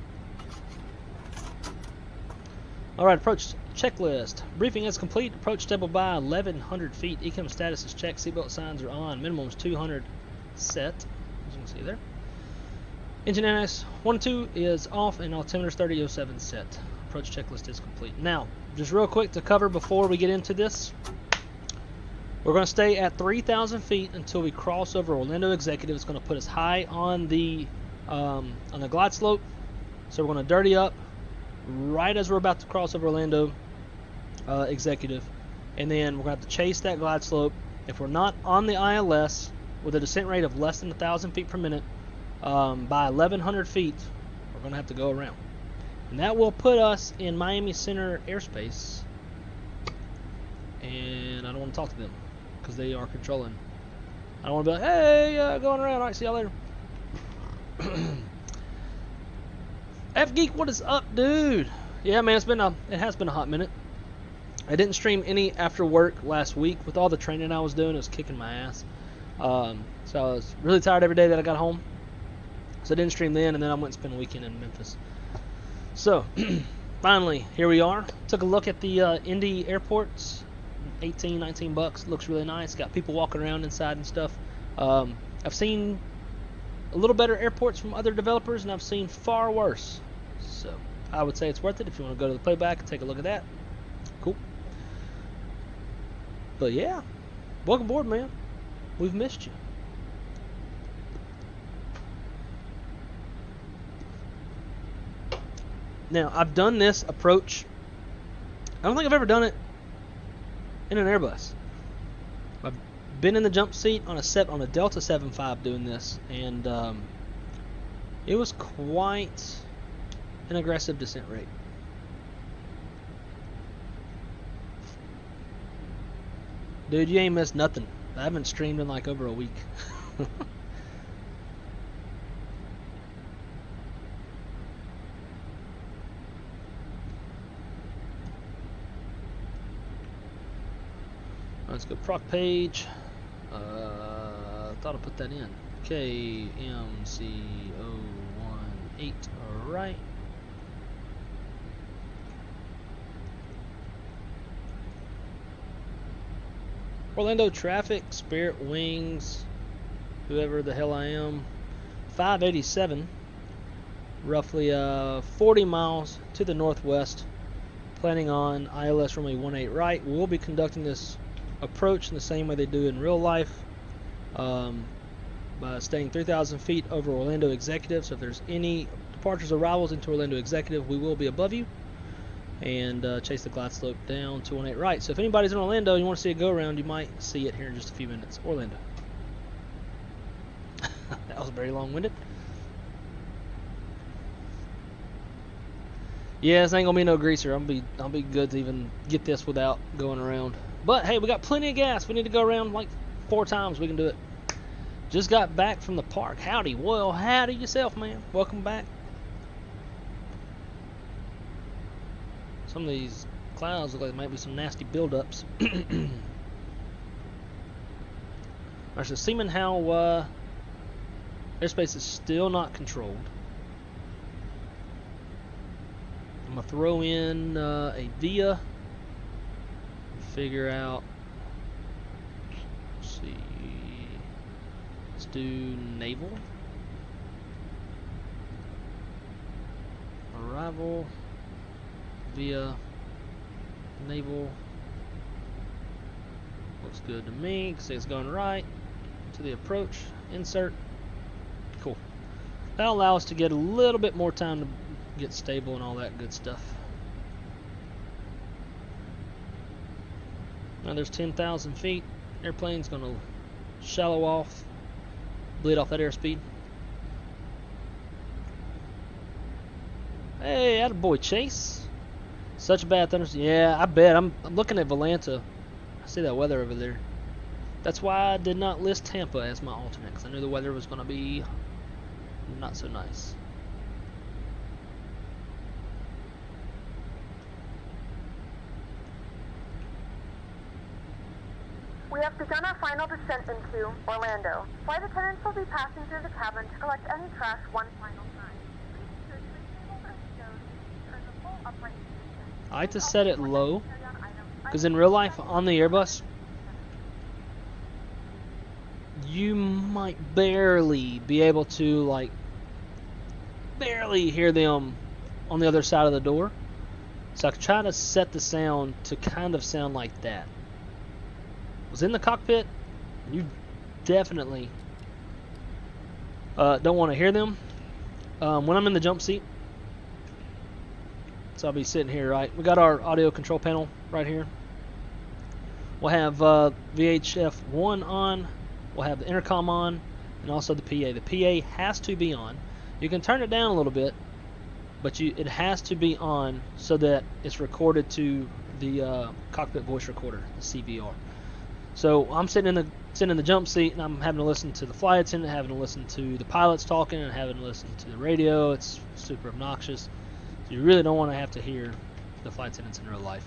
Alright, approach checklist. Briefing is complete. Approach stable by 1100 feet. Ecom status is checked. Seatbelt signs are on. Minimum is 200 set, as you can see there. Engine annex 1 and 2 is off, and altimeter 3007 set. Approach checklist is complete. Now, just real quick to cover before we get into this. We're going to stay at 3,000 feet until we cross over Orlando Executive. It's going to put us high on the glide slope. So we're going to dirty up right as we're about to cross over Orlando Executive. And then we're going to have to chase that glide slope. If we're not on the ILS with a descent rate of less than 1,000 feet per minute, by 1,100 feet, we're going to have to go around. And that will put us in Miami Center airspace. And I don't want to talk to them, because they are controlling. I don't want to be like, hey, going around. All right, see y'all later. F Geek, what is up, dude? Yeah, man, it has been a hot minute. I didn't stream any after work last week with all the training I was doing. It was kicking my ass. So I was really tired every day that I got home. So I didn't stream then, and then I went and spent a weekend in Memphis. So finally, here we are. Took a look at the Indy airports. 18, 19 bucks. Looks really nice. Got people walking around inside and stuff. I've seen a little better airports from other developers, and I've seen far worse. So I would say it's worth it if you want to go to the playback and take a look at that. Cool. But yeah, welcome aboard, man. We've missed you. Now, I've done this approach. I don't think I've ever done it in an Airbus. I've been in the jump seat on a Delta 7.5 doing this, and it was quite an aggressive descent rate. Dude, you ain't missed nothing. I haven't streamed in like over a week. Let's go proc page. Thought I put that in. KMC018. Alright. Orlando traffic, Spirit Wings, whoever the hell I am. 587. Roughly 40 miles to the northwest. Planning on ILS runway 18 right. We'll be conducting this approach in the same way they do in real life, by staying 3,000 feet over Orlando Executive. So if there's any departures or arrivals into Orlando Executive, we will be above you, and chase the glide slope down to 18 right. So if anybody's in Orlando and you want to see a go around, you might see it here in just a few minutes. Orlando. That was very long-winded. Yeah, this ain't gonna be no greaser. I'll be good to even get this without going around. But hey, we got plenty of gas. We need to go around like 4 times. We can do it. Just got back from the park. Howdy. Well, howdy yourself, man. Welcome back. Some of these clouds look like there might be some nasty buildups. Alright, so seeming how airspace is still not controlled. I'm gonna throw in a VIA. Figure out. Let's see. Let's do naval. Arrival via naval. Looks good to me. Say it's going right to the approach. Insert. Cool. That'll allow us to get a little bit more time to get stable and all that good stuff. Now there's 10,000 feet. Airplane's gonna shallow off, bleed off that airspeed. Hey, attaboy, Chase. Such a bad thunderstorm. Yeah, I bet. I'm looking at Volanta. I see that weather over there. That's why I did not list Tampa as my alternate, because I knew the weather was gonna be not so nice. We have begun our final descent into Orlando. Flight attendants will be passing through the cabin to collect any trash one final time. Please ensure tray tables are stowed and in the full upright position. I like to set it low, because in real life on the Airbus, you might barely be able to, like, barely hear them on the other side of the door. So I try to set the sound to kind of sound like that. Was in the cockpit, you definitely don't want to hear them. When I'm in the jump seat, so I'll be sitting here, right? We got our audio control panel right here. We'll have VHF 1 on, we'll have the intercom on, and also the PA. The PA has to be on. You can turn it down a little bit, but it has to be on so that it's recorded to the cockpit voice recorder, the CVR. So I'm sitting in the jump seat, and I'm having to listen to the flight attendant, having to listen to the pilots talking, and having to listen to the radio. It's super obnoxious. So you really don't want to have to hear the flight attendants in real life.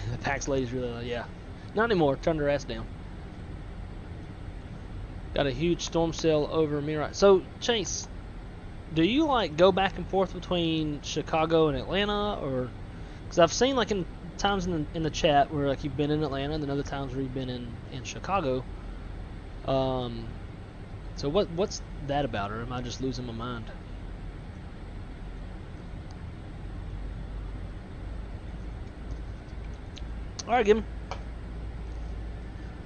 The Pacx ladies really, yeah. Not anymore. Turned her ass down. Got a huge storm cell over me right. So, Chase, do you like go back and forth between Chicago and Atlanta, or because I've seen like in times in the chat where like you've been in Atlanta, and then other times where you've been in Chicago. So what's that about, or am I just losing my mind? All right, give me.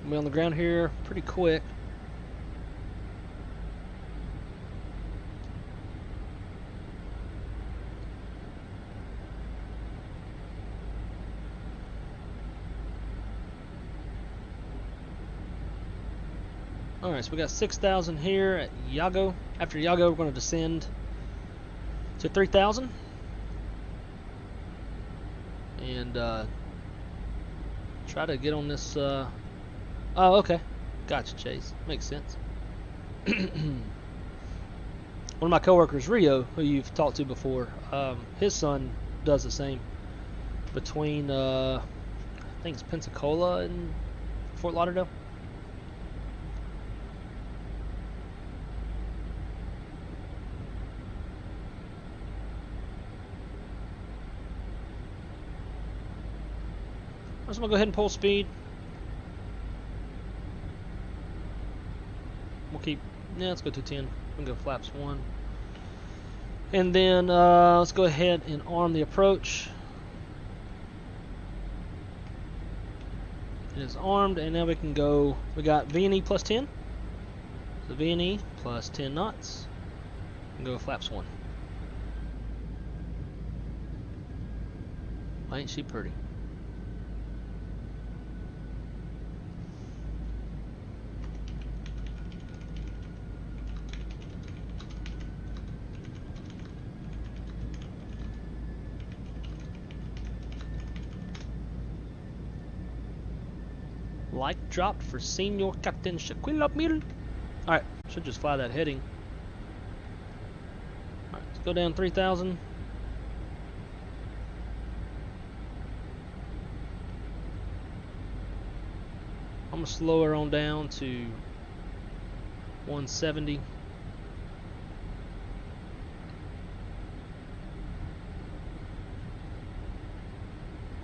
I'll be on the ground here pretty quick. Alright, so we got 6,000 here at Yago. After Yago, we're going to descend to 3,000. And try to get on this. Oh, okay. Gotcha, Chase. Makes sense. One of my coworkers, Rio, who you've talked to before, his son does the same. Between, I think it's Pensacola and Fort Lauderdale. I'm just going to go ahead and pull speed. We'll keep, yeah, let's go to 10. We'll go flaps 1. And then let's go ahead and arm the approach. It is armed, and now we can go, we got V&E plus 10. So V&E plus 10 knots. And go flaps 1. Ain't she pretty? Light dropped for Senior Captain Shaquille O'Neal. Alright, should just fly that heading. Alright, let's go down 3,000. I'm going to slow her on down to 170.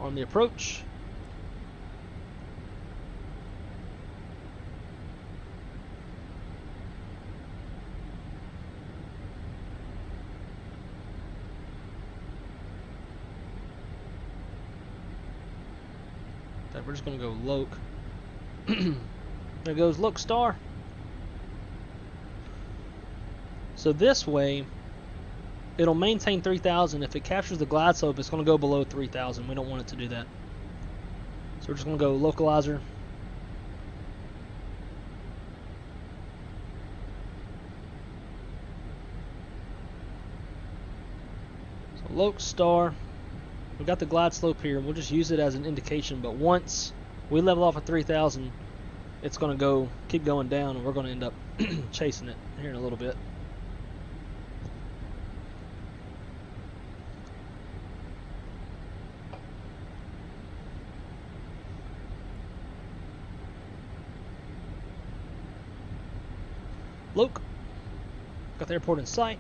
On the approach. We're just going to go Loke. There goes Loke Star. So this way, it'll maintain 3,000. If it captures the glide slope, it's going to go below 3,000. We don't want it to do that. So we're just going to go Localizer. So Loke Star. We got the glide slope here. We'll just use it as an indication, but once we level off at 3,000, it's going to keep going down, and we're going to end up chasing it here in a little bit. Luke, got the airport in sight.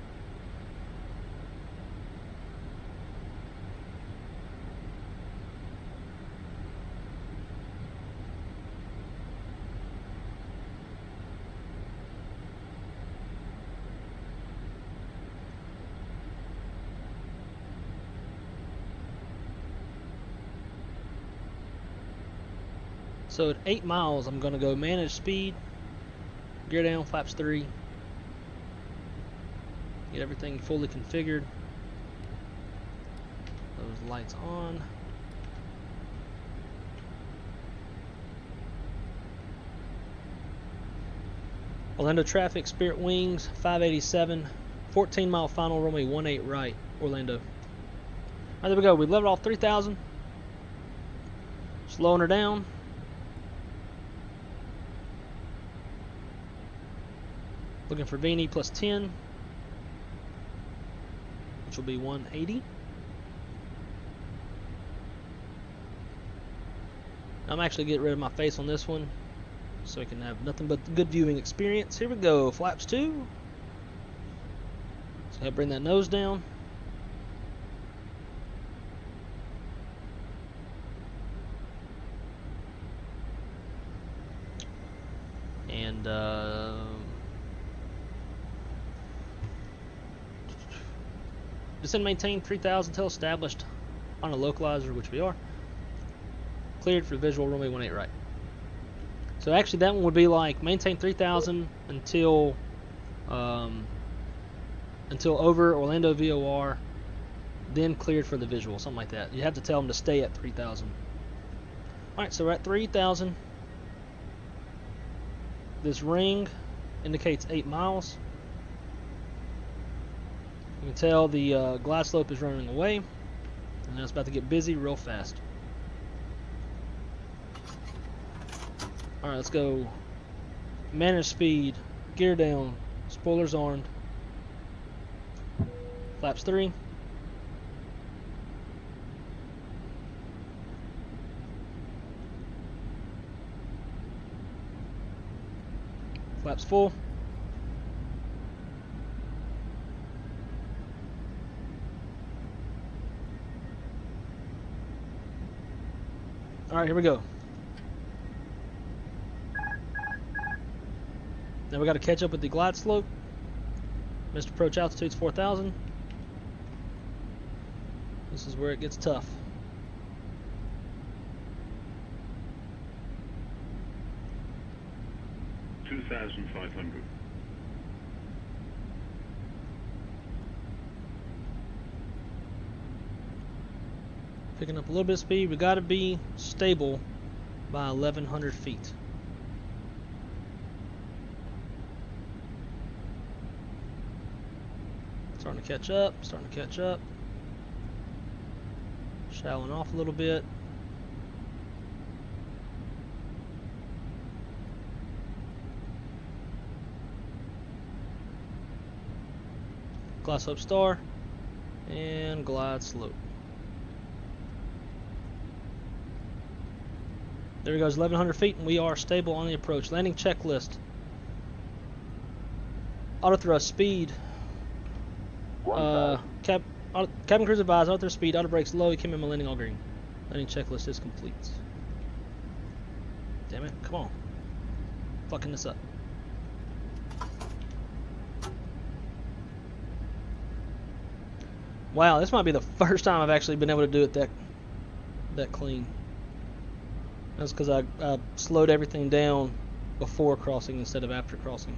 So at 8 miles, I'm going to go manage speed, gear down, flaps 3, get everything fully configured, those lights on. Orlando traffic, Spirit Wings, 587, 14 mile final, runway 18 right, Orlando. Alright, there we go. We leveled off 3,000. Slowing her down. Looking for V&E plus 10, which will be 180. I'm actually getting rid of my face on this one so we can have nothing but good viewing experience. Here we go, flaps 2. So bring that nose down. And descend, maintain 3000 until established on a localizer, which we are. Cleared for visual runway 18 right. So actually that one would be like maintain 3000 until over Orlando VOR, then cleared for the visual, something like that. You have to tell them to stay at 3000. Alright, so we're at 3000. This ring indicates 8 miles. You can tell the glide slope is running away, and now it's about to get busy real fast. Alright, let's go. Manage speed, gear down, spoilers armed. Flaps 3. Flaps full. Alright, here we go. Now we got to catch up with the glide slope. Missed approach altitude's 4000. This is where it gets tough. $2,500. Picking up a little bit of speed. We got to be stable by 1100 feet. Starting to catch up, starting to catch up. Shallowing off a little bit. Glide slope star and glide slope. There we go, 1100 feet, and we are stable on the approach. Landing checklist. Auto thrust speed. Cabin crews advised, auto thrust speed, auto brakes low, you came in my landing all green. Landing checklist is complete. Damn it, come on. Fucking this up. Wow, this might be the first time I've actually been able to do it that clean. That's because I slowed everything down before crossing instead of after crossing.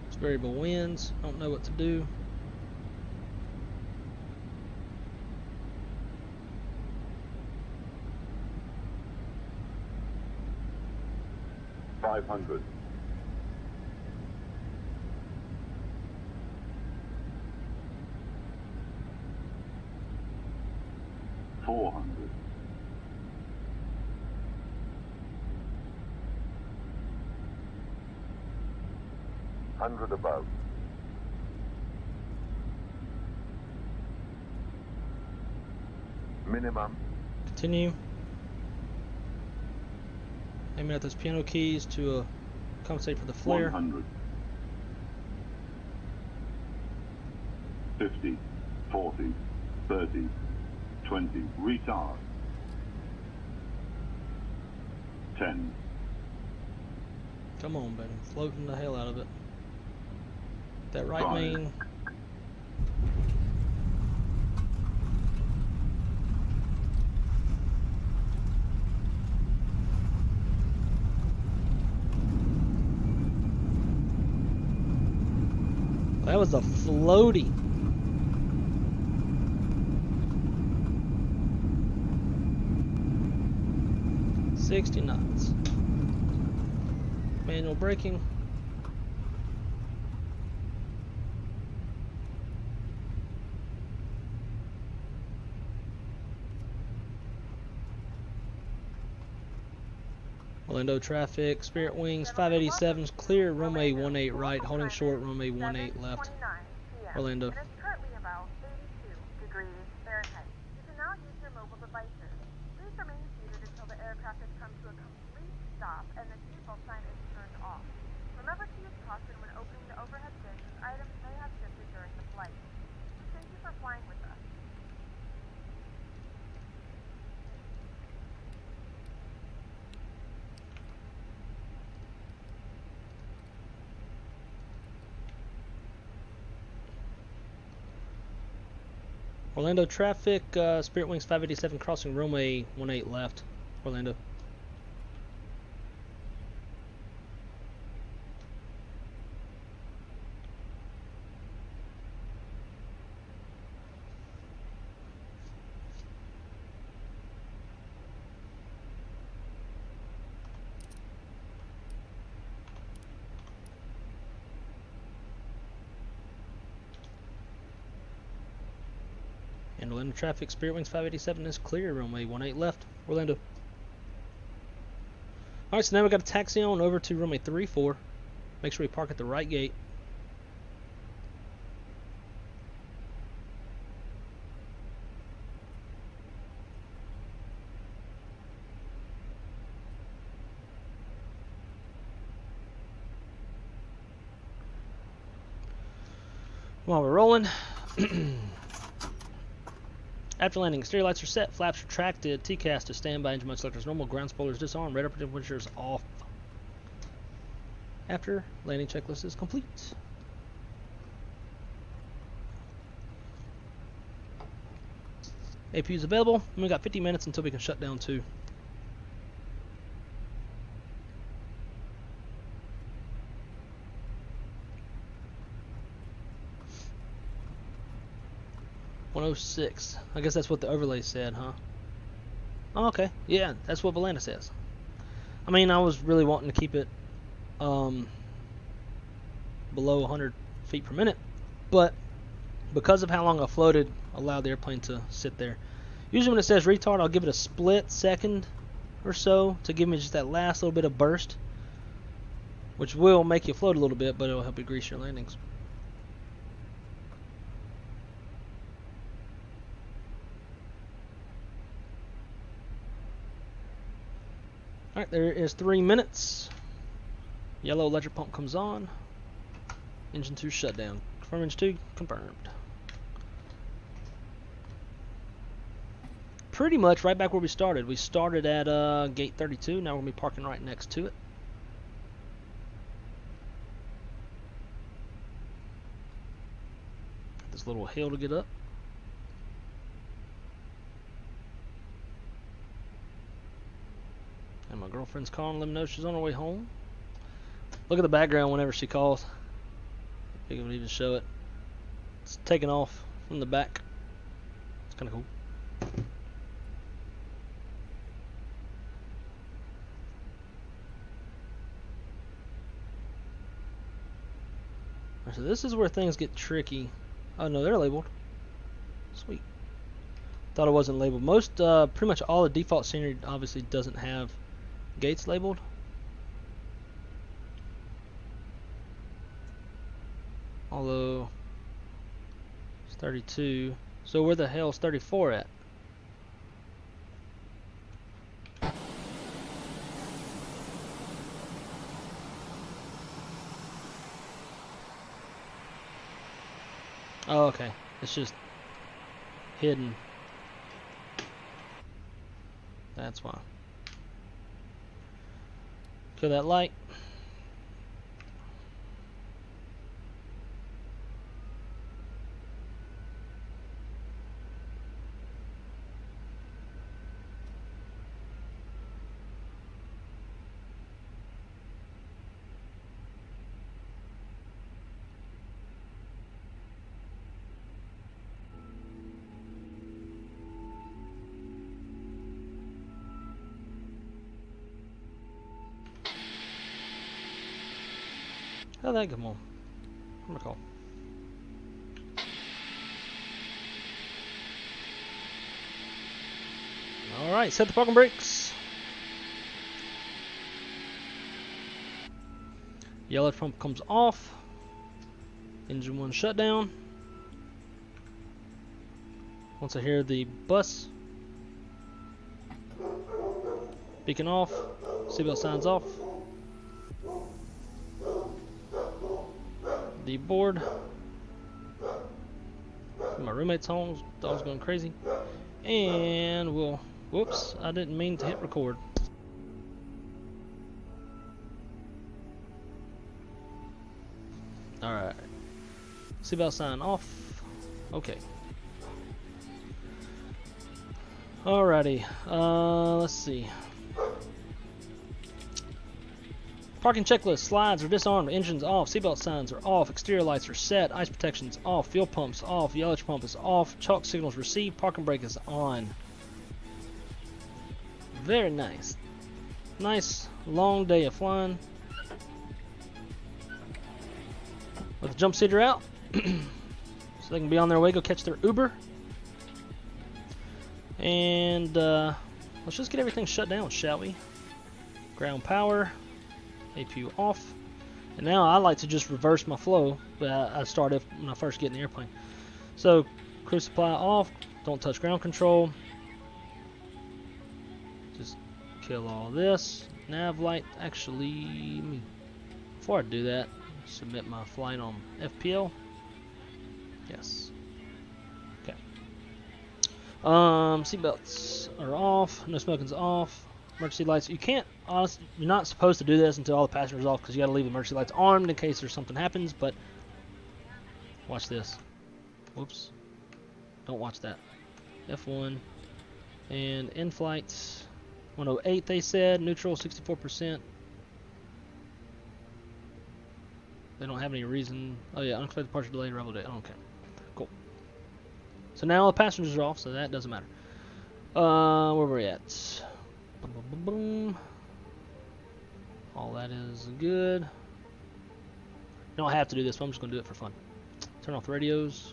It's variable winds. Don't know what to do. $500. $400. $100 above. Minimum. Continue. Aiming at those piano keys to compensate for the flare. 100. 50, 40, 30, 20. Retard. 10. Come on, baby. Floating the hell out of it. That right 5. main. That was a floaty. $60 knots. Manual braking. Orlando traffic, Spirit wings, 587s, clear, runway 18 right, holding short, runway 18 left, Orlando. It is currently about 82 degrees Fahrenheit. You can now use your mobile devices. Please remain Orlando traffic, Spirit Wings 587 crossing runway 18 left. Orlando. And Orlando traffic, Spirit Wings 587 is clear, runway 18 left, Orlando. Alright, so now we got to taxi on over to runway 34. Make sure we park at the right gate. While we're rolling, after landing, exterior lights are set, flaps retracted, TCAS to standby, engine mode selectors normal, ground spoilers disarmed, radar temperatures off. After landing checklist is complete. APU is available, and we got 50 minutes until we can shut down too. .106. I guess that's what the overlay said, huh? Oh, okay. Yeah, that's what Valanda says. I mean, I was really wanting to keep it below 100 feet per minute, but because of how long I floated, allowed the airplane to sit there. Usually when it says retard, I'll give it a split second or so to give me just that last little bit of burst, which will make you float a little bit, but it'll help you grease your landings. Alright, there is 3 minutes. Yellow electric pump comes on. Engine 2 shut down. Confirm engine 2 confirmed. Pretty much right back where we started. We started at gate 32. Now we're going to be parking right next to it. This little hill to get up. And my girlfriend's calling, let me know she's on her way home. Look at the background whenever she calls. I think it would even show it. It's taking off from the back. It's kind of cool. So this is where things get tricky. Oh no, they're labeled. Sweet. Thought it wasn't labeled. Most, pretty much all the default scenery obviously doesn't have gates labeled. Although it's 32. So where the hell is 34 at? Oh, okay. It's just hidden. That's why. Kill that light. How'd that come on? I'm gonna call. Alright, set the parking brakes. Yellow pump comes off. Engine 1 shut down. Once I hear the bus beacon off, seatbelt signs off. The board. My roommate's home. Dog's going crazy. And we'll. Whoops! I didn't mean to hit record. All right. Seatbelt sign off. Okay. Alrighty, let's see. Parking checklist. Slides are disarmed. Engines off. Seatbelt signs are off. Exterior lights are set. Ice protection's off. Fuel pumps off. Yellowage pump is off. Chalk signals received. Parking brake is on. Very nice. Nice long day of flying. With the jump seater out. So they can be on their way, go catch their Uber. And let's just get everything shut down, shall we? Ground power. APU off. And now I like to just reverse my flow, but I start it when I first get in the airplane. So cruise supply off. Don't touch ground control. Just kill all this. Nav light. Actually, before I do that, submit my flight on FPL. Yes. Okay. Seatbelts are off. No smoking's off. Emergency lights. You can't, honestly, you're not supposed to do this until all the passengers are off because you got to leave the emergency lights armed in case there's something happens. But watch this. Whoops. Don't watch that. F1 and in flight 108. They said neutral 64%. They don't have any reason. Oh yeah, unexpected departure delay, arrival day. Okay, cool. So now all the passengers are off, so that doesn't matter. Where we're at. Boom, boom, boom, boom. All that is good. You don't have to do this, but I'm just going to do it for fun. Turn off the radios.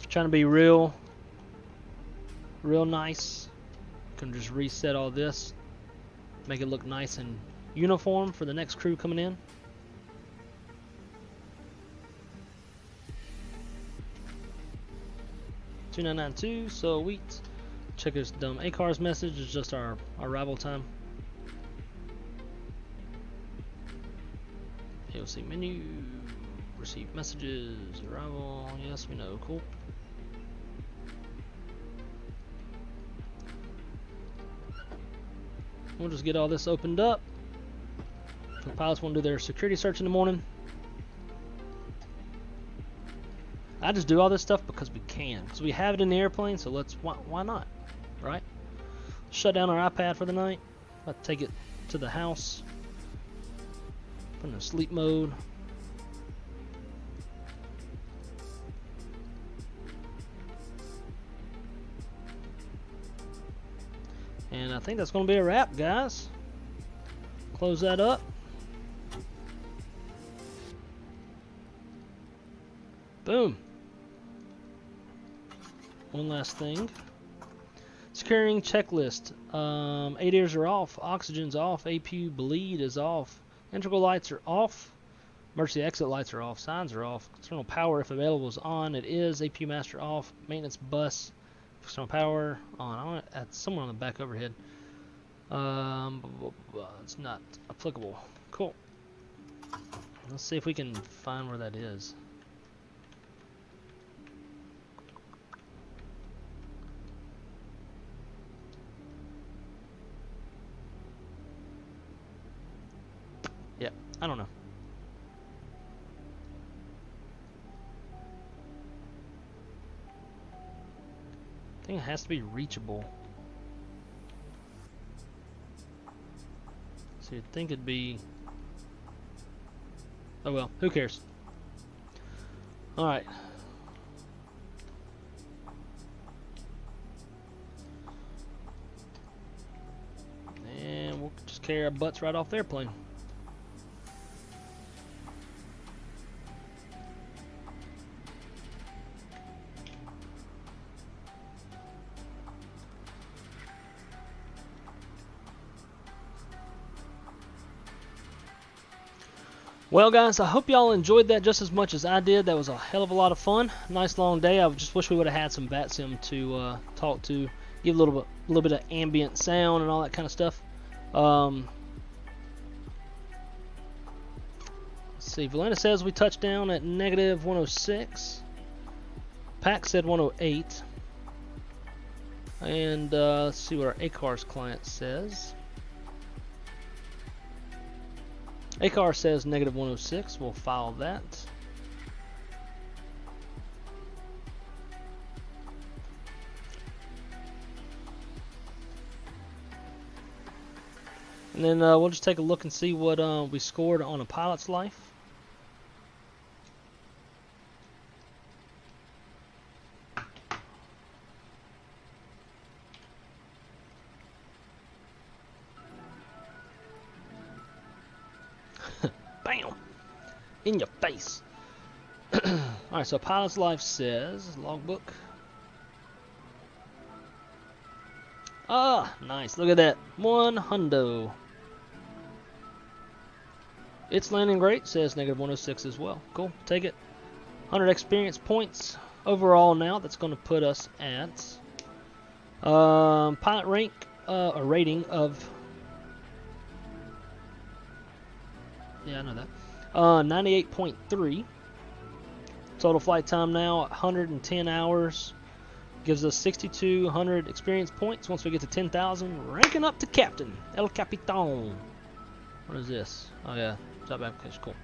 Trying to be real nice. Can just reset all this, make it look nice and uniform for the next crew coming in. $2992, so wheat. Check this dumb ACARS message. It's just our arrival time. AOC menu. Receive messages. Arrival. Yes, we know. Cool. We'll just get all this opened up. The pilots want to do their security search in the morning. I just do all this stuff because we can. Because we have it in the airplane, so let's, why not? Right? Shut down our iPad for the night. I'll take it to the house. Put it in sleep mode. And I think that's going to be a wrap, guys. Close that up. Boom. One last thing. Securing checklist. ADIRs are off. Oxygen's off. APU bleed is off. Integral lights are off. Emergency exit lights are off. Signs are off. External power, if available, is on. It is. APU master off. Maintenance bus. External power on. I want to add somewhere on the back overhead. It's not applicable. Cool. Let's see if we can find where that is. Yeah, I don't know. I think it has to be reachable. So you'd think it'd be... Oh well, who cares? Alright. And we'll just carry our butts right off the airplane. Well guys, I hope y'all enjoyed that just as much as I did. That was a hell of a lot of fun. Nice long day. I just wish we would have had some Vatsim to talk to, give a little bit of ambient sound and all that kind of stuff. Let's see, Valena says we touched down at negative 106. Pacx said 108. And let's see what our ACARS client says. ACAR says -106. We'll file that. And then we'll just take a look and see what we scored on a pilot's life. Bam! In your face. Alright, so pilot's life says, logbook. Ah, nice. Look at that. 100. Its landing rate says -106 as well. Cool. Take it. 100 experience points overall now. That's going to put us at pilot rank, a rating of, yeah, I know that, 98.3. Total flight time now 110 hours. Gives us 6,200 experience points. Once we get to 10,000, ranking up to captain. El Capitan. What is this? Oh yeah, job application. Cool.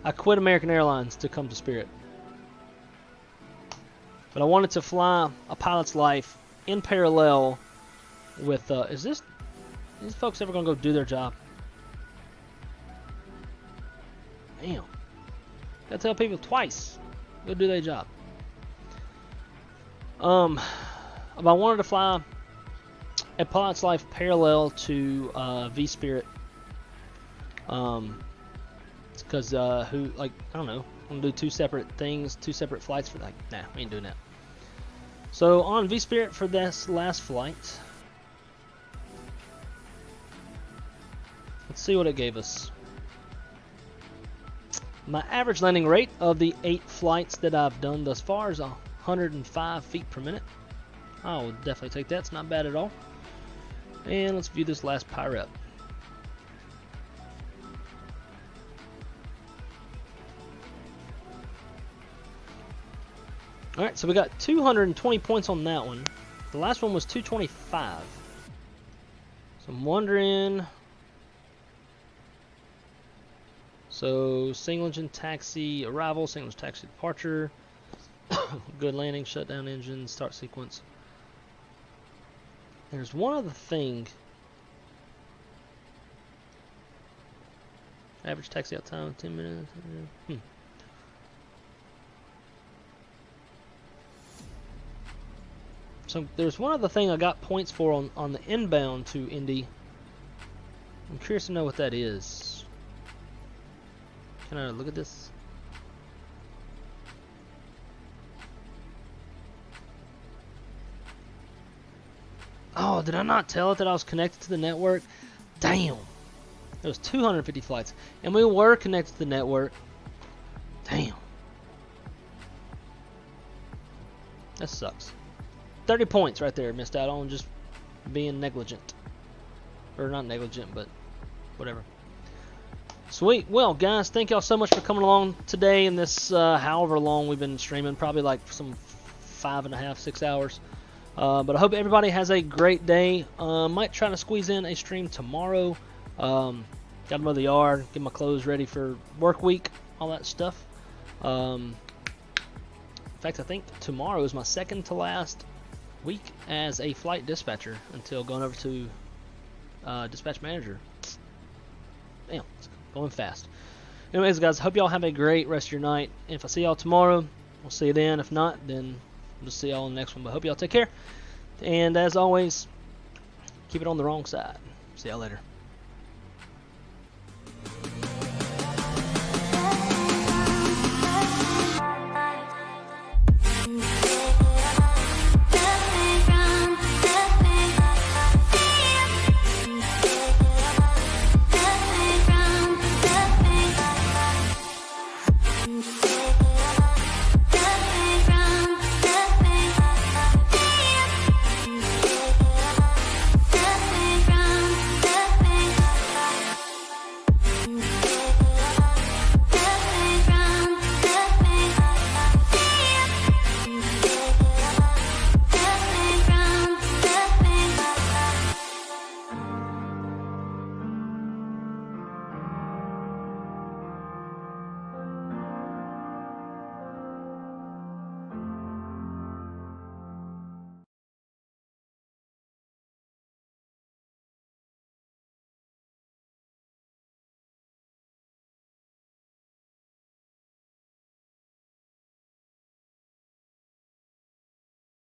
I quit American Airlines to come to Spirit, but I wanted to fly a pilot's life in parallel with. Is these folks ever gonna go do their job? Damn. Gotta tell people twice. Go do their job. I wanted to fly a pilot's life parallel to Vspirit. Because I don't know, I'm gonna do two separate things, two separate flights for that. Nah, we ain't doing that. So on Vspirit for this last flight, let's see what it gave us. My average landing rate of the 8 flights that I've done thus far is 105 feet per minute. I will definitely take that. It's not bad at all. And let's view this last pirate. Alright, so we got 220 points on that one. The last one was 225. So I'm wondering. So single engine taxi arrival, single engine taxi departure. Good landing, shutdown engine, start sequence. There's one other thing. Average taxi out time 10 minutes. So there's one other thing I got points for on the inbound to Indy. I'm curious to know what that is. Can I look at this? Oh, did I not tell it that I was connected to the network? Damn. It was 250 flights. And we were connected to the network. Damn. That sucks. 30 points right there missed out on just being negligent. Or not negligent, but whatever. Sweet. Well, guys, thank y'all so much for coming along today in this however long we've been streaming. Probably like some 5.5, 6 hours. But I hope everybody has a great day. Might try to squeeze in a stream tomorrow. Got to mow the yard, get my clothes ready for work week, all that stuff. In fact, I think tomorrow is my second to last week as a flight dispatcher until going over to dispatch manager. Damn, it's going fast. Anyways, guys, hope y'all have a great rest of your night. If I see y'all tomorrow, we'll see you then. If not, then we'll just see y'all in the next one. But hope y'all take care. And as always, keep it on the wrong side. See y'all later.